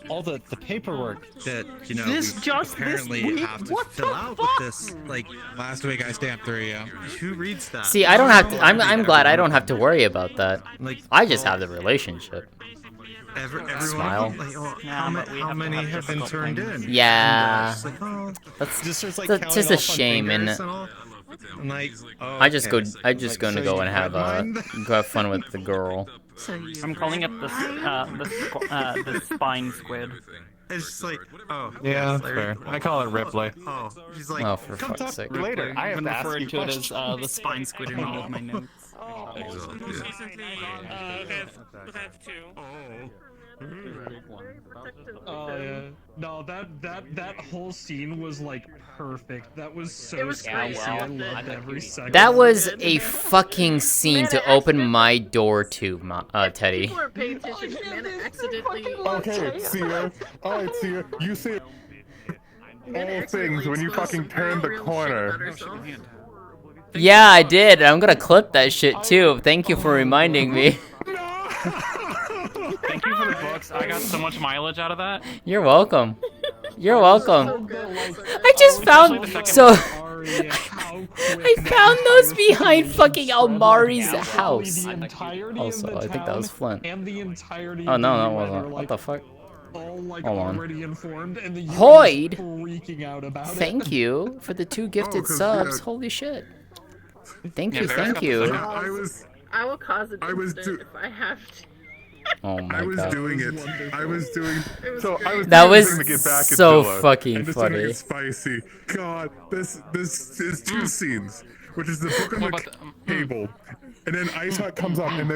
All the paperwork that you know This we just apparently this week? have to What fill the out fuck? with this. Like, Last week I stamped 3. Yeah. who reads that? See, I don't have to. I'm glad I don't have to worry about that. Like, I just have the relationship. everyone. Smile. Like, oh, Yeah, but we how have to many have have been difficult turned things. in? Yeah. And, it's like, oh, That's just starts, like, that's counting just a off on shame, fingers isn't it? and all. I'm like, oh, I just okay. like, gonna so go you and have redlined? go have fun with the girl. I'm calling it the spine squid. It's just like, oh, Yeah, that's Larry. fair. I call it Ripley. Oh, she's like, Oh, for come fuck's talk sake. later. I have I'm to ask referring you to it as questions. the spine squid in all of my notes. Oh yeah. No, that whole scene was like perfect. That was so was spicy. great. I loved every second. That of was it. a fucking scene to open my door to, Teddy. People are paying attention. Mana accidentally. Okay, Sia. Alright, Sia. You say all things when you fucking turn the corner. Yeah, I did. I'm gonna clip that shit too. Thank you for reminding me. Thank you for the books. I got so much mileage out of that. You're welcome. You're welcome. I just found I found those behind fucking Almari's house. Also, I think that was Flint. And the entirety Oh no, that of the UN wasn't. are, What the fuck? all like Hold on. already informed, and the UN is Hoyd! freaking out about it. Thank you for the 2 gifted 'cause, subs. yeah. Holy shit. Thank Yeah, you, Barrett's thank got the you. second- I was I will cause a I was incident if I have to. Oh my I was god. doing it. I was doing. So I was. That doing was everything to get back at so Zilla, fucking and just to make funny. it spicy. God, this is 2 scenes, which is the book on the table, and then Isaac comes up, and the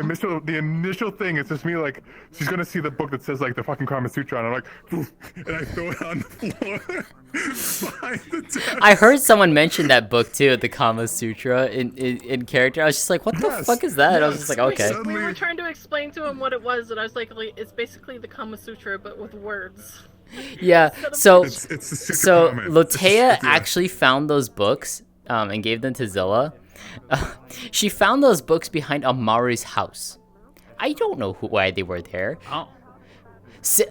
initial thing is just me like she's gonna see the book that says like the fucking Kama Sutra, and I'm like, "Poof," and I throw it on the floor behind the desk. I heard someone mention that book too, the Kama Sutra in character. I was just like, what the fuck is that? I was just like, okay. We were trying to explain to him what it was, and I was like, it's basically the Kama Sutra, but with words. Yeah, so It's the secret so comment. Lótëa actually found those books and gave them to Zilla. She found those books behind Amari's house. I don't know why they were there. Oh.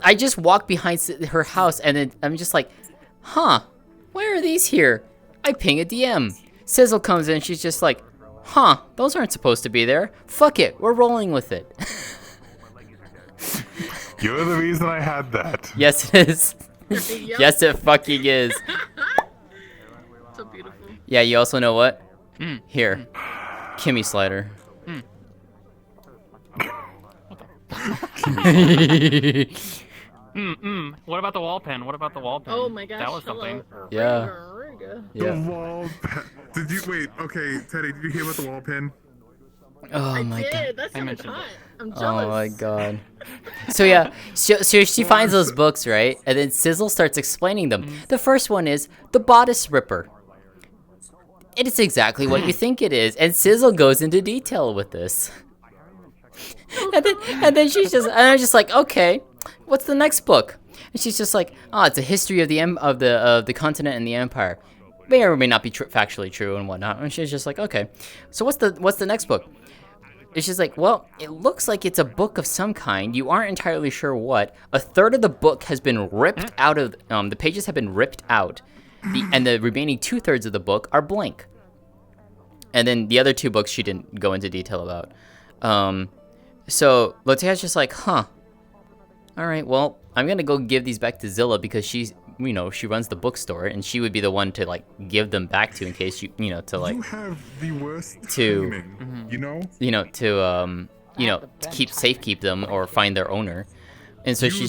I just walked behind her house, and then I'm just like, huh, why are these here? I ping a DM. Sizzle comes in, she's just like, huh, those aren't supposed to be there. Fuck it, we're rolling with it. You're the reason I had that. Yes, it is. Yes, it fucking is. So beautiful. Yeah, you also know what? Here, Kimmy Slider. What about the wall pen? What about the wall pen? Oh my gosh, That was something. Yeah. The wall. Did you wait? Okay, Teddy, did you hear about the wall pin? Oh my god. That sounded hot. I'm jealous. Oh my god. So yeah, so she finds those books, right? And then Sizzle starts explaining them. The first one is The Bodice Ripper. It is exactly what you think it is, and Sizzle goes into detail with this. and then I'm just like, okay, what's the next book? And she's just like, oh, it's a history of the continent and the empire. May or may not be factually true and whatnot. And she's just like, okay, so what's the next book? And she's like, well, it looks like it's a book of some kind. You aren't entirely sure what. A third of the book has been ripped out of, the pages have been ripped out. And the remaining 2/3 of the book are blank. And then the other 2 books she didn't go into detail about. So Lótëa's just like, huh. All right, well, I'm going to go give these back to Zilla because she's, she runs the bookstore and she would be the one to like give them back to in case you to like You have the worst to timing, you know? To keep them or find their owner. And so she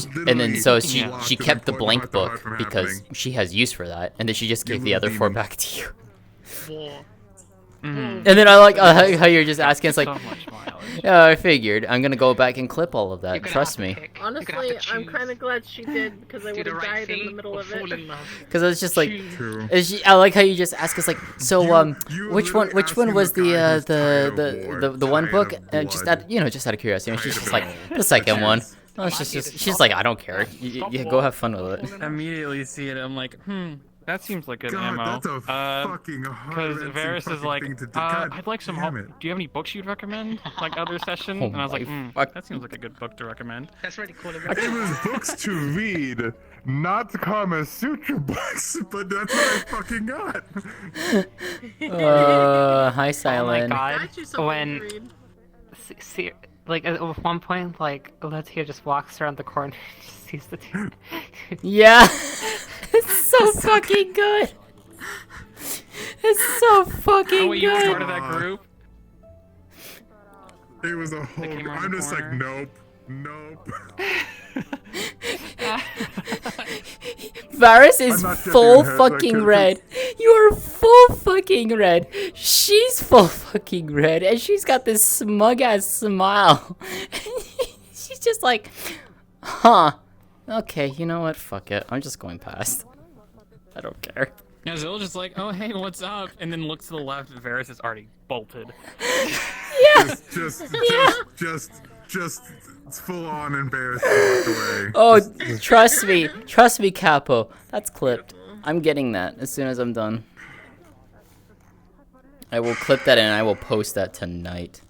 kept the blank book because she has use for that, and then she just gave the other 4 back to you. And then I like how you're just asking. It's like, yeah, I figured I'm gonna go back and clip all of that. Trust me. Honestly, I'm kind of glad she did because I would have died in the middle of it. Because it's just like, I like how you just ask us like, so which one was the one book? Just out of curiosity. And she's just like, the second one. Oh, she's like, I don't care. You go have fun with it. Immediately see it, I'm like, that seems like good ammo. That's a fucking Because Varys is like, I'd like some help. Do you have any books you'd recommend? Like other session? Oh and I was like, my that seems like a good book to recommend. That's really cool. It was books to read, not Kama Sutra books, but that's what I fucking got. Hi, Silent. Oh my god. When... See, like, at one point, like, Lótëa just walks around the corner and just sees the 2. Yeah. It's so fucking good. It's so fucking good. You were part of that group? It was a whole... I'm just like, nope. Varys is full fucking red. You are full fucking red. She's full fucking red. And she's got this smug ass smile. She's just like, huh. Okay, you know what? Fuck it. I'm just going past. I don't care. Yeah, Zilla's just like, oh hey, what's up? And then looks to the left, Varys is already bolted. Yeah. Just full on embarrassed and walked away. Oh, trust me, Capo. That's clipped. I'm getting that as soon as I'm done. I will clip that and I will post that tonight.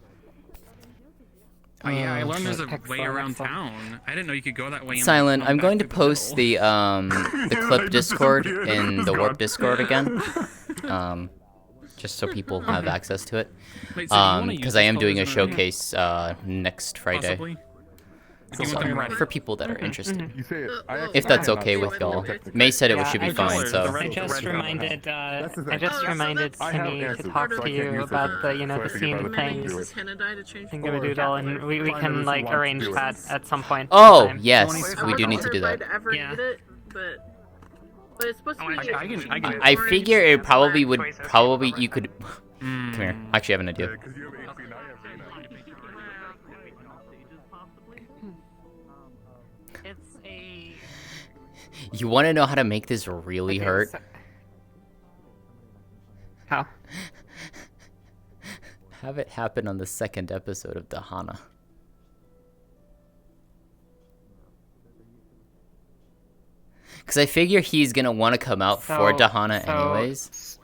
Oh yeah, I learned there's a way around town. I didn't know you could go that way. Silent, I'm going to post the clip Discord in the Warp Discord again. Just so people have access to it. Because I am doing a showcase next Friday. So, for people that are interested. If that's okay with y'all. May said it should be fine, so. I just reminded Timmy to talk to you about the scene things. I'm gonna do it all, and we can like arrange that at some point. Oh yes, we do need to do that. Yeah. But it's supposed to be. I figure it probably you could. Come here. I actually have an idea. You want to know how to make this really hurt? How? Have it happen on the 2nd episode of Dahana. Because I figure he's going to want to come out for Dahana anyways.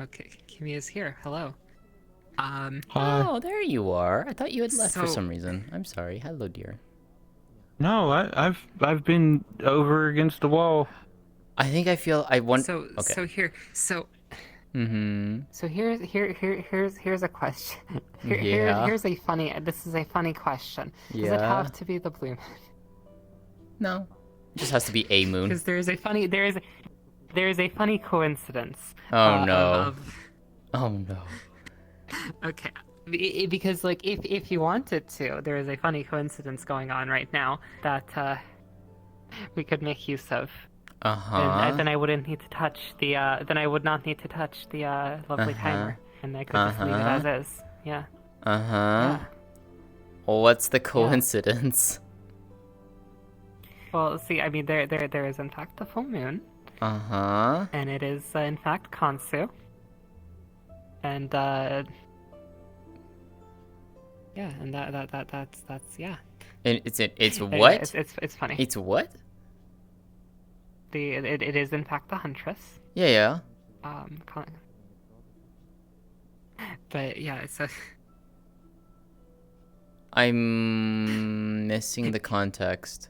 Okay, Kimia's here. Hello. Hi. Oh, there you are. I thought you had left for some reason. I'm sorry. Hello, dear. No, I've been over against the wall. I think I feel I want. So okay. So here's a question. Here's a funny. This is a funny question. Does it have to be the blue moon? No. It just has to be a moon. Because there is a funny coincidence. Oh no. Oh no. Okay. Because like if you wanted to, there is a funny coincidence going on right now that we could make use of. Then I wouldn't need to touch the. Then I would not need to touch the lovely timer, and I could just leave it as is. Yeah. Uh-huh. Yeah. Well, what's the coincidence? Well, see, I mean, there is in fact the full moon, Uh-huh. and it is in fact Kansu, and yeah, and that's yeah. And it's Yeah, what? it's funny. It's what? It is in fact the Huntress. Yeah, yeah. But yeah, it's a. I'm missing the context.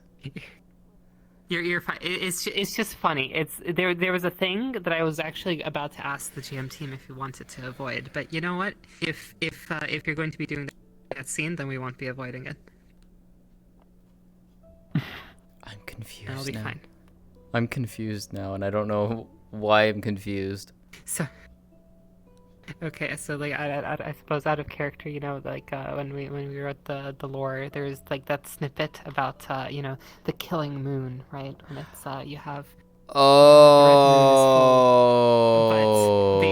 You're fine. It's just funny. There was a thing that I was actually about to ask the GM team if you wanted to avoid, but you know what? If you're going to be doing that scene, then we won't be avoiding it. I'm confused I'll be now. fine. I'm confused now, and I don't know why I'm confused. So. Okay, so like I suppose out of character, you know, like when we wrote the lore, there's like that snippet about you know, the killing moon, right? When it's you have Oh.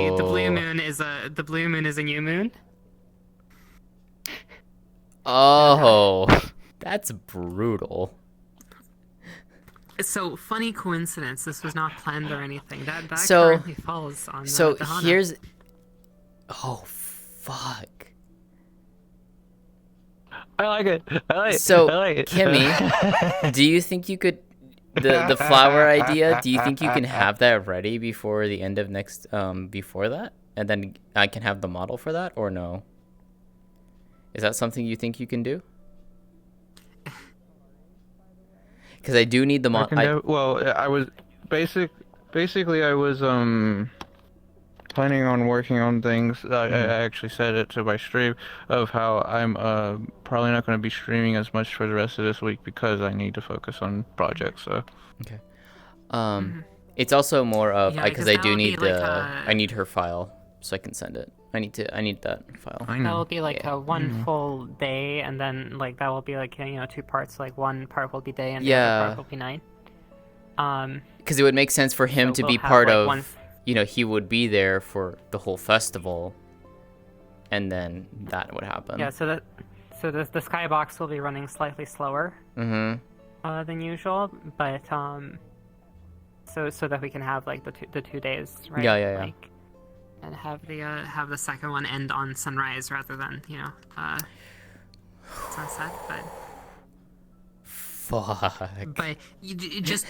but the blue moon is a new moon. Oh, that's brutal. So funny coincidence. This was not planned or anything. That So- currently falls on. So Dahana. here's. Oh, fuck. I like it. So, I like it. Kimmy, do you think you could the flower idea? Do you think you can have that ready before the end of next before that, and then I can have the model for that, or no? Is that something you think you can do? Because I do need the model. Well, I was basically I was planning on working on things. I actually said it to my stream of how I'm probably not going to be streaming as much for the rest of this week because I need to focus on projects. So. Okay. It's also more of Yeah, because 'cause I that do would be need like the a- I need her file so I can send it. I need that file. That will be like a one full day, and then like that will be like, you know, 2 parts. Like one part will be day, and the other Yeah. part will be night. Because it would make sense for him So to we'll be have, part like, of, one- you know, he would be there for the whole festival, and then that would happen. Yeah. So the skybox will be running slightly slower Mm-hmm. than usual, but so that we can have like the 2 days, right? Yeah, yeah, yeah. Like, and have the second one end on sunrise rather than, you know, sunset, but. Fuck. But just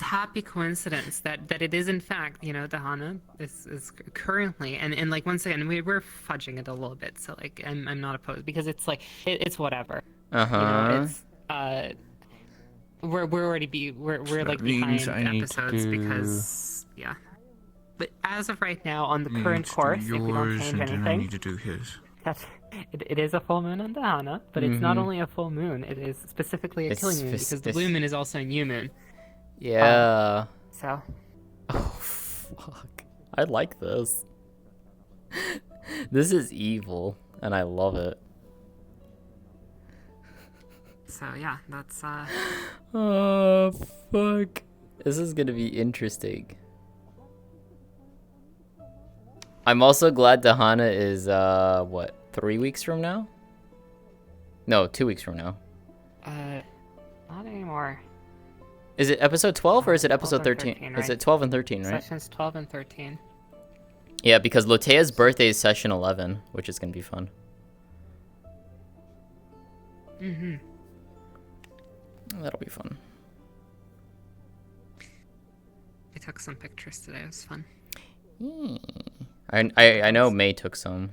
happy coincidence that it is in fact, you know, Dahana is currently and like once again we're fudging it a little bit, so like I'm not opposed because it's like it's whatever. Uh-huh. You know, it's we're like behind episodes because yeah. But as of right now, on the current course, if we don't change anything, to do his. it is a full moon on Dahana, but it's not only a full moon, it is specifically a killing moon because the blue moon is also a new moon. Yeah. So. Oh, fuck. I like this. This is evil, and I love it. So yeah, that's Oh, fuck. This is gonna be interesting. I'm also glad Dahana is, what, 3 weeks from now? No, 2 weeks from now. not anymore. Is it episode 12 or is it episode 12 and 13? 13, Is right? it 12 and 13, right? Sessions 12 and 13. Yeah, because Lótëa's birthday is session 11, which is gonna be fun. Mm-hmm. That'll be fun. I took some pictures today. It was fun. I know May took some.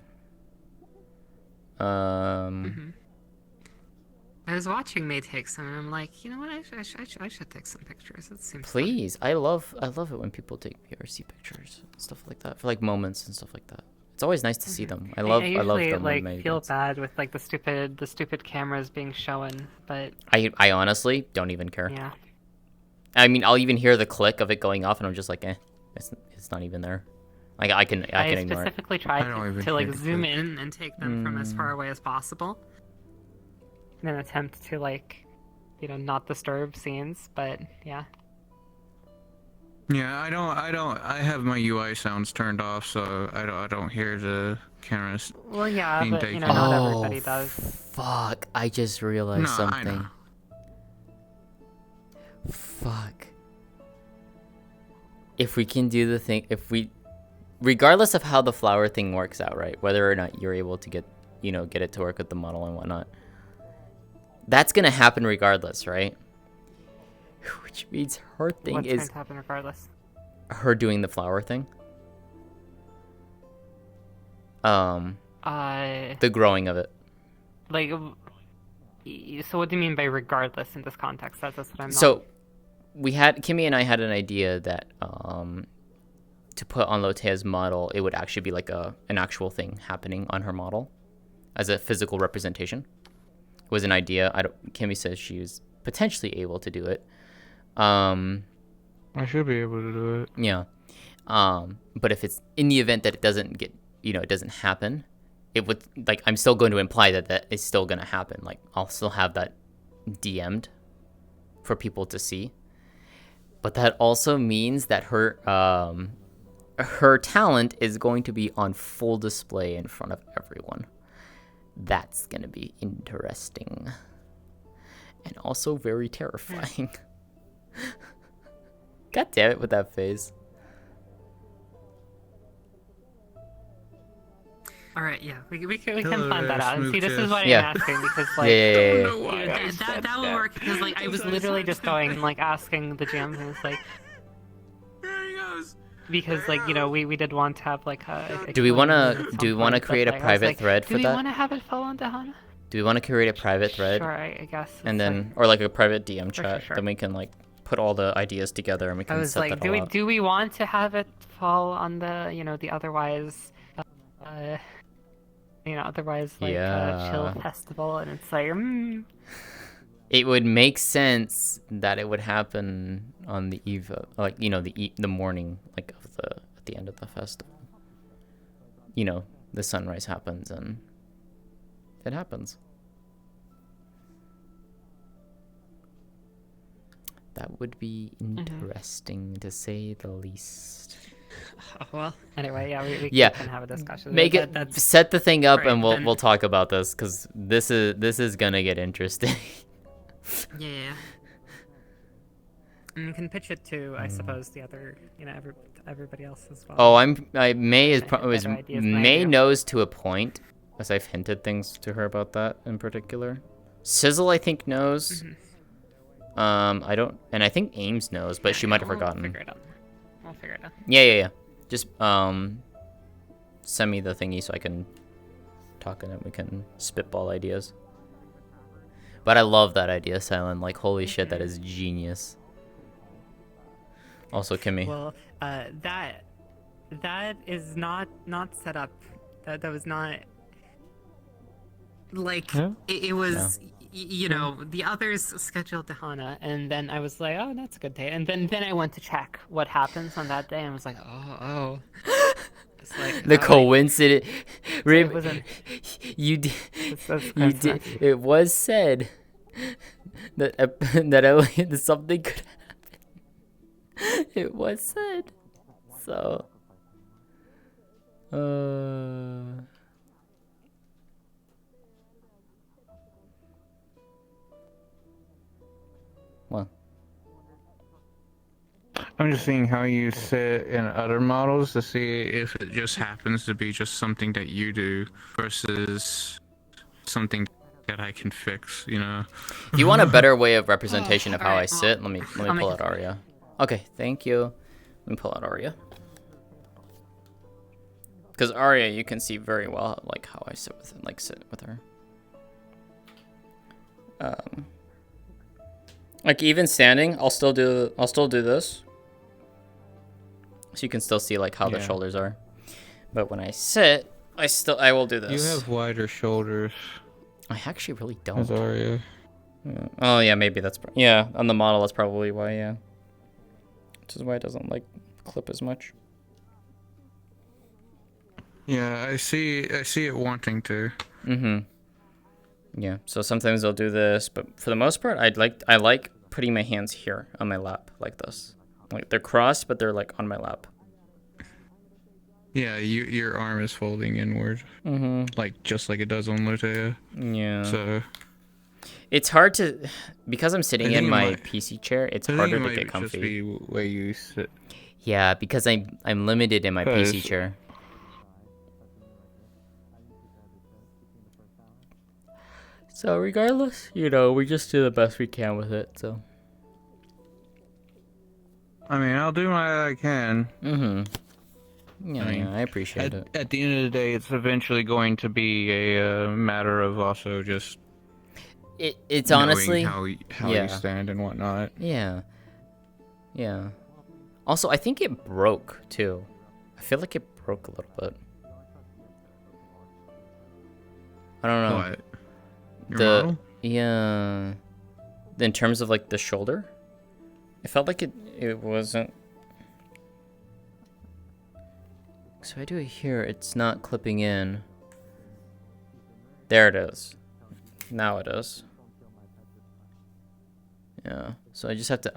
I was watching May take some, and I'm like, you know what? I should take some pictures. It seems fun. Please, I love it when people take PRC pictures, stuff like that, for like moments and stuff like that. It's always nice to see them. I love usually, them. when like May feel does. bad with like the stupid cameras being shown, but I honestly don't even care. yeah. I mean, I'll even hear the click of it going off, and I'm just like, it's not even there. Like I can ignore it. Specifically tried to like zoom in and take them from as far Mm. away as possible, in an attempt to like, you know, not disturb scenes. But yeah. Yeah, I have my UI sounds turned off, so I don't hear the cameras. Well, yeah, being but taken. not everybody does. Fuck, I just realized No, I something. know. Fuck. If we can do the thing, regardless of how the flower thing works out, right? Whether or not you're able to get it to work with the model and whatnot. That's gonna happen regardless, right? Which means her thing What's is going to happen regardless? her doing the flower thing. The growing of it. Like, so what do you mean by regardless in this context? That's what I'm not... So, Kimmy and I had an idea that to put on Lótëa's model, it would actually be like an actual thing happening on her model as a physical representation. It was an idea. Kimmy says she was potentially able to do it. I should be able to do it. Yeah. But if it's in the event that it doesn't get, it doesn't happen, it would, like, I'm still going to imply that is still going to happen. Like, I'll still have that DM'd for people to see. But that also means that her talent is going to be on full display in front of everyone. That's going to be interesting. And also very terrifying. God damn it with that face. Alright, yeah, we can find that out. And see, this is what Yeah. I'm asking, because, like, that will work, because, like, I was literally just going, like, asking the GM, and it's like... Because, like, we did want to have, like, a... Do we want to create a private thread for do we that? want to have it fall on Dahana? Do we want to create a private thread? Sure, I guess. And It's then, or like a private DM chat, sure. then we can like put all the ideas together and we I can was set like, that all up. do we want to have it fall on the, the otherwise, otherwise like chill festival, and it's like, It would make sense that it would happen on the eve of, like, the morning, like, at the end of the festival. The sunrise happens and it happens. That would be interesting to say the least. well, anyway, yeah, we can have a discussion. Set the thing up, Right, and then- we'll talk about this, because this is gonna get interesting. Yeah. And you can pitch it to, I suppose, the other, everybody else as well. Oh, May better ideas than I May do. knows to a point, as I've hinted things to her about that in particular. Sizzle, I think, knows. I don't, and I think Ames knows, but she might have forgotten. We'll figure it out. Yeah. Just send me the thingy so I can talk in it. We can spitball ideas. But I love that idea, Silent. Like, holy shit, that is genius. Also, Kimmy. Well, that is not set up. That was not like it was. The others scheduled Dahana, and then I was like, oh, that's a good day. And then I went to check what happens on that day, and I was like, oh. It's like, The coincidence. it wasn't- You did. That's You did. It was said that something could happen. It was said. So. Well. I'm just seeing how you sit in other models to see if it just happens to be just something that you do versus something that I can fix, If you want a better way of representation of how I sit, let me pull out Arya. Okay, thank you. Let me pull out Arya. Because Arya, you can see very well like how I sit with her. Like, even standing, I'll still do this. So you can still see like how the shoulders are. But when I sit, I will do this. You have wider shoulders. I actually really don't. As Arya. Yeah. Oh yeah, maybe that's on the model that's probably why, yeah. Which is why it doesn't like clip as much. Yeah, I see it wanting to. Yeah, so sometimes I'll do this, but for the most part, I like putting my hands here on my lap like this. Like, they're crossed, but they're like on my lap. Yeah, your arm is folding inward. Like, just like it does on Lótëa. Yeah. So... It's hard to... Because I'm sitting in my PC chair, it's I think harder it to might get comfy. just be where you sit. Yeah, because I'm limited in my PC chair. So regardless, you know, we just do the best we can with it, so... I mean, I'll do what I can. Yeah, I appreciate it. At the end of the day, it's eventually going to be a matter of also just... It's knowing honestly... how you stand and whatnot. Yeah. Yeah. Also, I think it broke, too. I feel like it broke a little bit. I don't know. What? Your model? Yeah. In terms of, like, the shoulder? It felt like it wasn't... So I do it here, it's not clipping in. There it is. Now it is. Yeah. So I just have to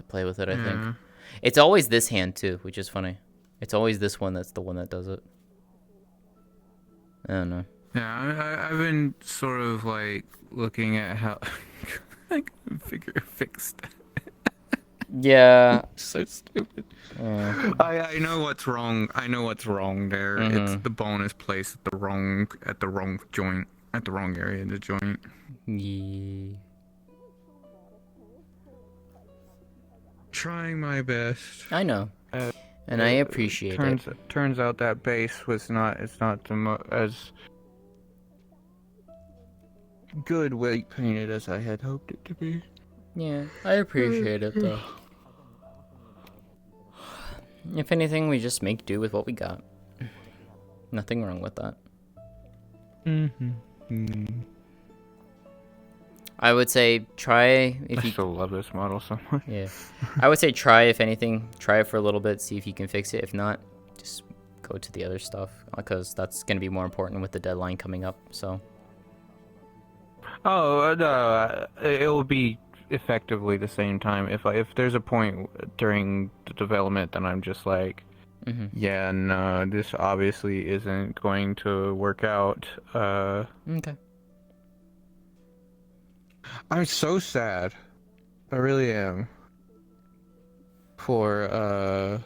play with it, I think. It's always this hand too, which is funny. It's always this one that's the one that does it. I don't know. Yeah, I've been sort of like looking at how I can fix that. Yeah. So stupid. I know what's wrong. I know what's wrong there. It's the bone is placed at the wrong joint, at the wrong area of the joint. Yeah. Trying my best. I know. And I appreciate it. Turns out that base was not. It's not as good weight painted as I had hoped it to be. Yeah, I appreciate it though. If anything, we just make do with what we got. Nothing wrong with that. I would say try if you still love this model so much. Yeah. I would say try, if anything, try it for a little bit, see if you can fix it. If not, just go to the other stuff, because that's going to be more important with the deadline coming up, so. Oh, no, it will be effectively the same time. If there's a point during the development that I'm just like, yeah, no, this obviously isn't going to work out. Okay. I'm so sad. I really am. For,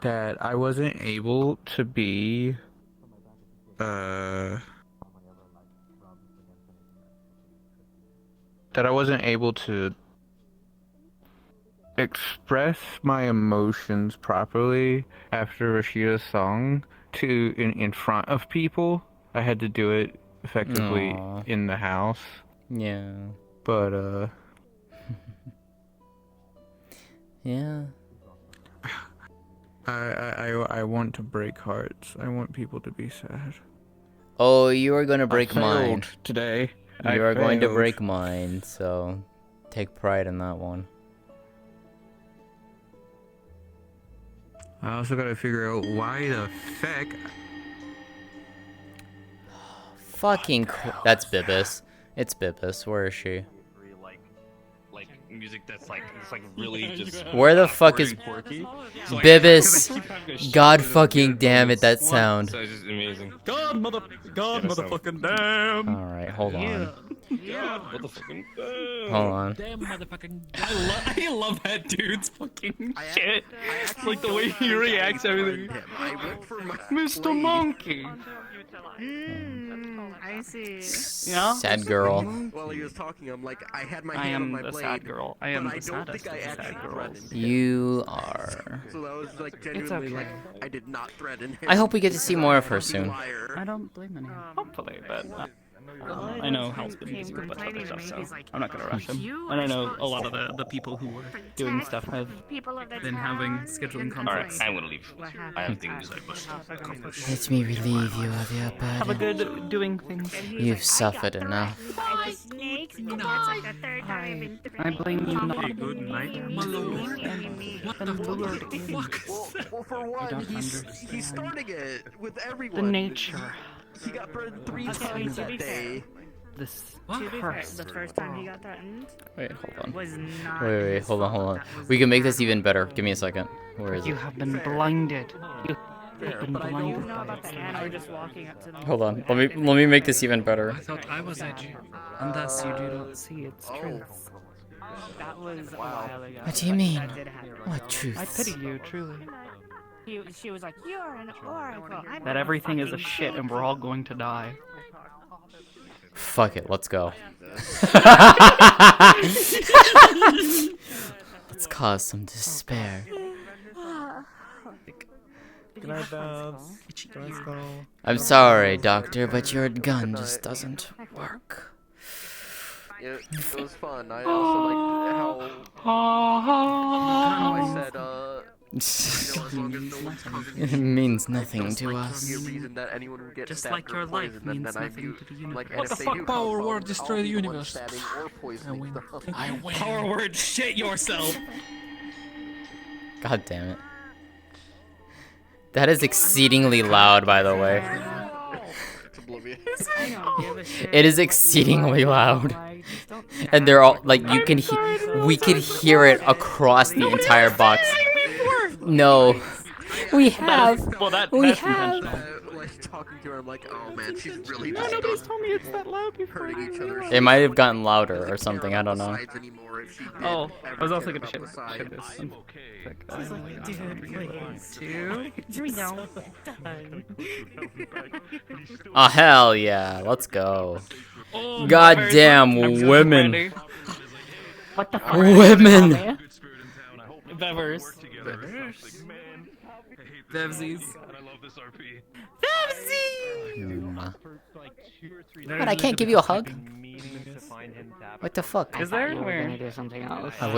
that I wasn't able to be, that I wasn't able to express my emotions properly after Rashida's song in front of people. I had to do it effectively in the house. Yeah. But, yeah. I want to break hearts. I want people to be sad. Oh, you are going to break mine. Today. You are going to break mine, so take pride in that one. I also gotta figure out why the feck. Fucking that's Bibis. It's Bibis. Where is she? Like music that's like really just. Where the fuck is Bibis? God fucking damn it! That sound. So it's just amazing. God motherfucking damn. All right, hold on. God motherfucking damn. Hold on. Damn motherfucking. I love that dude's fucking shit. Like the way he reacts to everything. Mr. Monkey. I see. Yeah? Sad girl. While he was talking, I'm like, I had my I hand on am my the blade. sad girl. I am but the I don't saddest think I of the sad actually girls. threatened him. You are. So that was like genuinely like, I did not threaten him. I hope we get to see more of her soon. I don't blame anyone. Hopefully, but I know Hal's been busy with a bunch of other stuff, so I'm not gonna rush him. And I know a lot of the people who were doing stuff have been having scheduling conflicts. Alright, I'm gonna leave. I have things I must accomplish. Let me relieve you of your Have a burden. good doing things. You've suffered enough. I blame you not. Hey, good night, my lord. What the fuck? Well, for one, he's starting it with everyone. The nature. He got burned 3 times that day. this The first time he got threatened Wait, hold on. was not. Wait, hold on. We can make this even better. Give me a second. Where is You it? have been blinded. You have been blinded know by about the it. Anna just walking up to them. Hold on. Let me make this even better. I thought I was edgy. And thus you do not see its truth. That was a while ago. What do you mean? That did happen. What truth? I pity you, truly. She was like, "You're an oracle." I'm That not everything is a fucking shit and we're all going to die. Fuck it. Let's go. Let's cause some despair. Good night, Babs. Let's go. I'm sorry, Doctor, but your gun just doesn't work. It was fun. I also like how I said, It means nothing to us. Just like your life means nothing to the universe. What the fuck power word destroy the universe? I win. Power word shit yourself. God damn it. That is exceedingly loud, by the way. It is exceedingly loud. And they're all, like, you can we could hear it across the entire box. No. We have. We have. Talking to her, I'm like, oh man, she's really No, nobody's told me it's that loud before. hurting each other. It might have gotten louder or something, I don't know. Oh, I was also gonna shit this. She's like, dude, please, dude. No. Oh, hell yeah. Let's go. Oh, Goddamn women. What the fuck? Women. Bevers. Devsies. What, I can't give you a hug? What the fuck? Is there? We're Where? gonna do something else. How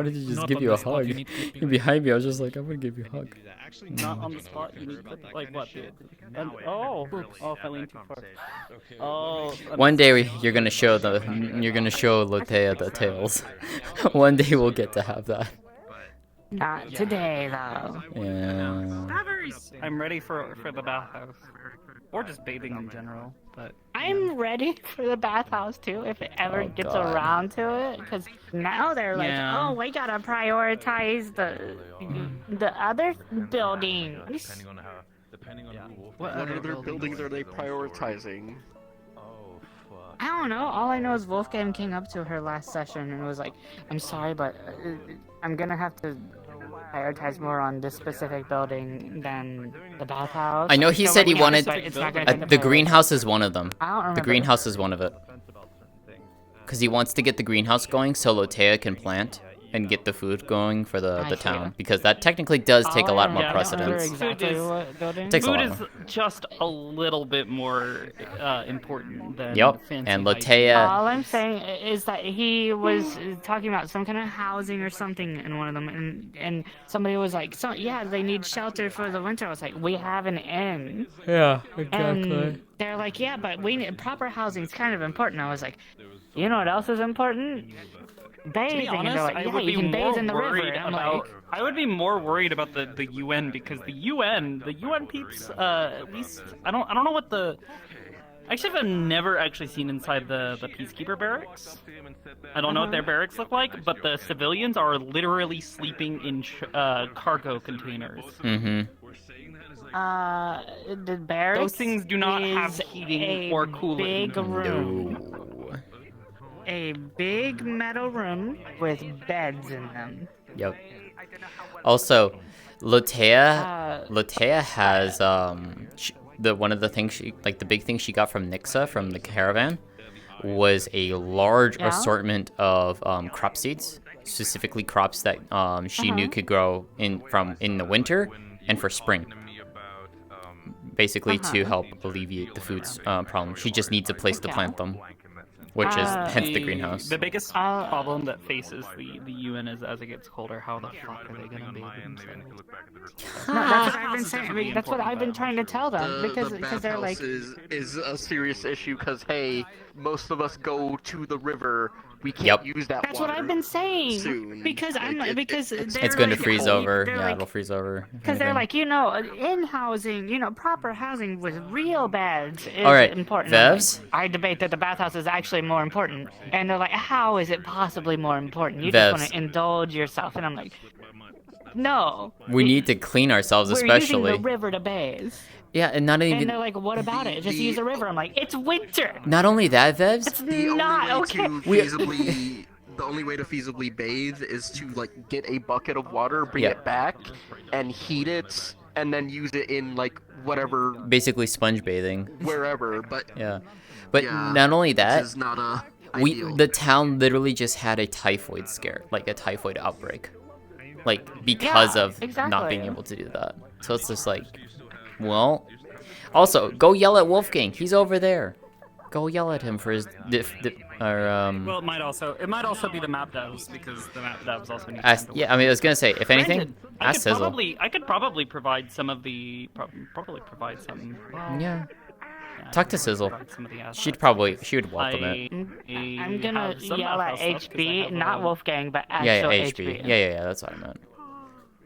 did you just Not give on you the a spot, hug? you need to keep You're behind me, I was just like, I'm gonna give you a hug. Not on the spot. You need to, like, what? Oh, if I lean too far. Oh. One day you're gonna show Lótëa the tails. One day we'll get to have that. Not today, though. Yeah. I'm ready for the bathhouse, or just bathing in general. But I'm ready for the bathhouse too, if it ever gets God. around to it. Because now they're like, Yeah. oh, we gotta prioritize the other buildings. What other buildings are they prioritizing? I don't know. All I know is Wolfgang came up to her last session and was like, I'm sorry, but I'm gonna have to prioritize more on this specific building than the bathhouse. I know he So, said he yeah, wanted but it's not gonna take the priority. greenhouse is one of them. I don't The remember. greenhouse is one of it. Because he wants to get the greenhouse going so Lótëa can plant and get the food going for the town. Because that technically does take a lot more precedence. Exactly what building? Takes a food lot is more. just a little bit more important than Yep, fancy and hygiene. Lótëa. All I'm saying is that he was talking about some kind of housing or something in one of them, and somebody was like, "So yeah, they need shelter for the winter." I was like, "We have an inn." Yeah, And they're like, "Yeah, but we need proper housing. It's kind of important." I was like, "You know what else is important? To Bathing." be And honest, they're like, I "Yeah, would you be can more bathe in the river." worried And I'm about. like, I would be more worried about the UN because the UN peeps. At least I don't know what the. Actually, I've never actually seen inside the peacekeeper barracks. I don't know what their barracks look like, but the civilians are literally sleeping in cargo containers. Mm-hmm. the barracks. Those things do not have is heating a or cooling. Big room. A big metal room with beds in them. Yep. Also, Lótëa has one of the things the big thing she got from Nixa from the caravan was a large assortment of crop seeds, specifically crops that she knew could grow in the winter and for spring. Basically to help alleviate the food problem. She just needs a place to plant them. Which is hence the greenhouse. The biggest problem that faces the UN is as it gets colder, how the fuck are they gonna bathe themselves? No, that's what I've been saying. I mean, that's what I've been trying to tell them because they're like. is a serious issue because hey, most of us go to the river We can't use that That's water. what I've been saying. soon. Because It's going to freeze over. Yeah, it'll freeze over. Because they're like, in housing, proper housing with real beds is All right, important. Vevs? I debate that the bathhouse is actually more important. And they're like, how is it possibly more important? You Vevs. just want to indulge yourself. And I'm like, no. We need to clean ourselves, We're especially. using the river to bathe. Yeah, and not even. And they're like, what about it? Just use the river. I'm like, it's winter. Not only that, Vevs. It's not okay. The only way to feasibly bathe is to like get a bucket of water, bring Yeah. it back, and heat it, and then use it in like whatever, Basically, sponge bathing. wherever. But Yeah, but yeah, not only that. this is not The town literally just had a typhoid scare, like a typhoid outbreak, like because Yeah, of not exactly. being able to do that. So it's just like, well, also go yell at Wolfgang. He's over there. Go yell at him for his Well, it might also be the map devs because the map devs also need. yeah, I mean, I was gonna say, if anything, Granted, ask Sizzle. I could probably provide some of the probably provide some. Yeah. Talk to Sizzle. Some of the assets. She would welcome it. I'm gonna yell at HB, not Wolfgang, but actual Yeah, HB. Yeah, that's what I meant.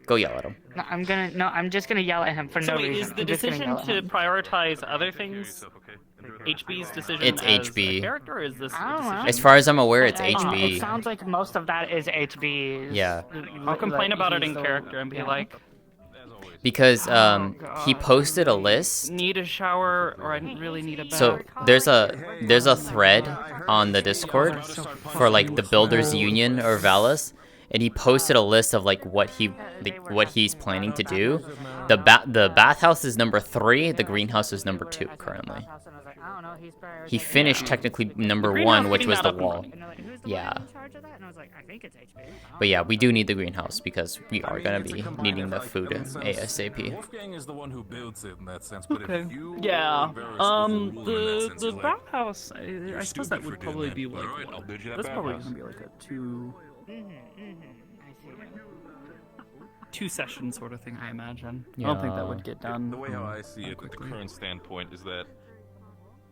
Go yell at him. No, I'm just gonna yell at him for So no wait, reason. is the I'm just gonna decision yell at to him. prioritize other things HB's decision? It's as HB. A character, or is this? I don't know. As far as I'm aware, it's It HB. sounds like most of that is HB's. Yeah. I'll complain like, about it he's in the- character and be like, Because he posted a list. need a shower, or I really need a bath. So there's a thread on the Discord for like the Builders Union or Valis, and he posted a list of like what he's planning to do. The bathhouse is number 3. The greenhouse is number 2 currently. He finished technically number 1, which was the wall. Yeah. But yeah, we do need the greenhouse because we are gonna be needing the food ASAP. Wolfgang is the one who builds it in that sense, but Okay. if you Yeah. were very skillful in that sense, The like, bathhouse. I suppose that would probably be like. Alright, I'll build you that That's probably bathhouse. gonna be like a two session sort of thing, I imagine. I don't think that would get done. The way how I see it, the current standpoint is that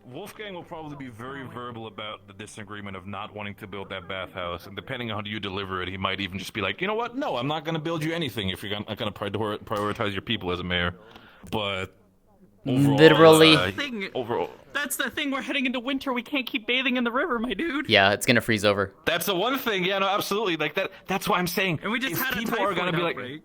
Wolfgang will probably be very verbal about the disagreement of not wanting to build that bathhouse, and depending on how you deliver it, he might even just be like, you know what? No, I'm not going to build you anything if you're not going to prioritize your people as a mayor. But overall, Literally. overall, That's the thing. We're heading into winter. We can't keep bathing in the river, my dude. Yeah, it's gonna freeze over. that's the one thing. Yeah, no, absolutely. Like that. That's why I'm saying. And we just if had a people are going to be like. outbreak.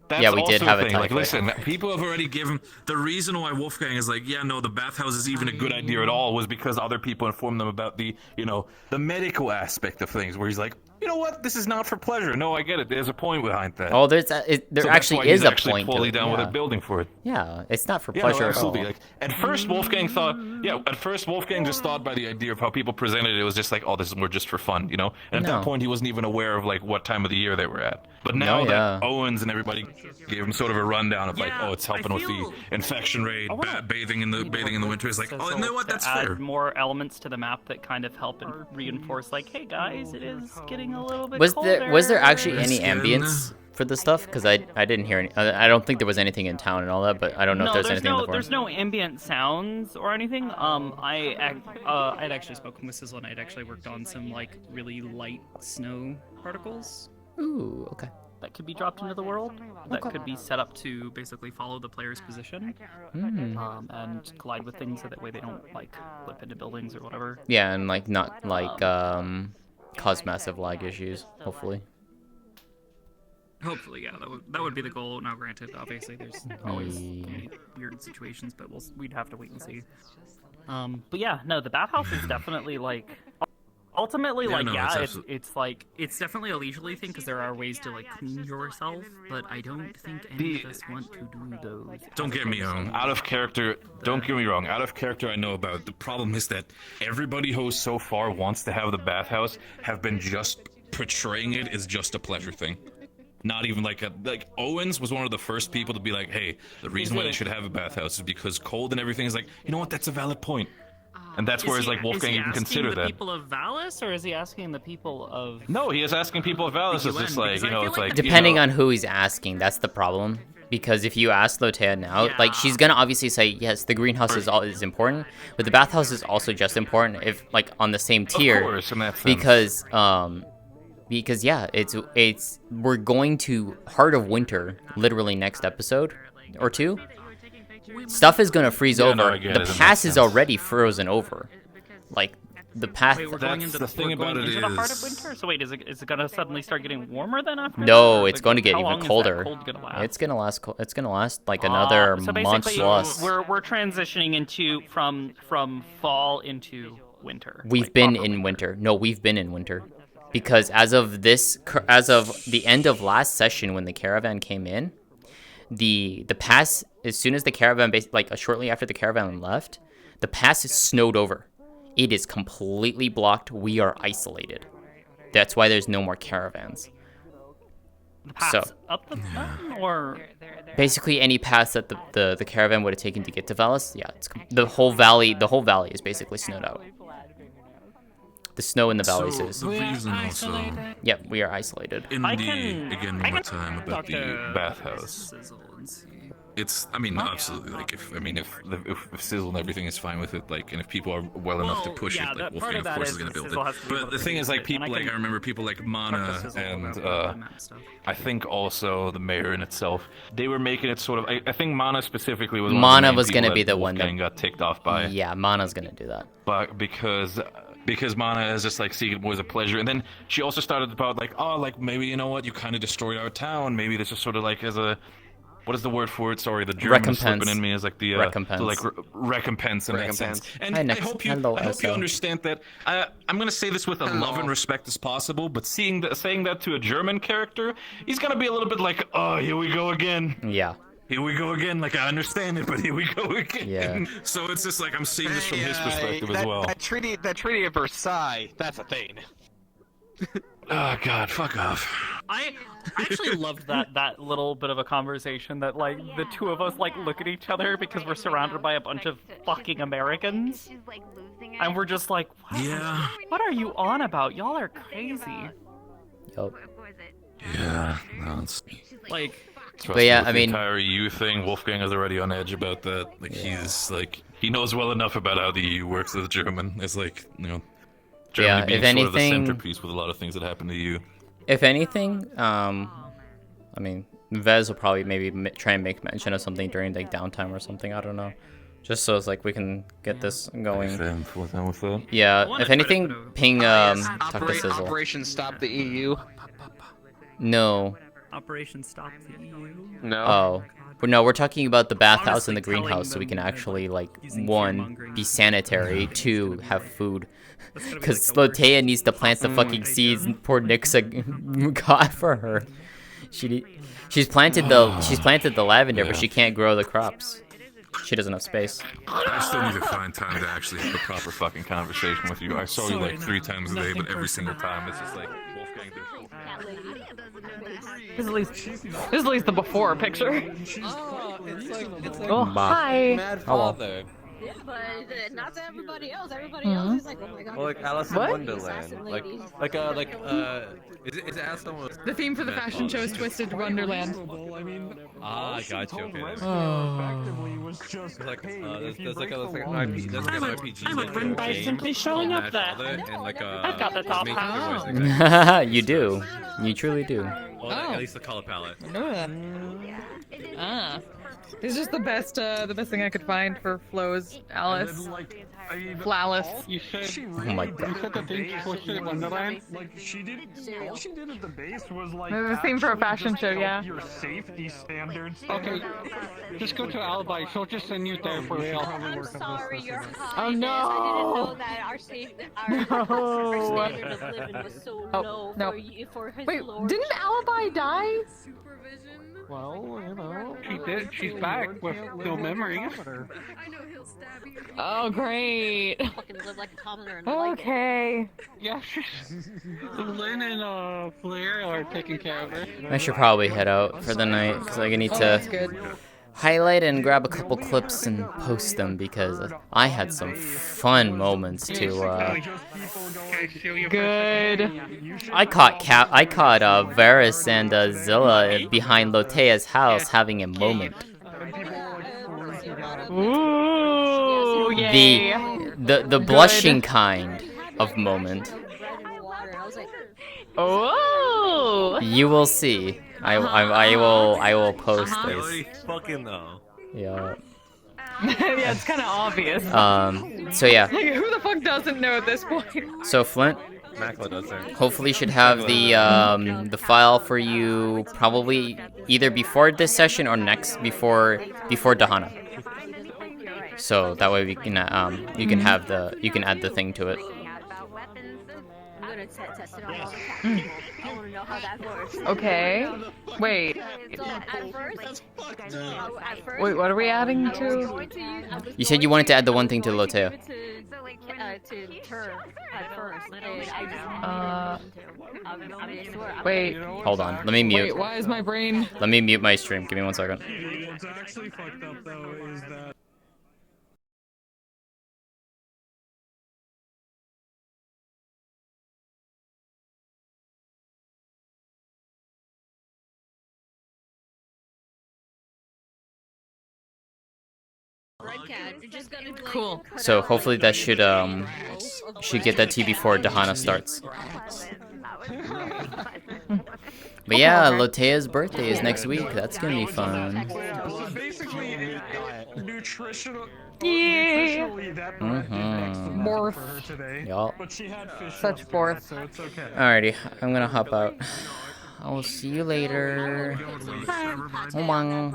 That's Yeah, we did also have a thing. Like, typhoid. listen, people have already given the reason why Wolfgang is like, yeah, no, the bathhouse is even a good idea at all was because other people informed them about the, the medical aspect of things. Where he's like, you know what, this is not for pleasure. No, I get it. There's a point behind that. Oh, there So actually that's why is he's a actually point to fully it. down with Yeah. a building for it. Yeah, it's not for Yeah, pleasure no, at all. absolutely. Like, at first, Wolfgang thought, Wolfgang just thought by the idea of how people presented it, it was just like, oh, this is more just for fun, And at No. that point, he wasn't even aware of like what time of the year they were at. But now No, that yeah. Owens and everybody gave him sort of a rundown of like, oh, it's helping with the feel- infection rate, bathing in the winter. It's like, oh, you know what? To That's add fair. more elements to the map that kind of help and reinforce, like, hey guys, it is getting a little bit Was colder. there actually any ambience for the stuff? Because I didn't hear any. I don't think there was anything in town and all that, but I don't know if there's anything in the there's forest. no ambient sounds or anything. I had actually spoken with Sizzle and I'd actually worked on some like really light snow particles. Ooh, okay. That could be dropped into the world. That could be set up to basically follow the player's position, and collide with things so that way they don't like flip into buildings or whatever. Yeah, and like not like cause massive lag issues. Hopefully. Hopefully, yeah, that would be the goal. Now, granted, obviously, there's always many weird situations, but we'd have to wait and see. But yeah, no, the bathhouse is definitely like, ultimately, Yeah, like, no, yeah, it's it's like it's definitely a leisurely thing because there are ways to like clean yourself, but I don't think any of us want to do those. Don't get me wrong. Out of character, don't get me wrong. Out of character, I know about. The problem is that everybody who so far wants to have the bathhouse have been just portraying it as just a pleasure thing. Not even like Owens was one of the first people to be like, hey, the reason why they should have a bathhouse is because cold and everything is like, you know what, that's a valid point. And that's where like Wolfgang even considered the that. people of Valis, or is he asking the people of? No, he is asking people of Valis. It's just like, it's like Depending on who he's asking, that's the problem. because if you ask Lótëa now, like she's gonna obviously say yes, the greenhouse is important, but the bathhouse is also just important if like on the same tier. Of course, in that sense. Because yeah, it's we're going to Heart of Winter literally next episode or two. Stuff is gonna freeze over. No, The pass is already frozen over. Like the path. Wait, we're going into the thing about it is the heart of winter. So wait, is it gonna suddenly start getting warmer then after? No, that? it's going to get how even long is that colder. cold gonna last? It's gonna last. It's gonna last like another so month basically, plus. we're transitioning into from fall into winter. We've been in winter. No, we've been in winter. Because as of the end of last session when the caravan came in, the pass, as soon as the caravan, shortly after the caravan left, the pass is snowed over. It is completely blocked. We are isolated. That's why there's no more caravans. The pass up the mountain, or basically any pass that the caravan would have taken to get to Valis, yeah, the whole valley is basically snowed out. The snow in the valleys is. The reason also. Yep, we are isolated. Again, one more time about the bathhouse. It's, I mean, absolutely. Like, if Sizzle and everything is fine with it, like, and if people are well enough to push it, like, Wolfgang of course is gonna build it. But the thing is, like, people, like, I remember people like Mana and I think also the mayor in itself, they were making it sort of. I think Mana specifically was. Mana was gonna be the one that got ticked off by. Yeah, Mana's gonna do that. But because Mana is just like seeing it more as a pleasure, and then she also started about like, oh, like maybe you know what, you kind of destroyed our town. Maybe this is sort of like as a. What is the word for it? Sorry, the German is slipping in me is like the recompense. So like recompense in that sense. And I hope you understand that. I'm gonna say this with a love and respect as possible, but saying that to a German character, he's gonna be a little bit like, oh, here we go again. Yeah. Here we go again. Like I understand it, but here we go again. Yeah. So it's just like I'm seeing this from his perspective as well. That Treaty of Versailles, that's a thing. Oh God, fuck off. I actually loved that little bit of a conversation that like the two of us like look at each other because we're surrounded by a bunch of fucking Americans, and we're just like, what are you on about? Y'all are crazy. Yup. Yeah, no, it's like. But yeah, I the mean, entire EU thing. Wolfgang is already on edge about that. Like he's like he knows well enough about how the EU works as German. It's like Germany being if sort anything, of the centerpiece with a lot of things that happen to you. If anything, I mean, Vez will probably maybe try and make mention of something during like downtime or something. I don't know, just so it's like we can get this going. Yeah, if anything, ping talk to Sizzle. Operation Stop the EU. No. Operation Stop the EU. No. Oh. But no, we're talking about the bathhouse and the greenhouse, so we can actually like one, be sanitary, two, have food. Because Lótëa needs to plant the fucking seeds. Poor Nixa got for her. She's planted the lavender, but she can't grow the crops. She doesn't have space. I still need to find time to actually have a proper fucking conversation with you. I saw you like 3 times a day, but every single time it's just like Wolfgang. This is at least the before picture. Oh, it's like oh, hi. Mad Father. Yeah, but not to everybody else. Everybody else is like, oh my god. Well, like Alice in Wonderland. Like is Alice in Wonderland? The theme for the fashion show is Twisted Wonderland. I got you. Okay. There's like an RPG. I would win by simply showing up there. I've got the top hat. You do. You truly do. Well, at least the color palette. I know that. Ah. It's just the best thing I could find for Flo's Alice. Flawless. You said, oh my god. You said the thing Twisted Wonderland? Like, all she did at the base was like. It was a theme for a fashion show, yeah. Your safety standards. Okay, just go to Alibi. She'll just send you there for real. I'm sorry, Your Highness. Oh no! I didn't know that our standard of living was so low for his lord. Didn't Alibi die? Well, you know, she did. She's back with no memories. I know he'll stab you. Oh, great. Fucking live like a commoner. Okay. Yeah, Lynn and Flair are taking care of her. I should probably head out for the night because I need to highlight and grab a couple clips and post them because I had some fun moments to. Good. I caught Varys and Zilla behind Lótëa's house having a moment. Ooh, yay. The blushing kind of moment. Oh. You will see. I will post I this. already fucking know. Yeah. Yeah, it's kind of obvious. So yeah. Like, who the fuck doesn't know at this point? So Flint, Macla doesn't. hopefully should have the file for you probably either before this session or next before Dahana. So that way we can you can add the thing to it. Okay. Wait. Wait, what are we adding to? You said you wanted to add the one thing to Lótëa. Wait. Hold on. Let me mute. Wait, why is my brain? Let me mute my stream. Give me 1 second. What's actually fucked up though is that. Cool. So hopefully that should get that to you before Dahana starts. But yeah, Lótëa's birthday is next week. That's gonna be fun. Basically, nutritional. Yeah. Nutritionally, that bread did excellent Morph. for her today. Yup. But she had fish. Such borth. So it's okay. Alrighty, I'm gonna hop out. I will see you later. Omang.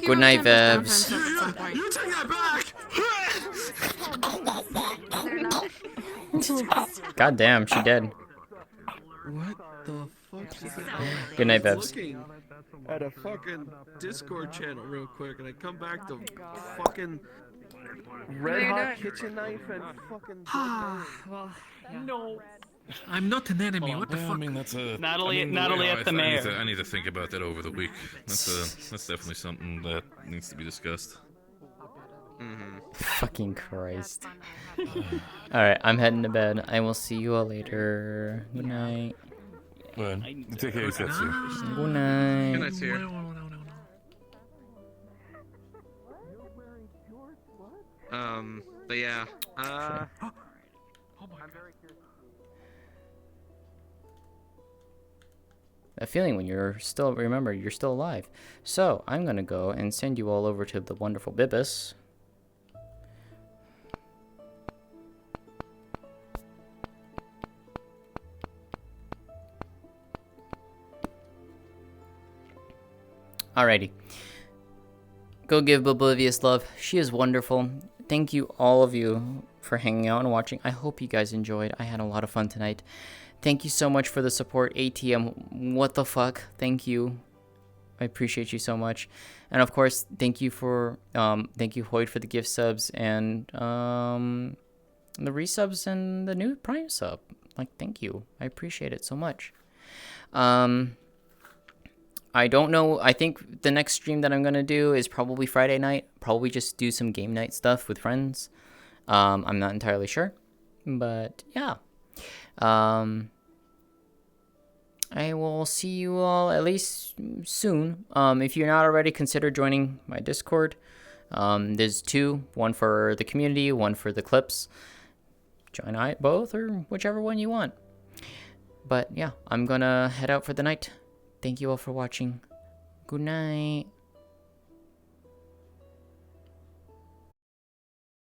Good night, Vebs. You take that back! God damn, she dead. What the fuck? Good night, Bebs. Looking at a fucking Discord channel real quick, and I come back to fucking Red Hot Kitchen Knife and fucking. Well, no. I'm not an enemy. What the Yeah, fuck? I mean, that's a Natalie I at the mayor. I need to think about that over the week. That's definitely something that needs to be discussed. Fucking Christ. Alright, I'm heading to bed. I will see you all later. Good night. Well, take care of yourself, sir. Good night. Good night, sir. But yeah. That feeling when you're still alive. So I'm gonna go and send you all over to the wonderful Bibis. Alrighty. Go give Oblivious love. She is wonderful. Thank you, all of you, for hanging out and watching. I hope you guys enjoyed. I had a lot of fun tonight. Thank you so much for the support, ATM. What the fuck? Thank you. I appreciate you so much. And of course, thank you Hoyd for the gift subs and the resubs and the new Prime sub. Like, thank you. I appreciate it so much. I don't know. I think the next stream that I'm going to do is probably Friday night. Probably just do some game night stuff with friends. I'm not entirely sure. But, yeah. I will see you all at least soon. If you're not already, consider joining my Discord. There's two. One for the community, one for the clips. Join both or whichever one you want. But, yeah. I'm going to head out for the night. Thank you all for watching. Good night.